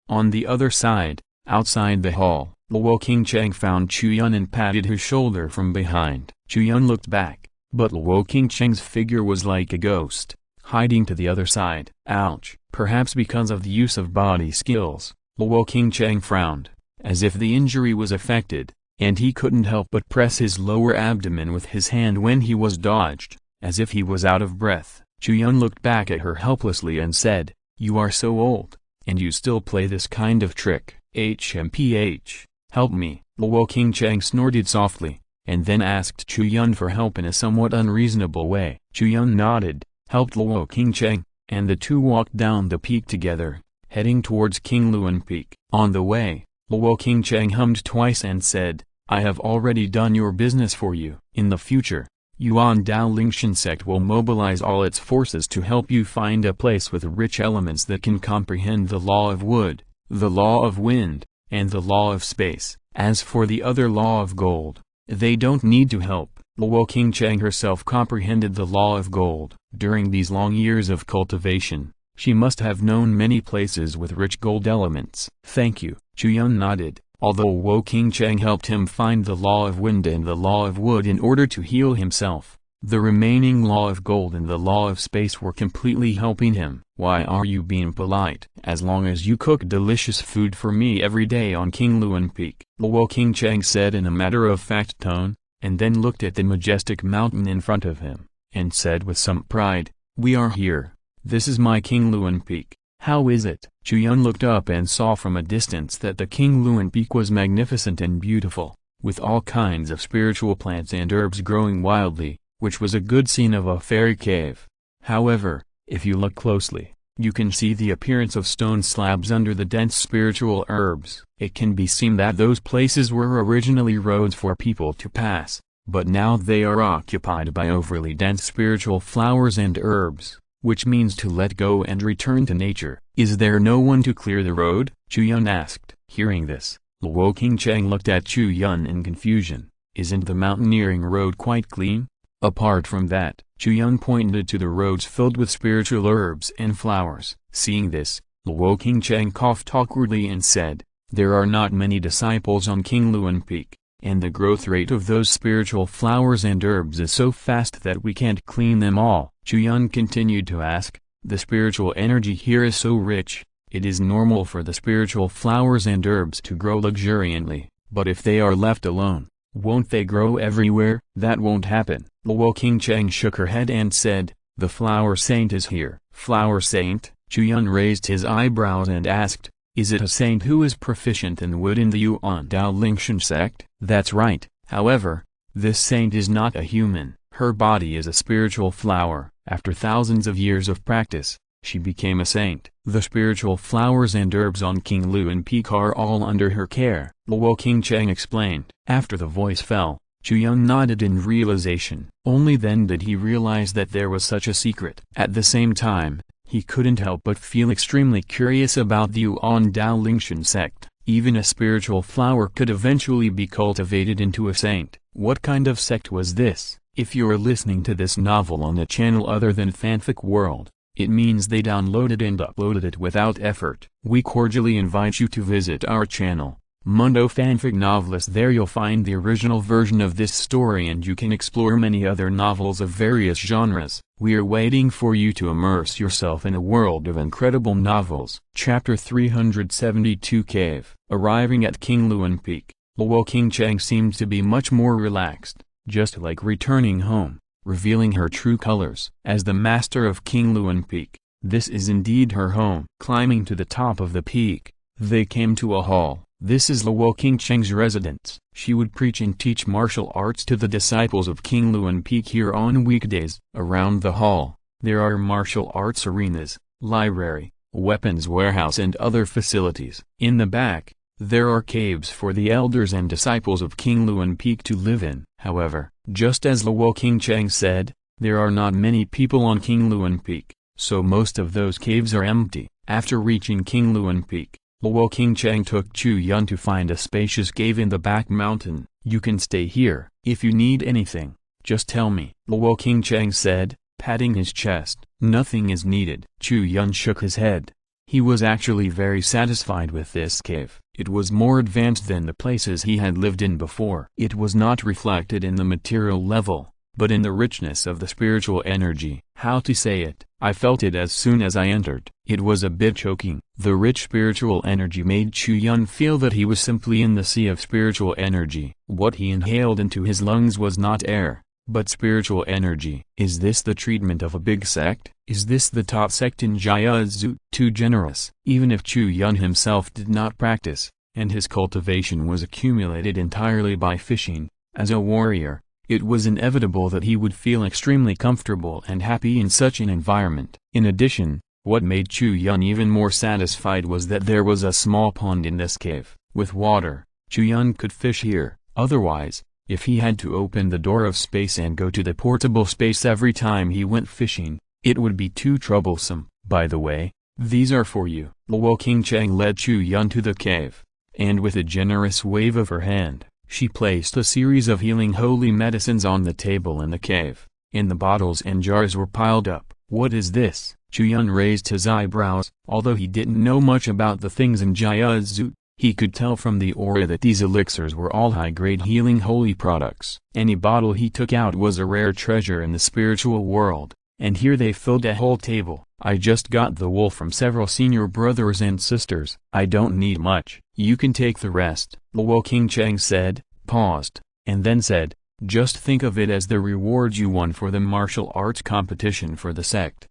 On the other side, outside the hall, Luo Qingcheng found Chu Yun and patted his shoulder from behind. Chu Yun looked back, but Luo Qingcheng's figure was like a ghost, hiding to the other side. Ouch! Perhaps because of the use of body skills, Luo Qingcheng frowned, as if the injury was affected, and he couldn't help but press his lower abdomen with his hand when he was dodged, as if he was out of breath. Chu Yun looked back at her helplessly and said, You are so old, and you still play this kind of trick. HMPH, help me. Luo Qingcheng snorted softly, and then asked Chu Yun for help in a somewhat unreasonable way. Chu Yun nodded, helped Luo Qingcheng, and the two walked down the peak together, heading towards King Luan Peak. On the way, Luo Qingcheng hummed twice and said, "I have already done your business for you. In the future, Yuan Dao Lingshan sect will mobilize all its forces to help you find a place with rich elements that can comprehend the law of wood, the law of wind, and the law of space. As for the other law of gold, they don't need to help." Luo Qingcheng herself comprehended the law of gold. During these long years of cultivation, she must have known many places with rich gold elements. "Thank you," Chu Yun nodded. Although Luo Qingcheng helped him find the law of wind and the law of wood in order to heal himself, the remaining law of gold and the law of space were completely helping him. "Why are you being polite? As long as you cook delicious food for me every day on King Luan Peak," Luo Qingcheng said in a matter-of-fact tone, and then looked at the majestic mountain in front of him, and said with some pride, "We are here. This is my King Luan Peak. How is it?" Chu Yun looked up and saw from a distance that the King Luan Peak was magnificent and beautiful, with all kinds of spiritual plants and herbs growing wildly, which was a good scene of a fairy cave. However, if you look closely, you can see the appearance of stone slabs under the dense spiritual herbs. It can be seen that those places were originally roads for people to pass, but now they are occupied by overly dense spiritual flowers and herbs, which means to let go and return to nature. "Is there no one to clear the road?" Chu Yun asked. Hearing this, Luo Qingcheng looked at Chu Yun in confusion. "Isn't the mountaineering road quite clean?" Apart from that, Chu Yun pointed to the roads filled with spiritual herbs and flowers. Seeing this, Luo Qingcheng coughed awkwardly and said, "There are not many disciples on King Luan Peak, and the growth rate of those spiritual flowers and herbs is so fast that we can't clean them all." Chu Yun continued to ask, "The spiritual energy here is so rich, it is normal for the spiritual flowers and herbs to grow luxuriantly, but if they are left alone, won't they grow everywhere?" "That won't happen." Luo Qingcheng shook her head and said, "The flower saint is here." "Flower saint?" Chu Yun raised his eyebrows and asked, "Is it a saint who is proficient in wood in the Yuan Dao Lingshan sect?" "That's right. However, this saint is not a human. Her body is a spiritual flower. After thousands of years of practice, she became a saint. The spiritual flowers and herbs on King Luan Peak are all under her care," Luo Qingcheng explained. After the voice fell, Chu Yun nodded in realization. Only then did he realize that there was such a secret. At the same time, he couldn't help but feel extremely curious about the Yuan Dao Lingshan sect. Even a spiritual flower could eventually be cultivated into a saint. What kind of sect was this? If you're listening to this novel on a channel other than Fanfic World, it means they downloaded and uploaded it without effort. We cordially invite you to visit our channel, Mundo Fanfic Novelist. There you'll find the original version of this story and you can explore many other novels of various genres. We are waiting for you to immerse yourself in a world of incredible novels. Chapter 372 Cave. Arriving at King Luan Peak, Luo Qingcheng seemed to be much more relaxed, just like returning home, revealing her true colors. As the master of King Luan Peak, this is indeed her home. Climbing to the top of the peak, they came to a hall. This is Luo Qingcheng's residence. She would preach and teach martial arts to the disciples of King Luan Peak here on weekdays. Around the hall, there are martial arts arenas, library, weapons warehouse and other facilities. In the back, there are caves for the elders and disciples of King Luan Peak to live in. However, just as Luo Qingcheng said, there are not many people on King Luan Peak, so most of those caves are empty. After reaching King Luan Peak, Luo Qingcheng took Chu Yun to find a spacious cave in the back mountain. "You can stay here. If you need anything, just tell me," Luo Qingcheng said, patting his chest. "Nothing is needed." Chu Yun shook his head. He was actually very satisfied with this cave. It was more advanced than the places he had lived in before. It was not reflected in the material level, but in the richness of the spiritual energy. How to say it? I felt it as soon as I entered. It was a bit choking. The rich spiritual energy made Chu Yun feel that he was simply in the sea of spiritual energy. What he inhaled into his lungs was not air, but spiritual energy. Is this the treatment of a big sect? Is this the top sect in Jiaozu? Too generous. Even if Chu Yun himself did not practice, and his cultivation was accumulated entirely by fishing, as a warrior, It was inevitable that he would feel extremely comfortable and happy in such an environment. In addition, what made Chu Yun even more satisfied was that there was a small pond in this cave, with water. Chu Yun could fish here. Otherwise, if he had to open the door of space and go to the portable space every time he went fishing, it would be too troublesome. By the way, these are for you. Luo Qingcheng led Chu Yun to the cave, and with a generous wave of her hand, she placed a series of healing holy medicines on the table in the cave. And the bottles and jars were piled up. What is this? Chu Yun raised his eyebrows. Although he didn't know much about the things in Jiazu, he could tell from the aura that these elixirs were all high-grade healing holy products. Any bottle he took out was a rare treasure in the spiritual world, and here they filled a whole table. I just got the wool from several senior brothers and sisters. I don't need much. You can take the rest. Luo Qingcheng said, paused, and then said, just think of it as the reward you won for the martial arts competition for the sect.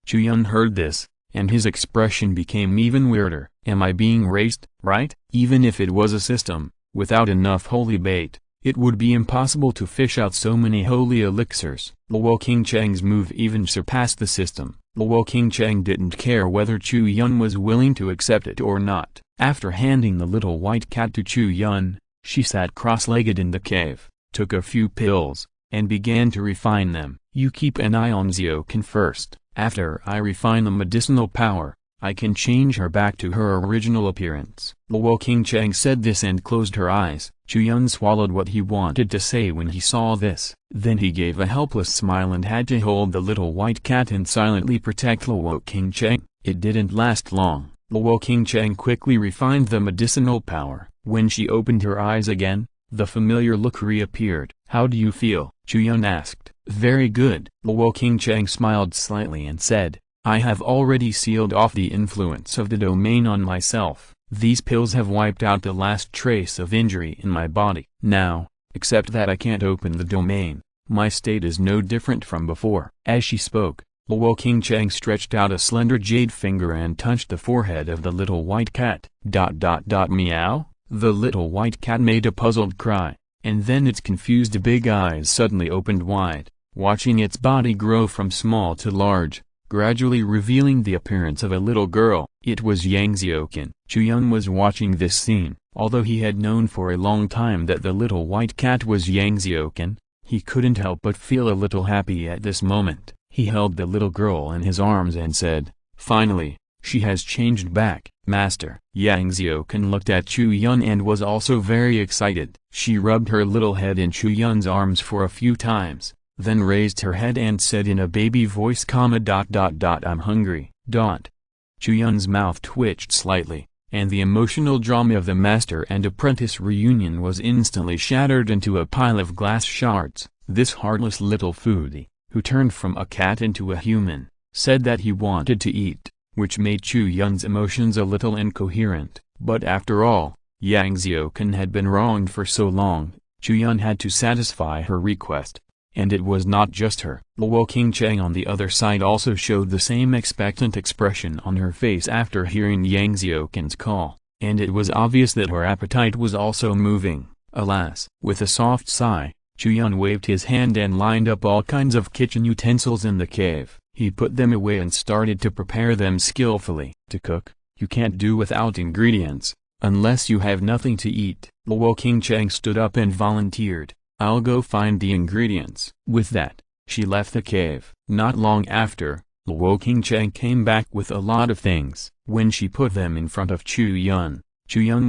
Chu Yun heard this, and his expression became even weirder. Am I being raced, right? Even if it was a system, without enough holy bait, it would be impossible to fish out so many holy elixirs. Luo Qingcheng's move even surpassed the system. Luo Qingcheng didn't care whether Chu Yun was willing to accept it or not. After handing the little white cat to Chu Yun, she sat cross-legged in the cave, took a few pills, and began to refine them. You keep an eye on Xiaokan first. After I refine the medicinal power, I can change her back to her original appearance. Luo Qingcheng said this and closed her eyes. Chu Yun swallowed what he wanted to say when he saw this. Then he gave a helpless smile and had to hold the little white cat and silently protect Luo Qingcheng. It didn't last long. Luo Qingcheng quickly refined the medicinal power. When she opened her eyes again, the familiar look reappeared. How do you feel? Chu Yun asked. Very good. Luo Qingcheng smiled slightly and said, I have already sealed off the influence of the domain on myself. These pills have wiped out the last trace of injury in my body. Now, except that I can't open the domain, my state is no different from before. As she spoke, Luo Qingcheng stretched out a slender jade finger and touched the forehead of the little white cat. Meow? The little white cat made a puzzled cry, and then its confused big eyes suddenly opened wide, watching its body grow from small to large, gradually revealing the appearance of a little girl. It was Yang Xiaokan. Chu Yun was watching this scene. Although he had known for a long time that the little white cat was Yang Xiaokan, he couldn't help but feel a little happy at this moment. He held the little girl in his arms and said, finally, she has changed back. Master. Yang Xiaokan looked at Chu Yun and was also very excited. She rubbed her little head in Chu Yun's arms for a few times, then raised her head and said in a baby voice, I'm hungry. Chu Yun's mouth twitched slightly, and the emotional drama of the master and apprentice reunion was instantly shattered into a pile of glass shards. This heartless little foodie, who turned from a cat into a human, said that he wanted to eat, which made Chu Yun's emotions a little incoherent. But after all, Yang Xiaokan had been wronged for so long, Chu Yun had to satisfy her request. And it was not just her. Luo Qingcheng on the other side also showed the same expectant expression on her face after hearing Yang Xiaokan's call, and it was obvious that her appetite was also moving. Alas! With a soft sigh, Chu Yun waved his hand and lined up all kinds of kitchen utensils in the cave. He put them away and started to prepare them skillfully. To cook, you can't do without ingredients, unless you have nothing to eat. Luo Qingcheng stood up and volunteered. I'll go find the ingredients. With that, she left the cave. Not long after, Luo Qingcheng came back with a lot of things. When she put them in front of Chu Yun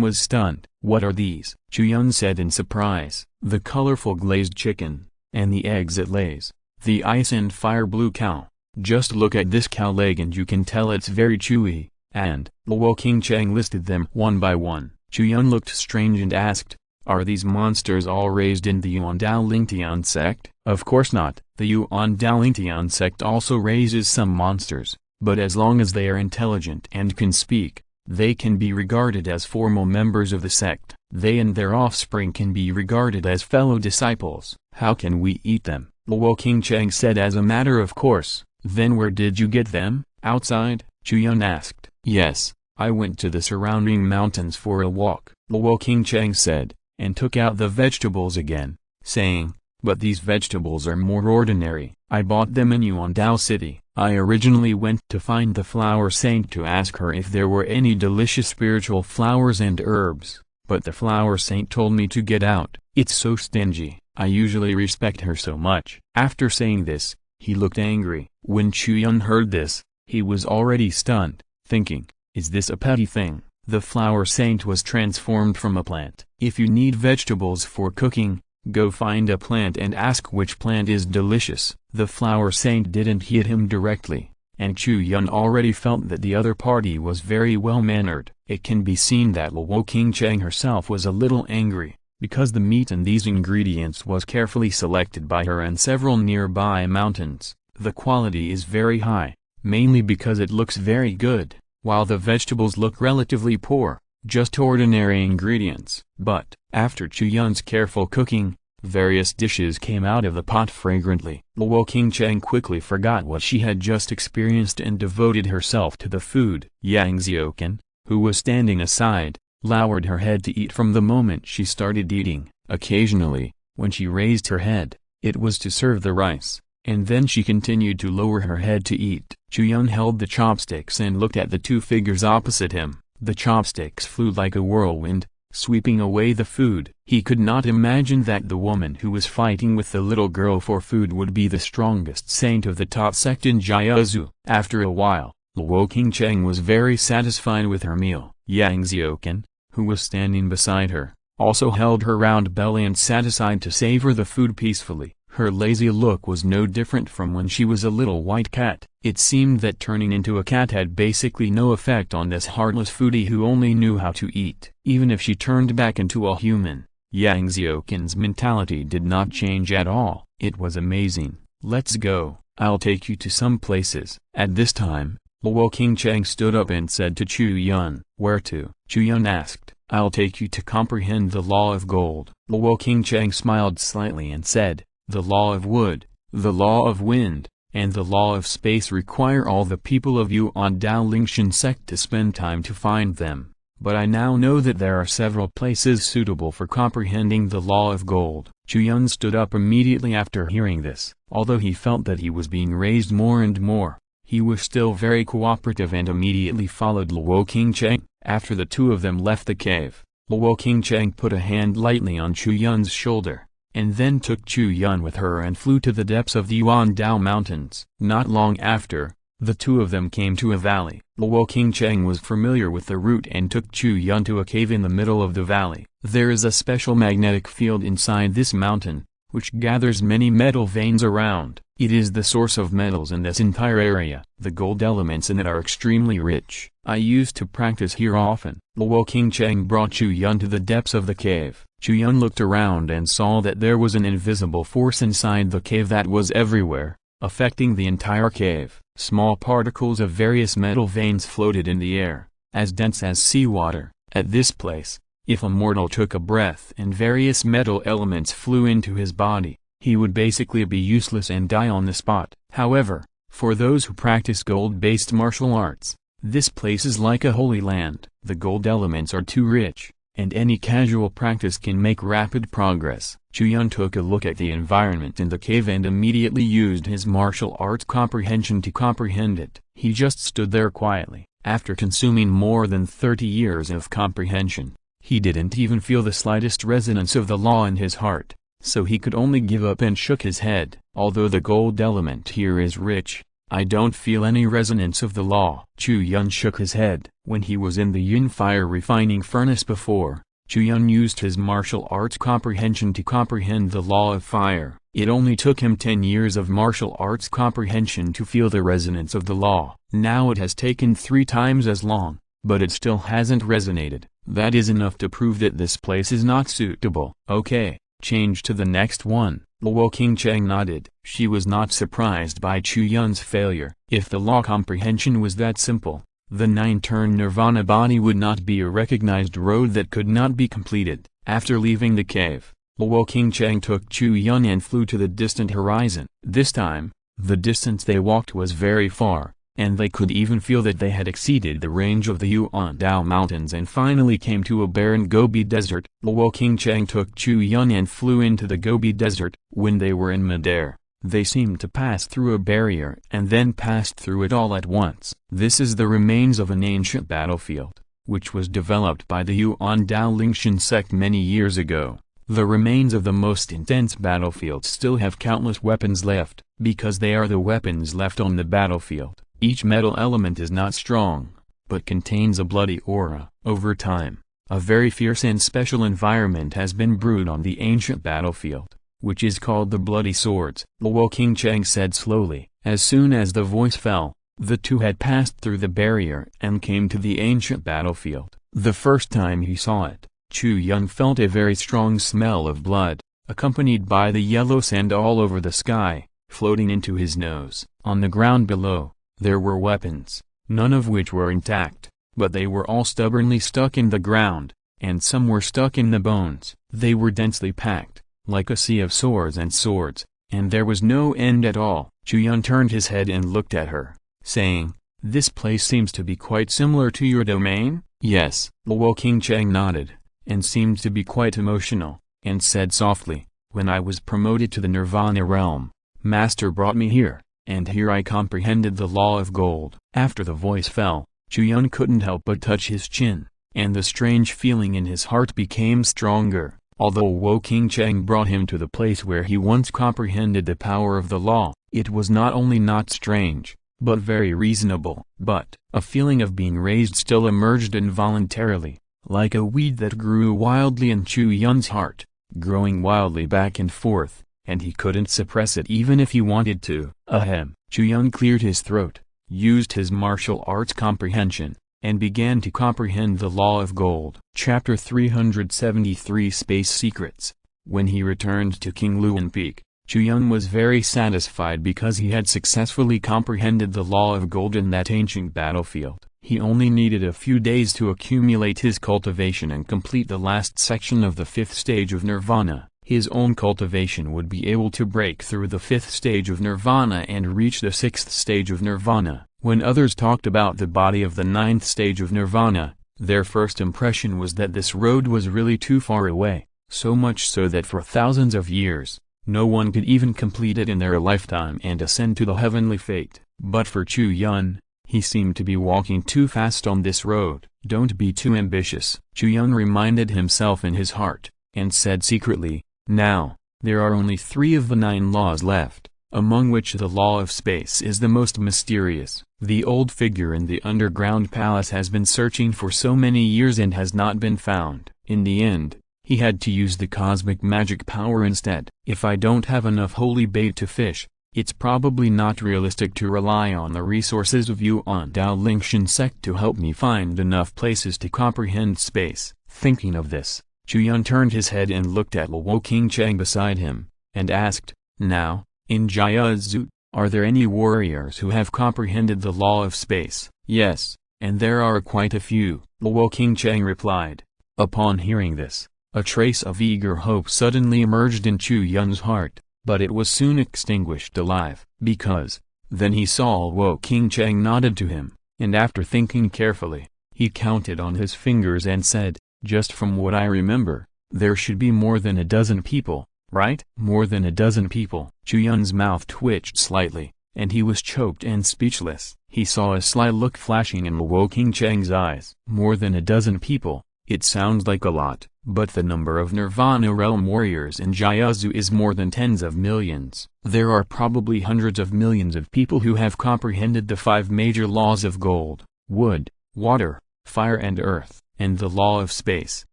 was stunned. What are these? Chu Yun said in surprise. The colorful glazed chicken, and the eggs it lays, the ice and fire blue cow. Just look at this cow leg and you can tell it's very chewy, and Luo Qingcheng listed them one by one. Chu Yun looked strange and asked, are these monsters all raised in the Yuan Dao Lingtian sect? Of course not. The Yuan Dao Lingtian sect also raises some monsters, but as long as they are intelligent and can speak, they can be regarded as formal members of the sect. They and their offspring can be regarded as fellow disciples. How can we eat them? Luo Qingcheng said as a matter of course. Then where did you get them? Outside? Chu Yun asked. Yes, I went to the surrounding mountains for a walk, Luo Qingcheng said, and took out the vegetables again. saying, "But these vegetables are more ordinary. I bought them in Yuandao City." I originally went to find the flower saint to ask her if there were any delicious spiritual flowers and herbs, but the flower saint told me to get out. It's so stingy. I usually respect her so much. After saying this, he looked angry. When Chu Yun heard this, he was already stunned, thinking, is this a petty thing? The flower saint was transformed from a plant. If you need vegetables for cooking, go find a plant and ask which plant is delicious. The flower saint didn't hit him directly, and Chu Yun already felt that the other party was very well-mannered. It can be seen that Luo Qingcheng herself was a little angry, because the meat in these ingredients was carefully selected by her and several nearby mountains. The quality is very high, mainly because it looks very good, while the vegetables look relatively poor, just ordinary ingredients. But, after Chu Yun's careful cooking, various dishes came out of the pot fragrantly. Luo Qingcheng quickly forgot what she had just experienced and devoted herself to the food. Yang Xiuqan, who was standing aside, lowered her head to eat from the moment she started eating. Occasionally, when she raised her head, it was to serve the rice, and then she continued to lower her head to eat. Chu Yun held the chopsticks and looked at the two figures opposite him. The chopsticks flew like a whirlwind, sweeping away the food. He could not imagine that the woman who was fighting with the little girl for food would be the strongest saint of the top sect in Jiaozu. After a while, Luo Qingcheng was very satisfied with her meal. Yang Xiuqan, who was standing beside her, also held her round belly and sat aside to savor the food peacefully. Her lazy look was no different from when she was a little white cat. It seemed that turning into a cat had basically no effect on this heartless foodie who only knew how to eat. Even if she turned back into a human, Yang Xiuqan's mentality did not change at all. It was amazing. "Let's go. I'll take you to some places." At this time, Luo Qingcheng stood up and said to Chu Yun, "Where to?" Chu Yun asked. "I'll take you to comprehend the law of gold." Luo Qingcheng smiled slightly and said, "The law of wood, the law of wind, and the law of space require all the people of Yuandao Lingshan sect to spend time to find them, but I now know that there are several places suitable for comprehending the law of gold." Chu Yun stood up immediately after hearing this. Although he felt that he was being raised more and more, he was still very cooperative and immediately followed Luo Qingcheng. After the two of them left the cave, Luo Qingcheng put a hand lightly on Chu Yun's shoulder, and then took Chu Yun with her and flew to the depths of the Yuandao Mountains. Not long after, the two of them came to a valley. Luo Qingcheng was familiar with the route and took Chu Yun to a cave in the middle of the valley. There is a special magnetic field inside this mountain, which gathers many metal veins around. It is the source of metals in this entire area. The gold elements in it are extremely rich. I used to practice here often. Luo Qingcheng brought Chu Yun to the depths of the cave. Chu Yun looked around and saw that there was an invisible force inside the cave that was everywhere, affecting the entire cave. Small particles of various metal veins floated in the air, as dense as seawater. At this place, if a mortal took a breath and various metal elements flew into his body, he would basically be useless and die on the spot. However, for those who practice gold-based martial arts, this place is like a holy land. The gold elements are too rich, and any casual practice can make rapid progress. Chu Yun took a look at the environment in the cave and immediately used his martial arts comprehension to comprehend it. He just stood there quietly. After consuming more than 30 years of comprehension, he didn't even feel the slightest resonance of the law in his heart, so he could only give up and shook his head. Although the gold element here is rich, I don't feel any resonance of the law. Chu Yun shook his head. When he was in the Yun fire refining furnace before, Chu Yun used his martial arts comprehension to comprehend the law of fire. It only took him 10 years of martial arts comprehension to feel the resonance of the law. Now it has taken 3 times as long, but it still hasn't resonated. That is enough to prove that this place is not suitable. Okay, change to the next one. Luo Qingcheng nodded. She was not surprised by Chu Yun's failure. If the law comprehension was that simple, the 9-turn nirvana body would not be a recognized road that could not be completed. After leaving the cave, Luo Qingcheng took Chu Yun and flew to the distant horizon. This time, the distance they walked was very far, and they could even feel that they had exceeded the range of the Yuandao Mountains and finally came to a barren Gobi Desert. Luo Qingcheng took Chu Yun and flew into the Gobi Desert. When they were in midair, they seemed to pass through a barrier and then passed through it all at once. This is the remains of an ancient battlefield, which was developed by the Yuandao Lingshan sect many years ago. The remains of the most intense battlefields still have countless weapons left, because they are the weapons left on the battlefield. Each metal element is not strong, but contains a bloody aura. Over time, a very fierce and special environment has been brewed on the ancient battlefield, which is called the Bloody Swords. Luo Qingcheng said slowly. As soon as the voice fell, the two had passed through the barrier and came to the ancient battlefield. The first time he saw it, Chu Yun felt a very strong smell of blood, accompanied by the yellow sand all over the sky, floating into his nose. On the ground below, there were weapons, none of which were intact, but they were all stubbornly stuck in the ground, and some were stuck in the bones. They were densely packed, like a sea of swords, and there was no end at all. Chu Yun turned his head and looked at her, saying, "This place seems to be quite similar to your domain?" "Yes." Luo Qingcheng nodded, and seemed to be quite emotional, and said softly, "When I was promoted to the Nirvana realm, Master brought me here, and here I comprehended the law of gold." After the voice fell, Chu Yun couldn't help but touch his chin, and the strange feeling in his heart became stronger. Although Luo Qingcheng brought him to the place where he once comprehended the power of the law, it was not only not strange, but very reasonable. But a feeling of being raised still emerged involuntarily, like a weed that grew wildly in Chu Yun's heart, growing wildly back and forth, and he couldn't suppress it even if he wanted to. Ahem. Chu Yun cleared his throat, used his martial arts comprehension, and began to comprehend the law of gold. Chapter 373 Space Secrets. When he returned to King Luan Peak, Chu Yun was very satisfied because he had successfully comprehended the law of gold in that ancient battlefield. He only needed a few days to accumulate his cultivation and complete the last section of the 5th stage of Nirvana. His own cultivation would be able to break through the 5th stage of Nirvana and reach the 6th stage of Nirvana. When others talked about the body of the 9th stage of Nirvana, their first impression was that this road was really too far away, so much so that for thousands of years, no one could even complete it in their lifetime and ascend to the heavenly fate. But for Chu Yun, he seemed to be walking too fast on this road. "Don't be too ambitious," Chu Yun reminded himself in his heart, and said secretly, "Now, there are only 3 of the 9 laws left, among which the law of space is the most mysterious. The old figure in the underground palace has been searching for so many years and has not been found. In the end, he had to use the cosmic magic power instead. If I don't have enough holy bait to fish, it's probably not realistic to rely on the resources of Yuandao Lingshan sect to help me find enough places to comprehend space." Thinking of this, Chu Yun turned his head and looked at Luo Qingcheng beside him, and asked, "Now, in Jiazu, are there any warriors who have comprehended the law of space?" "Yes, and there are quite a few," Luo Qingcheng replied. Upon hearing this, a trace of eager hope suddenly emerged in Chu Yun's heart, but it was soon extinguished alive. Because, then he saw Luo Qingcheng nodded to him, and after thinking carefully, he counted on his fingers and said, "Just from what I remember, there should be more than a dozen people, right?" "More than a dozen people." Chu Yun's mouth twitched slightly, and he was choked and speechless. He saw a sly look flashing in Luo Qingcheng's eyes. "More than a dozen people, it sounds like a lot, but the number of Nirvana realm warriors in Jiazu is more than tens of millions. There are probably hundreds of millions of people who have comprehended the 5 major laws of gold, wood, water, fire and earth, and the law of space.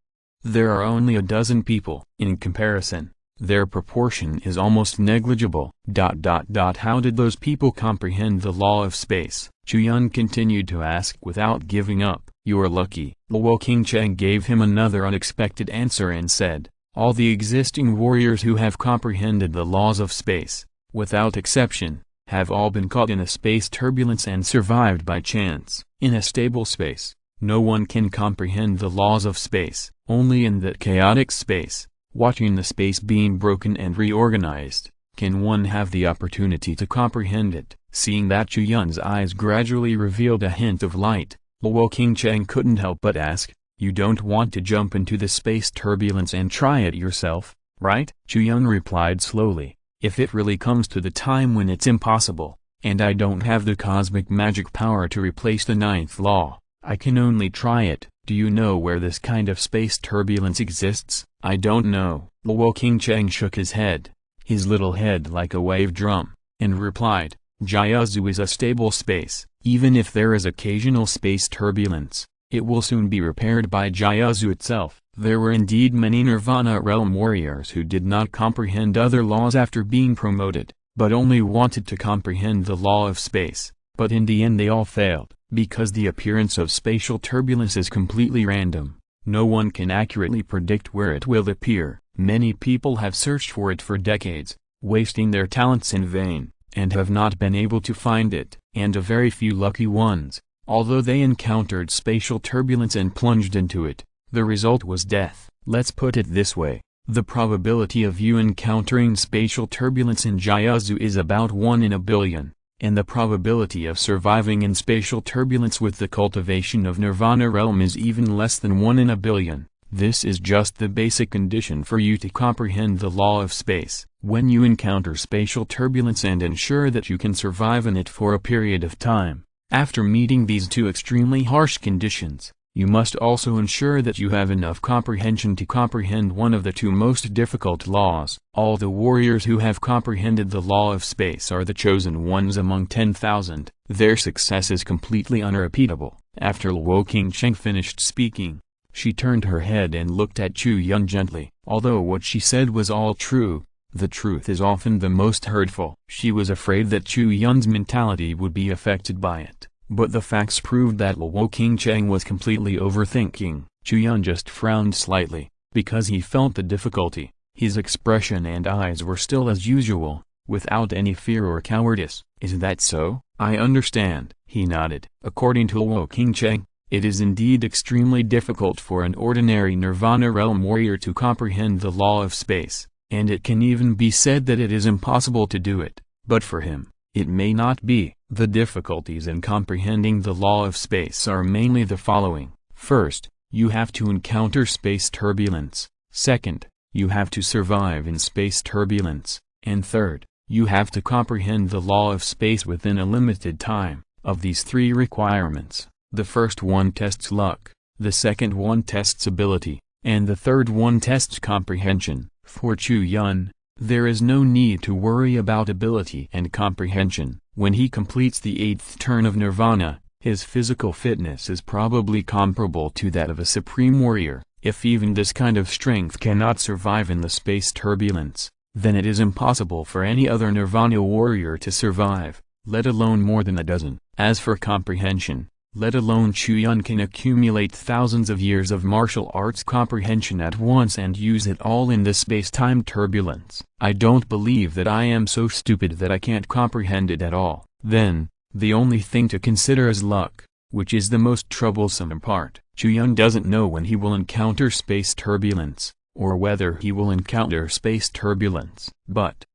There are only a dozen people. In comparison, their proportion is almost negligible. How did those people comprehend the law of space?" Chu Yun continued to ask without giving up. "You're lucky." Luo Qingcheng gave him another unexpected answer and said, "All the existing warriors who have comprehended the laws of space, without exception, have all been caught in a space turbulence and survived by chance. In a stable space, no one can comprehend the laws of space. Only in that chaotic space, watching the space being broken and reorganized, can one have the opportunity to comprehend it." Seeing that Chu Yun's eyes gradually revealed a hint of light, Luo Qingcheng couldn't help but ask, "You don't want to jump into the space turbulence and try it yourself, right?" Chu Yun replied slowly, "If it really comes to the time when it's impossible, and I don't have the cosmic magic power to replace the ninth law, I can only try it." "Do you know where this kind of space turbulence exists?" "I don't know." Luo Qingcheng shook his head, his little head like a wave drum, and replied, "Jiazu is a stable space. Even if there is occasional space turbulence, it will soon be repaired by Jiazu itself." There were indeed many Nirvana realm warriors who did not comprehend other laws after being promoted, but only wanted to comprehend the law of space. But in the end they all failed, because the appearance of spatial turbulence is completely random. No one can accurately predict where it will appear. Many people have searched for it for decades, wasting their talents in vain, and have not been able to find it. And a very few lucky ones, although they encountered spatial turbulence and plunged into it, the result was death. Let's put it this way. The probability of you encountering spatial turbulence in Jiazu is about 1 in a billion, and the probability of surviving in spatial turbulence with the cultivation of Nirvana realm is even less than 1 in a billion. This is just the basic condition for you to comprehend the law of space. When you encounter spatial turbulence and ensure that you can survive in it for a period of time, after meeting these two extremely harsh conditions, you must also ensure that you have enough comprehension to comprehend one of the two most difficult laws. All the warriors who have comprehended the law of space are the chosen ones among 10,000. Their success is completely unrepeatable. After Luo Qingcheng finished speaking, she turned her head and looked at Chu Yun gently. Although what she said was all true, the truth is often the most hurtful. She was afraid that Chu Yun's mentality would be affected by it, but the facts proved that Luo Qingcheng was completely overthinking. Chu Yun just frowned slightly, because he felt the difficulty. His expression and eyes were still as usual, without any fear or cowardice. "Is that so?" "I understand," he nodded. According to Luo Qingcheng, it is indeed extremely difficult for an ordinary Nirvana realm warrior to comprehend the law of space, and it can even be said that it is impossible to do it. But for him, it may not be. The difficulties in comprehending the law of space are mainly the following. First, you have to encounter space turbulence. Second, you have to survive in space turbulence. And third, you have to comprehend the law of space within a limited time. Of these three requirements, the first one tests luck, the second one tests ability, and the third one tests comprehension. For Chu Yun, there is no need to worry about ability and comprehension. When he completes the 8th turn of Nirvana, his physical fitness is probably comparable to that of a supreme warrior. If even this kind of strength cannot survive in the space turbulence, then it is impossible for any other Nirvana warrior to survive, let alone more than a dozen. As for comprehension, let alone Chu Yun can accumulate thousands of years of martial arts comprehension at once and use it all in this space-time turbulence. I don't believe that I am so stupid that I can't comprehend it at all. Then, the only thing to consider is luck, which is the most troublesome part. Chu Yun doesn't know when he will encounter space turbulence, or whether he will encounter space turbulence. But,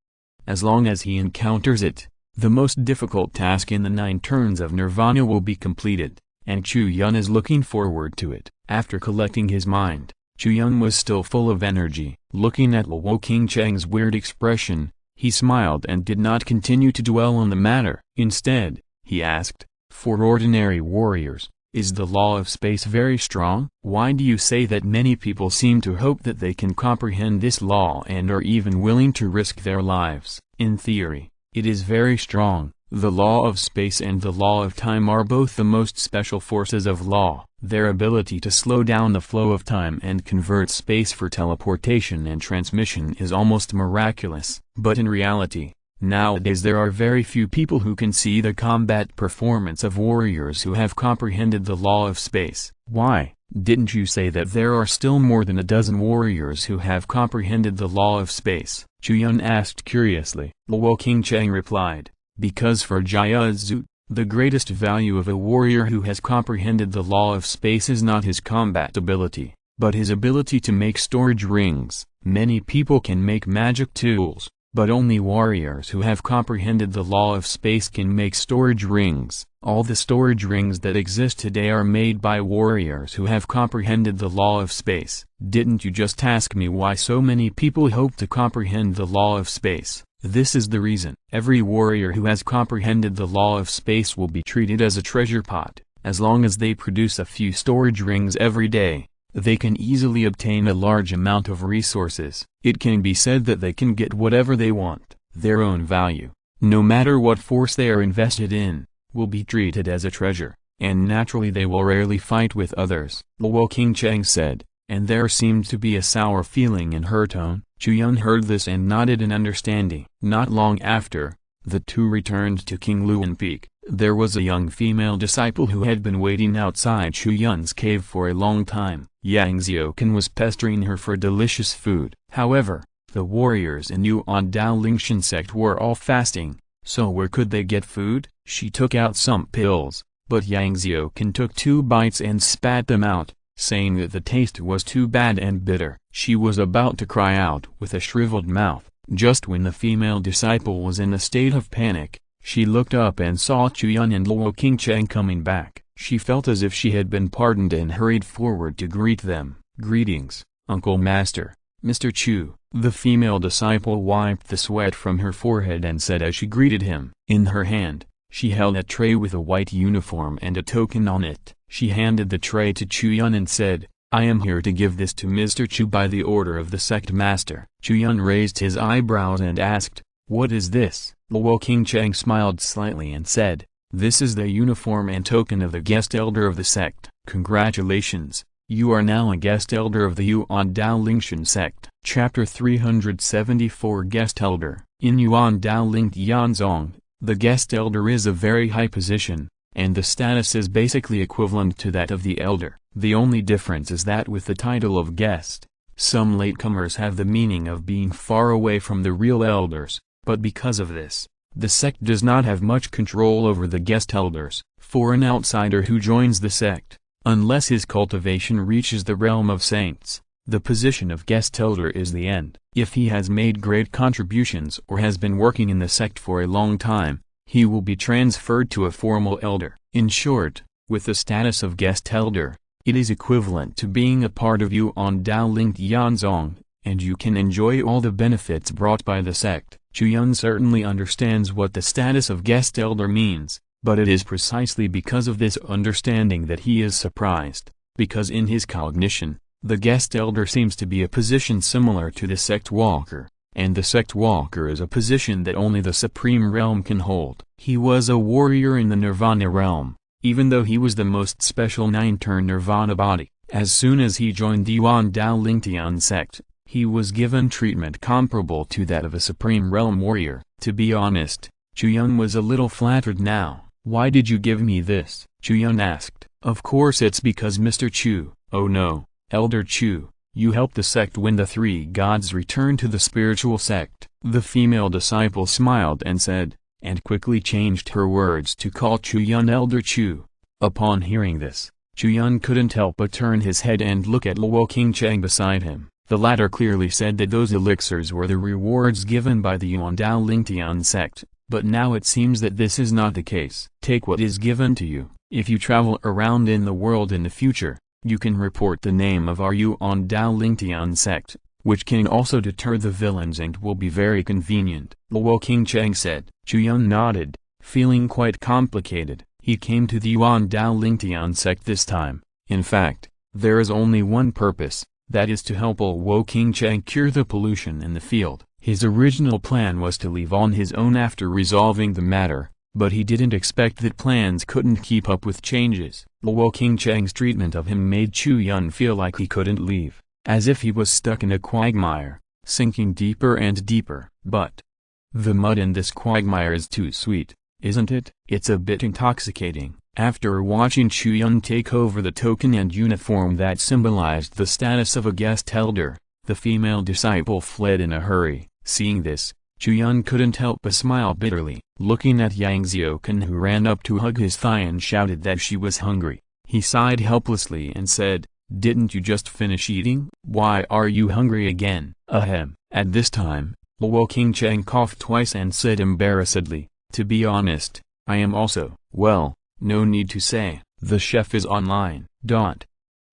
as long as he encounters it, the most difficult task in the 9 turns of Nirvana will be completed, and Chu Yun is looking forward to it. After collecting his mind, Chu Yun was still full of energy. Looking at Luo Qingcheng's weird expression, he smiled and did not continue to dwell on the matter. Instead, he asked, "For ordinary warriors, is the law of space very strong? Why do you say that many people seem to hope that they can comprehend this law and are even willing to risk their lives?" "In theory, it is very strong. The law of space and the law of time are both the most special forces of law. Their ability to slow down the flow of time and convert space for teleportation and transmission is almost miraculous. But in reality, nowadays there are very few people who can see the combat performance of warriors who have comprehended the law of space." "Why, didn't you say that there are still more than a dozen warriors who have comprehended the law of space?" Chu Yun asked curiously. Luo Qingcheng replied, "Because for Jiazu, the greatest value of a warrior who has comprehended the law of space is not his combat ability, but his ability to make storage rings. Many people can make magic tools, but only warriors who have comprehended the law of space can make storage rings. All the storage rings that exist today are made by warriors who have comprehended the law of space. Didn't you just ask me why so many people hope to comprehend the law of space? This is the reason. Every warrior who has comprehended the law of space will be treated as a treasure pot. As long as they produce a few storage rings every day, they can easily obtain a large amount of resources. It can be said that they can get whatever they want. Their own value, no matter what force they are invested in, will be treated as a treasure, and naturally they will rarely fight with others. Luo Qingcheng said, and there seemed to be a sour feeling in her tone. Chu Yun heard this and nodded in understanding. Not long after, the two returned to King Luan Peak. There was a young female disciple who had been waiting outside Chu Yun's cave for a long time. Yang Xiuqin was pestering her for delicious food. However, the warriors in Yuan Dao Lingshan sect were all fasting, so where could they get food? She took out some pills, but Yang Xiuqin took 2 bites and spat them out, saying that the taste was too bad and bitter. She was about to cry out with a shriveled mouth. Just when the female disciple was in a state of panic, she looked up and saw Chu Yun and Luo Qingcheng coming back. She felt as if she had been pardoned and hurried forward to greet them. "Greetings, Uncle Master, Mr. Chu." The female disciple wiped the sweat from her forehead and said as she greeted him. In her hand, she held a tray with a white uniform and a token on it. She handed the tray to Chu Yun and said, "I am here to give this to Mr. Chu by the order of the sect master." Chu Yun raised his eyebrows and asked, "What is this?" Luo Qingcheng smiled slightly and said, "This is the uniform and token of the guest elder of the sect. Congratulations, you are now a guest elder of the Yuan Dao Lingshan sect." Chapter 374 Guest Elder. In Yuan Dao Ling Yanzong, the guest elder is a very high position, and the status is basically equivalent to that of the elder. The only difference is that with the title of guest, some latecomers have the meaning of being far away from the real elders, but because of this, the sect does not have much control over the guest elders. For an outsider who joins the sect, unless his cultivation reaches the realm of saints, the position of guest elder is the end. If he has made great contributions or has been working in the sect for a long time, he will be transferred to a formal elder. In short, with the status of guest elder, it is equivalent to being a part of Yuan Dao Ling Yanzong, and you can enjoy all the benefits brought by the sect. Chu Yun certainly understands what the status of guest elder means, but it is precisely because of this understanding that he is surprised, because in his cognition, the guest elder seems to be a position similar to the sect walker, and the sect walker is a position that only the supreme realm can hold. He was a warrior in the nirvana realm, even though he was the most special 9-turn nirvana body. As soon as he joined the Yuan Dao Lingtian sect, he was given treatment comparable to that of a supreme realm warrior. To be honest, Chu Yun was a little flattered now. "Why did you give me this?" Chu Yun asked. "Of course it's because Mr. Chu." "Oh no, Elder Chu, you helped the sect when the 3 gods returned to the spiritual sect." The female disciple smiled and said, and quickly changed her words to call Chu Yun Elder Chu. Upon hearing this, Chu Yun couldn't help but turn his head and look at Luo Qingcheng beside him. The latter clearly said that those elixirs were the rewards given by the Yuan Dao Lingtian sect, but now it seems that this is not the case. "Take what is given to you. If you travel around in the world in the future, you can report the name of our Yuan Dao Lingtian sect, which can also deter the villains and will be very convenient," Luo Qingcheng said. Chu Yun nodded, feeling quite complicated. He came to the Yuan Dao Lingtian sect this time. In fact, there is only one purpose, that is to help Luo Qingcheng cure the pollution in the field. His original plan was to leave on his own after resolving the matter, but he didn't expect that plans couldn't keep up with changes. Luo Qingcheng's treatment of him made Chu Yun feel like he couldn't leave, as if he was stuck in a quagmire, sinking deeper and deeper. But the mud in this quagmire is too sweet, isn't it? It's a bit intoxicating. After watching Chu Yun take over the token and uniform that symbolized the status of a guest elder, the female disciple fled in a hurry. Seeing this, Chu Yun couldn't help but smile bitterly. Looking at Yang Xiuqin, who ran up to hug his thigh and shouted that she was hungry, he sighed helplessly and said, "Didn't you just finish eating? Why are you hungry again?" Ahem. At this time, Luo Qingcheng coughed twice and said embarrassedly, "To be honest, I am also." "Well, no need to say, the chef is online."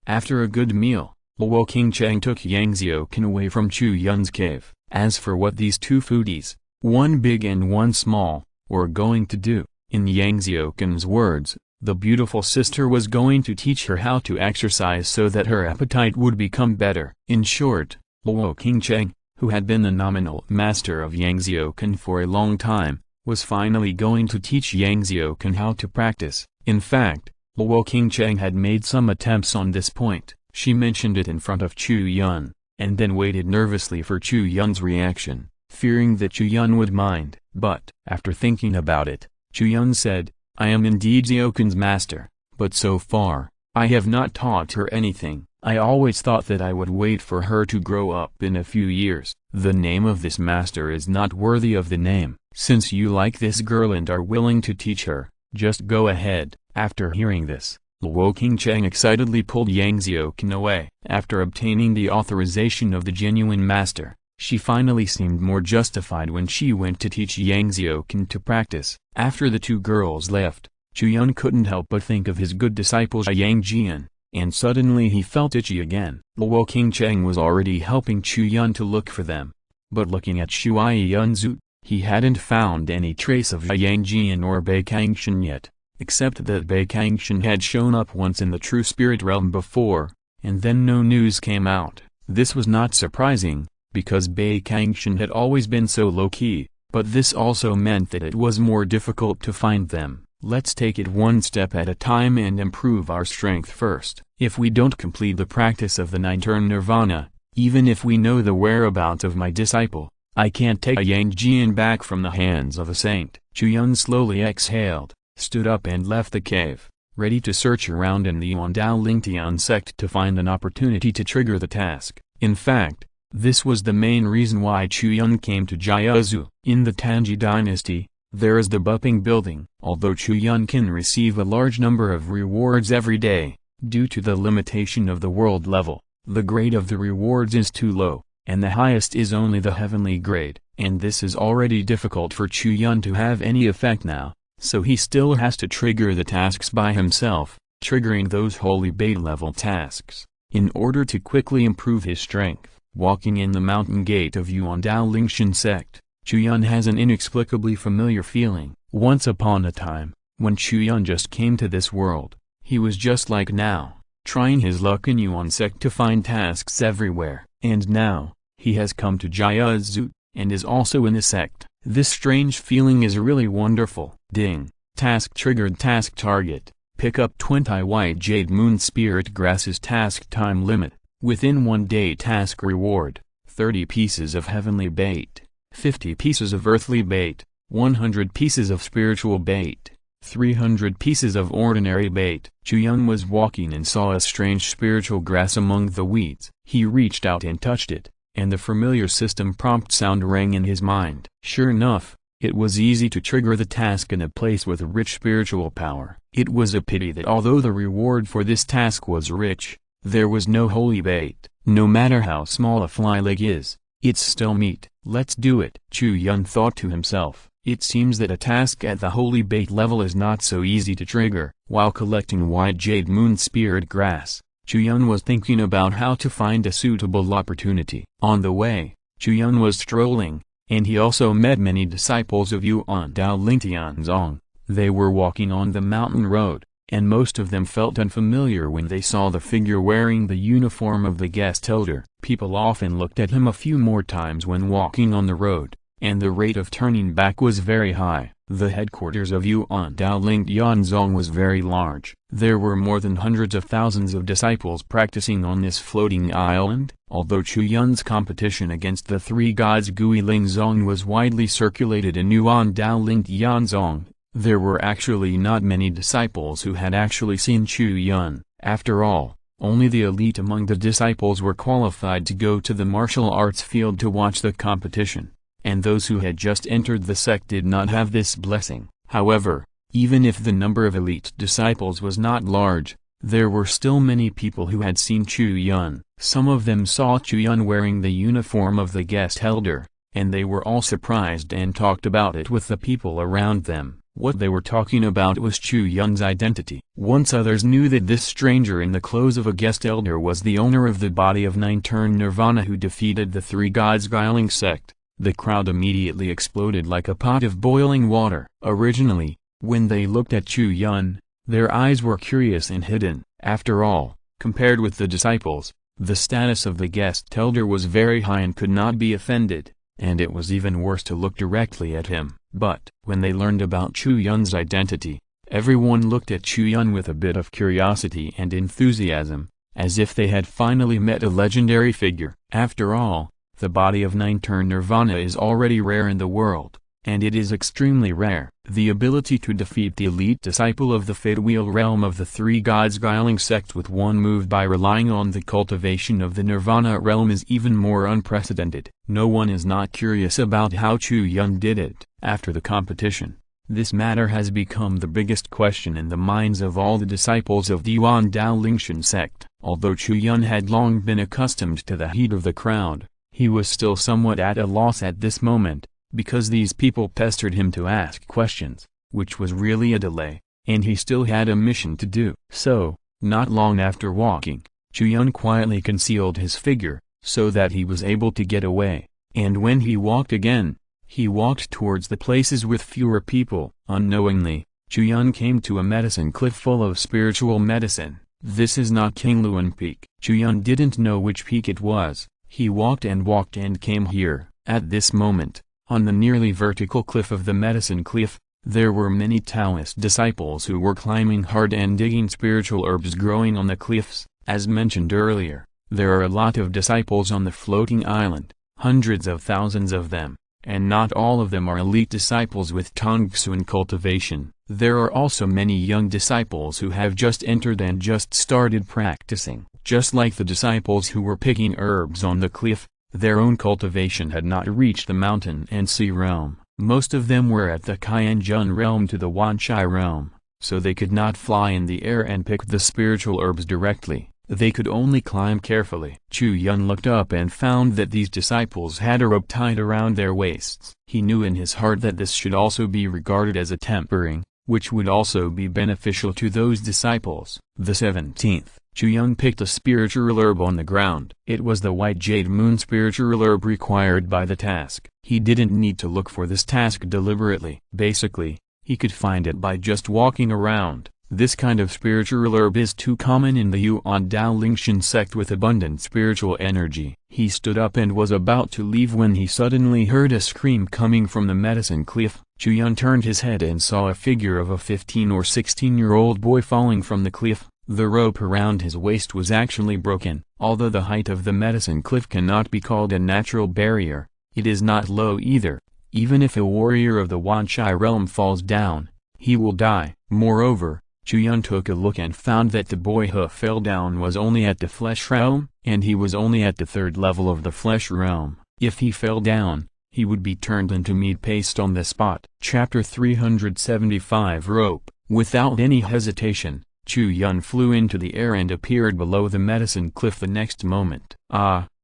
After a good meal, Luo Qingcheng took Yang Xiaoqun away from Chu Yun's cave. As for what these two foodies, one big and one small, were going to do, in Yang Xiaoqun's words, the beautiful sister was going to teach her how to exercise so that her appetite would become better. In short, Luo Qingcheng, who had been the nominal master of Yang Xiaoqun for a long time, was finally going to teach Yang Xiaoqun how to practice. In fact, Luo Qingcheng had made some attempts on this point. She mentioned it in front of Chu Yun, and then waited nervously for Chu Yun's reaction, fearing that Chu Yun would mind. But, after thinking about it, Chu Yun said, "I am indeed Xiaoqun's master, but so far, I have not taught her anything. I always thought that I would wait for her to grow up in a few years. The name of this master is not worthy of the name. Since you like this girl and are willing to teach her, just go ahead." After hearing this, Luo Qingcheng excitedly pulled Yang Xiaoqun away. After obtaining the authorization of the genuine master, she finally seemed more justified when she went to teach Yang Xiaoqun to practice. After the two girls left, Chu Yun couldn't help but think of his good disciple Yang Jian, and suddenly he felt itchy again. Luo Qingcheng was already helping Chu Yun to look for them, but looking at Shui Yunzu, he hadn't found any trace of Yang Jian or Bei Kangshan yet, except that Bei Kangshan had shown up once in the true spirit realm before, and then no news came out. This was not surprising, because Bei Kangshan had always been so low-key, but this also meant that it was more difficult to find them. Let's take it one step at a time and improve our strength first. If we don't complete the practice of the nine-turn nirvana, even if we know the whereabouts of my disciple, I can't take a Yang Jian back from the hands of a saint. Chu Yun slowly exhaled, stood up and left the cave, ready to search around in the Yuandao Lingtian sect to find an opportunity to trigger the task. In fact, this was the main reason why Chu Yun came to Jiaozu. In the Tanji dynasty, there is the Buping building. Although Chu Yun can receive a large number of rewards every day, due to the limitation of the world level, the grade of the rewards is too low, and the highest is only the heavenly grade, and this is already difficult for Chu Yun to have any effect now, so he still has to trigger the tasks by himself, triggering those holy bait level tasks, in order to quickly improve his strength. Walking in the mountain gate of Yuandao Lingshan sect, Chu Yun has an inexplicably familiar feeling. Once upon a time, when Chu Yun just came to this world, he was just like now, trying his luck in Yuan sect to find tasks everywhere. And now, he has come to Jiaozu, and is also in the sect. This strange feeling is really wonderful. Ding. Task triggered. Task target. Pick up 20 white jade moon spirit grasses. Task time limit. Within 1 day. Task reward. 30 pieces of heavenly bait. 50 pieces of earthly bait. 100 pieces of spiritual bait. 300 pieces of ordinary bait. Chu Yun was walking and saw a strange spiritual grass among the weeds. He reached out and touched it, and the familiar system prompt sound rang in his mind. Sure enough, it was easy to trigger the task in a place with rich spiritual power. It was a pity that although the reward for this task was rich, there was no holy bait. No matter how small a fly leg is, it's still meat. Let's do it. Chu Yun thought to himself. It seems that a task at the holy bait level is not so easy to trigger. While collecting white jade moon spirit grass, Chu Yun was thinking about how to find a suitable opportunity. On the way, Chu Yun was strolling, and he also met many disciples of Yuandao Lingtianzong. They were walking on the mountain road, and most of them felt unfamiliar when they saw the figure wearing the uniform of the guest elder. People often looked at him a few more times when walking on the road, and the rate of turning back was very high. The headquarters of Yuandao Lingtianzong was very large. There were more than hundreds of thousands of disciples practicing on this floating island. Although Chu Yun's competition against the three gods Gui Lingzong was widely circulated in Yuandao Lingtianzong, there were actually not many disciples who had actually seen Chu Yun. After all, only the elite among the disciples were qualified to go to the martial arts field to watch the competition, and those who had just entered the sect did not have this blessing. However, even if the number of elite disciples was not large, there were still many people who had seen Chu Yun. Some of them saw Chu Yun wearing the uniform of the guest elder, and they were all surprised and talked about it with the people around them. What they were talking about was Chu Yun's identity. Once others knew that this stranger in the clothes of a guest elder was the owner of the body of 9-turn Nirvana who defeated the three gods guiling sect, the crowd immediately exploded like a pot of boiling water. Originally, when they looked at Chu Yun, their eyes were curious and hidden. After all, compared with the disciples, the status of the guest elder was very high and could not be offended, and it was even worse to look directly at him. But, when they learned about Chu Yun's identity, everyone looked at Chu Yun with a bit of curiosity and enthusiasm, as if they had finally met a legendary figure. After all, the body of 9-turn Nirvana is already rare in the world, and it is extremely rare. The ability to defeat the elite disciple of the Fate Wheel realm of the three gods guiling sect with one move by relying on the cultivation of the Nirvana realm is even more unprecedented. No one is not curious about how Chu Yun did it. After the competition, this matter has become the biggest question in the minds of all the disciples of the Yuan Dao Lingshan sect. Although Chu Yun had long been accustomed to the heat of the crowd, he was still somewhat at a loss at this moment, because these people pestered him to ask questions, which was really a delay, and he still had a mission to do. So, not long after walking, Chu Yun quietly concealed his figure, so that he was able to get away, and when he walked again, he walked towards the places with fewer people. Unknowingly, Chu Yun came to a medicine cliff full of spiritual medicine. This is not King Luan Peak. Chu Yun didn't know which peak it was. He walked and came here. At this moment, on the nearly vertical cliff of the medicine cliff, there were many Taoist disciples who were climbing hard and digging spiritual herbs growing on the cliffs. As mentioned earlier, there are a lot of disciples on the floating island, hundreds of thousands of them, and not all of them are elite disciples with Tongsuan cultivation. There are also many young disciples who have just entered and just started practicing. Just like the disciples who were picking herbs on the cliff, their own cultivation had not reached the mountain and sea realm. Most of them were at the Qianjun realm to the Wanchai realm, so they could not fly in the air and pick the spiritual herbs directly. They could only climb carefully. Chu Yun looked up and found that these disciples had a rope tied around their waists. He knew in his heart that this should also be regarded as a tempering, which would also be beneficial to those disciples. The 17th, Chu Yun picked a spiritual herb on the ground. It was the white jade moon spiritual herb required by the task. He didn't need to look for this task deliberately. Basically, he could find it by just walking around. This kind of spiritual herb is too common in the Yuan Dao Lingshan sect with abundant spiritual energy. He stood up and was about to leave when he suddenly heard a scream coming from the medicine cliff. Chu Yun turned his head and saw a figure of a 15 or 16-year-old boy falling from the cliff. The rope around his waist was actually broken. Although the height of the medicine cliff cannot be called a natural barrier, it is not low either. Even if a warrior of the Wanchai realm falls down, he will die. Moreover, Chu Yun took a look and found that the boy who fell down was only at the flesh realm, and he was only at the 3rd level of the flesh realm. If he fell down, he would be turned into meat paste on the spot. Chapter 375 Rope. Without any hesitation, Chu Yun flew into the air and appeared below the medicine cliff the next moment.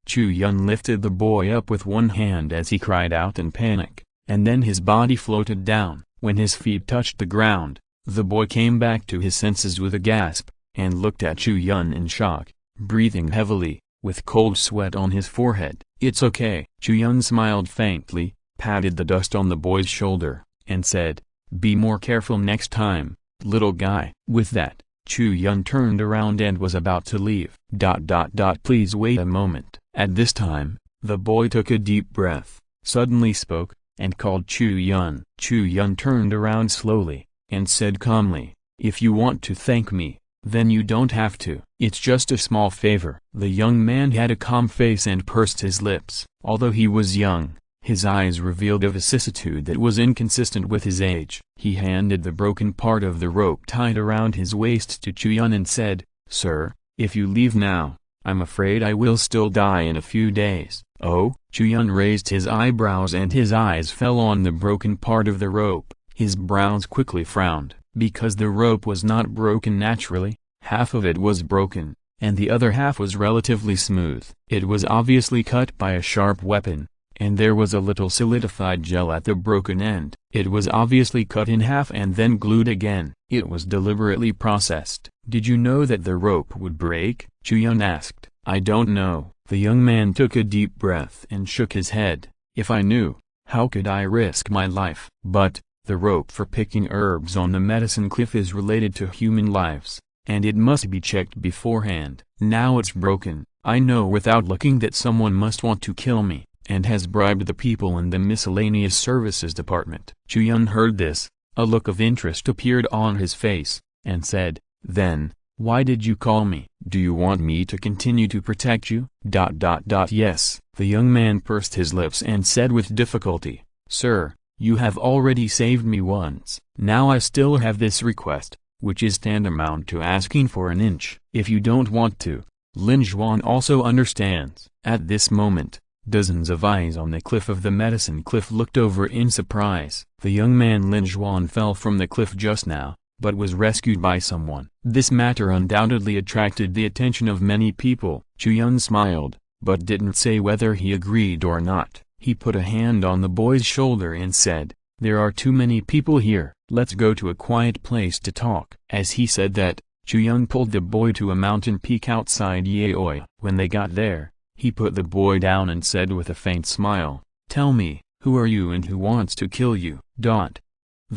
Chu Yun lifted the boy up with one hand as he cried out in panic, and then his body floated down. When his feet touched the ground, the boy came back to his senses with a gasp, and looked at Chu Yun in shock, breathing heavily, with cold sweat on his forehead. "It's okay." Chu Yun smiled faintly, patted the dust on the boy's shoulder, and said, "Be more careful next time, little guy." With that, Chu Yun turned around and was about to leave. Please wait a moment. At this time, the boy took a deep breath, suddenly spoke, and called Chu Yun. Chu Yun turned around slowly, and said calmly, "If you want to thank me, then you don't have to. It's just a small favor." The young man had a calm face and pursed his lips. Although he was young, his eyes revealed a vicissitude that was inconsistent with his age. He handed the broken part of the rope tied around his waist to Chu Yun and said, "Sir, if you leave now, I'm afraid I will still die in a few days." "Oh?" Chu Yun raised his eyebrows and his eyes fell on the broken part of the rope. His brows quickly frowned, because the rope was not broken naturally. Half of it was broken, and the other half was relatively smooth. It was obviously cut by a sharp weapon, and there was a little solidified gel at the broken end. It was obviously cut in half and then glued again. It was deliberately processed. "Did you know that the rope would break?" Chu Yun asked. "I don't know." The young man took a deep breath and shook his head. "If I knew, how could I risk my life?" "But, the rope for picking herbs on the medicine cliff is related to human lives, and it must be checked beforehand. Now it's broken. I know without looking that someone must want to kill me, and has bribed the people in the miscellaneous services department." Chu Yun heard this, a look of interest appeared on his face, and said, "Then, why did you call me? Do you want me to continue to protect you?" Yes. The young man pursed his lips and said with difficulty, "Sir, you have already saved me once. Now I still have this request, which is tantamount to asking for an inch. If you don't want to." Lin Juan also understands. At this moment, dozens of eyes on the cliff of the medicine cliff looked over in surprise. The young man Lin Juan fell from the cliff just now, but was rescued by someone. This matter undoubtedly attracted the attention of many people. Chu Yun smiled, but didn't say whether he agreed or not. He put a hand on the boy's shoulder and said, "There are too many people here. Let's go to a quiet place to talk." As he said that, Chu Yun pulled the boy to a mountain peak outside Yaoi. When they got there, he put the boy down and said with a faint smile, "Tell me, who are you and who wants to kill you?"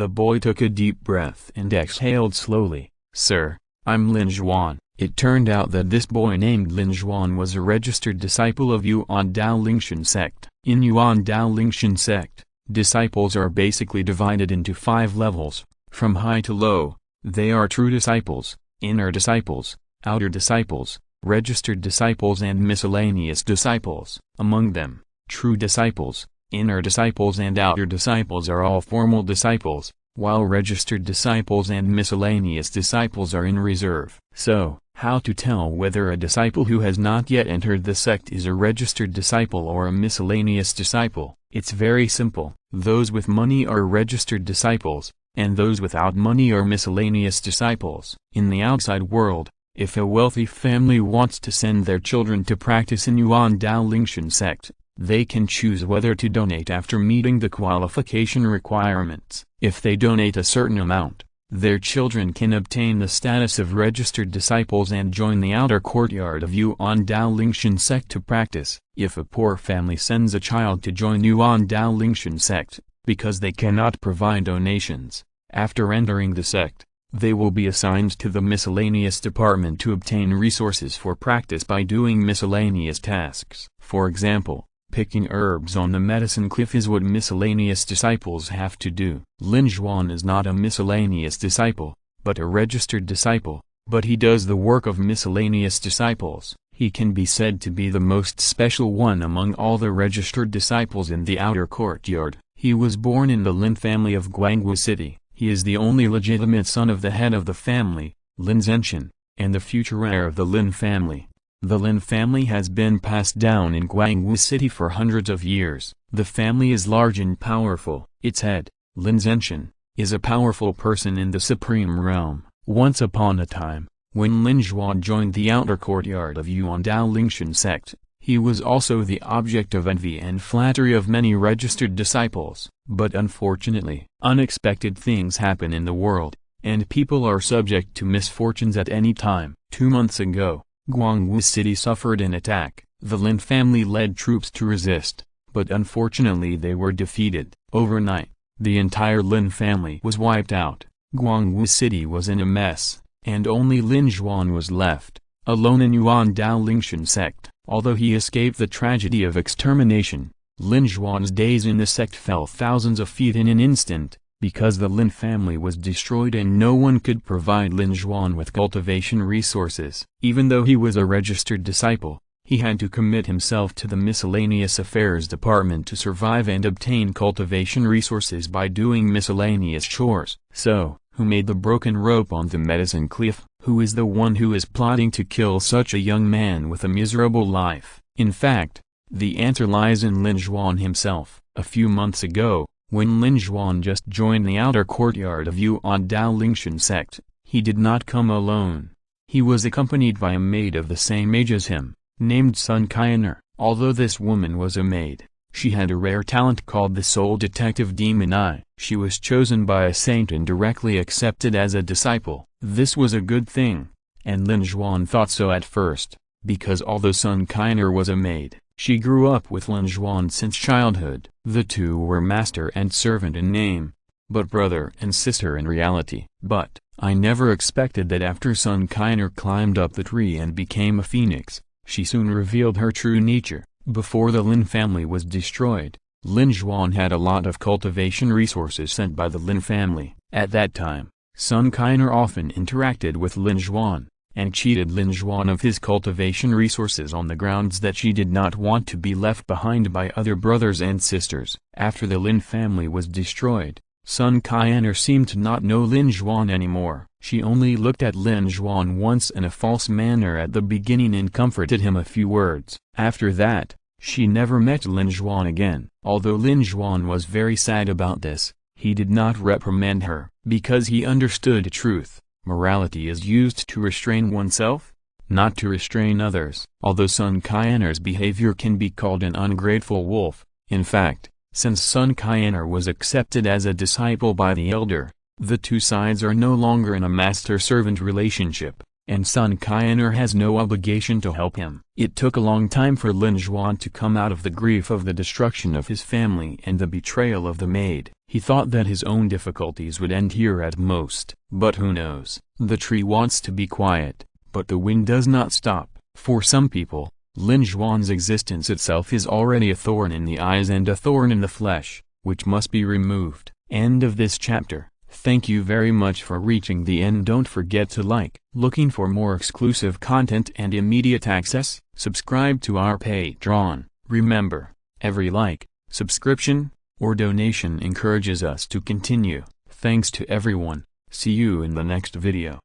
The boy took a deep breath and exhaled slowly. "Sir, I'm Lin Juan." It turned out that this boy named Lin Juan was a registered disciple of Yuan Dao Lingshan sect. In Yuan Dao Lingshan sect, disciples are basically divided into 5 levels, from high to low. They are true disciples, inner disciples, outer disciples, registered disciples and miscellaneous disciples. Among them, true disciples, inner disciples and outer disciples are all formal disciples, while registered disciples and miscellaneous disciples are in reserve. So, how to tell whether a disciple who has not yet entered the sect is a registered disciple or a miscellaneous disciple? It's very simple. Those with money are registered disciples, and those without money are miscellaneous disciples. In the outside world, if a wealthy family wants to send their children to practice in Yuan Dao Lingshan sect, they can choose whether to donate after meeting the qualification requirements. If they donate a certain amount, their children can obtain the status of registered disciples and join the outer courtyard of Yuan Dao Lingshan sect to practice. If a poor family sends a child to join Yuan Dao Lingshan sect, because they cannot provide donations, after entering the sect, they will be assigned to the miscellaneous department to obtain resources for practice by doing miscellaneous tasks. For example, picking herbs on the medicine cliff is what miscellaneous disciples have to do. Lin Juan is not a miscellaneous disciple, but a registered disciple, but he does the work of miscellaneous disciples. He can be said to be the most special one among all the registered disciples in the outer courtyard. He was born in the Lin family of Guangwu City. He is the only legitimate son of the head of the family, Lin Zhenxian, and the future heir of the Lin family. The Lin family has been passed down in Guangwu City for hundreds of years. The family is large and powerful. Its head, Lin Zhenxian, is a powerful person in the supreme realm. Once upon a time, when Lin Juan joined the outer courtyard of Yuan Dao Lingshan sect, he was also the object of envy and flattery of many registered disciples. But unfortunately, unexpected things happen in the world, and people are subject to misfortunes at any time. 2 months ago, Guangwu City suffered an attack. The Lin family led troops to resist, but unfortunately they were defeated. Overnight, the entire Lin family was wiped out. Guangwu City was in a mess, and only Lin Juan was left, alone in Yuan Dao Lingshan sect. Although he escaped the tragedy of extermination, Lin Juan's days in the sect fell thousands of feet in an instant, because the Lin family was destroyed and no one could provide Lin Juan with cultivation resources. Even though he was a registered disciple, he had to commit himself to the miscellaneous affairs department to survive and obtain cultivation resources by doing miscellaneous chores. So, who made the broken rope on the medicine cliff? Who is the one who is plotting to kill such a young man with a miserable life? In fact, the answer lies in Lin Juan himself. A few months ago, when Lin Juan just joined the outer courtyard of Yuan Dao Lingshan sect, he did not come alone. He was accompanied by a maid of the same age as him, named Sun Kaianer. Although this woman was a maid, She had a rare talent called the Soul Detective Demon Eye. She was chosen by a saint and directly accepted as a disciple. This was a good thing, and Lin Juan thought so at first, because although Sun Qainer was a maid, she grew up with Lin Juan since childhood. The two were master and servant in name, but brother and sister in reality. But I never expected that after Sun Qainer climbed up the tree and became a phoenix, she soon revealed her true nature. Before the Lin family was destroyed, Lin Juan had a lot of cultivation resources sent by the Lin family. At that time, Sun Qainer often interacted with Lin Juan, and cheated Lin Juan of his cultivation resources on the grounds that she did not want to be left behind by other brothers and sisters. After the Lin family was destroyed, Sun Qainer seemed to not know Lin Juan anymore. She only looked at Lin Juan once in a false manner at the beginning and comforted him a few words. After that, she never met Lin Juan again. Although Lin Juan was very sad about this, he did not reprimand her, because he understood truth. Morality is used to restrain oneself, not to restrain others. Although Sun Qainer's behavior can be called an ungrateful wolf, in fact, since Sun Qainer was accepted as a disciple by the elder, the two sides are no longer in a master-servant relationship, and Sun Qainer has no obligation to help him. It took a long time for Lin Juan to come out of the grief of the destruction of his family and the betrayal of the maid. He thought that his own difficulties would end here at most. But who knows? The tree wants to be quiet, but the wind does not stop. For some people, Lin Juan's existence itself is already a thorn in the eyes and a thorn in the flesh, which must be removed. End of this chapter. Thank you very much for reaching the end. Don't forget to like. Looking for more exclusive content and immediate access? Subscribe to our Patreon. Remember, every like, subscription, or donation encourages us to continue. Thanks to everyone. See you in the next video.